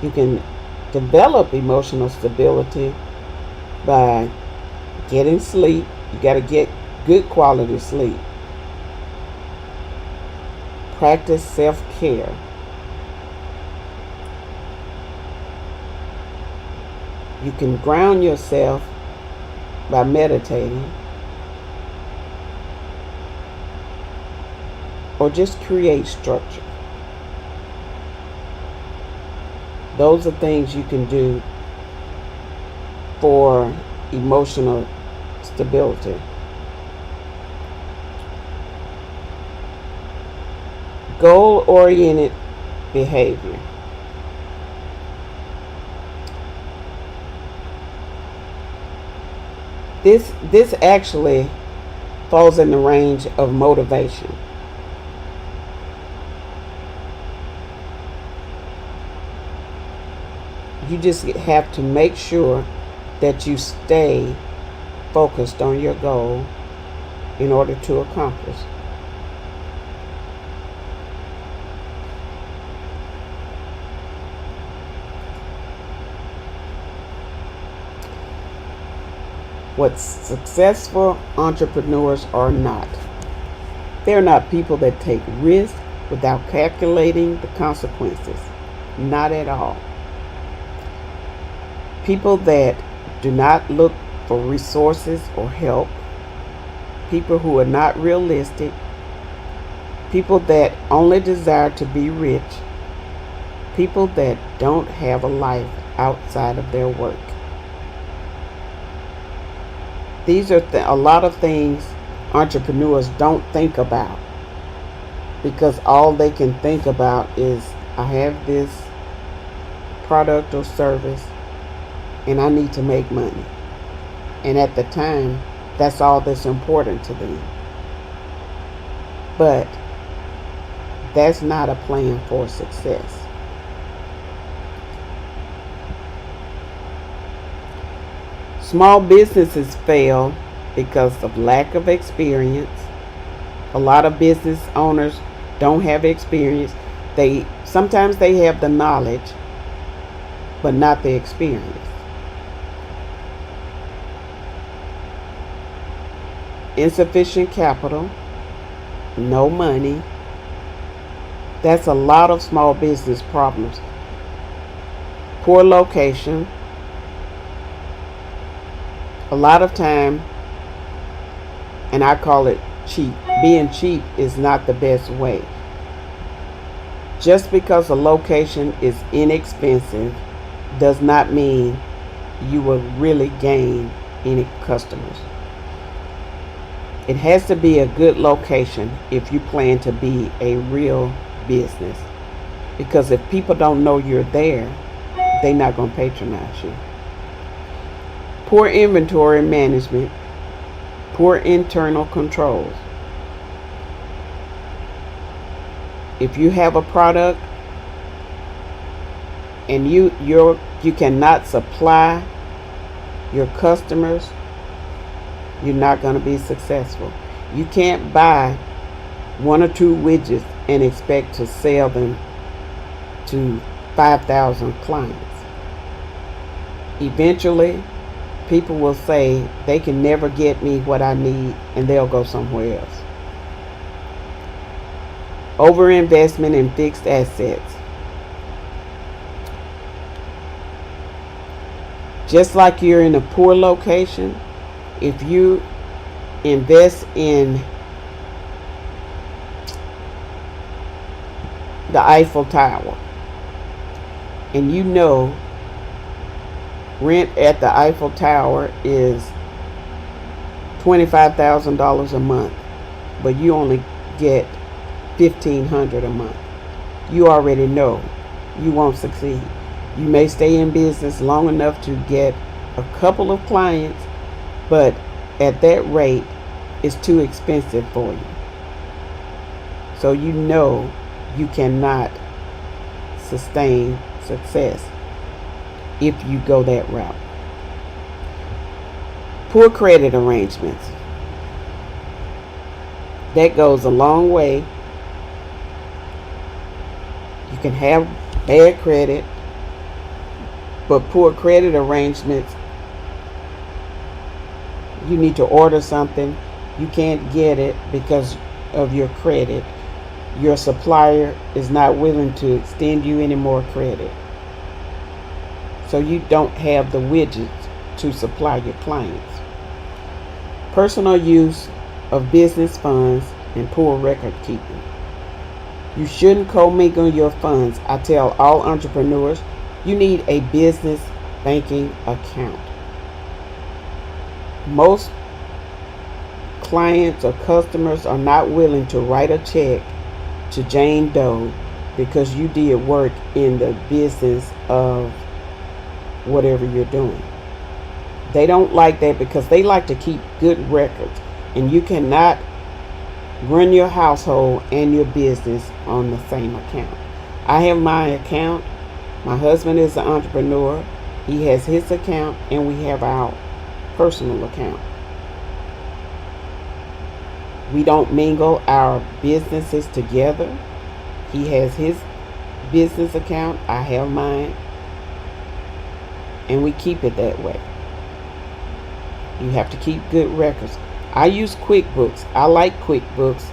You can develop emotional stability by getting sleep. You got to get good quality sleep. Practice self-care. You can ground yourself by meditating, or just create structure. Those are things you can do for emotional stability. Goal-oriented behavior. This actually falls in the range of motivation. You just have to make sure that you stay focused on your goal in order to accomplish. What successful entrepreneurs are not. They're not people that take risks without calculating the consequences. Not at all. People that do not look for resources or help. People who are not realistic. People that only desire to be rich. People that don't have a life outside of their work. These are a lot of things entrepreneurs don't think about, because all they can think about is, I have this product or service and I need to make money. And at the time, that's all that's important to them. But that's not a plan for success. Small businesses fail because of lack of experience. A lot of business owners don't have experience. Sometimes they have the knowledge, but not the experience. Insufficient capital, no money. That's a lot of small business problems. Poor location. A lot of time, and I call it cheap. Being cheap is not the best way. Just because a location is inexpensive does not mean you will really gain any customers. It has to be a good location if you plan to be a real business. Because if people don't know you're there, they're not going to patronize you. Poor inventory management, poor internal controls. If you have a product and you cannot supply your customers, you're not going to be successful. You can't buy one or two widgets and expect to sell them to 5,000 clients. Eventually, people will say they can never get me what I need and they'll go somewhere else. Overinvestment in fixed assets. Just like you're in a poor location, if you invest in the Eiffel Tower and you know rent at the Eiffel Tower is $25,000 a month, but you only get $1,500 a month, you already know you won't succeed. You may stay in business long enough to get a couple of clients, but at that rate, it's too expensive for you. So you know you cannot sustain success if you go that route. Poor credit arrangements. That goes a long way. You can have bad credit, but poor credit arrangements, you need to order something, you can't get it because of your credit. Your supplier is not willing to extend you any more credit. So you don't have the widgets to supply your clients. Personal use of business funds and poor record keeping. You shouldn't commingle your funds. I tell all entrepreneurs, you need a business banking account. Most clients or customers are not willing to write a check to Jane Doe because you did work in the business of whatever you're doing. They don't like that because they like to keep good records, and you cannot run your household and your business on the same account. I have my account. My husband is an entrepreneur. He has his account, and we have our personal account. We don't mingle our businesses together. He has his business account, I have mine, and we keep it that way. You have to keep good records. I use QuickBooks. I like QuickBooks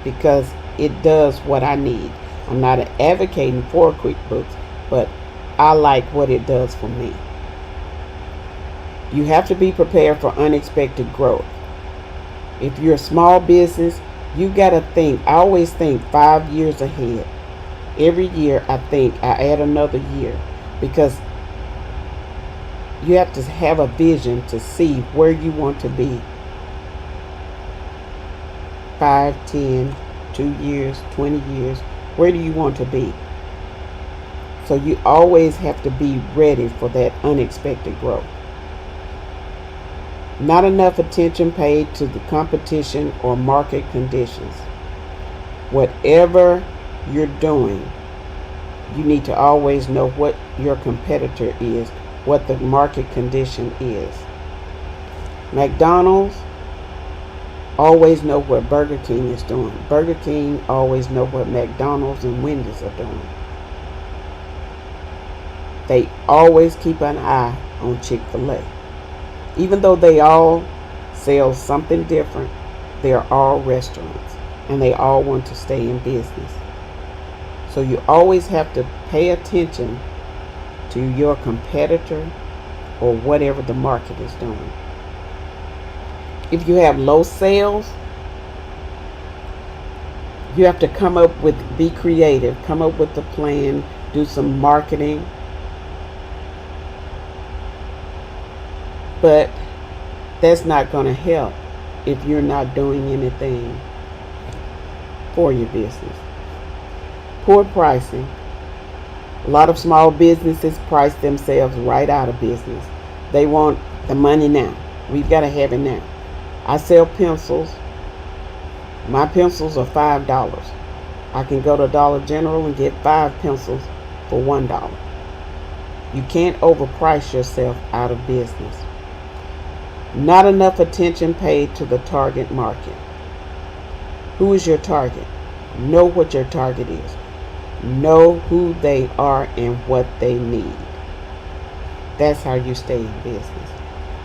because it does what I need. I'm not advocating for QuickBooks, but I like what it does for me. You have to be prepared for unexpected growth. If you're a small business, you got to think. I always think 5 years ahead. Every year I think I add another year because you have to have a vision to see where you want to be. 5, 10, 2 years, 20 years. Where do you want to be? So you always have to be ready for that unexpected growth. Not enough attention paid to the competition or market conditions. Whatever you're doing, you need to always know what your competitor is, what the market condition is. McDonald's always know what Burger King is doing. Burger King always know what McDonald's and Wendy's are doing. They always keep an eye on Chick-fil-A. Even though they all sell something different, they're all restaurants and they all want to stay in business. So you always have to pay attention to your competitor or whatever the market is doing. If you have low sales, you have to be creative, come up with a plan, do some marketing. But that's not going to help if you're not doing anything for your business. Poor pricing. A lot of small businesses price themselves right out of business. They want the money now. We've got to have it now. I sell pencils. My pencils are $5. I can go to Dollar General and get 5 pencils for $1. You can't overprice yourself out of business. Not enough attention paid to the target market. Who is your target? Know what your target is. Know who they are and what they need. That's how you stay in business.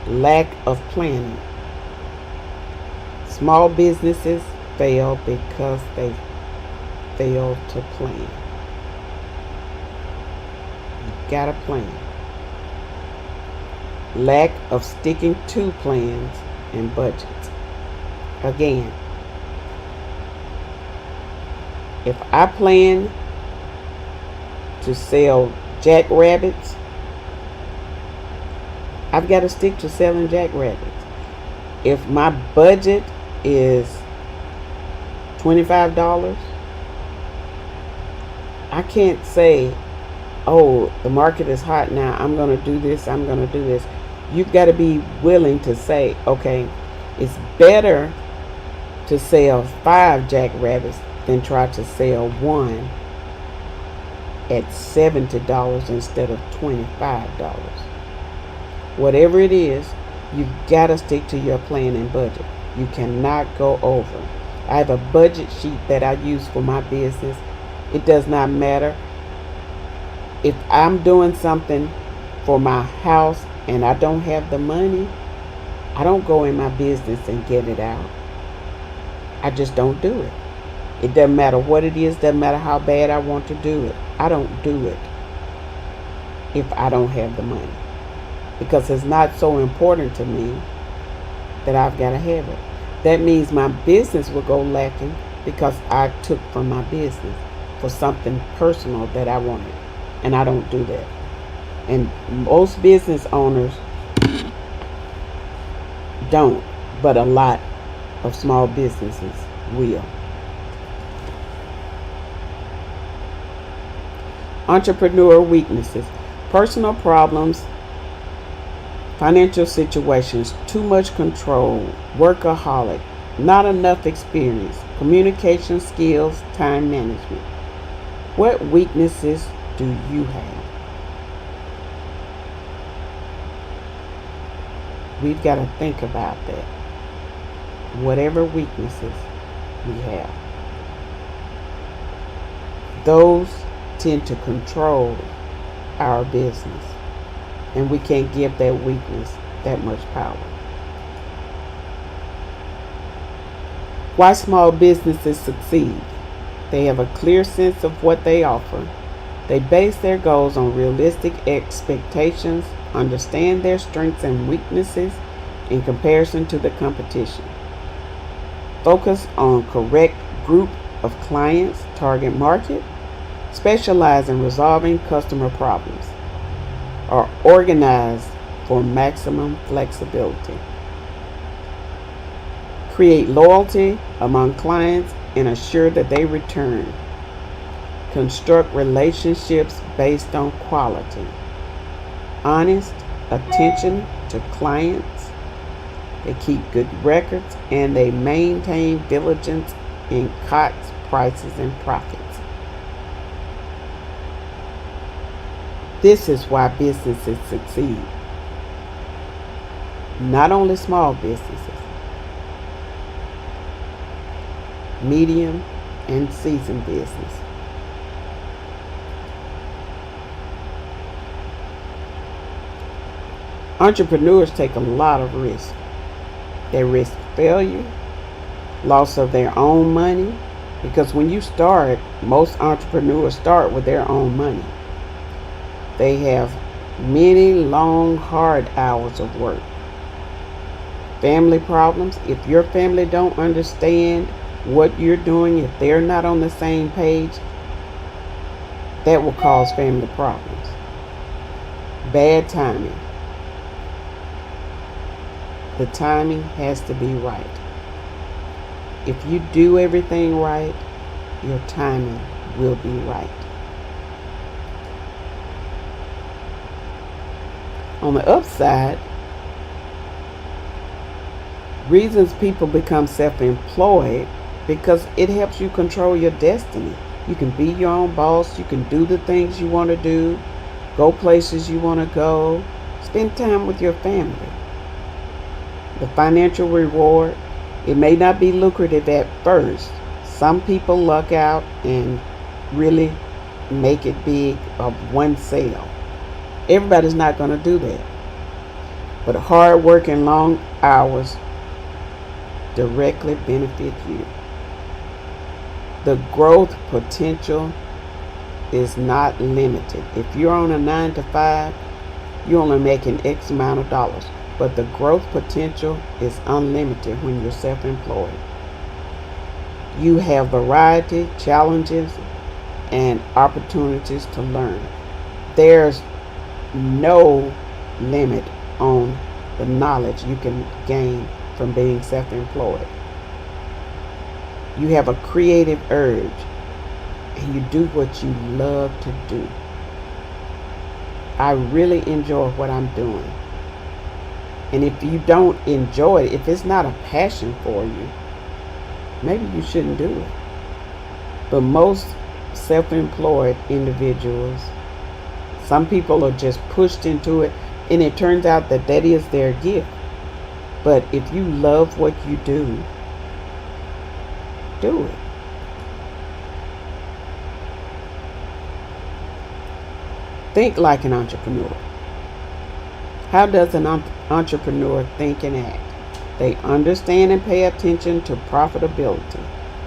Lack of planning. Small businesses fail because they fail to plan. You gotta plan. Lack of sticking to plans and budgets. Again, if I plan to sell jackrabbits, I've got to stick to selling jackrabbits. If my budget is $25, I can't say, oh, the market is hot now, I'm going to do this, I'm going to do this. You've got to be willing to say, okay, it's better to sell 5 jackrabbits than try to sell one at $70 instead of $25. Whatever it is, you've got to stick to your plan and budget. You cannot go over. I have a budget sheet that I use for my business. It does not matter if I'm doing something for my house and I don't have the money. I don't go in my business and get it out. I just don't do it. It doesn't matter what it is, doesn't matter how bad I want to do it. I don't do it if I don't have the money, because it's not so important to me that I've got to have it. That means my business will go lacking because I took from my business for something personal that I wanted, and I don't do that. And most business owners don't, but a lot of small businesses will. Entrepreneur weaknesses: personal problems, financial situations, too much control, workaholic, not enough experience, communication skills, time management. What weaknesses do you have? We've got to think about that. Whatever weaknesses we have, those tend to control our business, and we can't give that weakness that much power. Why small businesses succeed: they have a clear sense of what they offer. They base their goals on realistic expectations, understand their strengths and weaknesses in comparison to the competition. Focus on correct group of clients, target market, specialize in resolving customer problems, are organized for maximum flexibility. Create loyalty among clients and assure that they return. Construct relationships based on quality. Honest attention to clients. They keep good records and they maintain diligence in costs, prices, and profits. This is why businesses succeed. Not only small businesses, medium and seasoned business. Entrepreneurs take a lot of risk. They risk failure, loss of their own money, because when you start, most entrepreneurs start with their own money. They have many long, hard hours of work. Family problems: if your family don't understand what you're doing, if they're not on the same page, that will cause family problems. Bad timing. The timing has to be right. If you do everything right, your timing will be right. On the upside, reasons people become self-employed: because it helps you control your destiny. You can be your own boss. You can do the things you want to do, go places you want to go, spend time with your family. The financial reward: it may not be lucrative at first. Some people luck out and really make it big of one sale. Everybody's not going to do that. But hard work and long hours directly benefit you. The growth potential is not limited. If you're on a 9 to 5, you're only making X amount of dollars. But the growth potential is unlimited when you're self-employed. You have variety, challenges, and opportunities to learn. There's no limit on the knowledge you can gain from being self-employed. You have a creative urge, and you do what you love to do. I really enjoy what I'm doing. And if you don't enjoy it, if it's not a passion for you, maybe you shouldn't do it. But most self-employed individuals, some people are just pushed into it, and it turns out that that is their gift. But if you love what you do it. Think like an entrepreneur. How does an entrepreneur think and act? They understand and pay attention to profitability,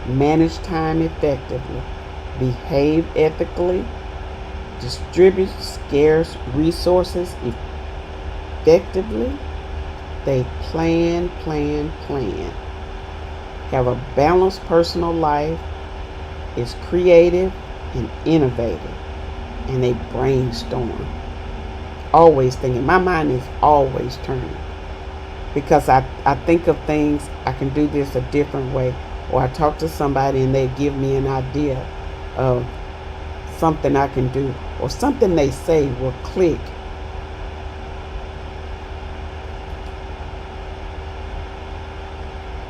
manage time effectively, behave ethically, distribute scarce resources effectively. They plan, have a balanced personal life, is creative and innovative, and they brainstorm. Always thinking. My mind is always turning, because I think of things, I can do this a different way, or I talk to somebody and they give me an idea of something I can do, or something they say will click.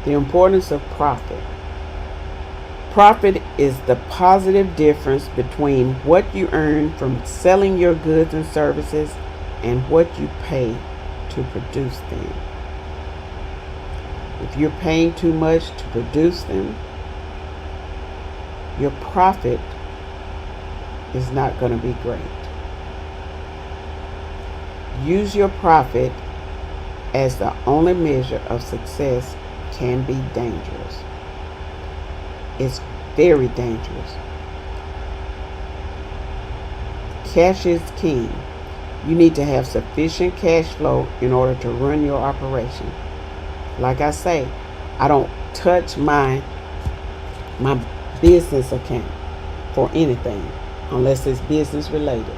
The importance of profit. Profit is the positive difference between what you earn from selling your goods and services and what you pay to produce them. If you're paying too much to produce them, your profit is not going to be great. Use your profit as the only measure of success can be dangerous. It's very dangerous. Cash is king. You need to have sufficient cash flow in order to run your operation. Like I say, I don't touch my business account for anything unless it's business related.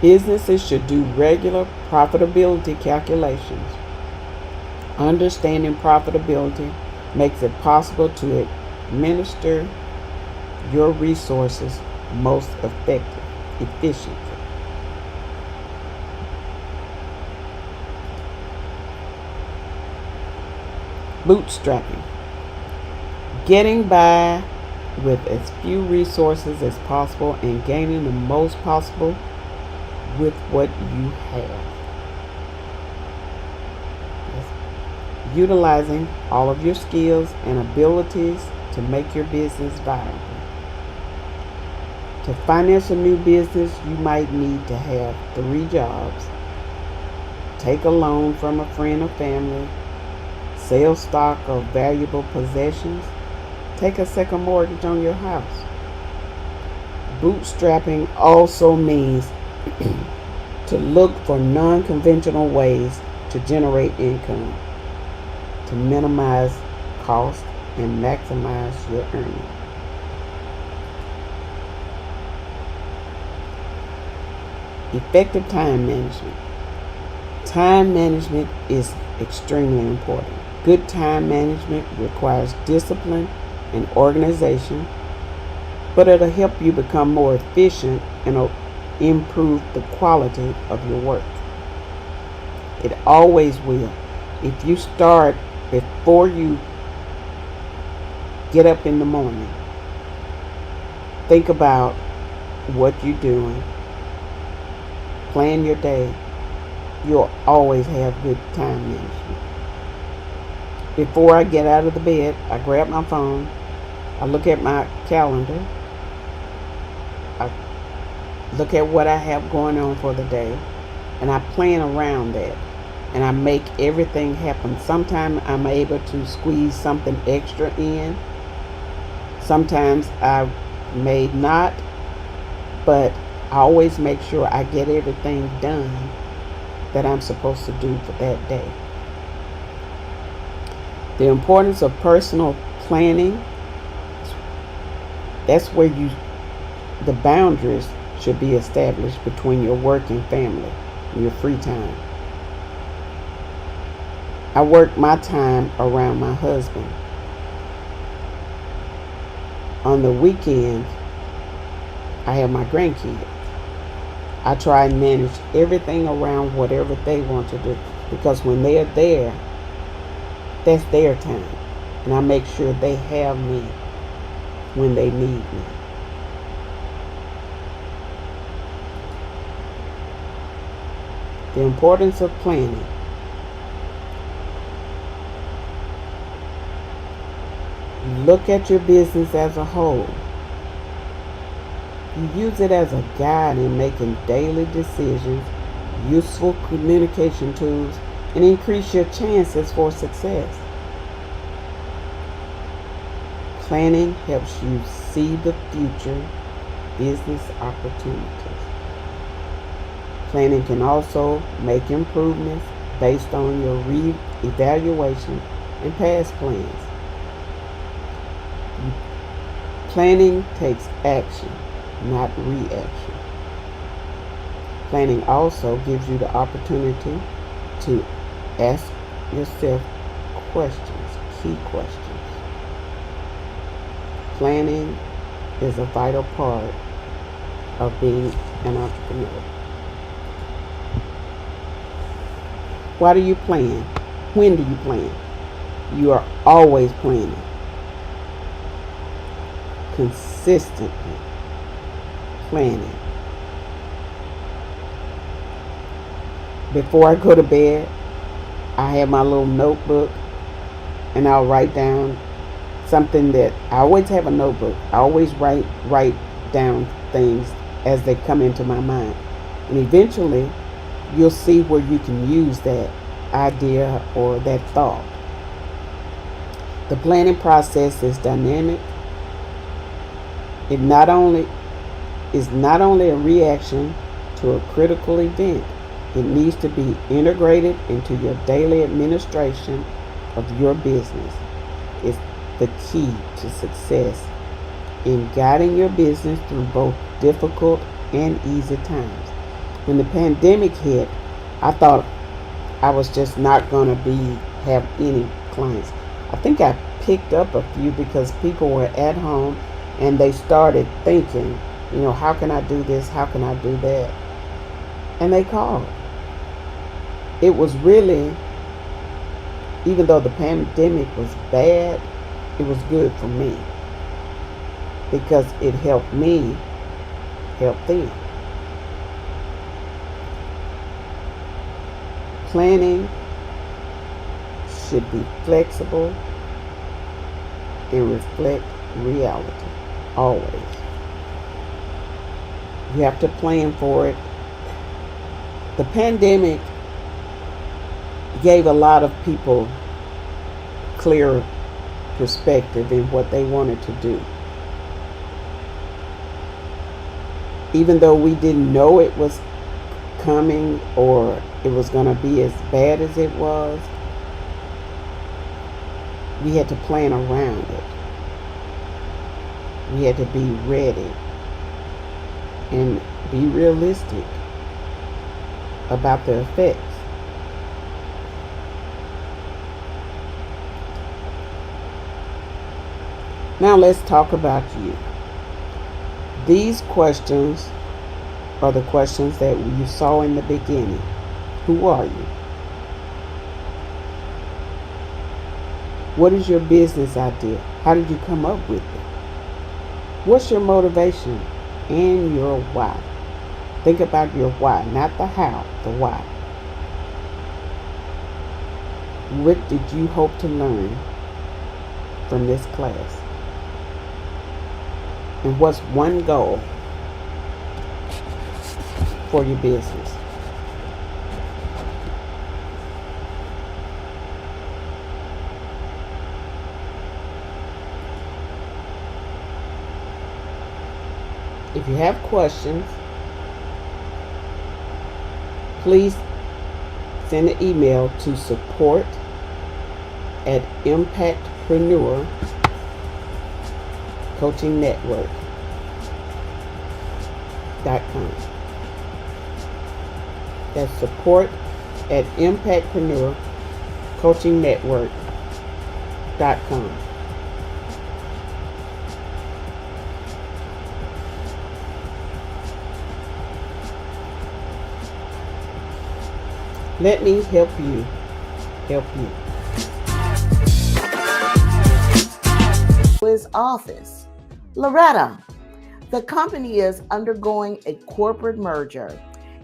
Businesses should do regular profitability calculations. Understanding profitability makes it possible to administer your resources most efficiently. Bootstrapping. Getting by with as few resources as possible and gaining the most possible with what you have. Utilizing all of your skills and abilities to make your business viable. To finance a new business, you might need to have 3 jobs, take a loan from a friend or family, sell stock or valuable possessions, take a second mortgage on your house. Bootstrapping also means to look for non-conventional ways to generate income, to minimize cost and maximize your earnings. Effective time management. Time management is extremely important. Good time management requires discipline and organization, but it'll help you become more efficient and improve the quality of your work. It always will. If you start before you get up in the morning, think about what you're doing, plan your day, you'll always have good time management. Before I get out of the bed, I grab my phone, I look at my calendar, I look at what I have going on for the day, and I plan around that. And I make everything happen. Sometimes I'm able to squeeze something extra in. Sometimes I may not, but I always make sure I get everything done that I'm supposed to do for that day. The importance of personal planning, that's where the boundaries should be established between your work and family and your free time. I work my time around my husband. On the weekends, I have my grandkids. I try and manage everything around whatever they want to do, because when they're there, that's their time. And I make sure they have me when they need me. The importance of planning. Look at your business as a whole. You use it as a guide in making daily decisions, useful communication tools, and increase your chances for success. Planning helps you see the future business opportunities. Planning can also make improvements based on your re-evaluation and past plans. Planning takes action, not reaction. Planning also gives you the opportunity to ask yourself questions, key questions. Planning is a vital part of being an entrepreneur. Why do you plan? When do you plan? You are always planning. Consistently planning. Before I go to bed, I have my little notebook and I'll write down something that I always have a notebook. I always write down things as they come into my mind. And eventually you'll see where you can use that idea or that thought. The planning process is dynamic. It is not only a reaction to a critical event, it needs to be integrated into your daily administration of your business. It's the key to success in guiding your business through both difficult and easy times. When the pandemic hit, I thought I was just not going to have any clients. I think I picked up a few because people were at home and they started thinking, how can I do this? How can I do that? And they called. It was really, even though the pandemic was bad, it was good for me because it helped me help them. Planning should be flexible and reflect reality. Always. You have to plan for it. The pandemic gave a lot of people clear perspective in what they wanted to do. Even though we didn't know it was coming or it was going to be as bad as it was, we had to plan around it. We had to be ready and be realistic about the effects. Now let's talk about you. These questions are the questions that you saw in the beginning. Who are you? What is your business idea? How did you come up with it? What's your motivation and your why? Think about your why, not the how, the why. What did you hope to learn from this class? And what's one goal for your business? If you have questions, please send an email to support@impactpreneurcoachingnetwork.com. That's support@impactpreneurcoachingnetwork.com. Let me help you. His office. Loretta, the company is undergoing a corporate merger,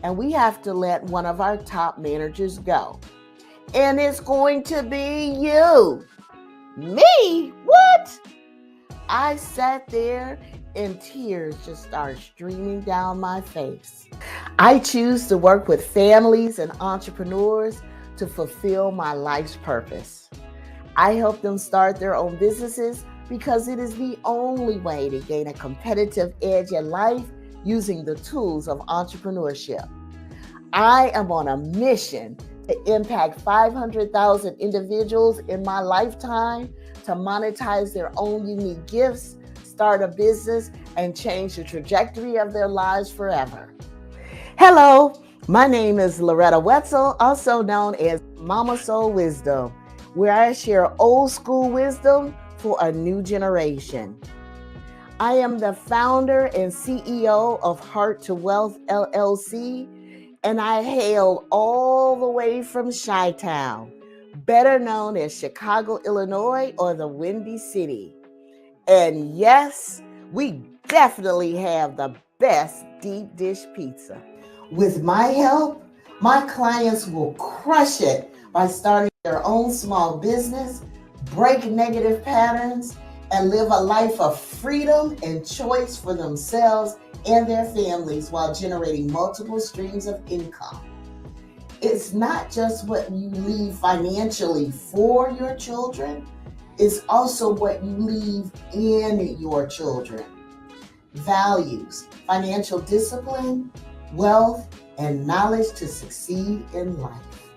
and we have to let one of our top managers go. And it's going to be you. Me? What? I sat there and tears just started streaming down my face. I choose to work with families and entrepreneurs to fulfill my life's purpose. I help them start their own businesses because it is the only way to gain a competitive edge in life using the tools of entrepreneurship. I am on a mission to impact 500,000 individuals in my lifetime to monetize their own unique gifts, start a business, and change the trajectory of their lives forever. Hello, my name is Loretta Wetzel, also known as Mama Soul Wisdom, where I share old school wisdom for a new generation. I am the founder and CEO of Heart to Wealth LLC, and I hail all the way from Chi-Town, better known as Chicago, Illinois, or the Windy City. And yes, we definitely have the best deep dish pizza. With my help, my clients will crush it by starting their own small business, break negative patterns, and live a life of freedom and choice for themselves and their families while generating multiple streams of income. It's not just what you leave financially for your children, it's also what you leave in your children. Values, financial discipline, wealth, and knowledge to succeed in life.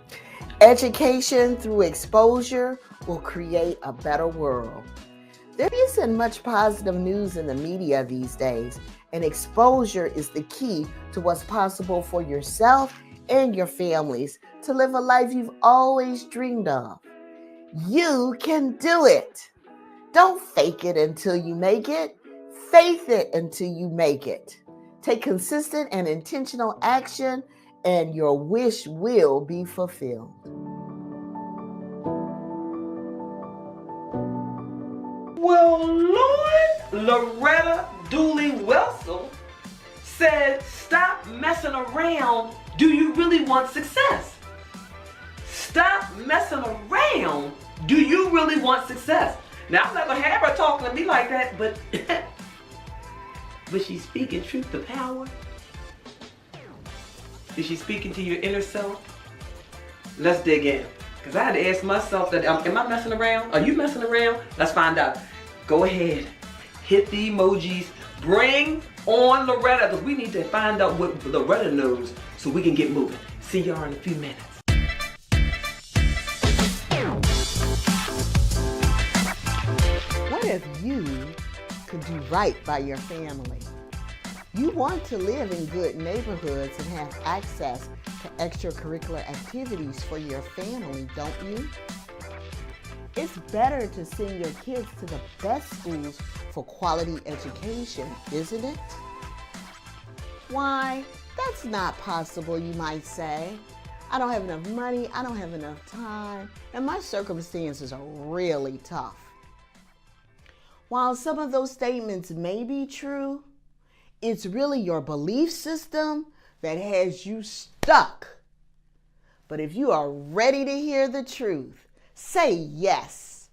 Education through exposure will create a better world. There isn't much positive news in the media these days, and exposure is the key to what's possible for yourself and your families to live a life you've always dreamed of. You can do it. Don't fake it until you make it. Faith it until you make it. Take consistent and intentional action, and your wish will be fulfilled. Well, Lord, Loretta Dooley Wetzel said, stop messing around. Do you really want success? Stop messing around. Do you really want success? Now, I'm not going to have her talking to me like that, but she's speaking truth to power. Is she speaking to your inner self? Let's dig in. Because I had to ask myself that, am I messing around? Are you messing around? Let's find out. Go ahead. Hit the emojis. Bring on Loretta, because we need to find out what Loretta knows so we can get moving. See y'all in a few minutes. What if you could do right by your family? You want to live in good neighborhoods and have access to extracurricular activities for your family, don't you? It's better to send your kids to the best schools for quality education, isn't it? Why, that's not possible, you might say. I don't have enough money, I don't have enough time, and my circumstances are really tough. While some of those statements may be true, it's really your belief system that has you stuck. But if you are ready to hear the truth, Say yes.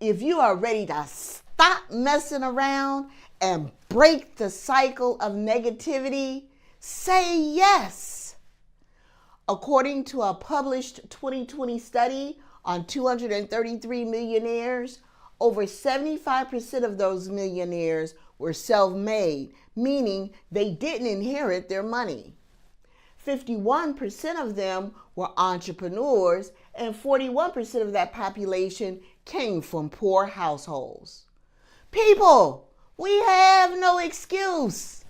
If you are ready to stop messing around and break the cycle of negativity, say yes. According to a published 2020 study on 233 millionaires, over 75% of those millionaires were self-made, meaning they didn't inherit their money. 51% of them were entrepreneurs, and 41% of that population came from poor households. People, we have no excuse.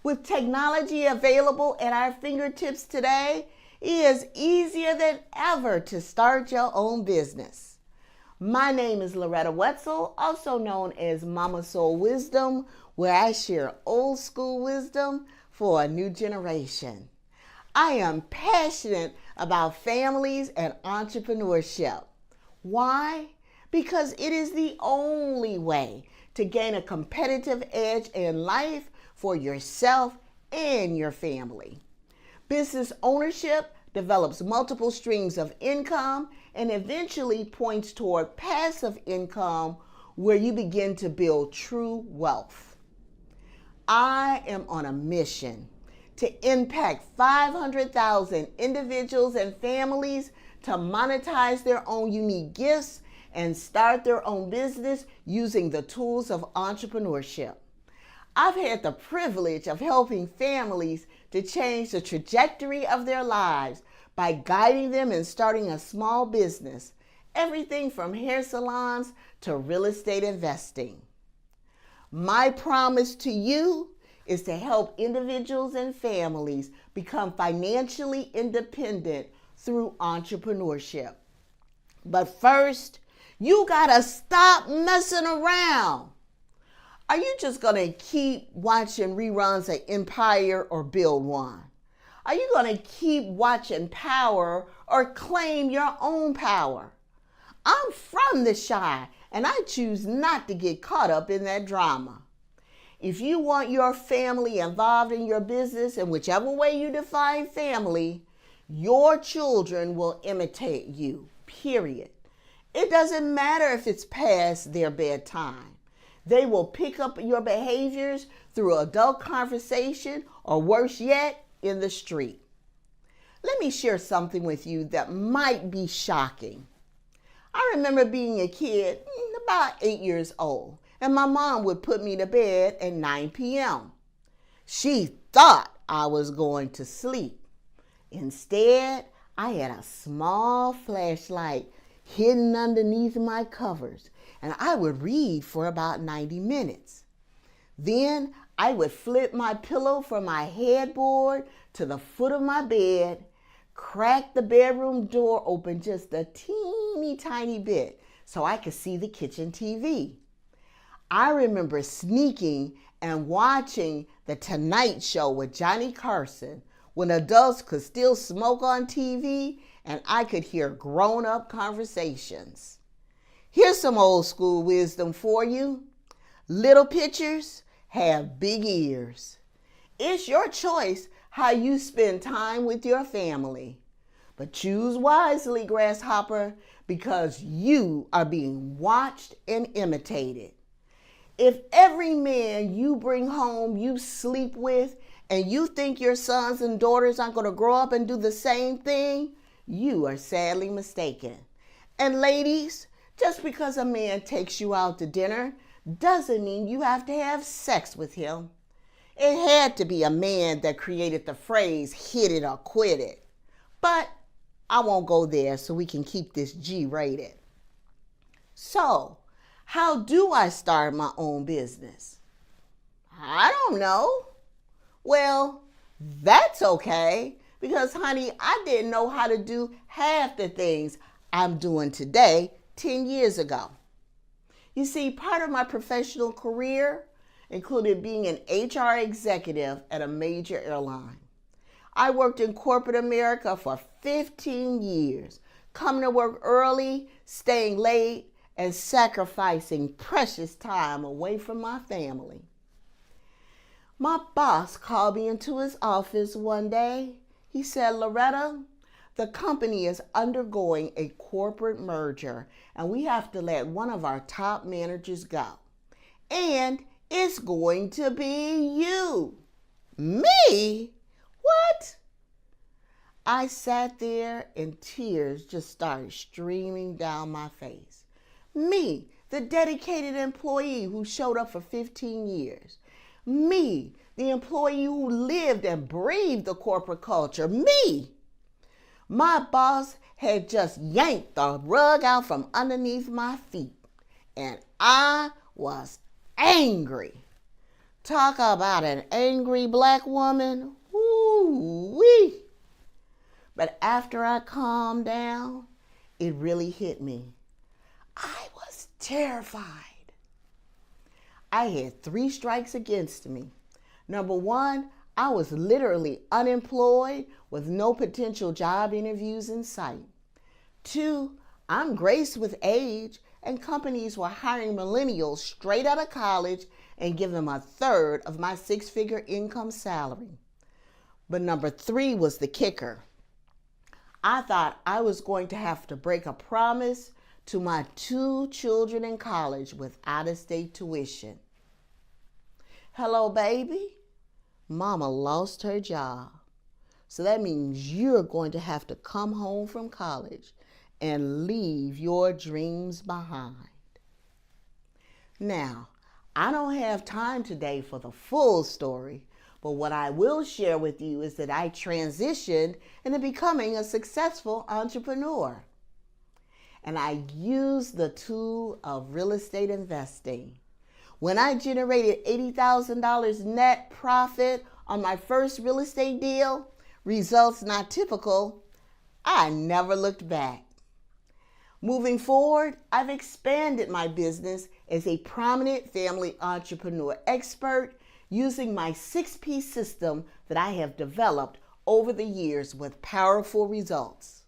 With technology available at our fingertips today, it is easier than ever to start your own business. My name is Loretta Wetzel, also known as Mama Soul Wisdom, where I share old school wisdom for a new generation. I am passionate about families and entrepreneurship. Why? Because it is the only way to gain a competitive edge in life for yourself and your family. Business ownership develops multiple streams of income and eventually points toward passive income where you begin to build true wealth. I am on a mission to impact 500,000 individuals and families to monetize their own unique gifts and start their own business using the tools of entrepreneurship. I've had the privilege of helping families to change the trajectory of their lives by guiding them in starting a small business, everything from hair salons to real estate investing. My promise to you is to help individuals and families become financially independent through entrepreneurship. But first, you gotta stop messing around. Are you just gonna keep watching reruns of Empire or Build One? Are you gonna keep watching Power or claim your own power? I'm from the Chi, and I choose not to get caught up in that drama. If you want your family involved in your business in whichever way you define family, your children will imitate you, period. It doesn't matter if it's past their bedtime. They will pick up your behaviors through adult conversation or worse yet, in the street. Let me share something with you that might be shocking. I remember being a kid, about 8 years old, and my mom would put me to bed at 9 p.m. She thought I was going to sleep. Instead, I had a small flashlight hidden underneath my covers, and I would read for about 90 minutes. Then I would flip my pillow from my headboard to the foot of my bed, crack the bedroom door open just a teeny tiny bit so I could see the kitchen TV. I remember sneaking and watching The Tonight Show with Johnny Carson when adults could still smoke on TV and I could hear grown-up conversations. Here's some old school wisdom for you. Little pitchers have big ears. It's your choice how you spend time with your family. But choose wisely, grasshopper, because you are being watched and imitated. If every man you bring home you sleep with and you think your sons and daughters aren't going to grow up and do the same thing, you are sadly mistaken. And ladies, just because a man takes you out to dinner doesn't mean you have to have sex with him. It had to be a man that created the phrase hit it or quit it. But I won't go there so we can keep this G-rated. So, how do I start my own business? I don't know. Well, that's okay because, honey, I didn't know how to do half the things I'm doing today 10 years ago. You see, part of my professional career included being an HR executive at a major airline. I worked in corporate America for 15 years, coming to work early, staying late, and sacrificing precious time away from my family. My boss called me into his office one day. He said, Loretta, The company is undergoing a corporate merger, and we have to let one of our top managers go. And it's going to be you. Me? What? I sat there and tears just started streaming down my face. Me, the dedicated employee who showed up for 15 years. Me, the employee who lived and breathed the corporate culture. Me. My boss had just yanked the rug out from underneath my feet, and I was angry. Talk about an angry Black woman. Woo-wee. But after I calmed down, it really hit me. I was terrified. I had 3 strikes against me. Number 1, I was literally unemployed with no potential job interviews in sight. 2, I'm graced with age, and companies were hiring millennials straight out of college and give them 1/3 of my 6-figure income salary. But number 3 was the kicker. I thought I was going to have to break a promise to my 2 children in college with out-of-state tuition. Hello, baby. Mama lost her job. So that means you're going to have to come home from college and leave your dreams behind. Now, I don't have time today for the full story, but what I will share with you is that I transitioned into becoming a successful entrepreneur. And I used the tool of real estate investing. When I generated $80,000 net profit on my first real estate deal, results not typical, I never looked back. Moving forward, I've expanded my business as a prominent family entrepreneur expert using my 6P system that I have developed over the years with powerful results.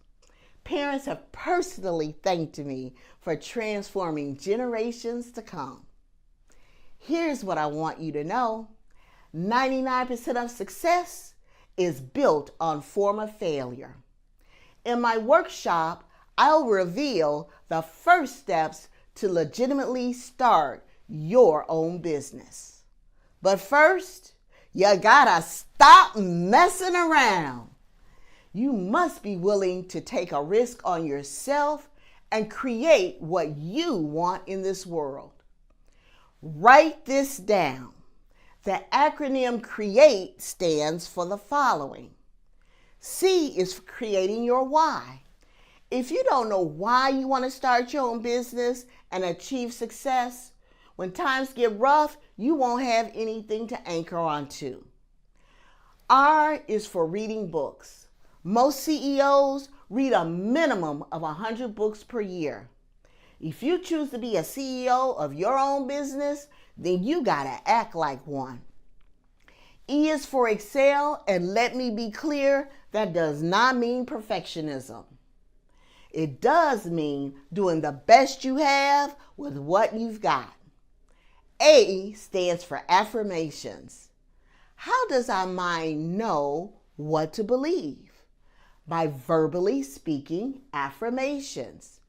Parents have personally thanked me for transforming generations to come. Here's what I want you to know. 99% of success is built on former failure. In my workshop, I'll reveal the first steps to legitimately start your own business. But first, you gotta stop messing around. You must be willing to take a risk on yourself and create what you want in this world. Write this down. The acronym CREATE stands for the following. C is for creating your why. If you don't know why you want to start your own business and achieve success, when times get rough, you won't have anything to anchor onto. R is for reading books. Most CEOs read a minimum of 100 books per year. If you choose to be a CEO of your own business, then you gotta act like one. E is for excel, and let me be clear, that does not mean perfectionism. It does mean doing the best you have with what you've got. A stands for affirmations. How does our mind know what to believe? By verbally speaking affirmations.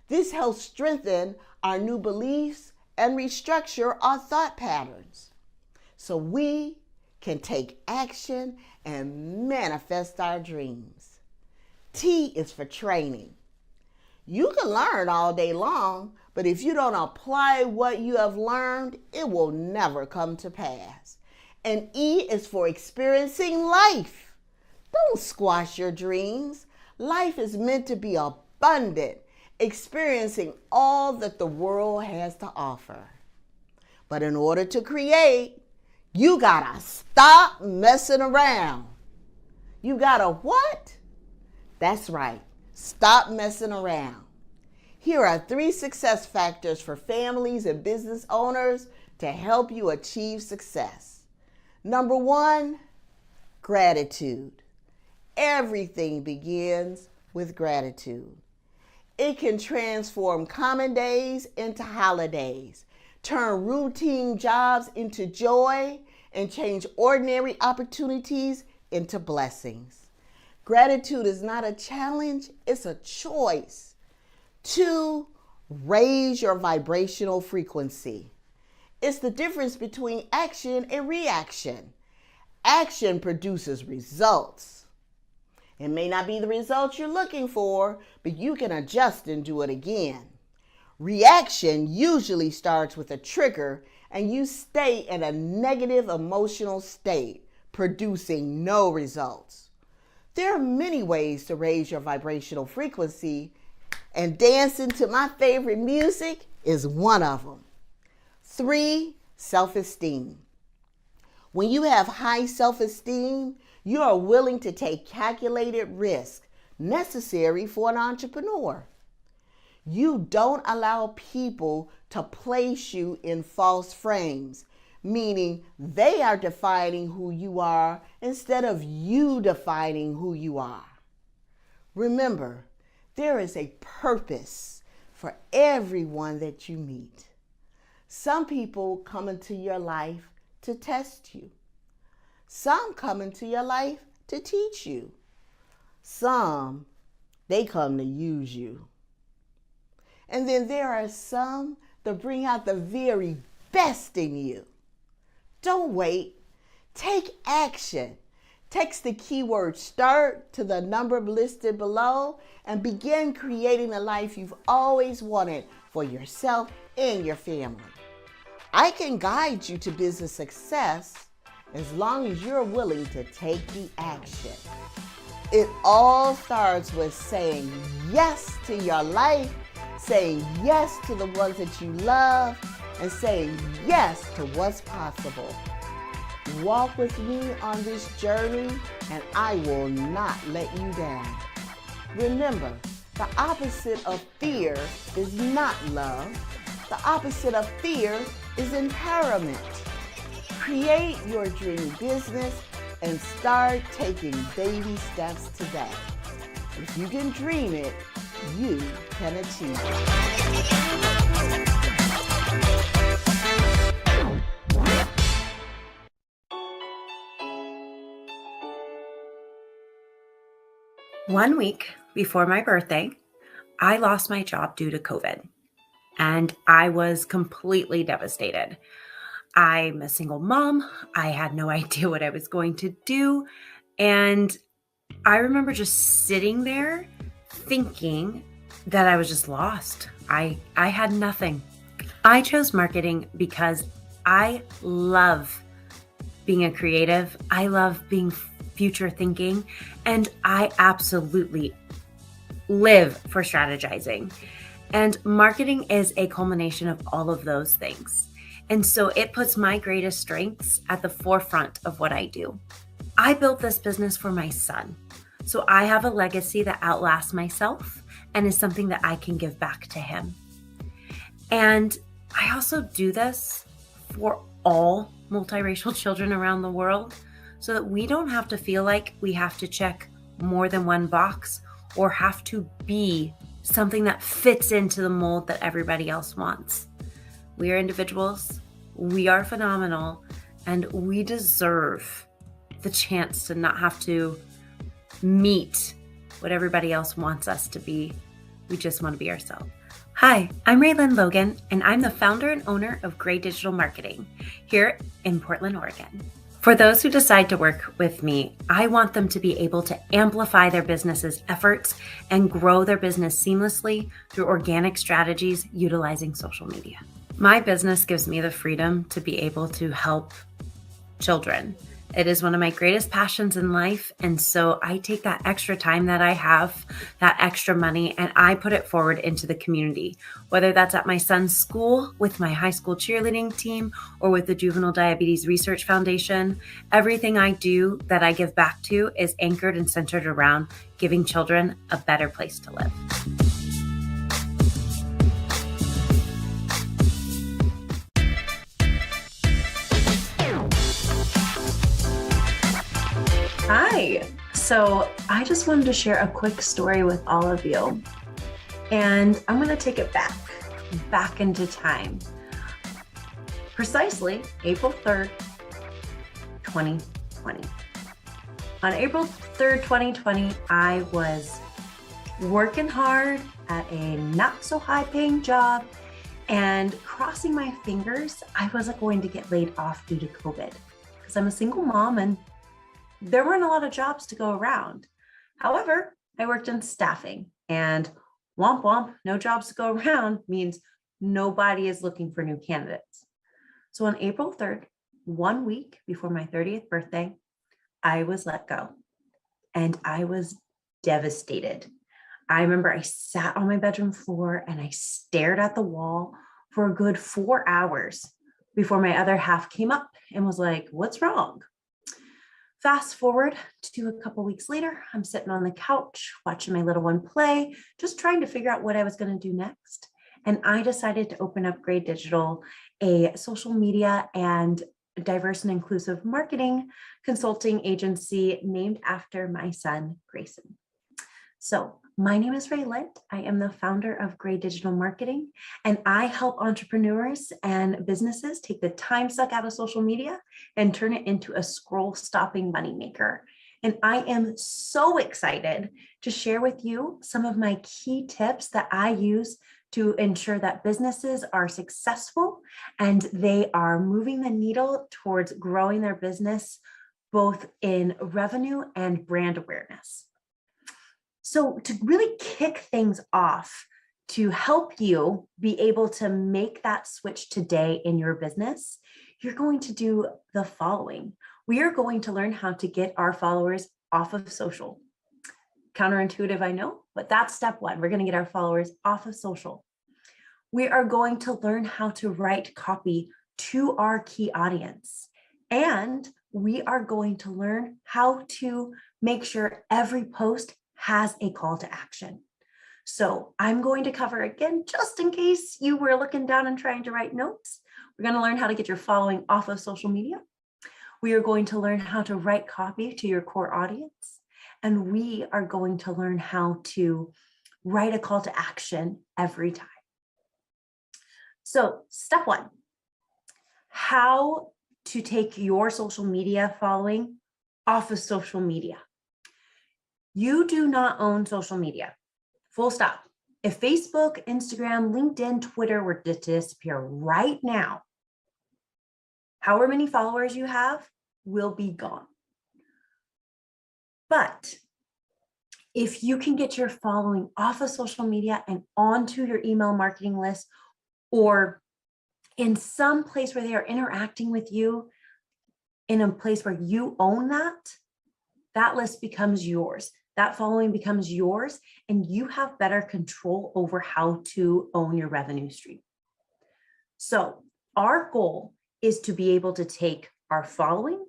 This helps strengthen our new beliefs and restructure our thought patterns so we can take action and manifest our dreams. T is for training. You can learn all day long, but if you don't apply what you have learned, it will never come to pass. And E is for experiencing life. Don't squash your dreams. Life is meant to be abundant, experiencing all that the world has to offer. But in order to create, you gotta stop messing around. You gotta what? That's right, stop messing around. Here are 3 success factors for families and business owners to help you achieve success. Number 1, gratitude. Everything begins with gratitude. It can transform common days into holidays, turn routine jobs into joy, and change ordinary opportunities into blessings. Gratitude is not a challenge, it's a choice. 2, raise your vibrational frequency. It's the difference between action and reaction. Action produces results. It may not be the results you're looking for, but you can adjust and do it again. Reaction usually starts with a trigger and you stay in a negative emotional state, producing no results. There are many ways to raise your vibrational frequency, and dancing to my favorite music is one of them. 3, self-esteem. When you have high self-esteem, you are willing to take calculated risk necessary for an entrepreneur. You don't allow people to place you in false frames, meaning they are defining who you are instead of you defining who you are. Remember, there is a purpose for everyone that you meet. Some people come into your life to test you. Some come into your life to teach you. Some, they come to use you. And then there are some that bring out the very best in you. Don't wait. Take action. Text the keyword START to the number listed below and begin creating the life you've always wanted for yourself and your family. I can guide you to business success as long as you're willing to take the action. It all starts with saying yes to your life, saying yes to the ones that you love, and saying yes to what's possible. Walk with me on this journey and I will not let you down. Remember, the opposite of fear is not love. The opposite of fear is empowerment. Create your dream business and start taking baby steps today. If you can dream it, you can achieve it. One week before my birthday, I lost my job due to COVID, and I was completely devastated. I'm a single mom. I had no idea what I was going to do. And I remember just sitting there thinking that I was just lost. I had nothing. I chose marketing because I love being a creative. I love being future thinking, and I absolutely live for strategizing. And marketing is a culmination of all of those things. And so it puts my greatest strengths at the forefront of what I do. I built this business for my son. So I have a legacy that outlasts myself and is something that I can give back to him. And I also do this for all multiracial children around the world so that we don't have to feel like we have to check more than one box or have to be something that fits into the mold that everybody else wants. We are individuals, we are phenomenal, and we deserve the chance to not have to meet what everybody else wants us to be. We just want to be ourselves. Hi, I'm Raylyn Logan, and I'm the founder and owner of Gray Digital Marketing here in Portland, Oregon. For those who decide to work with me, I want them to be able to amplify their business's efforts and grow their business seamlessly through organic strategies utilizing social media. My business gives me the freedom to be able to help children. It is one of my greatest passions in life. And so I take that extra time that I have, that extra money, and I put it forward into the community, whether that's at my son's school with my high school cheerleading team or with the Juvenile Diabetes Research Foundation. Everything I do that I give back to is anchored and centered around giving children a better place to live. Hi. So I just wanted to share a quick story with all of you. And I'm going to take it back into time. Precisely April 3rd, 2020. On April 3rd, 2020, I was working hard at a not so high paying job and crossing my fingers, I wasn't going to get laid off due to COVID because I'm a single mom and there weren't a lot of jobs to go around. However, I worked in staffing and womp womp, no jobs to go around means nobody is looking for new candidates. So on April 3rd, 1 week before my 30th birthday, I was let go and I was devastated. I remember I sat on my bedroom floor and I stared at the wall for a good 4 hours before my other half came up and was like, "What's wrong?" Fast forward to a couple weeks later, I'm sitting on the couch watching my little one play, just trying to figure out what I was going to do next. And I decided to open up Gray Digital, a social media and diverse and inclusive marketing consulting agency named after my son, Grayson. So my name is Ray Litt. I am the founder of Gray Digital Marketing, and I help entrepreneurs and businesses take the time suck out of social media and turn it into a scroll-stopping moneymaker. And I am so excited to share with you some of my key tips that I use to ensure that businesses are successful and they are moving the needle towards growing their business, both in revenue and brand awareness. So to really kick things off, to help you be able to make that switch today in your business, you're going to do the following. We are going to learn how to get our followers off of social. Counterintuitive, I know, but that's step one. We're going to get our followers off of social. We are going to learn how to write copy to our key audience. And we are going to learn how to make sure every post has a call to action. So I'm going to cover again, just in case you were looking down and trying to write notes. We're going to learn how to get your following off of social media. We are going to learn how to write copy to your core audience. And we are going to learn how to write a call to action every time. So step one, how to take your social media following off of social media. You do not own social media, full stop. If Facebook, Instagram, LinkedIn, Twitter were to disappear right now, however many followers you have will be gone. But if you can get your following off of social media and onto your email marketing list, or in some place where they are interacting with you, in a place where you own that list becomes yours. That following becomes yours, and you have better control over how to own your revenue stream. So our goal is to be able to take our following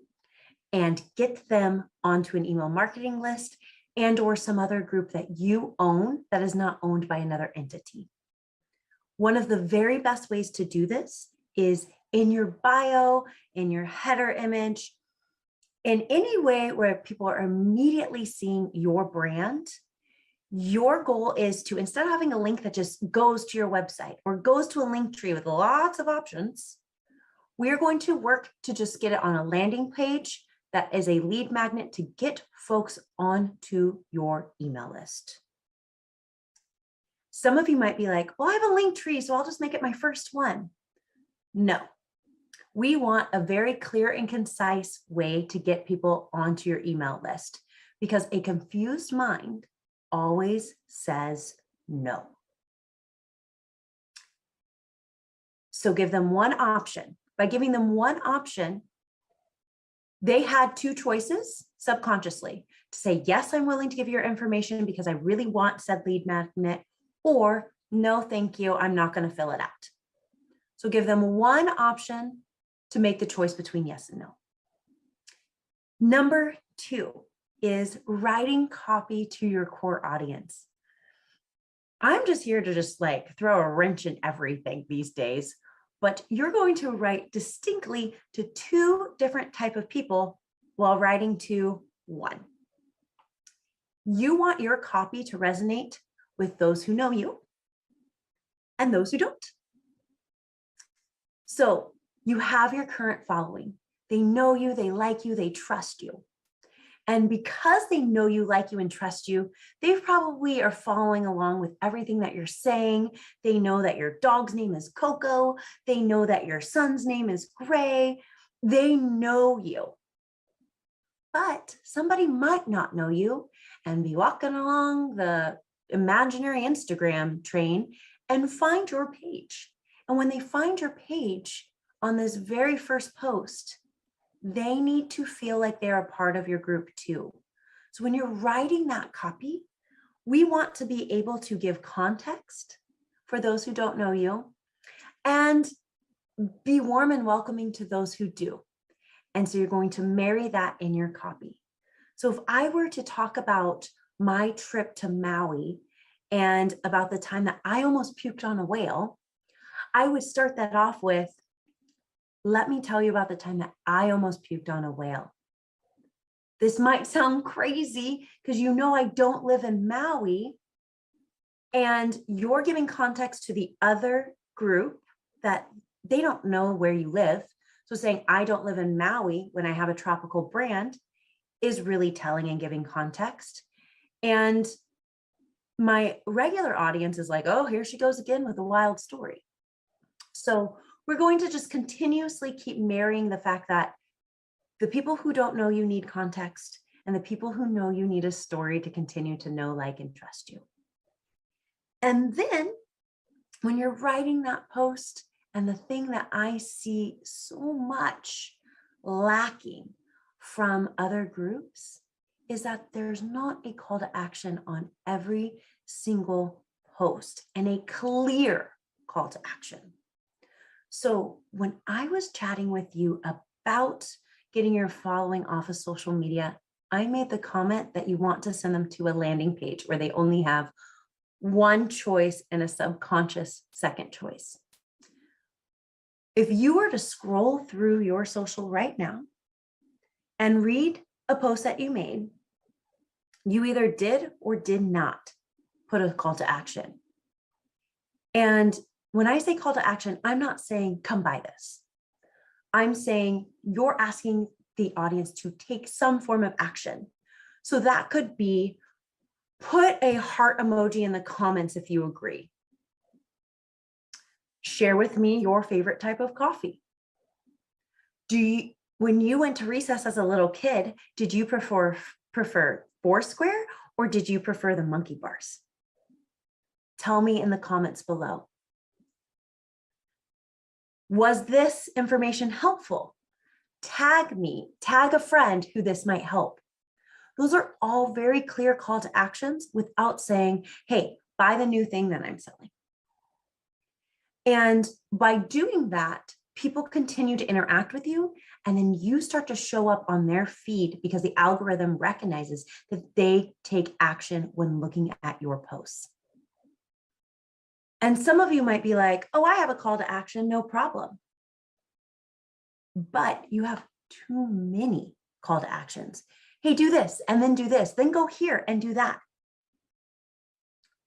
and get them onto an email marketing list and or some other group that you own that is not owned by another entity. One of the very best ways to do this is in your bio, in your header image, in any way where people are immediately seeing your brand. Your goal is to, instead of having a link that just goes to your website or goes to a link tree with lots of options, we're going to work to just get it on a landing page that is a lead magnet to get folks onto your email list. Some of you might be like, well, I have a link tree, so I'll just make it my first one. No. We want a very clear and concise way to get people onto your email list, because a confused mind always says no. So give them one option. By giving them one option, they had two choices subconsciously to say, yes, I'm willing to give you your information because I really want said lead magnet, or no, thank you, I'm not going to fill it out. So give them one option to make the choice between yes and no. Number two is writing copy to your core audience. I'm just here to just like throw a wrench in everything these days, but you're going to write distinctly to two different type of people while writing to one. You want your copy to resonate with those who know you and those who don't. So you have your current following. They know you, they like you, they trust you. And because they know you, like you, and trust you, they probably are following along with everything that you're saying. They know that your dog's name is Coco. They know that your son's name is Gray. They know you. But somebody might not know you and be walking along the imaginary Instagram train and find your page. And when they find your page on this very first post, they need to feel like they're a part of your group too. So when you're writing that copy, we want to be able to give context for those who don't know you and be warm and welcoming to those who do. And so you're going to marry that in your copy. So if I were to talk about my trip to Maui and about the time that I almost puked on a whale, I would start that off with, let me tell you about the time that I almost puked on a whale. This might sound crazy because you know I don't live in Maui, and you're giving context to the other group that they don't know where you live. So saying I don't live in Maui when I have a tropical brand is really telling and giving context. And my regular audience is like, oh, here she goes again with a wild story. So we're going to just continuously keep marrying the fact that the people who don't know you need context, and the people who know you need a story to continue to know, like, and trust you. And then when you're writing that post, and the thing that I see so much lacking from other groups is that there's not a call to action on every single post and a clear call to action. So when I was chatting with you about getting your following off of social media, I made the comment that you want to send them to a landing page where they only have one choice and a subconscious second choice. If you were to scroll through your social right now and read a post that you made, you either did or did not put a call to action. And when I say call to action, I'm not saying come buy this. I'm saying you're asking the audience to take some form of action. So that could be put a heart emoji in the comments if you agree. Share with me your favorite type of coffee. When you went to recess as a little kid, did you prefer Foursquare or did you prefer the monkey bars? Tell me in the comments below. Was this information helpful? Tag me, tag a friend who this might help. Those are all very clear call to actions without saying, hey, buy the new thing that I'm selling. And by doing that, people continue to interact with you, and then you start to show up on their feed because the algorithm recognizes that they take action when looking at your posts. And some of you might be like, oh, I have a call to action, no problem. But you have too many call to actions. Hey, do this, and then do this, then go here and do that.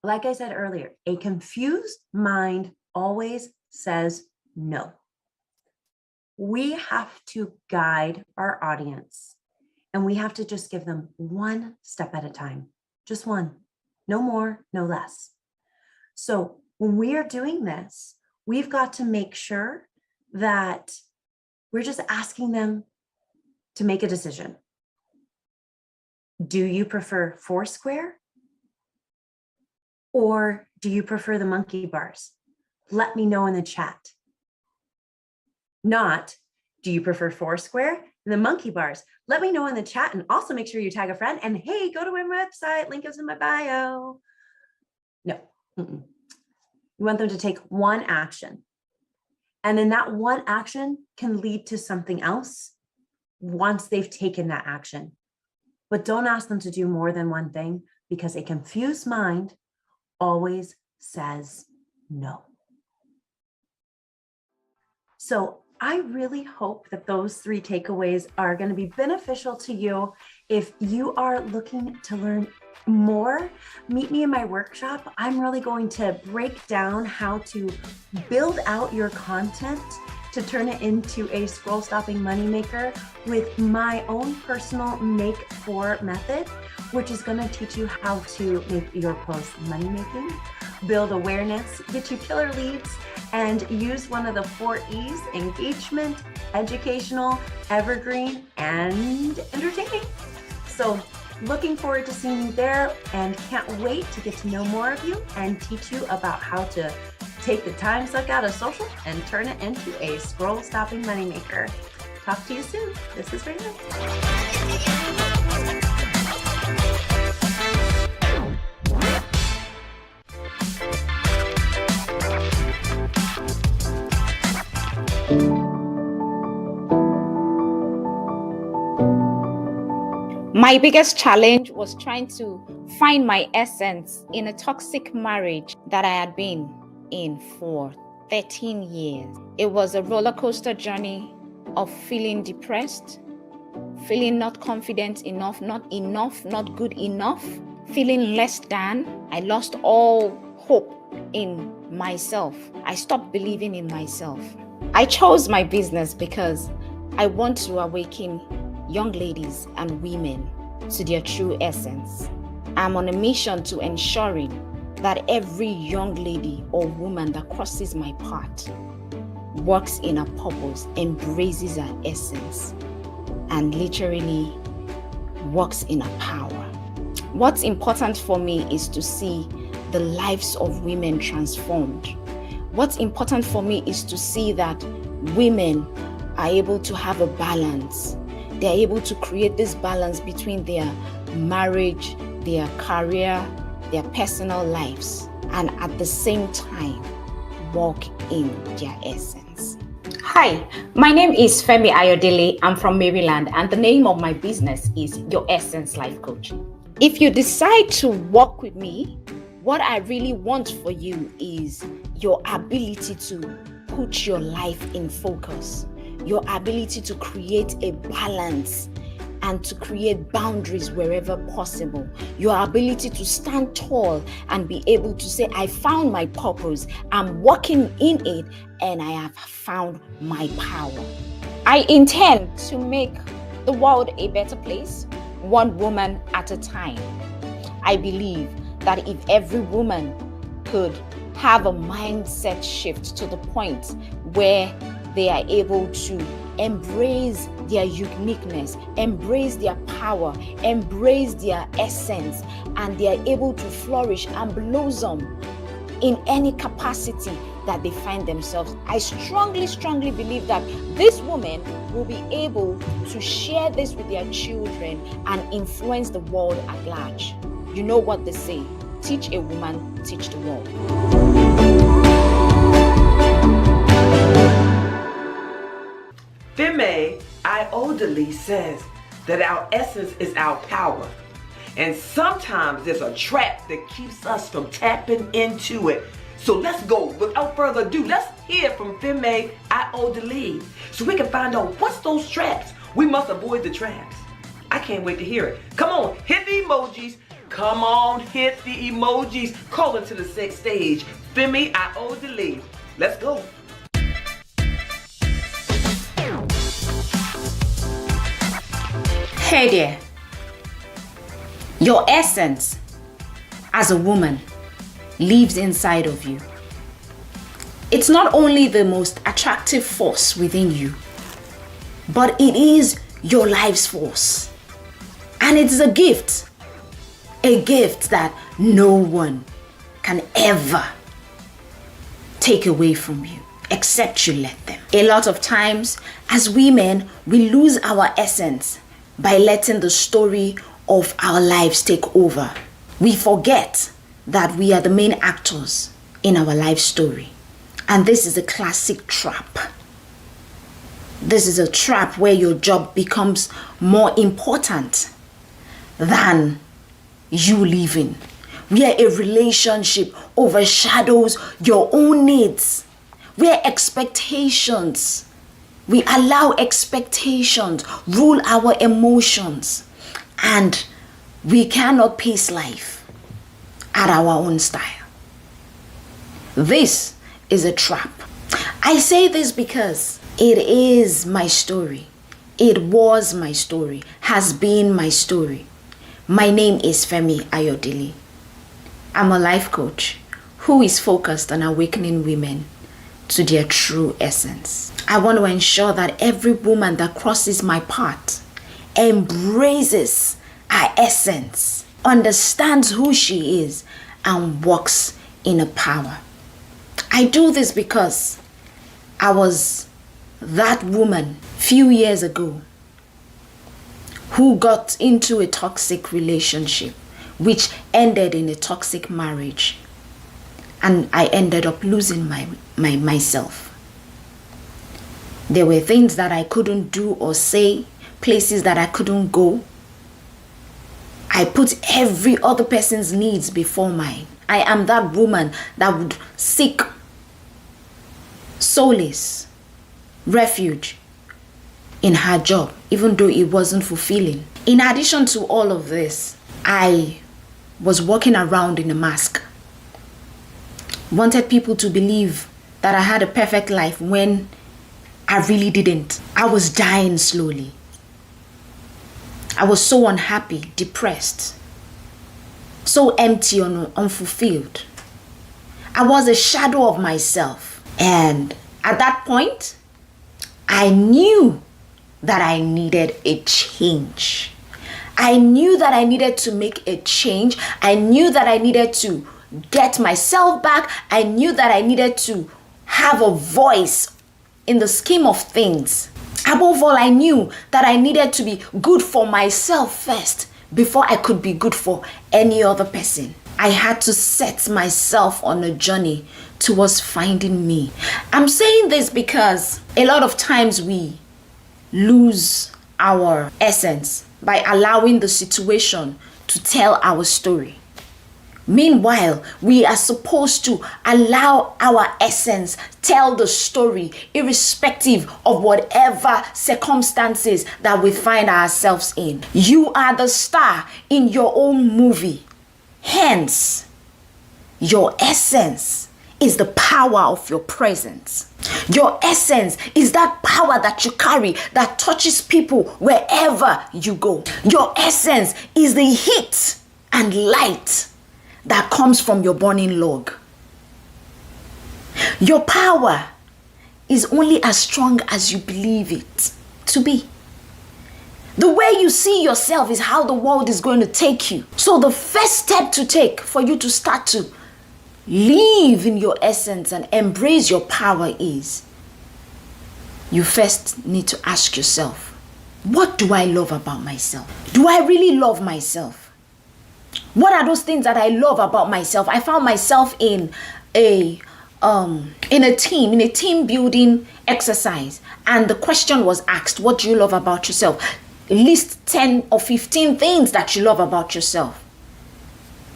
Like I said earlier, a confused mind always says no. We have to guide our audience, and we have to just give them one step at a time, just one, no more, no less. So when we are doing this, we've got to make sure that we're just asking them to make a decision. Do you prefer Foursquare or do you prefer the monkey bars? Let me know in the chat. Not, do you prefer Foursquare and the monkey bars? Let me know in the chat, and also make sure you tag a friend and hey, go to my website, link is in my bio. No. You want them to take one action. And then that one action can lead to something else once they've taken that action. But don't ask them to do more than one thing, because a confused mind always says no. So I really hope that those 3 takeaways are going to be beneficial to you. If you are looking to learn more, meet me in my workshop. I'm really going to break down how to build out your content to turn it into a scroll stopping moneymaker with my own personal make for method, which is going to teach you how to make your posts money making, build awareness, get you killer leads, and use one of the 4 E's: engagement, educational, evergreen, and entertaining. So looking forward to seeing you there, and can't wait to get to know more of you and teach you about how to take the time suck out of social and turn it into a scroll stopping moneymaker. Talk to you soon. This is Raymond. My biggest challenge was trying to find my essence in a toxic marriage that I had been in for 13 years. It was a roller coaster journey of feeling depressed, feeling not confident enough, not good enough, feeling less than. I lost all hope in myself. I stopped believing in myself. I chose my business because I want to awaken young ladies and women to their true essence. I'm on a mission to ensuring that every young lady or woman that crosses my path works in her purpose, embraces her essence, and literally works in her power. What's important for me is to see the lives of women transformed. What's important for me is to see that women are able to have a balance. They're able to create this balance between their marriage, their career, their personal lives, and at the same time, walk in their essence. Hi, my name is Femi Ayodele. I'm from Maryland, and the name of my business is Your Essence Life Coaching. If you decide to work with me, what I really want for you is your ability to put your life in focus, your ability to create a balance and to create boundaries wherever possible, your ability to stand tall and be able to say, I found my purpose, I'm walking in it, and I have found my power. I intend to make the world a better place, one woman at a time. I believe that if every woman could have a mindset shift to the point where they are able to embrace their uniqueness, embrace their power, embrace their essence, and they are able to flourish and blossom in any capacity that they find themselves. I strongly believe that this woman will be able to share this with their children and influence the world at large. You know what they say, teach a woman, teach the world. Femi Ayodele says that our essence is our power. And sometimes there's a trap that keeps us from tapping into it. So let's go. Without further ado, let's hear from Femi Ayodele so we can find out what's those traps. We must avoid the traps. I can't wait to hear it. Come on, hit the emojis. Come on, hit the emojis. Call into the stage. Femi Ayodele. Let's go. Hey there. Your essence as a woman lives inside of you. It's not only the most attractive force within you, but it is your life's force. And it's a gift that no one can ever take away from you, except you let them. A lot of times, as women, we lose our essence by letting the story of our lives take over. We forget that we are the main actors in our life story. And this is a classic trap. This is a trap where your job becomes more important than you living, where a relationship overshadows your own needs, where we allow expectations rule our emotions, and we cannot pace life at our own style. This is a trap. I say this because It is my story. It was my story, has been my story. My name is Femi Ayodele. I'm a life coach who is focused on awakening women to their true essence. I want to ensure that every woman that crosses my path embraces her essence, understands who she is, and walks in her power. I do this because I was that woman few years ago who got into a toxic relationship which ended in a toxic marriage, and I ended up losing myself. There were things that I couldn't do or say, places that I couldn't go. I put every other person's needs before mine. I am that woman that would seek solace, refuge in her job, even though it wasn't fulfilling. In addition to all of this, I was walking around in a mask. Wanted people to believe that I had a perfect life when I really didn't. I was dying slowly. I was so unhappy, depressed, so empty and unfulfilled. I was a shadow of myself. And at that point, I knew that I needed a change. I knew that I needed to make a change. I knew that I needed to get myself back. I knew that I needed to have a voice in the scheme of things. Above all, I knew that I needed to be good for myself first before I could be good for any other person. I had to set myself on a journey towards finding me. I'm saying this because a lot of times we lose our essence by allowing the situation to tell our story. Meanwhile, we are supposed to allow our essence tell the story irrespective of whatever circumstances that we find ourselves in. You are the star in your own movie. Hence, your essence is the power of your presence. Your essence is that power that you carry that touches people wherever you go. Your essence is the heat and light that comes from your burning log. Your power is only as strong as you believe it to be. The way you see yourself is how the world is going to take you. So the first step to take for you to start to live in your essence and embrace your power is you first need to ask yourself, what do I love about myself? Do I really love myself? What are those things that I love about myself? I found myself in a team building exercise, and the question was asked, what do you love about yourself? List 10 or 15 things that you love about yourself.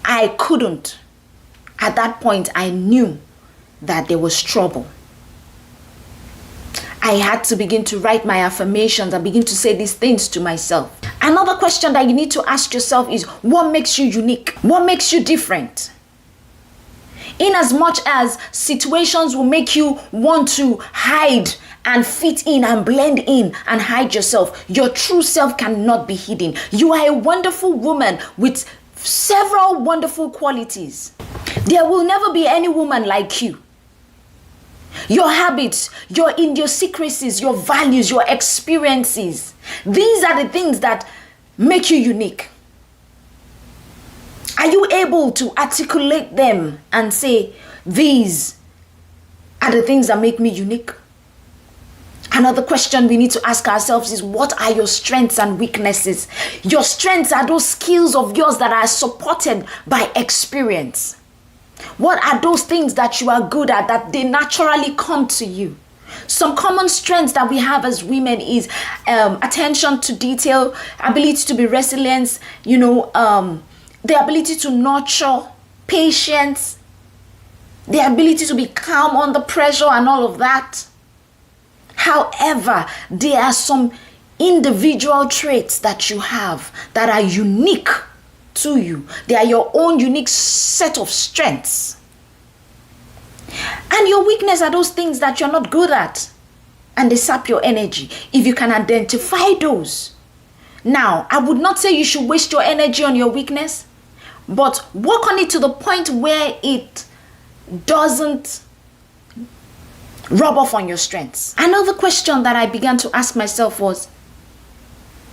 I couldn't. At that point, I knew that there was trouble. I had to begin to write my affirmations and begin to say these things to myself. Another question that you need to ask yourself is, what makes you unique? What makes you different? In as much as situations will make you want to hide and fit in and blend in and hide yourself, your true self cannot be hidden. You are a wonderful woman with several wonderful qualities. There will never be any woman like you. Your habits, your idiosyncrasies, your values, your experiences, these are the things that make you unique. Are you able to articulate them and say, these are the things that make me unique? Another question we need to ask ourselves is, what are your strengths and weaknesses? Your strengths are those skills of yours that are supported by experience. What are those things that you are good at, that they naturally come to you? Some common strengths that we have as women is attention to detail, ability to be resilient, the ability to nurture, patience, the ability to be calm under pressure and all of that. However, there are some individual traits that you have that are unique to you. They are your own unique set of strengths. And your weakness are those things that you're not good at. and they sap your energy. If you can identify those, now, I would not say you should waste your energy on your weakness, but work on it to the point where it doesn't rub off on your strengths. Another question that I began to ask myself was,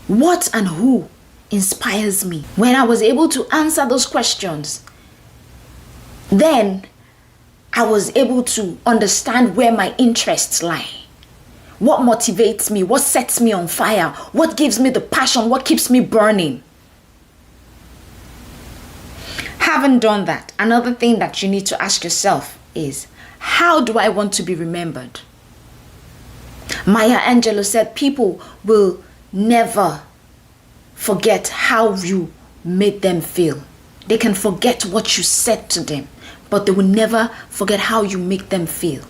what and who inspires me? When I was able to answer those questions, then I was able to understand where my interests lie. What motivates me? What sets me on fire? What gives me the passion? What keeps me burning? Having done that, another thing that you need to ask yourself is, how do I want to be remembered? Maya Angelou said, people will never forget how you made them feel. They can forget what you said to them, but they will never forget how you make them feel.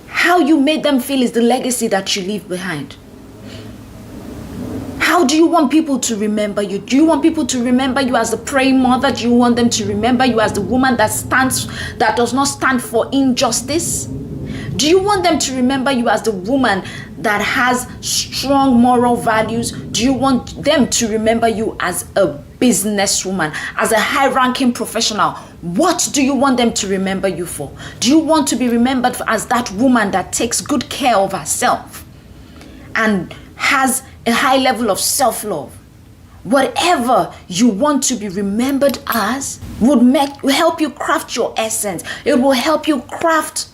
How you made them feel is the legacy that you leave behind. How do you want people to remember you? Do you want people to remember you as the praying mother? Do you want them to remember you as the woman that does not stand for injustice? Do you want them to remember you as the woman that has strong moral values? Do you want them to remember you as a businesswoman, as a high-ranking professional? What do you want them to remember you for? Do you want to be remembered as that woman that takes good care of herself and has a high level of self-love? Whatever you want to be remembered as will help you craft your essence. It will help you craft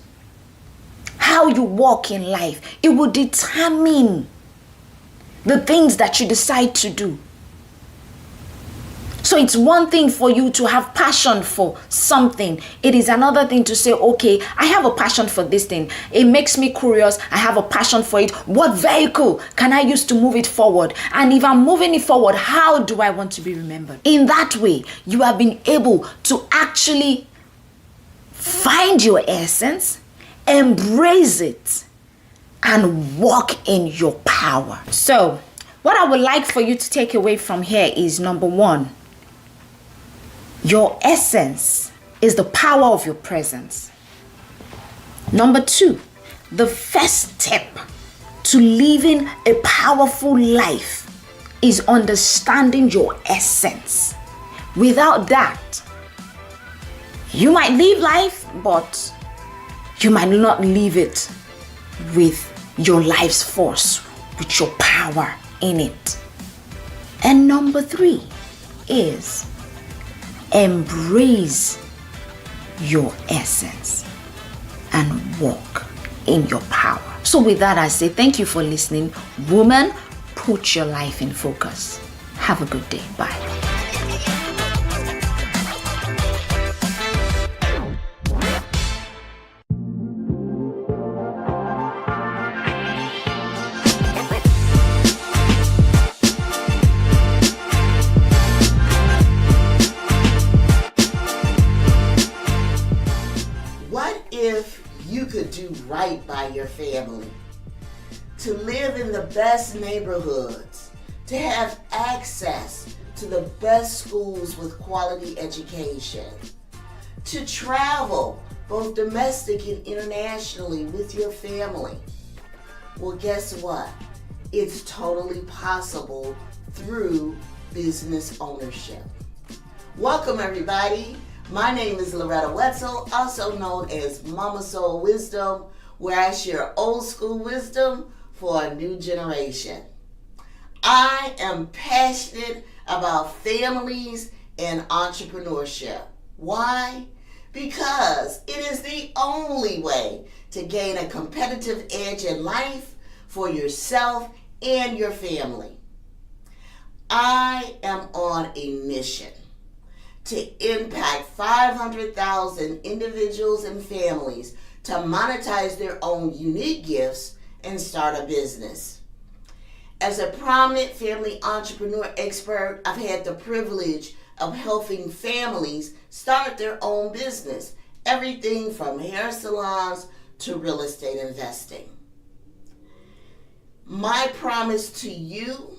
how you walk in life. It will determine the things that you decide to do. So it's one thing for you to have passion for something. It is another thing to say, okay, I have a passion for this thing. It makes me curious. I have a passion for it. What vehicle can I use to move it forward? And if I'm moving it forward, how do I want to be remembered? In that way, you have been able to actually find your essence, embrace it, and walk in your power. So what I would like for you to take away from here is, number one, your essence is the power of your presence. Number two, the first step to living a powerful life is understanding your essence. Without that, you might live life, but you might not live it with your life's force, with your power in it. And number three is embrace your essence and walk in your power. So with that, I say thank you for listening. Woman, put your life in focus. Have a good day. Bye. If you could do right by your family, to live in the best neighborhoods, to have access to the best schools with quality education, to travel both domestic and internationally with your family. Well, guess what? It's totally possible through business ownership. Welcome, everybody. My name is Loretta Wetzel, also known as Mama Soul Wisdom, where I share old school wisdom for a new generation. I am passionate about families and entrepreneurship. Why? Because it is the only way to gain a competitive edge in life for yourself and your family. I am on a mission to impact 500,000 individuals and families to monetize their own unique gifts and start a business. As a prominent family entrepreneur expert, I've had the privilege of helping families start their own business, everything from hair salons to real estate investing. My promise to you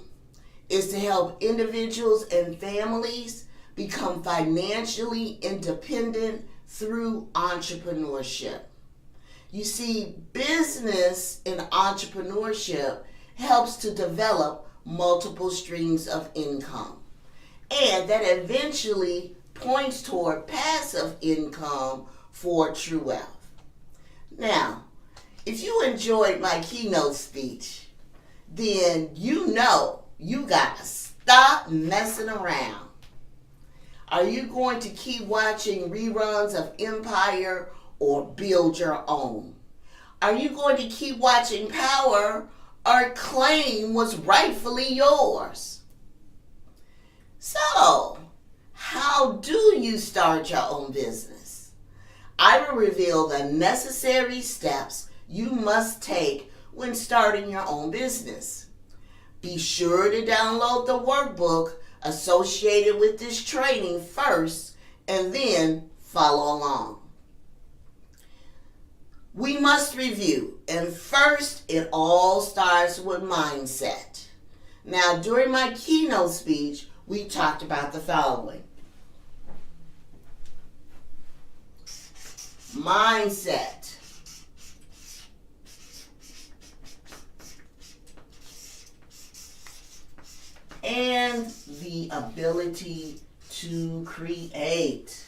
is to help individuals and families become financially independent through entrepreneurship. You see, business and entrepreneurship helps to develop multiple streams of income. And that eventually points toward passive income for true wealth. Now, if you enjoyed my keynote speech, then you know you got to stop messing around. Are you going to keep watching reruns of Empire or build your own? Are you going to keep watching Power or claim what's rightfully yours? So, how do you start your own business? I will reveal the necessary steps you must take when starting your own business. Be sure to download the workbook associated with this training first and then follow along. We must review, and first it all starts with mindset. Now, during my keynote speech, we talked about the following. Mindset. And the ability to create.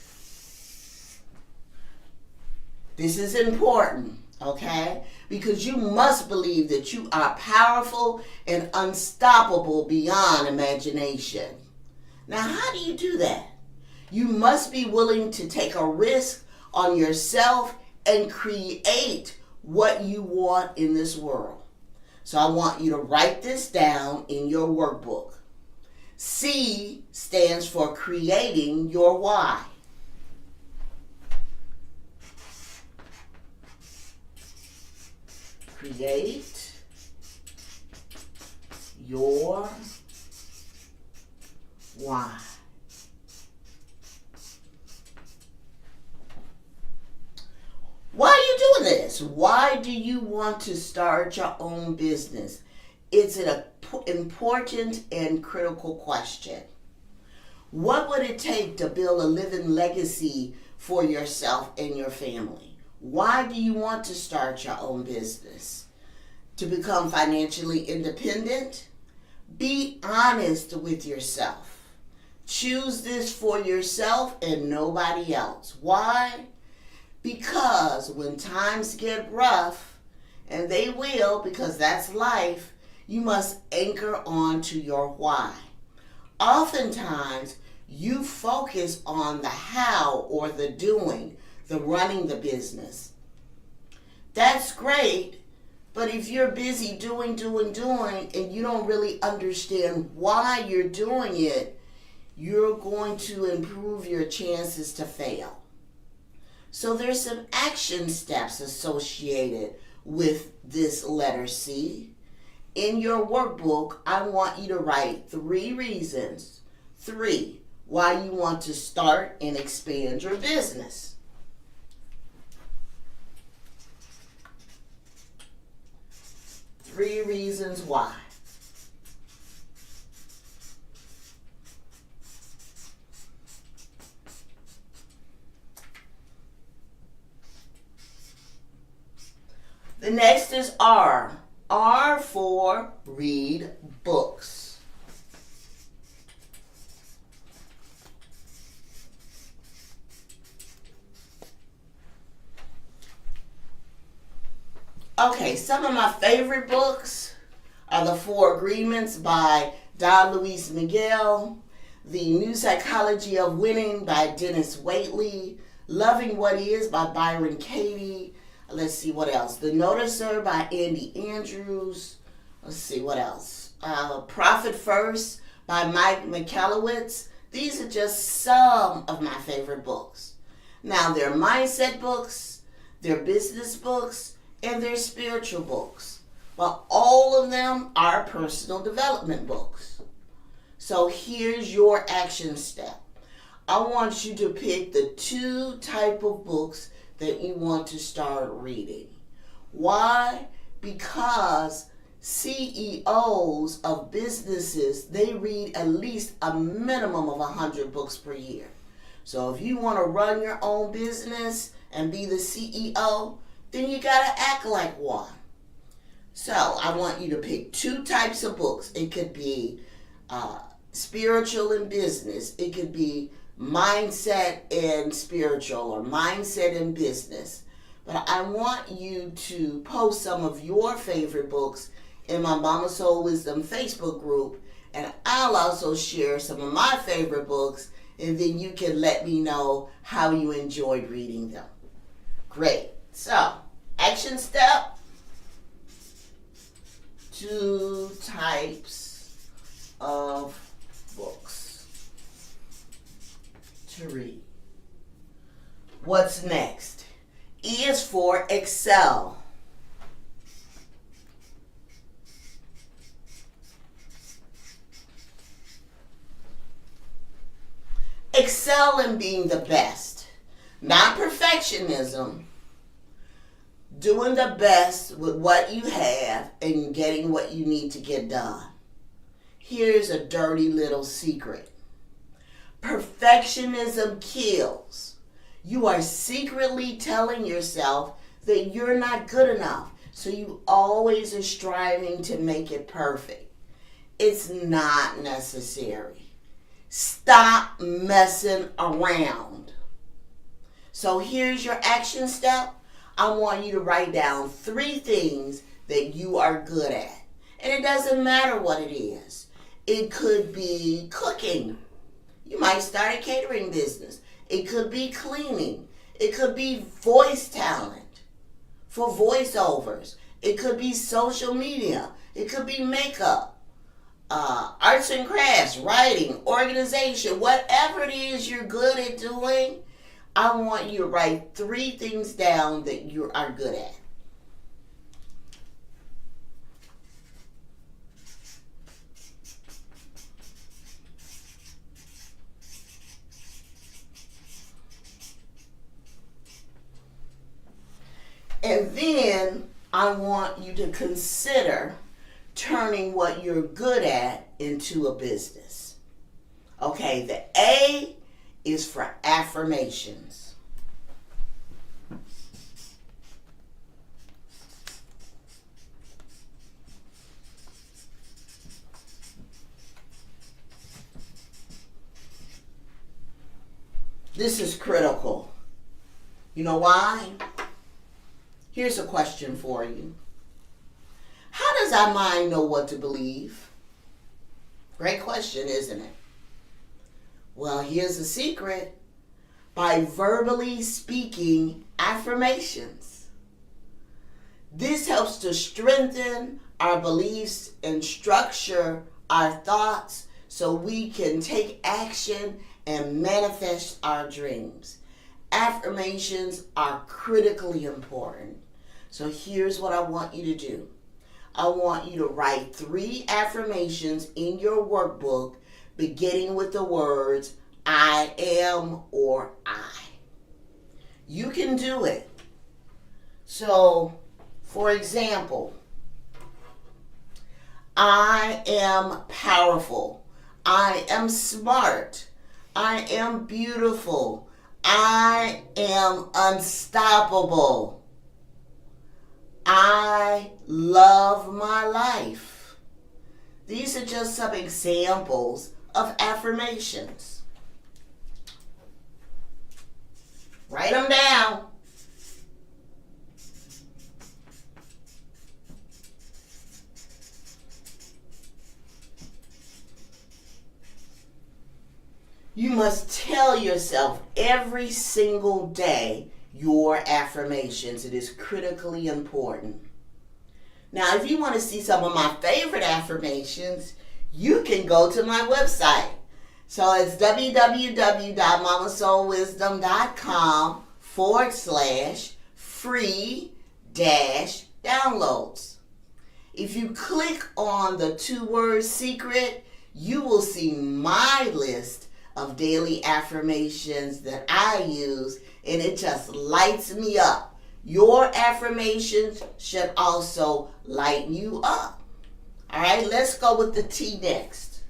This is important, okay? Because you must believe that you are powerful and unstoppable beyond imagination. Now, how do you do that? You must be willing to take a risk on yourself and create what you want in this world. So I want you to write this down in your workbook. C stands for creating your why. Create your why. Why are you doing this? Why do you want to start your own business? It's an important and critical question. What would it take to build a living legacy for yourself and your family? Why do you want to start your own business? To become financially independent? Be honest with yourself. Choose this for yourself and nobody else. Why? Because when times get rough, and they will because that's life, you must anchor on to your why. Oftentimes, you focus on the how or the doing, the running the business. That's great, but if you're busy doing, and you don't really understand why you're doing it, you're going to improve your chances to fail. So there's some action steps associated with this letter C. In your workbook, I want you to write 3 reasons. 3, why you want to start and expand your business. Three reasons why. The next is R. R for read books. Okay, some of my favorite books are The 4 Agreements by Don Luis Miguel, The New Psychology of Winning by Dennis Waitley, Loving What Is by Byron Katie. Let's see what else. The Noticer by Andy Andrews. Let's see what else. Profit First by Mike Michalowicz. These are just some of my favorite books. Now, they're mindset books, they're business books, and they're spiritual books. But all of them are personal development books. So here's your action step. I want you to pick the 2 type of books that you want to start reading. Why? Because CEOs of businesses, they read at least a minimum of 100 books per year. So if you want to run your own business and be the CEO, then you gotta act like one. So I want you to pick 2 types of books. It could be spiritual and business. It could be mindset and spiritual, or mindset and business. But I want you to post some of your favorite books in my Mama Soul Wisdom Facebook group, and I'll also share some of my favorite books, and then you can let me know how you enjoyed reading them. Great. So, action step: 2 types of books to read. What's next? E is for excel. Excel in being the best, not perfectionism. Doing the best with what you have and getting what you need to get done. Here's a dirty little secret. Perfectionism kills. You are secretly telling yourself that you're not good enough, so you always are striving to make it perfect. It's not necessary. Stop messing around. So here's your action step. I want you to write down 3 things that you are good at. And it doesn't matter what it is. It could be cooking. You might start a catering business. It could be cleaning. It could be voice talent for voiceovers. It could be social media. It could be makeup, arts and crafts, writing, organization, whatever it is you're good at doing. I want you to write 3 things down that you are good at. And then I want you to consider turning what you're good at into a business. Okay, the A is for affirmations. This is critical. You know why? Here's a question for you. How does our mind know what to believe? Great question, isn't it? Well, here's the secret. By verbally speaking affirmations. This helps to strengthen our beliefs and structure our thoughts so we can take action and manifest our dreams. Affirmations are critically important. So here's what I want you to do. I want you to write 3 affirmations in your workbook, beginning with the words I am or I. You can do it. So, for example, I am powerful. I am smart. I am beautiful. I am unstoppable. I love my life. These are just some examples of affirmations. Write them down. You must tell yourself every single day your affirmations. It is critically important. Now, if you want to see some of my favorite affirmations, you can go to my website. So it's www.mamasoulwisdom.com/free-downloads. If you click on the 2-word secret, you will see my list of daily affirmations that I use, and it just lights me up. Your affirmations should also lighten you up. All right, let's go with the T next.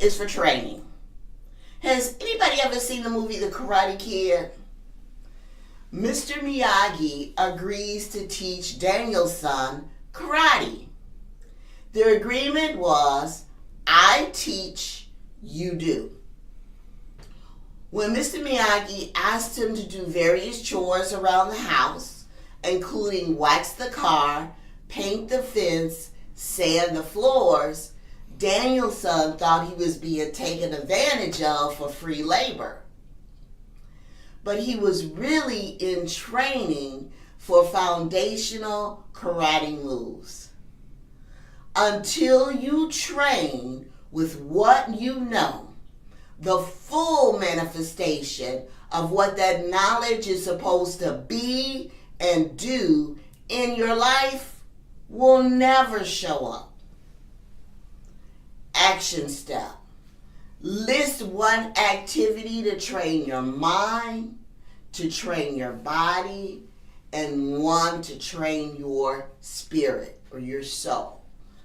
is for training. Has anybody ever seen the movie The Karate Kid? Mr. Miyagi agrees to teach Daniel's son karate. Their agreement was, I teach, you do. When Mr. Miyagi asked him to do various chores around the house, including wax the car, paint the fence, sand the floors, Daniel's son thought he was being taken advantage of for free labor. But he was really in training for foundational karate moves. Until you train with what you know, the full manifestation of what that knowledge is supposed to be and do in your life will never show up. Action step. List one activity to train your mind, to train your body, and one to train your spirit or your soul.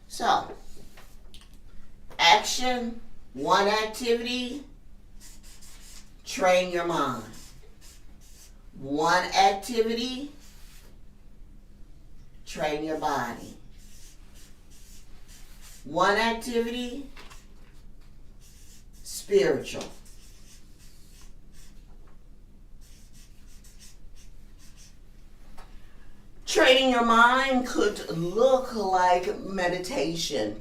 So, action, one activity, train your mind. One activity, train your body. One activity, spiritual. Training your mind could look like meditation.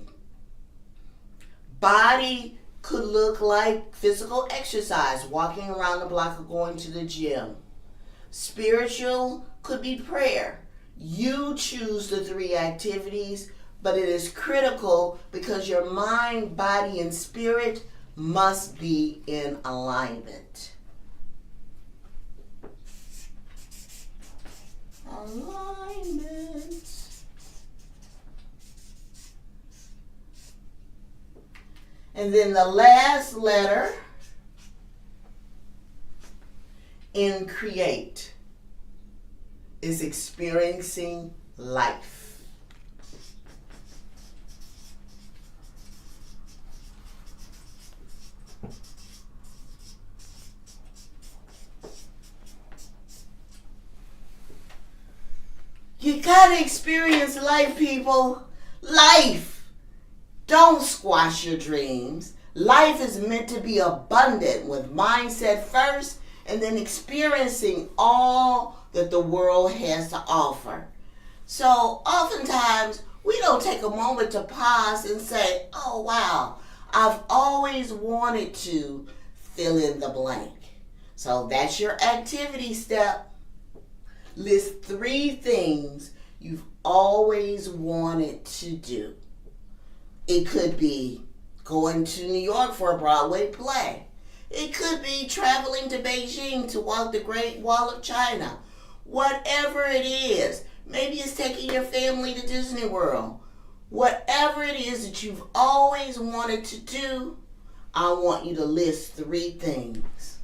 Body could look like physical exercise, walking around the block or going to the gym. Spiritual could be prayer. You choose the 3 activities, but it is critical because your mind, body, and spirit must be in alignment. Alignment. And then the last letter in create is experiencing life. You gotta experience life, people. Life. Don't squash your dreams. Life is meant to be abundant with mindset first and then experiencing all that the world has to offer. So oftentimes we don't take a moment to pause and say, oh wow, I've always wanted to fill in the blank. So that's your activity step. List 3 things you've always wanted to do. It could be going to New York for a Broadway play. It could be traveling to Beijing to walk the Great Wall of China. Whatever it is, maybe it's taking your family to Disney World. Whatever it is that you've always wanted to do, I want you to list 3 things.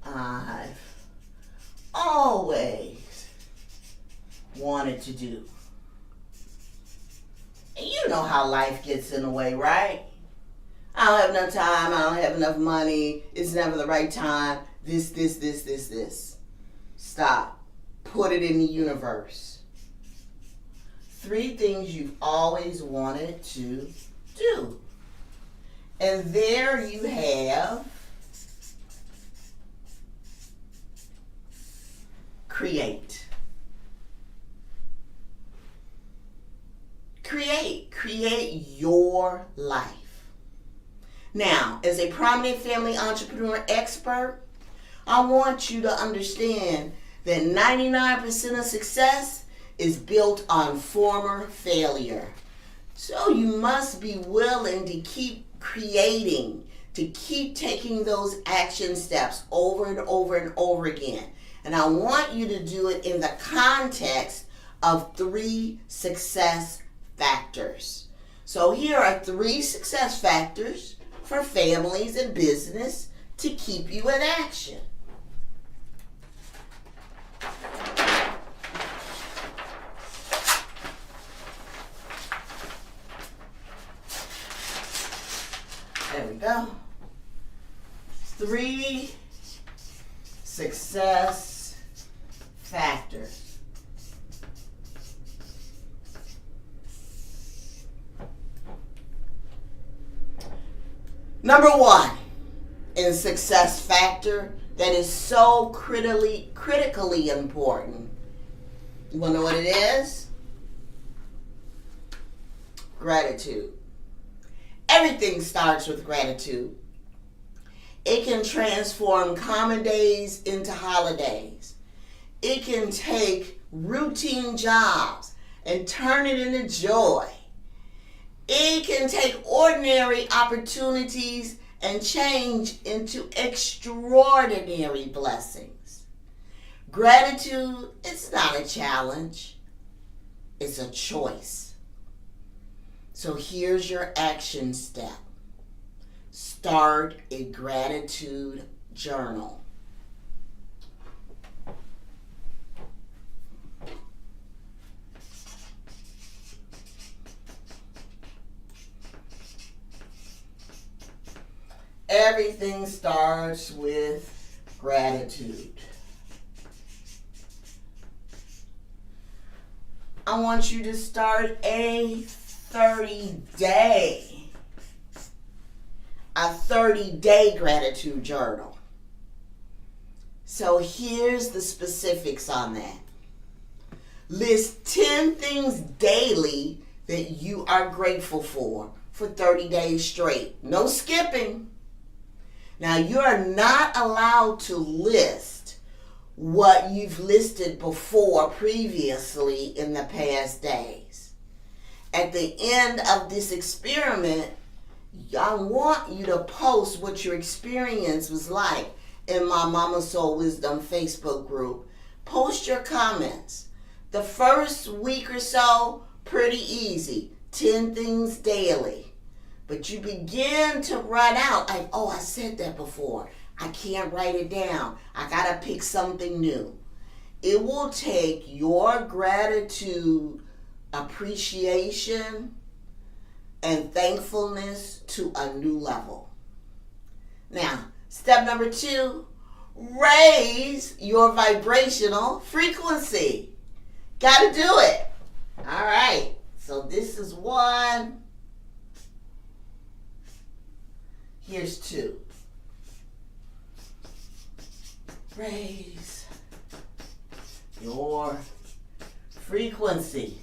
I've always wanted to do. And you know how life gets in the way, right? I don't have enough time, I don't have enough money, it's never the right time, this. Stop. Put it in the universe. 3 things you've always wanted to do. And there you have create. Create your life. Now, as a prominent family entrepreneur expert, I want you to understand that 99% of success is built on former failure. So you must be willing to keep creating, to keep taking those action steps over and over and over again. And I want you to do it in the context of 3 success factors. So here are 3 success factors for families and business to keep you in action. There we go. 3 success factors. Number 1 in success factor that is so critically important. You want to know what it is? Gratitude. Everything starts with gratitude. It can transform common days into holidays. It can take routine jobs and turn it into joy. It can take ordinary opportunities and change into extraordinary blessings. Gratitude is not a challenge. It's a choice. So here's your action step. Start a gratitude journal. Everything starts with gratitude. I want you to start a 30-day gratitude journal. So here's the specifics on that. List 10 things daily that you are grateful for 30 days straight. No skipping. Now, you are not allowed to list what you've listed before previously in the past days. At the end of this experiment, I want you to post what your experience was like in my Mama Soul Wisdom Facebook group. Post your comments. The first week or so, pretty easy. 10 things daily. But you begin to run out like, oh, I said that before. I can't write it down. I gotta pick something new. It will take your gratitude, appreciation, and thankfulness to a new level. Now, step number 2, raise your vibrational frequency. Gotta do it. All right, so this is 1. Here's 2. Raise your frequency.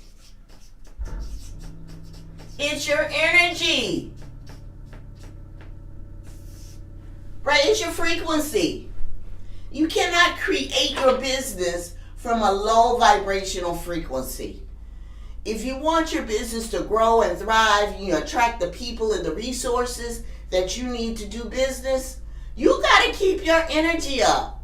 It's your energy. Raise your frequency. You cannot create your business from a low vibrational frequency. If you want your business to grow and thrive, you attract the people and the resources that you need to do business, you got to keep your energy up.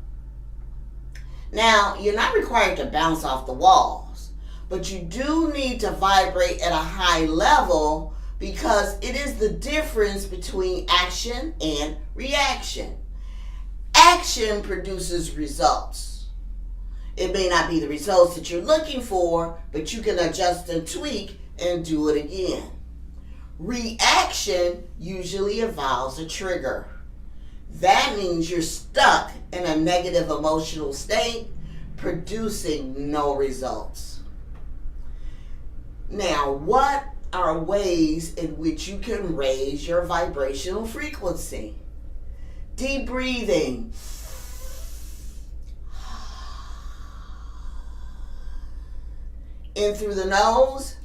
Now, you're not required to bounce off the walls, but you do need to vibrate at a high level because it is the difference between action and reaction. Action produces results. It may not be the results that you're looking for, but you can adjust and tweak and do it again. Reaction usually involves a trigger. That means you're stuck in a negative emotional state, producing no results. Now, what are ways in which you can raise your vibrational frequency? Deep breathing. In through the nose,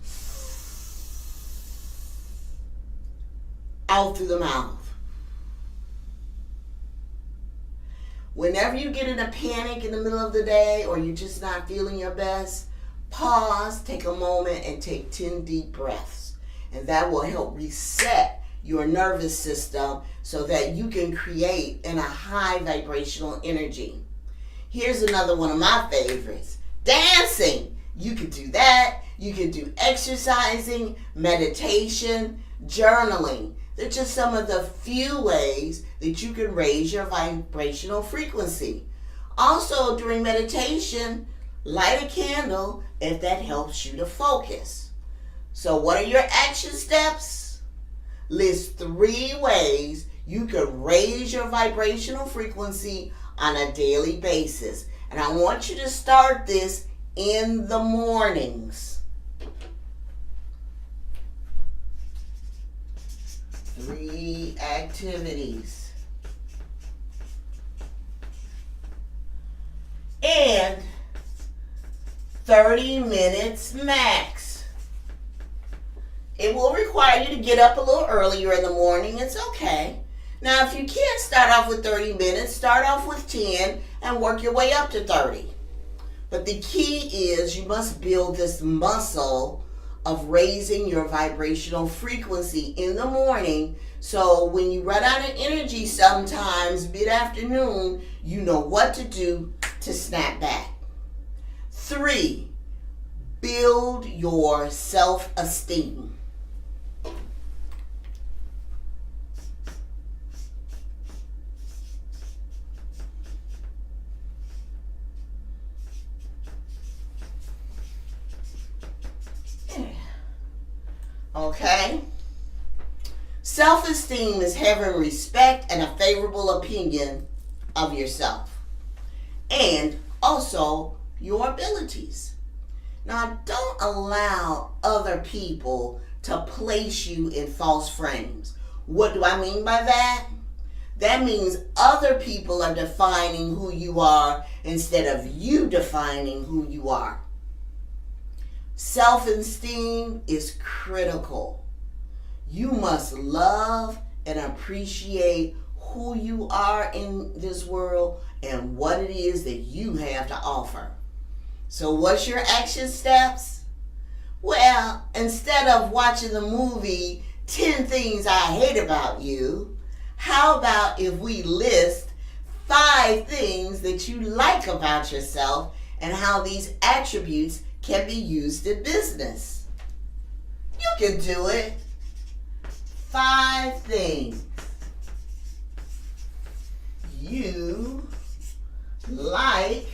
out through the mouth. Whenever you get in a panic in the middle of the day or you're just not feeling your best, pause, take a moment, and take 10 deep breaths. And that will help reset your nervous system so that you can create in a high vibrational energy. Here's another one of my favorites. Dancing. You can do that. You can do exercising, meditation, journaling. They're just some of the few ways that you can raise your vibrational frequency. Also, during meditation, light a candle if that helps you to focus. So what are your action steps? List 3 ways you can raise your vibrational frequency on a daily basis. And I want you to start this in the mornings. 3 activities. And 30 minutes max. It will require you to get up a little earlier in the morning. It's okay. Now, if you can't start off with 30 minutes, start off with 10 and work your way up to 30. But the key is you must build this muscle of raising your vibrational frequency in the morning, so when you run out of energy sometimes mid-afternoon, you know what to do to snap back. 3, build your self-esteem. Okay? Self-esteem is having respect and a favorable opinion of yourself and also your abilities. Now, don't allow other people to place you in false frames. What do I mean by that? That means other people are defining who you are instead of you defining who you are. Self-esteem is critical. You must love and appreciate who you are in this world and what it is that you have to offer. So what's your action steps? Well, instead of watching the movie 10 Things I Hate About You, how about if we list 5 things that you like about yourself and how these attributes can be used in business? You can do it. 5 things you like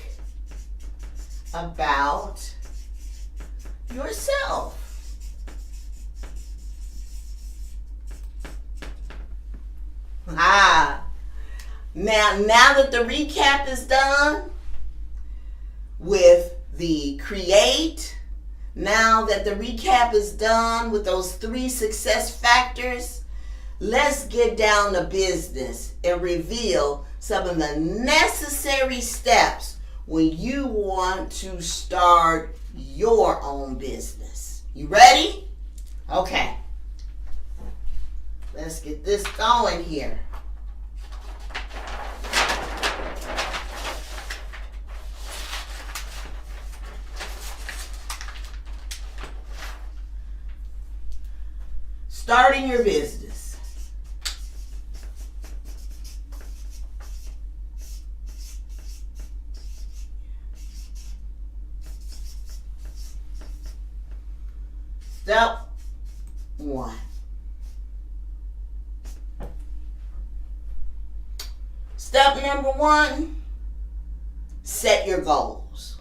about yourself. Now that the recap is done with the create, now that the recap is done with those 3 success factors, let's get down to business and reveal some of the necessary steps when you want to start your own business. You ready? Okay. Let's get this going here. Starting your business. Step 1. Step number 1, set your goals.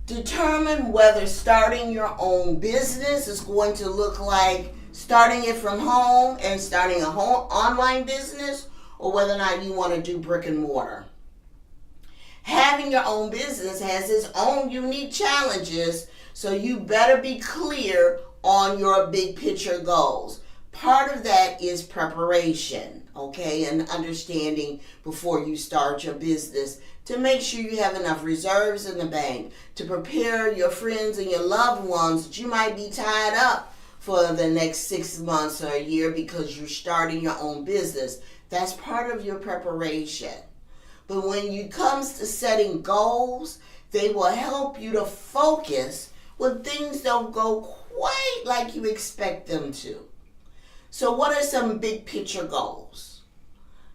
Determine whether starting your own business is going to look like starting it from home and starting a home online business, or whether or not you want to do brick and mortar. Having your own business has its own unique challenges, so you better be clear on your big picture goals. Part of that is preparation, okay, and understanding before you start your business to make sure you have enough reserves in the bank to prepare your friends and your loved ones that you might be tied up for the next 6 months or a year because you're starting your own business. That's part of your preparation. But when it comes to setting goals, they will help you to focus when things don't go quite like you expect them to. So what are some big picture goals?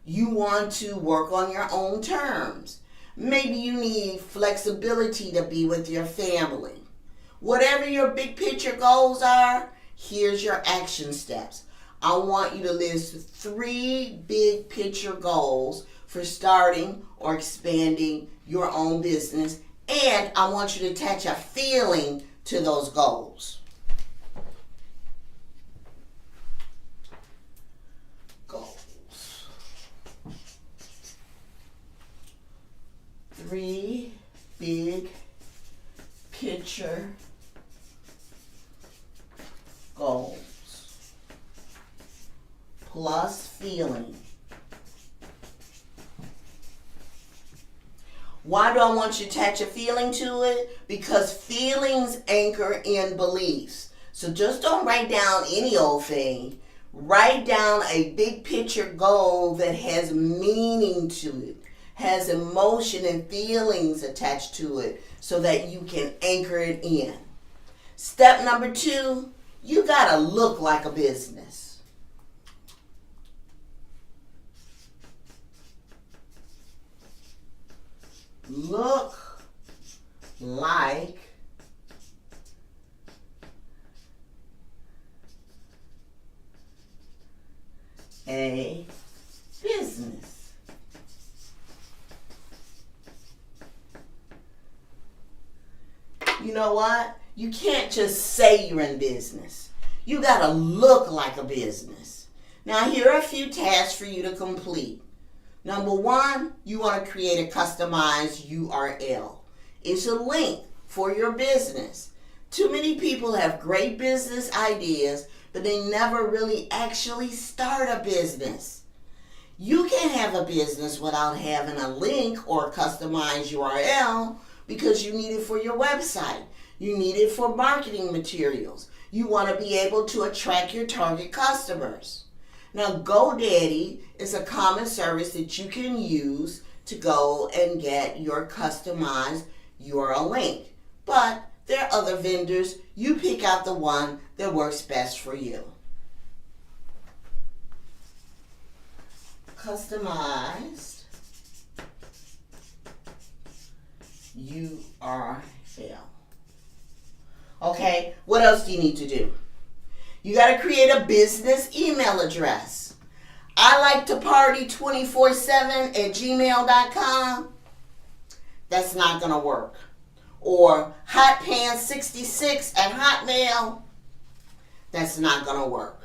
You want to work on your own terms. Maybe you need flexibility to be with your family. Whatever your big picture goals are, here's your action steps. I want you to list 3 big picture goals for starting or expanding your own business, and I want you to attach a feeling to those goals. plus feeling. Why do I want you to attach a feeling to it? Because feelings anchor in beliefs. So just don't write down any old thing. Write down a big picture goal that has meaning to it, has emotion and feelings attached to it so that you can anchor it in. Step number 2, you gotta look like a business. Look like a business. You know what? You can't just say you're in business. You gotta look like a business. Now here are a few tasks for you to complete. Number 1, you want to create a customized URL. It's a link for your business. Too many people have great business ideas, but they never really actually start a business. You can't have a business without having a link or a customized URL because you need it for your website. You need it for marketing materials. You want to be able to attract your target customers. Now, GoDaddy is a common service that you can use to go and get your customized URL link. But there are other vendors. You pick out the one that works best for you. Customized URL. Okay, what else do you need to do? You got to create a business email address. I like to party 24/7@gmail.com. That's not going to work. Or hotpants66@hotmail. That's not going to work.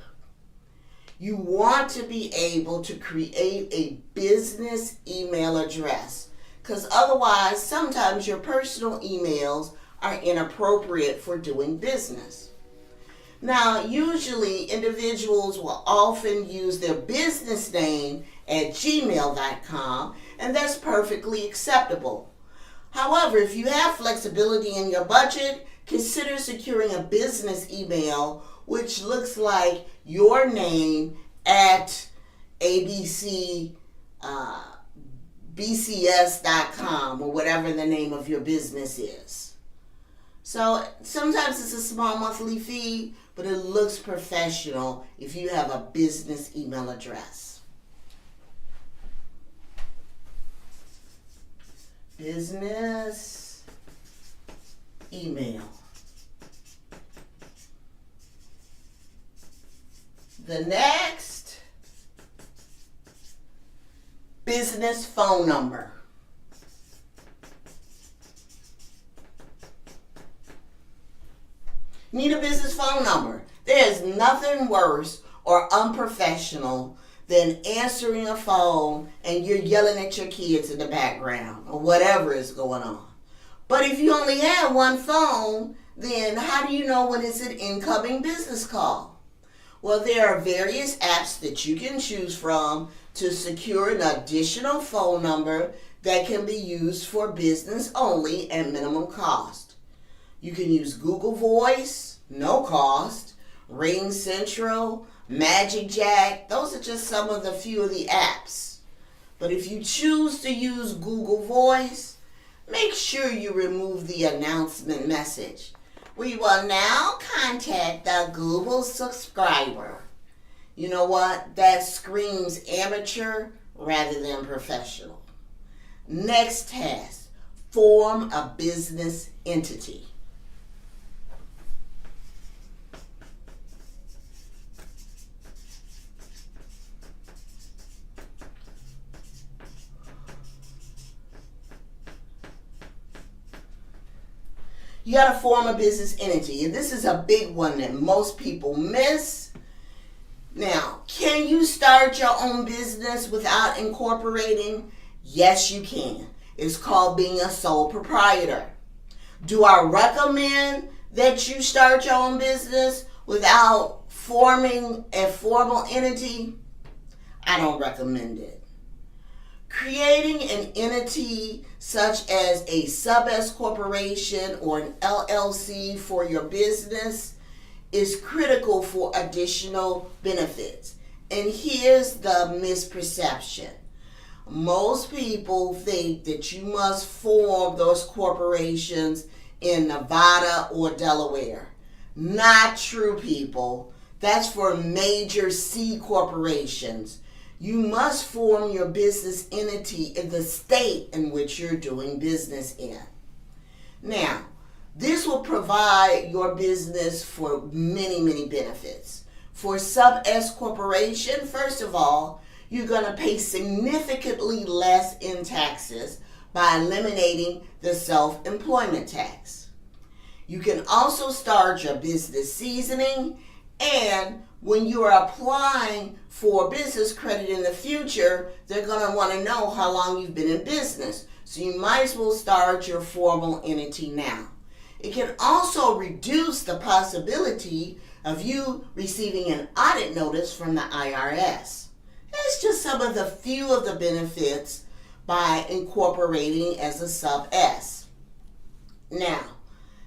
You want to be able to create a business email address because otherwise sometimes your personal emails are inappropriate for doing business. Now, usually individuals will often use their business name at gmail.com, and that's perfectly acceptable. However, if you have flexibility in your budget, consider securing a business email which looks like your name at bcs.com or whatever the name of your business is. So sometimes it's a small monthly fee, but it looks professional if you have a business email address. Business email. The next, business phone number. Need a business phone number. There is nothing worse or unprofessional than answering a phone and you're yelling at your kids in the background or whatever is going on. But if you only have one phone, then how do you know when it's an incoming business call? Well, there are various apps that you can choose from to secure an additional phone number that can be used for business only at minimum cost. You can use Google Voice, no cost, Ring Central, Magic Jack. Those are just some of the few of the apps. But if you choose to use Google Voice, make sure you remove the announcement message. We will now contact the Google subscriber. You know what? That screams amateur rather than professional. Next task, form a business entity. You got to form a business entity, and this is a big one that most people miss. Now, can you start your own business without incorporating? Yes, you can. It's called being a sole proprietor. Do I recommend that you start your own business without forming a formal entity? I don't recommend it. Creating an entity such as a sub-S corporation or an LLC for your business is critical for additional benefits. And here's the misperception. Most people think that you must form those corporations in Nevada or Delaware. Not true, people. That's for major C corporations. You must form your business entity in the state in which you're doing business in. Now, this will provide your business for many, many benefits. For sub-S corporation, first of all, you're going to pay significantly less in taxes by eliminating the self-employment tax. You can also start your business seasoning, and when you are applying for business credit in the future, they're going to want to know how long you've been in business. So you might as well start your formal entity now. It can also reduce the possibility of you receiving an audit notice from the IRS. That's just some of the few of the benefits by incorporating as a sub-S. Now,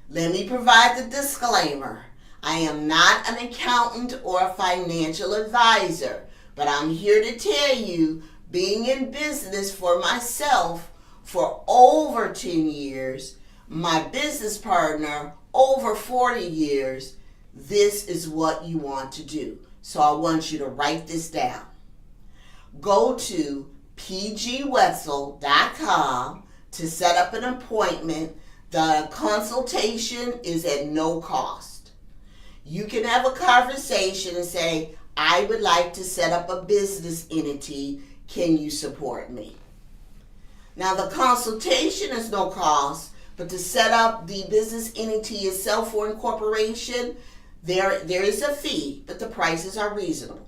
let me provide the disclaimer. I am not an accountant or a financial advisor, but I'm here to tell you, being in business for myself for over 10 years, my business partner over 40 years, this is what you want to do. So I want you to write this down. Go to pgwetzel.com to set up an appointment. The consultation is at no cost. You can have a conversation and say, I would like to set up a business entity. Can you support me? Now, the consultation is no cost, but to set up the business entity itself for incorporation, there is a fee, but the prices are reasonable.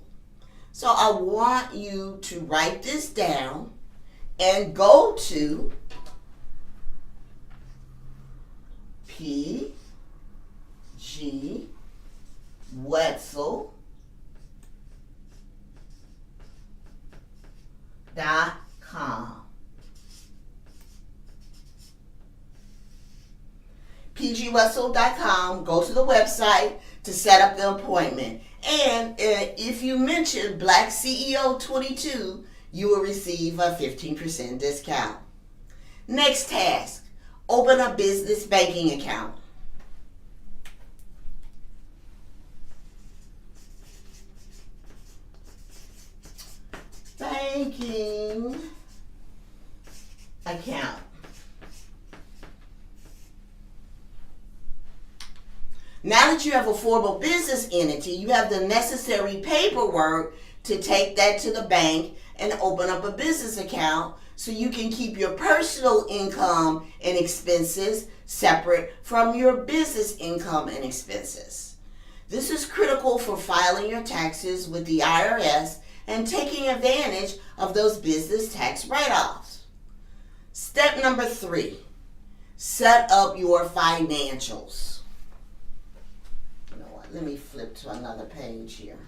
So I want you to write this down and go to pgwetzel.com. pgwetzel.com. Go to the website to set up the appointment. And if you mention BlackCEO22, you will receive a 15% discount. Next task, open a business banking account. Banking account. Now that you have a formal business entity, you have the necessary paperwork to take that to the bank and open up a business account so you can keep your personal income and expenses separate from your business income and expenses. This is critical for filing your taxes with the IRS and taking advantage of those business tax write-offs. Step number 3, set up your financials. Let me flip to another page here.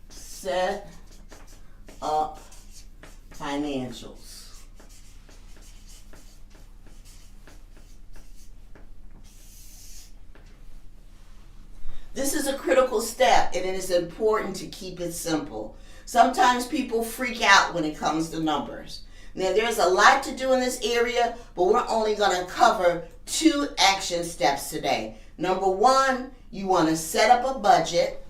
Set up financials. This is a critical step, and it is important to keep it simple. Sometimes people freak out when it comes to numbers. Now, there's a lot to do in this area, but we're only going to cover 2 action steps today. Number 1, you want to set up a budget.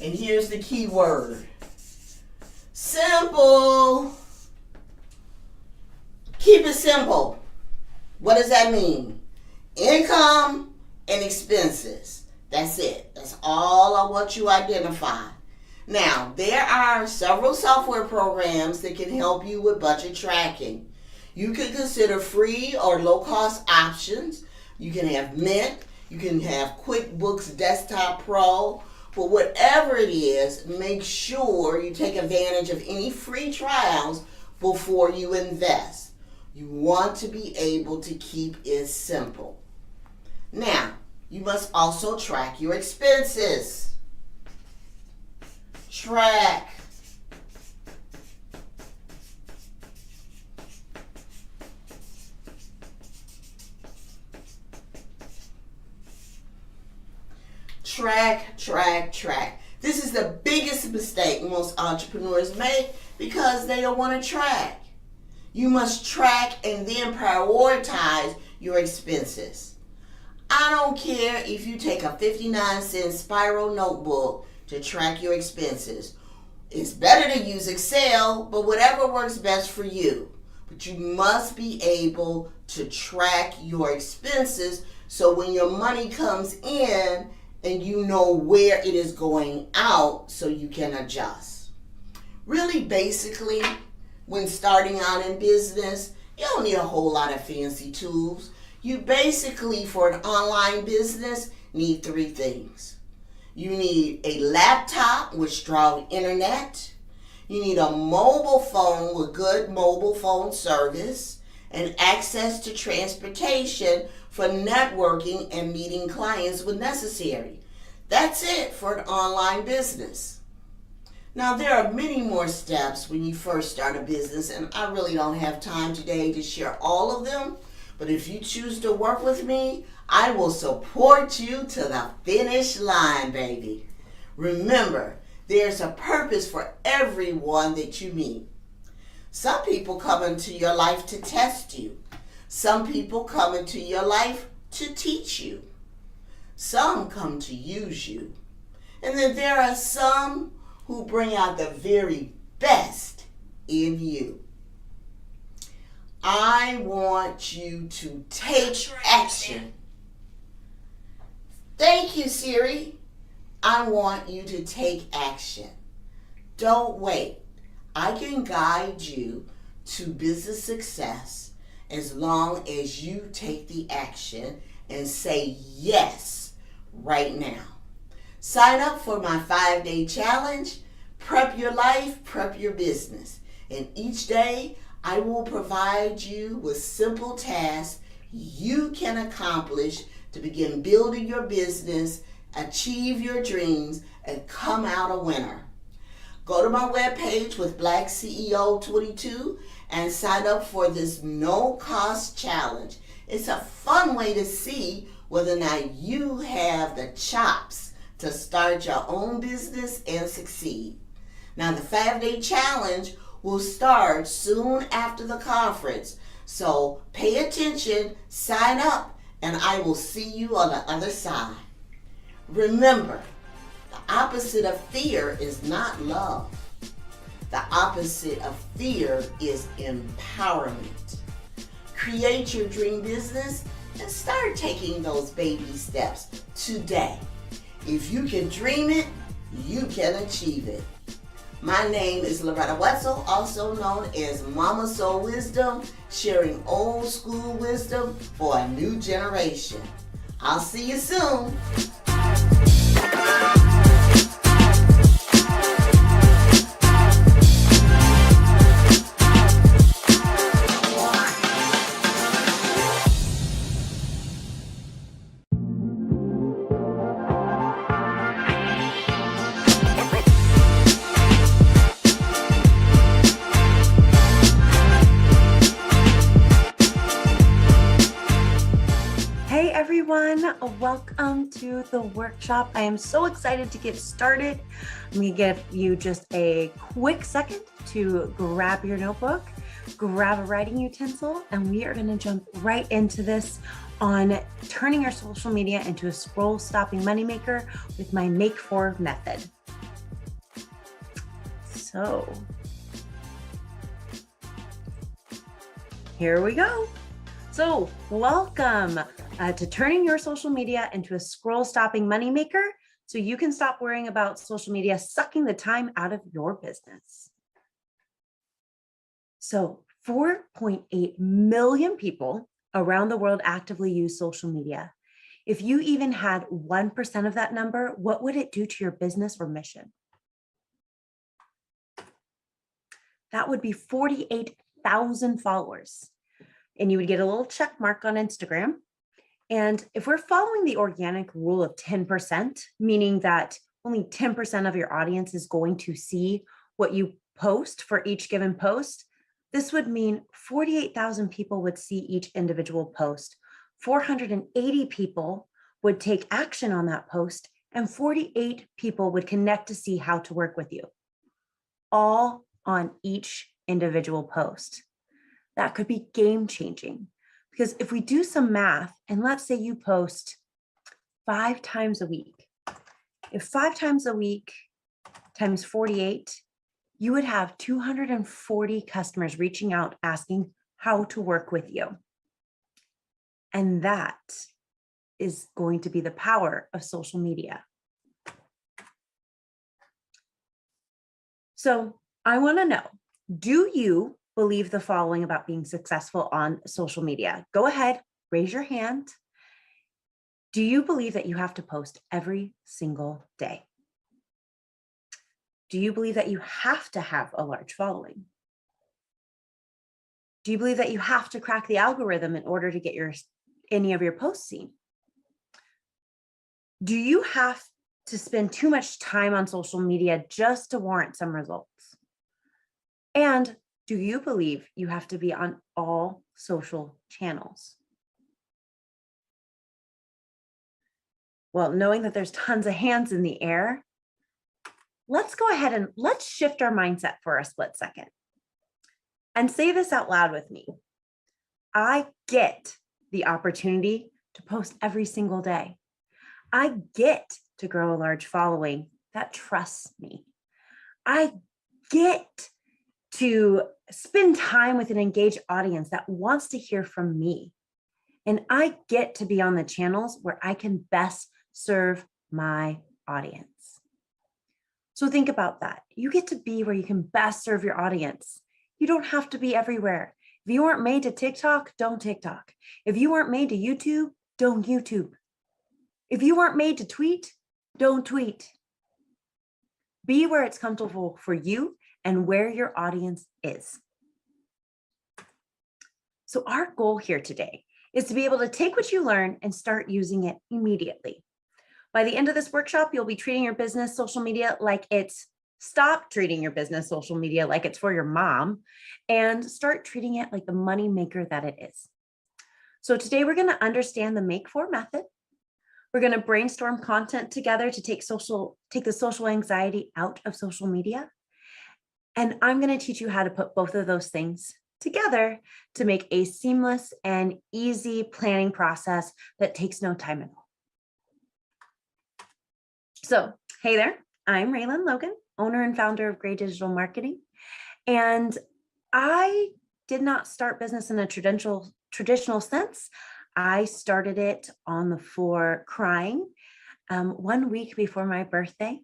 And here's the key word. Simple. Keep it simple. What does that mean? Income and expenses. That's it. That's all I want you to identify. Now, there are several software programs that can help you with budget tracking. You can consider free or low-cost options. You can have Mint. You can have QuickBooks Desktop Pro. But whatever it is, make sure you take advantage of any free trials before you invest. You want to be able to keep it simple. Now, you must also track your expenses. Track. Track. This is the biggest mistake most entrepreneurs make because they don't want to track. You must track and then prioritize your expenses. I don't care if you take a 59-cent spiral notebook to track your expenses. It's better to use Excel, but whatever works best for you. But you must be able to track your expenses so when your money comes in and you know where it is going out so you can adjust. Really, basically, when starting out in business, you don't need a whole lot of fancy tools. You basically, for an online business, need 3 things. You need a laptop with strong internet. You need a mobile phone with good mobile phone service and access to transportation for networking and meeting clients when necessary. That's it for an online business. Now, there are many more steps when you first start a business, and I really don't have time today to share all of them. But if you choose to work with me, I will support you to the finish line, baby. Remember, there's a purpose for everyone that you meet. Some people come into your life to test you. Some people come into your life to teach you. Some come to use you. And then there are some who bring out the very best in you. I want you to take action. Thank you, Siri. I want you to take action. Don't wait. I can guide you to business success as long as you take the action and say yes right now. Sign up for my 5-day challenge, Prep Your Life, Prep Your Business. And each day, I will provide you with simple tasks you can accomplish to begin building your business, achieve your dreams, and come out a winner. Go to my webpage with BlackCEO22 and sign up for this no-cost challenge. It's a fun way to see whether or not you have the chops to start your own business and succeed. Now, the 5-day challenge will start soon after the conference. So pay attention, sign up, and I will see you on the other side. Remember, the opposite of fear is not love. The opposite of fear is empowerment. Create your dream business and start taking those baby steps today. If you can dream it, you can achieve it. My name is Loretta Wetzel, also known as Mama Soul Wisdom, sharing old school wisdom for a new generation. I'll see you soon. Welcome to the workshop. I am so excited to get started. I'm going to give you just a quick second to grab your notebook, grab a writing utensil, and we are going to jump right into this on turning your social media into a scroll-stopping moneymaker with my Make 4 method. So, here we go. So, welcome to turning your social media into a scroll-stopping moneymaker so you can stop worrying about social media sucking the time out of your business. So 4.8 million people around the world actively use social media. If you even had 1% of that number, what would it do to your business or mission? That would be 48,000 followers. And you would get a little check mark on Instagram. And if we're following the organic rule of 10%, meaning that only 10% of your audience is going to see what you post for each given post, this would mean 48,000 people would see each individual post. 480 people would take action on that post, and 48 people would connect to see how to work with you, all on each individual post. That could be game changing, because if we do some math, and let's say you post 5 times a week, if 5 times a week times 48, you would have 240 customers reaching out asking how to work with you. And that is going to be the power of social media. So I want to know, do you believe the following about being successful on social media? Go ahead, raise your hand. Do you believe that you have to post every single day? Do you believe that you have to have a large following? Do you believe that you have to crack the algorithm in order to get any of your posts seen? Do you have to spend too much time on social media just to warrant some results? And do you believe you have to be on all social channels? Well, knowing that there's tons of hands in the air, let's go ahead and let's shift our mindset for a split second and say this out loud with me. I get the opportunity to post every single day. I get to grow a large following that trusts me. I get to spend time with an engaged audience that wants to hear from me. And I get to be on the channels where I can best serve my audience. So think about that. You get to be where you can best serve your audience. You don't have to be everywhere. If you weren't made to TikTok, don't TikTok. If you weren't made to YouTube, don't YouTube. If you weren't made to tweet, don't tweet. Be where it's comfortable for you and where your audience is. So our goal here today is to be able to take what you learn and start using it immediately. By the end of this workshop, you'll be treating your business social media like stop treating your business social media like it's for your mom and start treating it like the money maker that it is. So today we're going to understand the Make For method. We're going to brainstorm content together to take the social anxiety out of social media. And I'm going to teach you how to put both of those things together to make a seamless and easy planning process that takes no time at all. So, hey there, I'm Raylan Logan, owner and founder of Gray Digital Marketing. And I did not start business in a traditional sense. I started it on the floor crying 1 week before my birthday.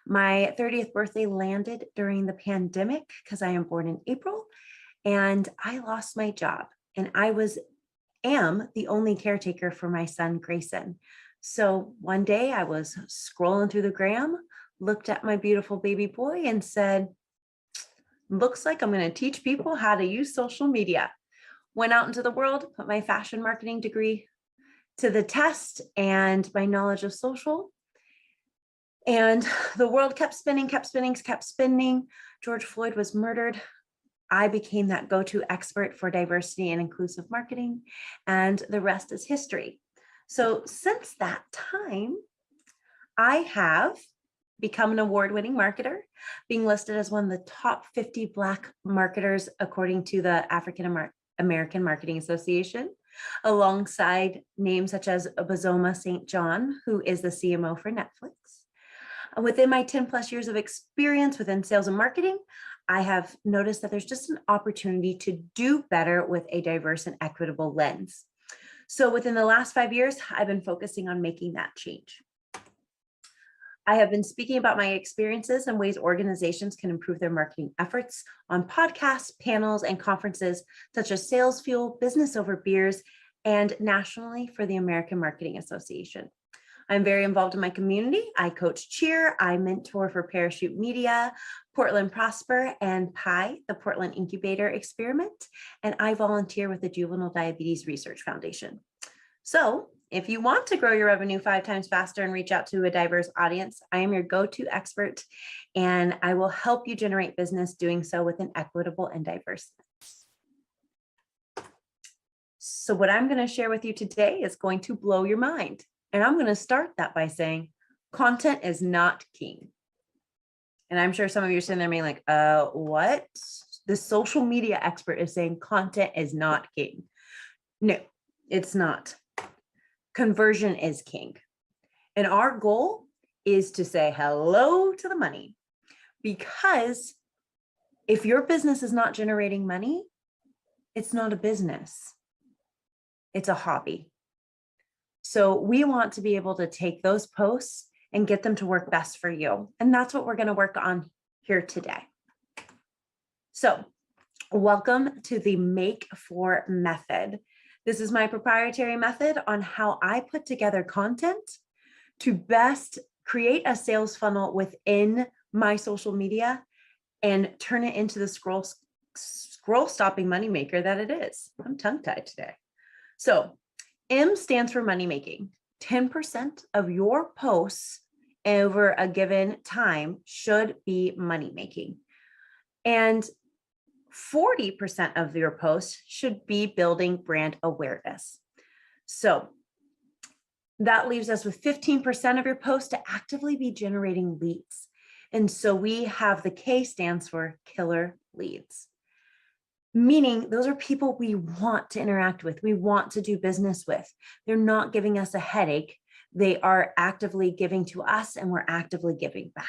My 30th birthday landed during the pandemic because I am born in April, and I lost my job. And I am the only caretaker for my son, Grayson. So one day I was scrolling through the gram, looked at my beautiful baby boy and said, looks like I'm going to teach people how to use social media. Went out into the world, put my fashion marketing degree to the test and my knowledge of social. And the world kept spinning. George Floyd was murdered. I became that go-to expert for diversity and inclusive marketing, and the rest is history. So since that time, I have become an award-winning marketer, being listed as one of the top 50 Black marketers according to the African American Marketing Association, alongside names such as Bazoma St. John, who is the CMO for Netflix. Within my 10 plus years of experience within sales and marketing, I have noticed that there's just an opportunity to do better with a diverse and equitable lens. So within the last 5 years, I've been focusing on making that change. I have been speaking about my experiences and ways organizations can improve their marketing efforts on podcasts, panels, and conferences such as Sales Fuel, Business Over Beers, and nationally for the American Marketing Association. I'm very involved in my community. I coach cheer, I mentor for Parachute Media, Portland Prosper, and PI, the Portland Incubator Experiment, and I volunteer with the Juvenile Diabetes Research Foundation. So if you want to grow your revenue 5 times faster and reach out to a diverse audience, I am your go-to expert, and I will help you generate business doing so with an equitable and diverse mix. So what I'm going to share with you today is going to blow your mind. And I'm going to start that by saying content is not king. And I'm sure some of you are sitting there being like, what? The social media expert is saying content is not king. No, it's not. Conversion is king. And our goal is to say hello to the money, because if your business is not generating money, it's not a business. It's a hobby. So we want to be able to take those posts and get them to work best for you. And that's what we're going to work on here today. So welcome to the Make For method. This is my proprietary method on how I put together content to best create a sales funnel within my social media and turn it into the scroll stopping moneymaker that it is. I'm tongue-tied today. So M stands for money making. 10% of your posts over a given time should be money making. And 40% of your posts should be building brand awareness. So that leaves us with 15% of your posts to actively be generating leads. And so we have the K stands for killer leads, meaning those are people we want to interact with, we want to do business with. They're not giving us a headache. They are actively giving to us and we're actively giving back.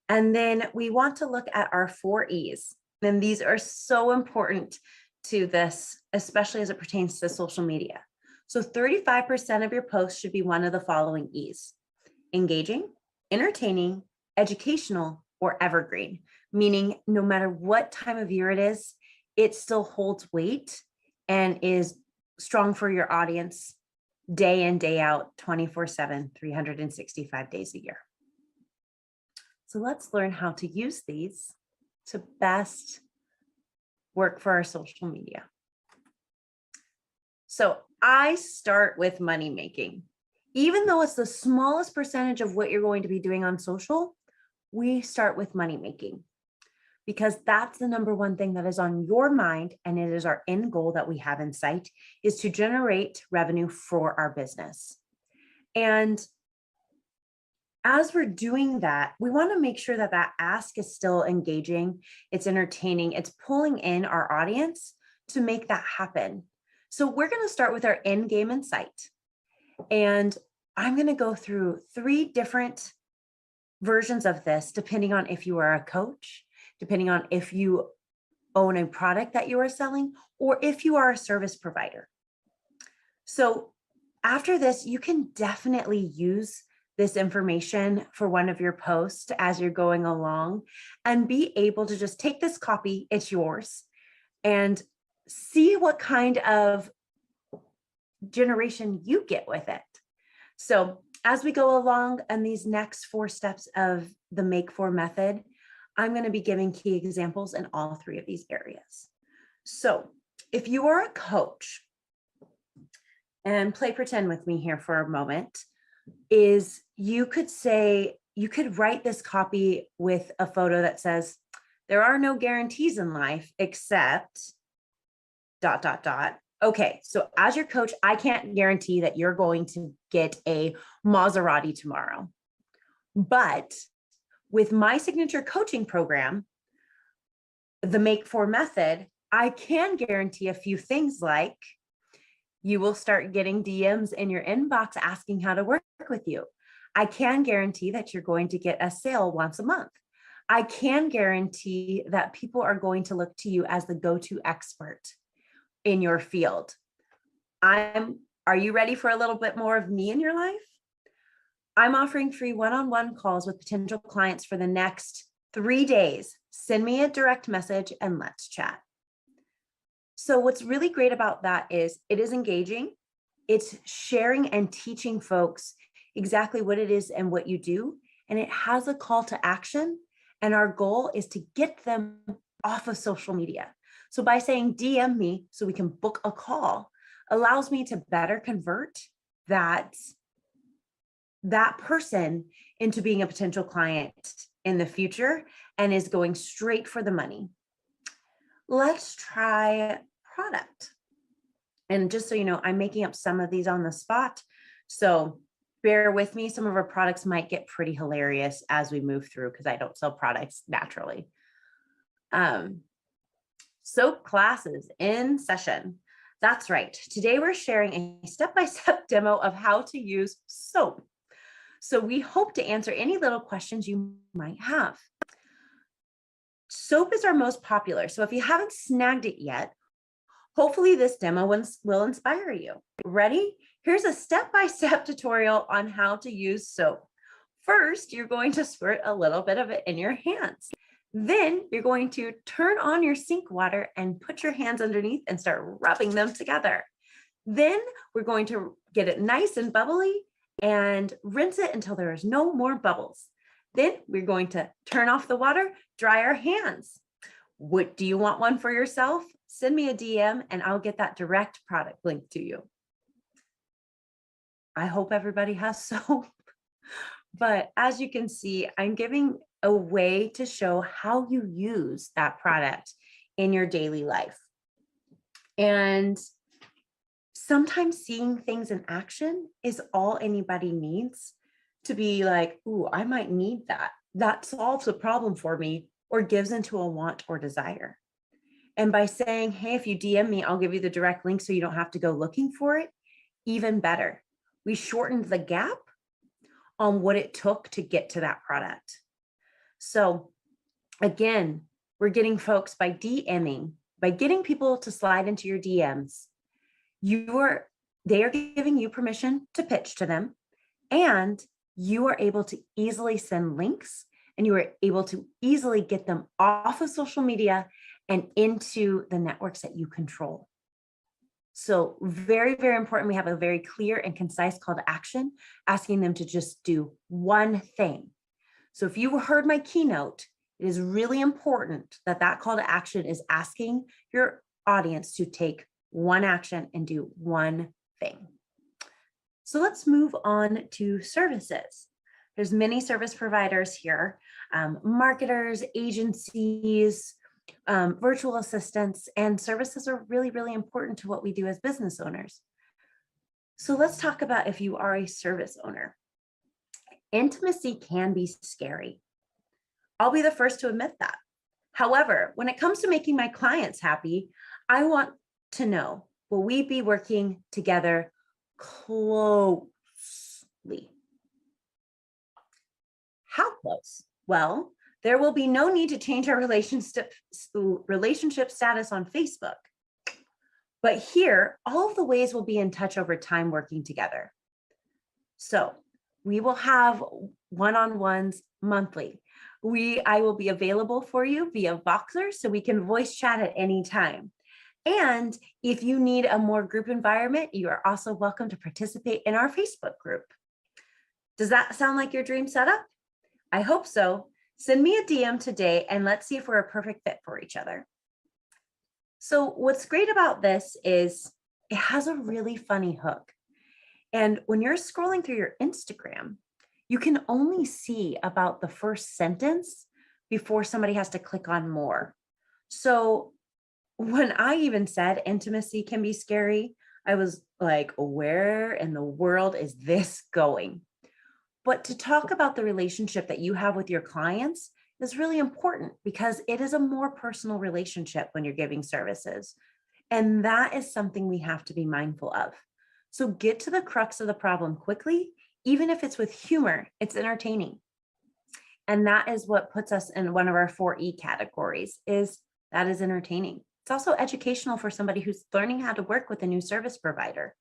And then we want to look at our 4 E's. And these are so important to this, especially as it pertains to social media. So 35% of your posts should be one of the following E's: engaging, entertaining, educational, or evergreen, meaning no matter what time of year it is, it still holds weight and is strong for your audience day in, day out, 24/7, 365 days a year. So let's learn how to use these to best work for our social media. So I start with money making. Even though it's the smallest percentage of what you're going to be doing on social, we start with money making, because that's the number one thing that is on your mind. And it is our end goal that we have in sight, is to generate revenue for our business. And as we're doing that, we want to make sure that that ask is still engaging, it's entertaining, it's pulling in our audience to make that happen. So we're going to start with our end game in sight. And I'm going to go through 3 different versions of this, depending on if you are a coach, depending on if you own a product that you are selling, or if you are a service provider. So after this, you can definitely use this information for one of your posts as you're going along and be able to just take this copy, it's yours, and see what kind of generation you get with it. So as we go along and these next 4 steps of the Make For method, I'm going to be giving key examples in all 3 of these areas. So if you are a coach, and play pretend with me here for a moment, is you could say, you could write this copy with a photo that says, there are no guarantees in life except ... Okay, so as your coach, I can't guarantee that you're going to get a Maserati tomorrow. But with my signature coaching program, the Make For method, I can guarantee a few things, like you will start getting DMs in your inbox asking how to work with you. I can guarantee that you're going to get a sale once a month. I can guarantee that people are going to look to you as the go-to expert in your field. Are you ready for a little bit more of me in your life? I'm offering free one-on-one calls with potential clients for the next 3 days. Send me a direct message and let's chat. So what's really great about that is it is engaging. It's sharing and teaching folks exactly what it is and what you do. And it has a call to action. And our goal is to get them off of social media. So by saying DM me so we can book a call allows me to better convert that person into being a potential client in the future and is going straight for the money. Let's try product. And just so you know, I'm making up some of these on the spot. So bear with me. Some of our products might get pretty hilarious as we move through because I don't sell products naturally. Soap classes in session. That's right. Today we're sharing a step-by-step demo of how to use soap. So we hope to answer any little questions you might have. Soap is our most popular. So if you haven't snagged it yet, hopefully this demo will inspire you. Ready? Here's a step-by-step tutorial on how to use soap. First, you're going to squirt a little bit of it in your hands. Then you're going to turn on your sink water and put your hands underneath and start rubbing them together. Then we're going to get it nice and bubbly and rinse it until there is no more bubbles. Then we're going to turn off the water, dry our hands. What do you want one for yourself? Send me a DM and I'll get that direct product link to you. I hope everybody has soap. But as you can see, I'm giving a way to show how you use that product in your daily life. And sometimes seeing things in action is all anybody needs to be like, ooh, I might need that. That solves a problem for me or gives into a want or desire. And by saying, hey, if you DM me, I'll give you the direct link so you don't have to go looking for it, even better. We shortened the gap on what it took to get to that product. So again, we're getting folks by DMing, by getting people to slide into your DMs, they are giving you permission to pitch to them, and you are able to easily send links, and you are able to easily get them off of social media and into the networks that you control. So very, very important. We have a very clear and concise call to action, asking them to just do one thing. So if you heard my keynote, it is really important that that call to action is asking your audience to take one action and do one thing. So let's move on to services. There's many service providers here, marketers, agencies, virtual assistants, and services are really, really important to what we do as business owners. So let's talk about if you are a service owner. Intimacy can be scary. I'll be the first to admit that. However, when it comes to making my clients happy, I want to know, will we be working together closely? How close? Well, there will be no need to change our relationship status on Facebook. But here, all of the ways we'll be in touch over time working together. So we will have one-on-ones monthly. I will be available for you via Voxer so we can voice chat at any time. And if you need a more group environment, you are also welcome to participate in our Facebook group. Does that sound like your dream setup? I hope so. Send me a DM today and let's see if we're a perfect fit for each other. So what's great about this is it has a really funny hook. And when you're scrolling through your Instagram, you can only see about the first sentence before somebody has to click on more. So when I even said intimacy can be scary, I was like, where in the world is this going? But to talk about the relationship that you have with your clients is really important because it is a more personal relationship when you're giving services. And that is something we have to be mindful of. So get to the crux of the problem quickly, even if it's with humor, it's entertaining. And that is what puts us in one of our 4E categories, is that is entertaining. It's also educational for somebody who's learning how to work with a new service provider.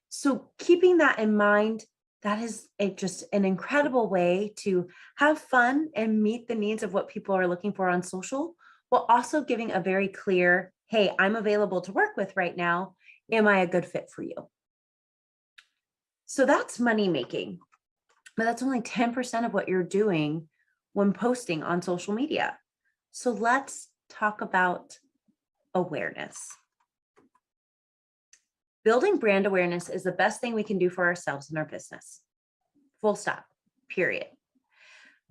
So keeping that in mind, that is just an incredible way to have fun and meet the needs of what people are looking for on social, while also giving a very clear hey, I'm available to work with right now. Am I a good fit for you? So that's money making, but that's only 10% of what you're doing when posting on social media. So let's talk about awareness. Building brand awareness is the best thing we can do for ourselves and our business. Full stop, period.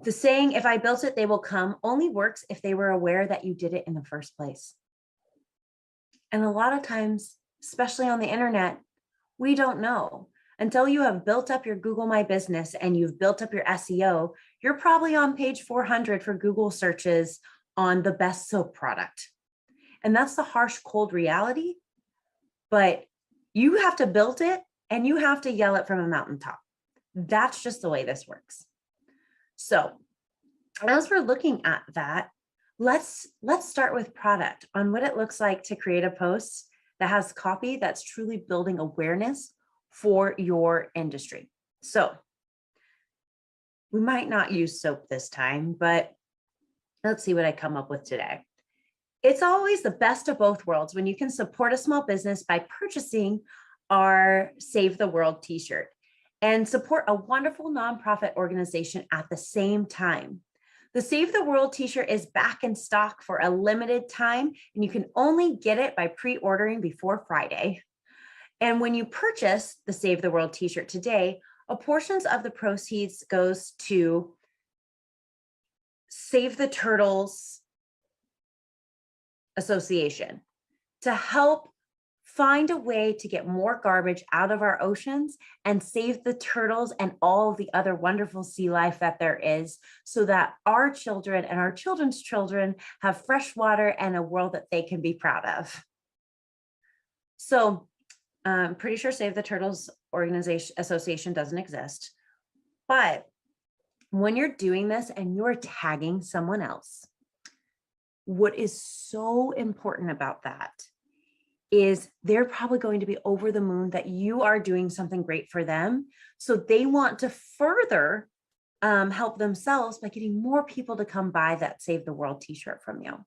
The saying, if I built it, they will come, only works if they were aware that you did it in the first place. And a lot of times, especially on the internet, we don't know. Until you have built up your Google My Business and you've built up your SEO, you're probably on page 400 for Google searches on the best soap product. And that's the harsh, cold reality, but you have to build it and you have to yell it from a mountaintop. That's just the way this works. So as we're looking at that, let's start with product on what it looks like to create a post that has copy that's truly building awareness for your industry. So we might not use soap this time, but let's see what I come up with today. It's always the best of both worlds when you can support a small business by purchasing our Save the World t-shirt and support a wonderful nonprofit organization at the same time. The Save the World t-shirt is back in stock for a limited time, and you can only get it by pre-ordering before Friday. And when you purchase the Save the World t-shirt today, a portion of the proceeds goes to Save the Turtles Association to help find a way to get more garbage out of our oceans and save the turtles and all the other wonderful sea life that there is, so that our children and our children's children have fresh water and a world that they can be proud of. So I'm pretty sure Save the Turtles Association doesn't exist, but when you're doing this and you're tagging someone else, what is so important about that is they're probably going to be over the moon that you are doing something great for them. So they want to further help themselves by getting more people to come buy that Save the World t-shirt from you.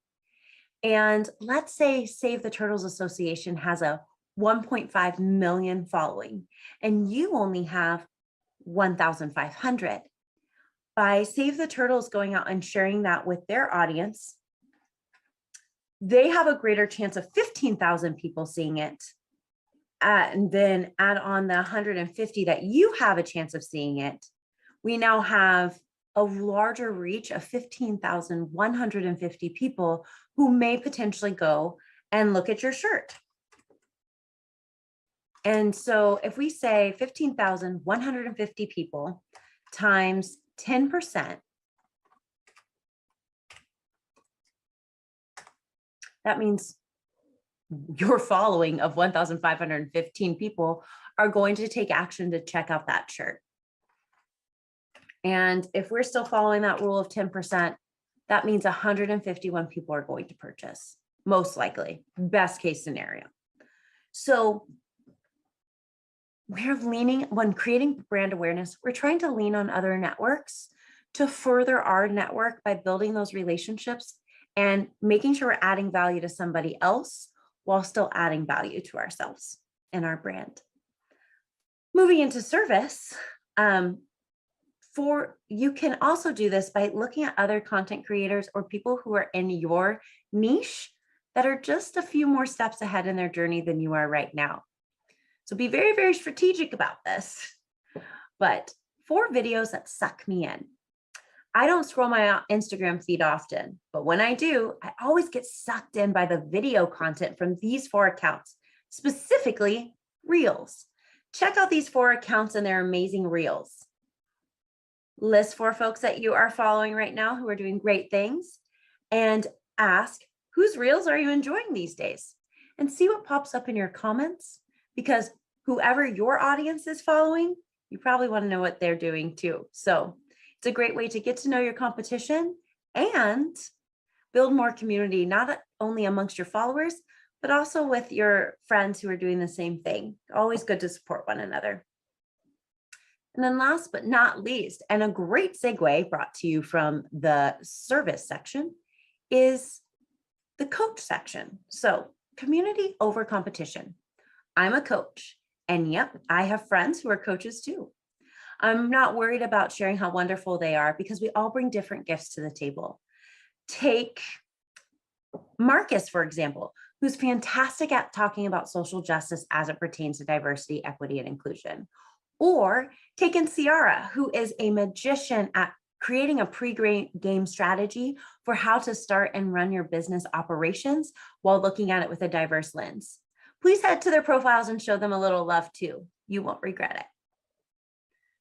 And let's say Save the Turtles Association has a 1.5 million following and you only have 1,500. By Save the Turtles going out and sharing that with their audience, they have a greater chance of 15,000 people seeing it. And then add on the 150 that you have a chance of seeing it. We now have a larger reach of 15,150 people who may potentially go and look at your shirt. And so if we say 15,150 people times 10%, that means your following of 1,515 people are going to take action to check out that shirt. And if we're still following that rule of 10%, that means 151 people are going to purchase, most likely, best case scenario. So we're leaning, when creating brand awareness, we're trying to lean on other networks to further our network by building those relationships and making sure we're adding value to somebody else while still adding value to ourselves and our brand. Moving into service, you can also do this by looking at other content creators or people who are in your niche that are just a few more steps ahead in their journey than you are right now. So be very, very strategic about this. But for videos that suck me in, I don't scroll my Instagram feed often, but when I do, I always get sucked in by the video content from these 4 accounts, specifically Reels. Check out these 4 accounts and their amazing Reels. List 4 folks that you are following right now who are doing great things and ask, whose Reels are you enjoying these days? And see what pops up in your comments, because whoever your audience is following, you probably want to know what they're doing too. So it's a great way to get to know your competition and build more community, not only amongst your followers, but also with your friends who are doing the same thing. Always good to support one another. And then last but not least, and a great segue brought to you from the service section, is the coach section. So community over competition. I'm a coach, and yep, I have friends who are coaches too. I'm not worried about sharing how wonderful they are because we all bring different gifts to the table. Take Marcus, for example, who's fantastic at talking about social justice as it pertains to diversity, equity, and inclusion. Or taking Ciara, who is a magician at creating a pre-game strategy for how to start and run your business operations while looking at it with a diverse lens. Please head to their profiles and show them a little love too. You won't regret it.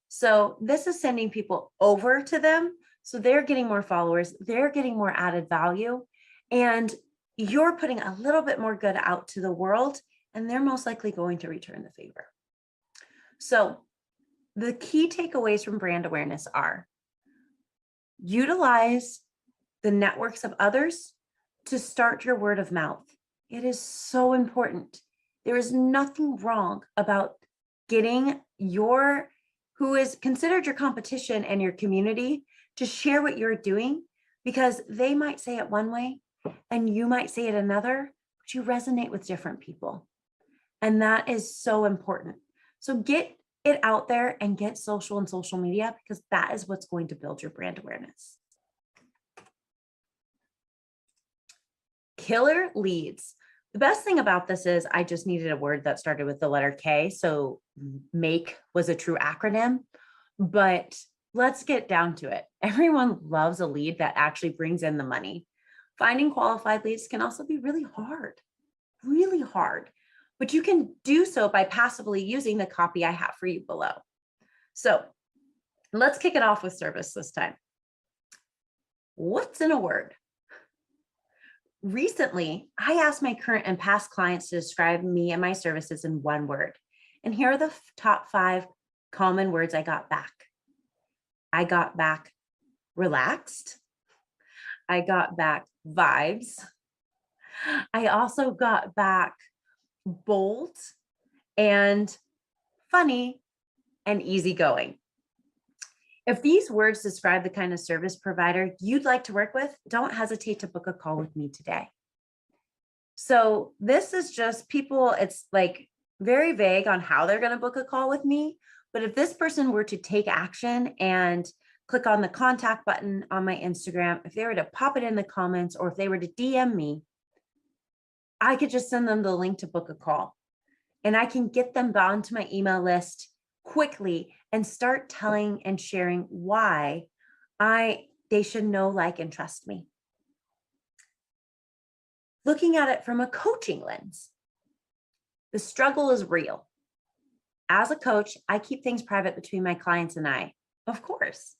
So this is sending people over to them. So they're getting more followers, they're getting more added value, and you're putting a little bit more good out to the world, and they're most likely going to return the favor. So the key takeaways from brand awareness are: utilize the networks of others to start your word of mouth. It is so important. There is nothing wrong about getting who is considered your competition and your community to share what you're doing, because they might say it one way and you might say it another, but you resonate with different people. And that is so important. So get it out there and get social and social media, because that is what's going to build your brand awareness. Killer leads. The best thing about this is I just needed a word that started with the letter K. So MAKE was a true acronym, but let's get down to it. Everyone loves a lead that actually brings in the money. Finding qualified leads can also be really hard, but you can do so by passively using the copy I have for you below. So let's kick it off with service this time. What's in a word? Recently, I asked my current and past clients to describe me and my services in one word. And here are the top 5 common words I got back. I got back relaxed. I got back vibes. I also got back bold and funny and easygoing. If these words describe the kind of service provider you'd like to work with, don't hesitate to book a call with me today. So this is just people, it's like very vague on how they're going to book a call with me. But if this person were to take action and click on the contact button on my Instagram, if they were to pop it in the comments, or if they were to DM me, I could just send them the link to book a call. And I can get them onto my email list quickly and start telling and sharing why they should know, like, and trust me. Looking at it from a coaching lens, the struggle is real. As a coach, I keep things private between my clients and I, of course.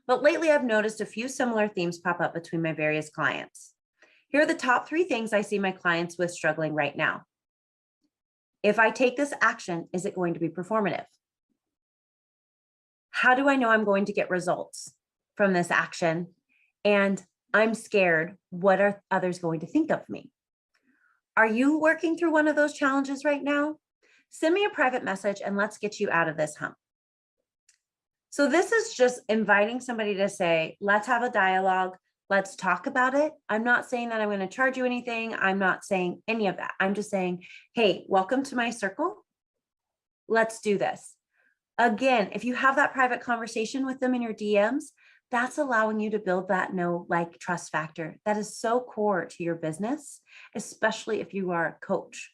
But lately I've noticed a few similar themes pop up between my various clients. Here are the top 3 things I see my clients with struggling right now. If I take this action, is it going to be performative? How do I know I'm going to get results from this action? And I'm scared. What are others going to think of me? Are you working through one of those challenges right now? Send me a private message and let's get you out of this hump. So this is just inviting somebody to say, let's have a dialogue. Let's talk about it. I'm not saying that I'm going to charge you anything. I'm not saying any of that. I'm just saying, hey, welcome to my circle. Let's do this. Again, if you have that private conversation with them in your DMs, that's allowing you to build that know, like, trust factor. That is so core to your business, especially if you are a coach.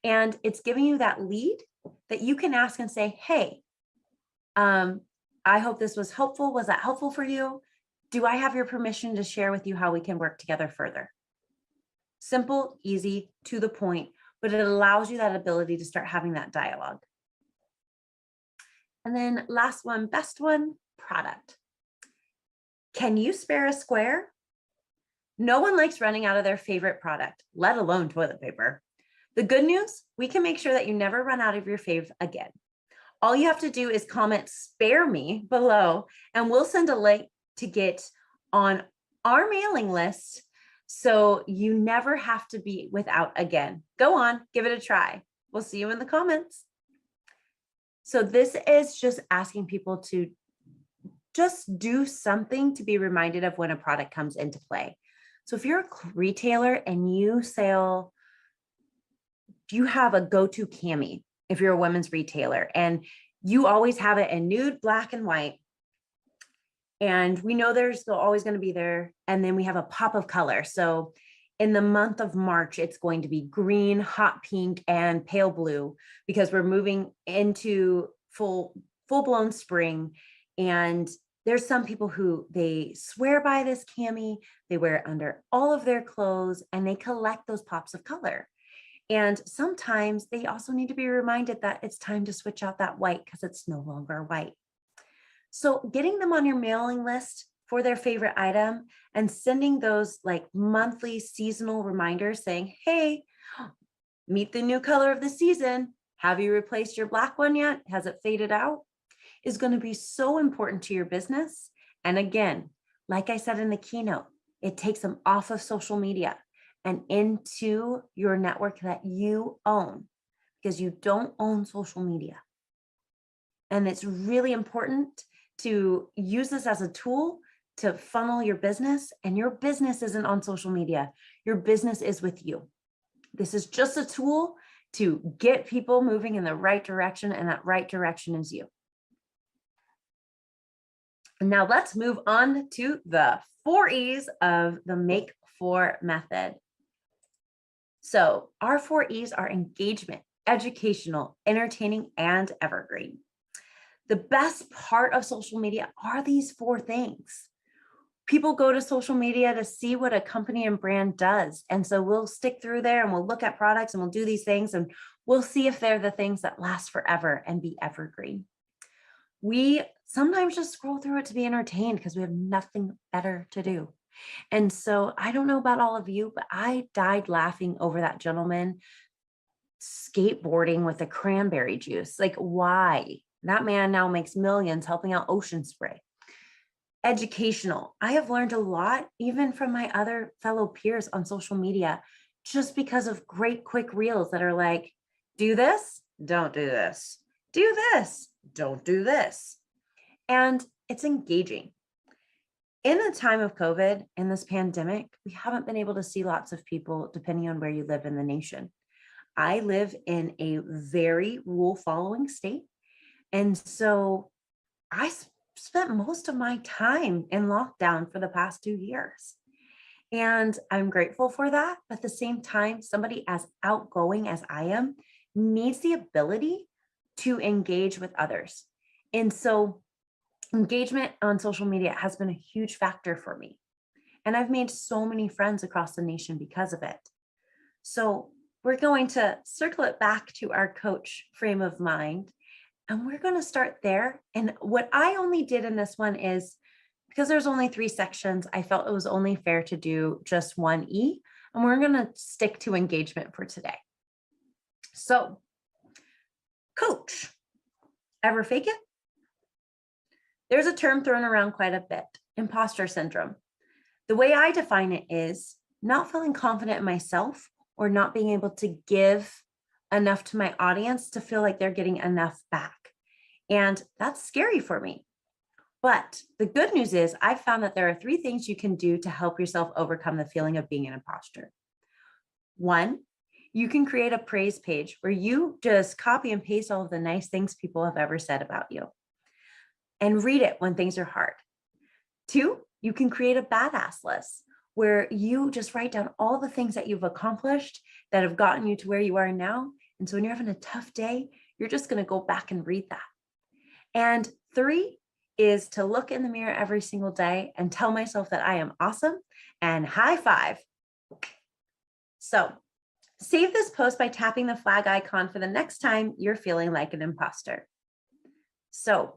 And it's giving you that lead that you can ask and say, hey, I hope this was helpful. Was that helpful for you? Do I have your permission to share with you how we can work together further? Simple, easy, to the point, but it allows you that ability to start having that dialogue. And then last one, best one, product. Can you spare a square? No one likes running out of their favorite product, let alone toilet paper. The good news, we can make sure that you never run out of your fave again. All you have to do is comment "spare me" below, and we'll send a link to get on our mailing list so you never have to be without again. Go on, give it a try. We'll see you in the comments. So this is just asking people to just do something to be reminded of when a product comes into play. So if you're a retailer and you sell you have a go-to cami if you're a women's retailer and you always have it in nude, black, and white. And we know there's still always going to be there. And then we have a pop of color. So in the month of March, it's going to be green, hot pink, and pale blue, because we're moving into full-blown spring. And there's some people who they swear by this cami, they wear it under all of their clothes, and they collect those pops of color. And sometimes they also need to be reminded that it's time to switch out that white because it's no longer white. So getting them on your mailing list for their favorite item and sending those like monthly seasonal reminders saying, hey, meet the new color of the season. Have you replaced your black one yet? Has it faded out? Is going to be so important to your business. And again, like I said in the keynote, it takes them off of social media and into your network that you own, because you don't own social media. And it's really important to use this as a tool to funnel your business, and your business isn't on social media. Your business is with you. This is just a tool to get people moving in the right direction, and that right direction is you. And now let's move on to the 4 E's of the Make 4 method. So our 4 E's are engagement, educational, entertaining, and evergreen. The best part of social media are these 4 things. People go to social media to see what a company and brand does. And so we'll stick through there and we'll look at products and we'll do these things and we'll see if they're the things that last forever and be evergreen. We sometimes just scroll through it to be entertained because we have nothing better to do. And so I don't know about all of you, but I died laughing over that gentleman skateboarding with a cranberry juice. Like, why? That man now makes millions helping out Ocean Spray. Educational. I have learned a lot, even from my other fellow peers on social media, just because of great quick reels that are like, do this, don't do this. Do this, don't do this. And it's engaging. In the time of COVID, in this pandemic, we haven't been able to see lots of people depending on where you live in the nation. I live in a very rule-following state. And so I spent most of my time in lockdown for the past 2 years. And I'm grateful for that. But at the same time, somebody as outgoing as I am needs the ability to engage with others. And so engagement on social media has been a huge factor for me. And I've made so many friends across the nation because of it. So we're going to circle it back to our coach frame of mind. And we're going to start there. And what I only did in this one is, because there's only 3 sections, I felt it was only fair to do just 1 E. And we're going to stick to engagement for today. So, coach, ever fake it? There's a term thrown around quite a bit, imposter syndrome. The way I define it is not feeling confident in myself or not being able to give enough to my audience to feel like they're getting enough back. And that's scary for me. But the good news is I've found that there are 3 things you can do to help yourself overcome the feeling of being an imposter. 1, you can create a praise page where you just copy and paste all of the nice things people have ever said about you and read it when things are hard. 2, you can create a badass list where you just write down all the things that you've accomplished that have gotten you to where you are now. And so when you're having a tough day, you're just going to go back and read that. And 3 is to look in the mirror every single day and tell myself that I am awesome and high five. So save this post by tapping the flag icon for the next time you're feeling like an imposter. So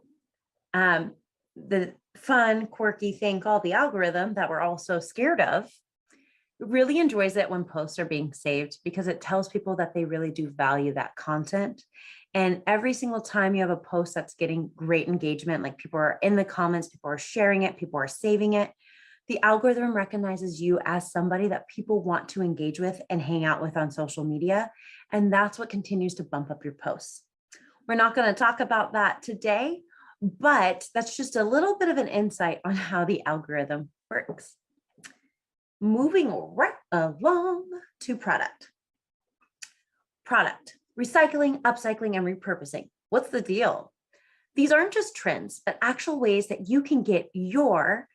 the fun, quirky thing called the algorithm that we're all so scared of really enjoys it when posts are being saved because it tells people that they really do value that content. And every single time you have a post that's getting great engagement, like people are in the comments, people are sharing it, people are saving it, the algorithm recognizes you as somebody that people want to engage with and hang out with on social media. And that's what continues to bump up your posts. We're not going to talk about that today, but that's just a little bit of an insight on how the algorithm works. Moving right along to product. Product, recycling, upcycling, and repurposing. What's the deal? These aren't just trends, but actual ways that you can get your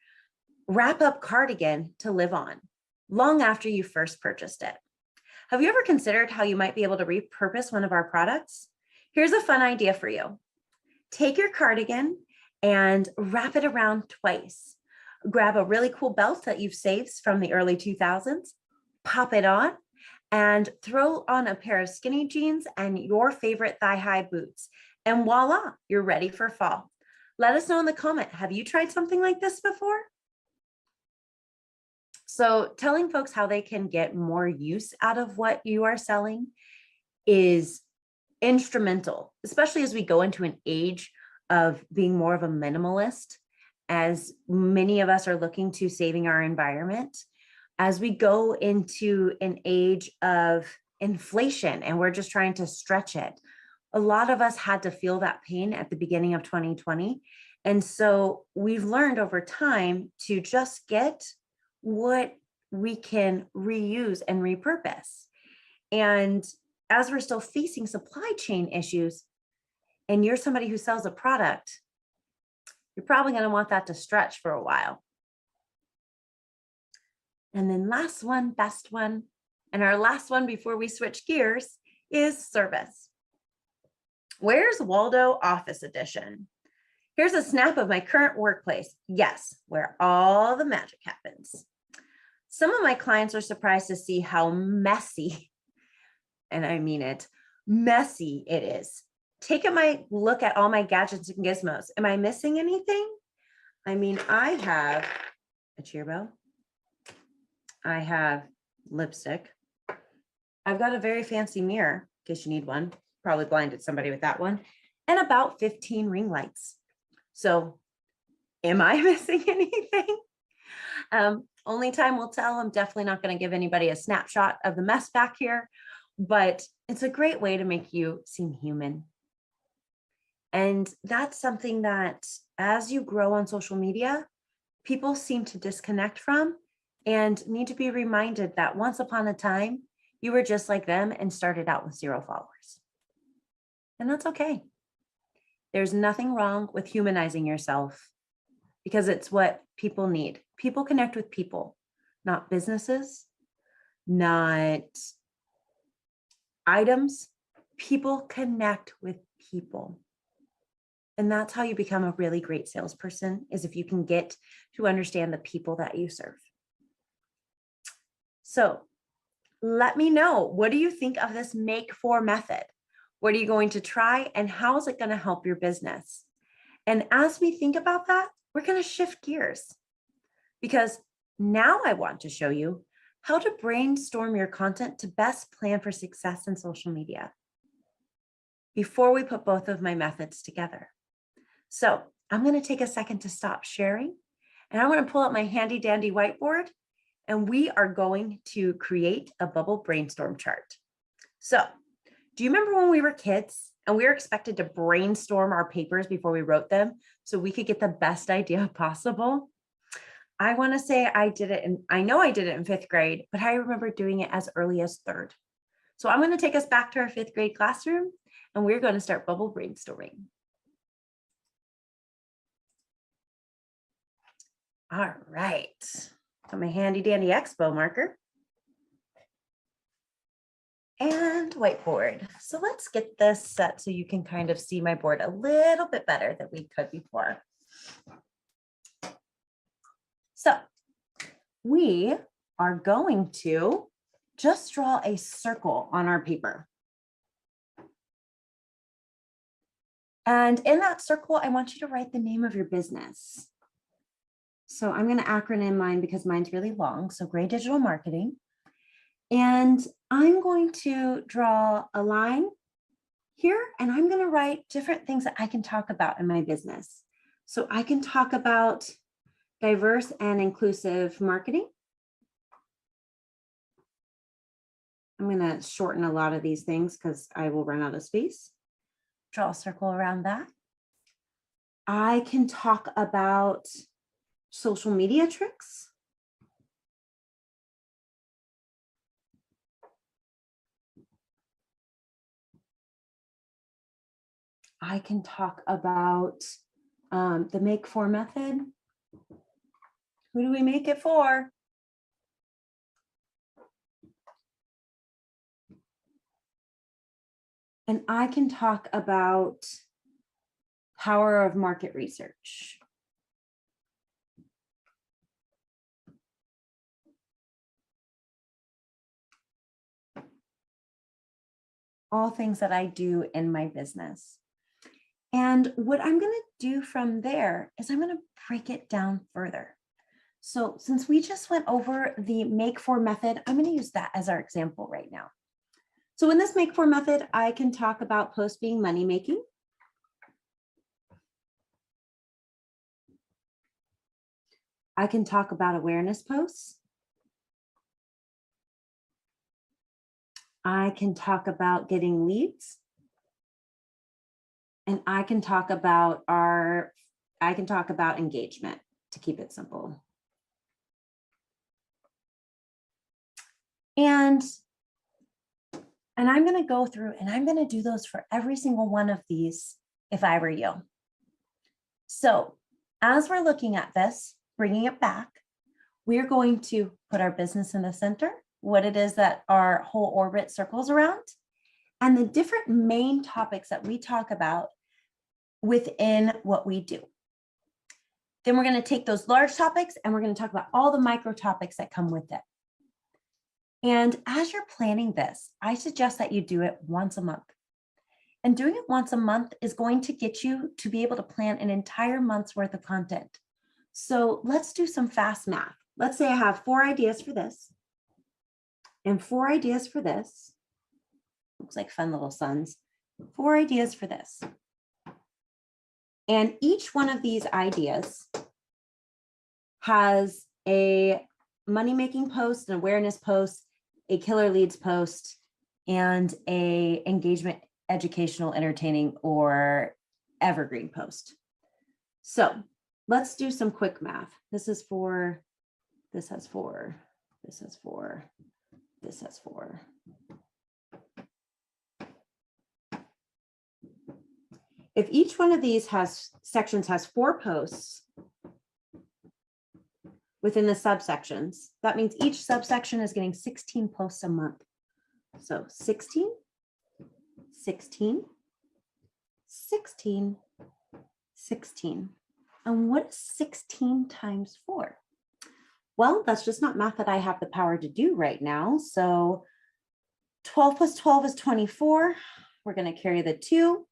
wrap-up cardigan to live on long after you first purchased it. Have you ever considered how you might be able to repurpose one of our products? Here's a fun idea for you. Take your cardigan and wrap it around twice. Grab a really cool belt that you've saved from the early 2000s, pop it on, and throw on a pair of skinny jeans and your favorite thigh-high boots. And voila, you're ready for fall. Let us know in the comment, have you tried something like this before? So telling folks how they can get more use out of what you are selling is instrumental, especially as we go into an age of being more of a minimalist, as many of us are looking to saving our environment, as we go into an age of inflation and we're just trying to stretch it. A lot of us had to feel that pain at the beginning of 2020. And so we've learned over time to just get what we can reuse and repurpose. And as we're still facing supply chain issues, and you're somebody who sells a product, you're probably going to want that to stretch for a while. And then last one, best one, and our last one before we switch gears is service. Where's Waldo Office Edition? Here's a snap of my current workplace. Yes, where all the magic happens. Some of my clients are surprised to see how messy, and I mean it, messy it is. Take a look at all my gadgets and gizmos. Am I missing anything? I mean, I have a cheer bell. I have lipstick. I've got a very fancy mirror, in case you need one. Probably blinded somebody with that one. And about 15 ring lights. So am I missing anything? Only time will tell. I'm definitely not going to give anybody a snapshot of the mess back here, but it's a great way to make you seem human. And that's something that as you grow on social media, people seem to disconnect from and need to be reminded that once upon a time, you were just like them and started out with 0 followers. And that's okay. There's nothing wrong with humanizing yourself because it's what people need. People connect with people, not businesses, not items. People connect with people. And that's how you become a really great salesperson, is if you can get to understand the people that you serve. So let me know, what do you think of this make for method? What are you going to try and how is it going to help your business? And as we think about that, we're going to shift gears because now I want to show you how to brainstorm your content to best plan for success in social media before we put both of my methods together. So I'm going to take a second to stop sharing and I'm going to pull out my handy dandy whiteboard and we are going to create a bubble brainstorm chart. So do you remember when we were kids and we were expected to brainstorm our papers before we wrote them so we could get the best idea possible? I want to say I did it, and I know I did it in 5th grade, but I remember doing it as early as 3rd. So I'm going to take us back to our 5th grade classroom and we're going to start bubble brainstorming. All right, got my handy dandy expo marker and whiteboard. So let's get this set so you can kind of see my board a little bit better than we could before. So we are going to just draw a circle on our paper. And in that circle, I want you to write the name of your business. So I'm going to acronym mine because mine's really long. So Gray Digital Marketing. And I'm going to draw a line here and I'm going to write different things that I can talk about in my business. So I can talk about diverse and inclusive marketing. I'm going to shorten a lot of these things because I will run out of space. Draw a circle around that. I can talk about social media tricks. I can talk about the make for method. Who do we make it for? And I can talk about power of market research. All things that I do in my business. And what I'm going to do from there is I'm going to break it down further. So since we just went over the make for method, I'm going to use that as our example right now. So in this make for method, I can talk about post being money making. I can talk about awareness posts. I can talk about getting leads. And I can talk about engagement, to keep it simple. And I'm going to go through and I'm going to do those for every single one of these if I were you. So as we're looking at this, bringing it back, we're going to put our business in the center, what it is that our whole orbit circles around, and the different main topics that we talk about within what we do. Then we're going to take those large topics and we're going to talk about all the micro topics that come with it. And as you're planning this, I suggest that you do it once a month. And doing it once a month is going to get you to be able to plan an entire month's worth of content. So let's do some fast math. Let's say I have 4 ideas for this and 4 ideas for this. Looks like fun little suns. 4 ideas for this. And each one of these ideas has a money-making post, an awareness post, a killer leads post, and a engagement, educational, entertaining, or evergreen post. So let's do some quick math. This is 4, this has 4, this has 4, this has 4. If each one of these sections has 4 posts within the subsections, that means each subsection is getting 16 posts a month. So 16, 16, 16, 16. And what is 16 times 4? Well, that's just not math that I have the power to do right now. So 12 plus 12 is 24. We're going to carry the 2.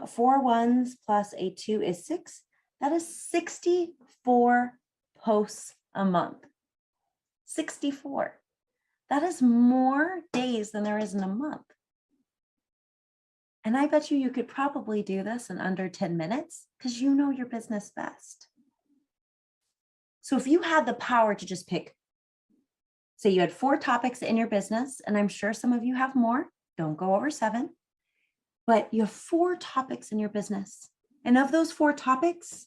4 ones plus a 2 is 6. That is 64 posts a month. 64. That is more days than there is in a month. And I bet you could probably do this in under 10 minutes because you know your business best. So if you had the power to just pick, say you had 4 topics in your business, and I'm sure some of you have more, don't go over 7. But you have 4 topics in your business. And of those 4 topics,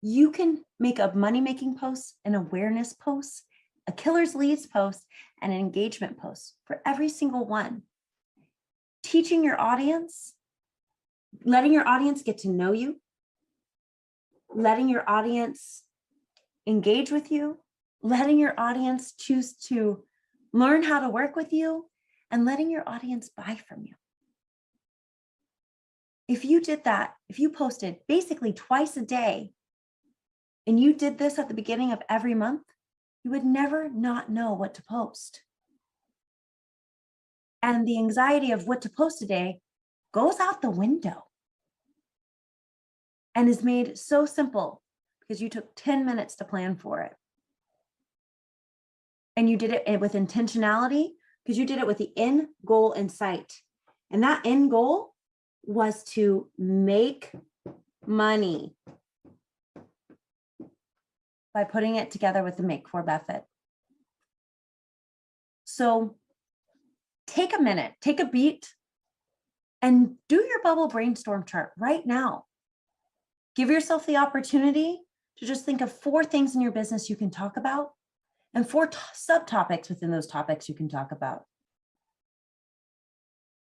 you can make a money-making post, an awareness post, a killer's leads post, and an engagement post for every single one. Teaching your audience, letting your audience get to know you, letting your audience engage with you, letting your audience choose to learn how to work with you, and letting your audience buy from you. If you did that, if you posted basically twice a day, and you did this at the beginning of every month, you would never not know what to post. And the anxiety of what to post today goes out the window and is made so simple because you took 10 minutes to plan for it. And you did it with intentionality because you did it with the end goal in sight. And that end goal was to make money by putting it together with the make for method. So take a minute, take a beat, and do your bubble brainstorm chart right now. Give yourself the opportunity to just think of 4 things in your business you can talk about and 4 subtopics within those topics you can talk about.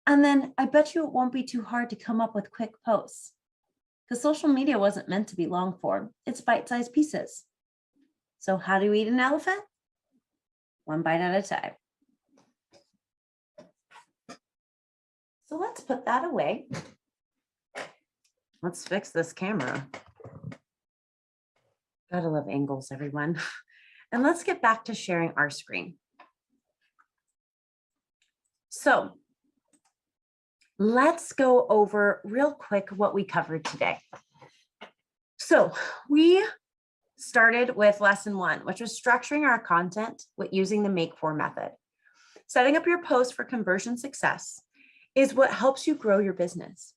And then I bet you it won't be too hard to come up with quick posts, because social media wasn't meant to be long form. It's bite-sized pieces. So how do you eat an elephant? One bite at a time. So let's put that away. Let's fix this camera. Gotta love angles, everyone. And let's get back to sharing our screen. So let's go over real quick what we covered today. So we started with lesson 1, which was structuring our content with using the Make For method. Setting up your post for conversion success is what helps you grow your business.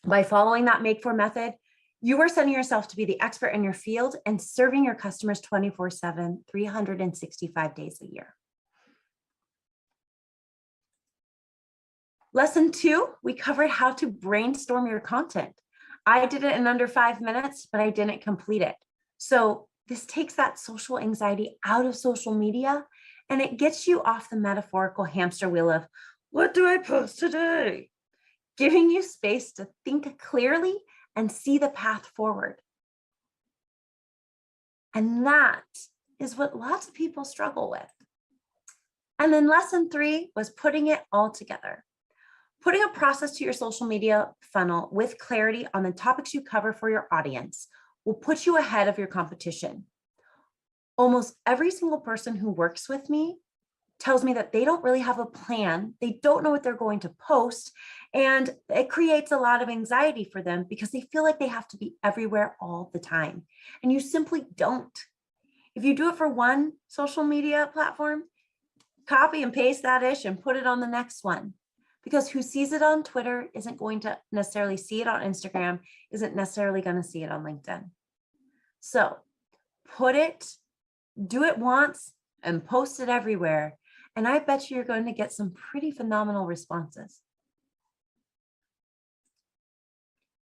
By following that Make For method, you are setting yourself to be the expert in your field and serving your customers 24/7, 365 days a year. Lesson 2, we covered how to brainstorm your content. I did it in under 5 minutes, but I didn't complete it. So this takes that social anxiety out of social media, and it gets you off the metaphorical hamster wheel of, what do I post today? Giving you space to think clearly and see the path forward. And that is what lots of people struggle with. And then lesson 3 was putting it all together. Putting a process to your social media funnel with clarity on the topics you cover for your audience will put you ahead of your competition. Almost every single person who works with me tells me that they don't really have a plan. They don't know what they're going to post. And it creates a lot of anxiety for them because they feel like they have to be everywhere all the time. And you simply don't. If you do it for one social media platform, copy and paste that ish and put it on the next one. Because who sees it on Twitter isn't going to necessarily see it on Instagram, isn't necessarily going to see it on LinkedIn. So do it once and post it everywhere. And I bet you're going to get some pretty phenomenal responses.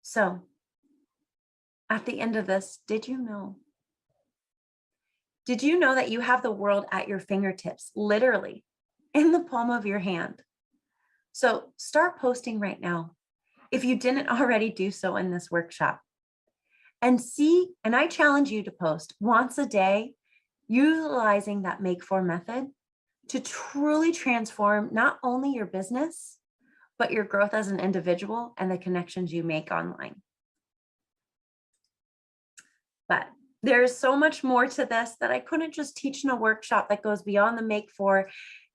So at the end of this, did you know that you have the world at your fingertips, literally in the palm of your hand? So start posting right now, if you didn't already do so in this workshop. And I challenge you to post once a day, utilizing that Make For method to truly transform not only your business, but your growth as an individual and the connections you make online. But there's so much more to this that I couldn't just teach in a workshop that goes beyond the Make For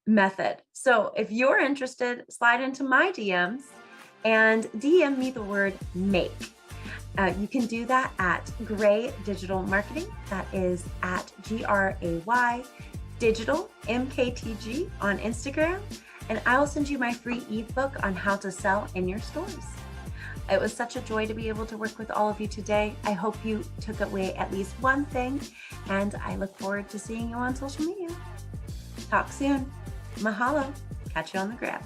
method. So if you're interested, slide into my DMs and DM me the word make. You can do that at Gray Digital Marketing. That is at GRAY Digital MKTG on Instagram. And I will send you my free ebook on how to sell in your stores. It was such a joy to be able to work with all of you today. I hope you took away at least one thing, and I look forward to seeing you on social media. Talk soon. Mahalo. Catch you on the grab.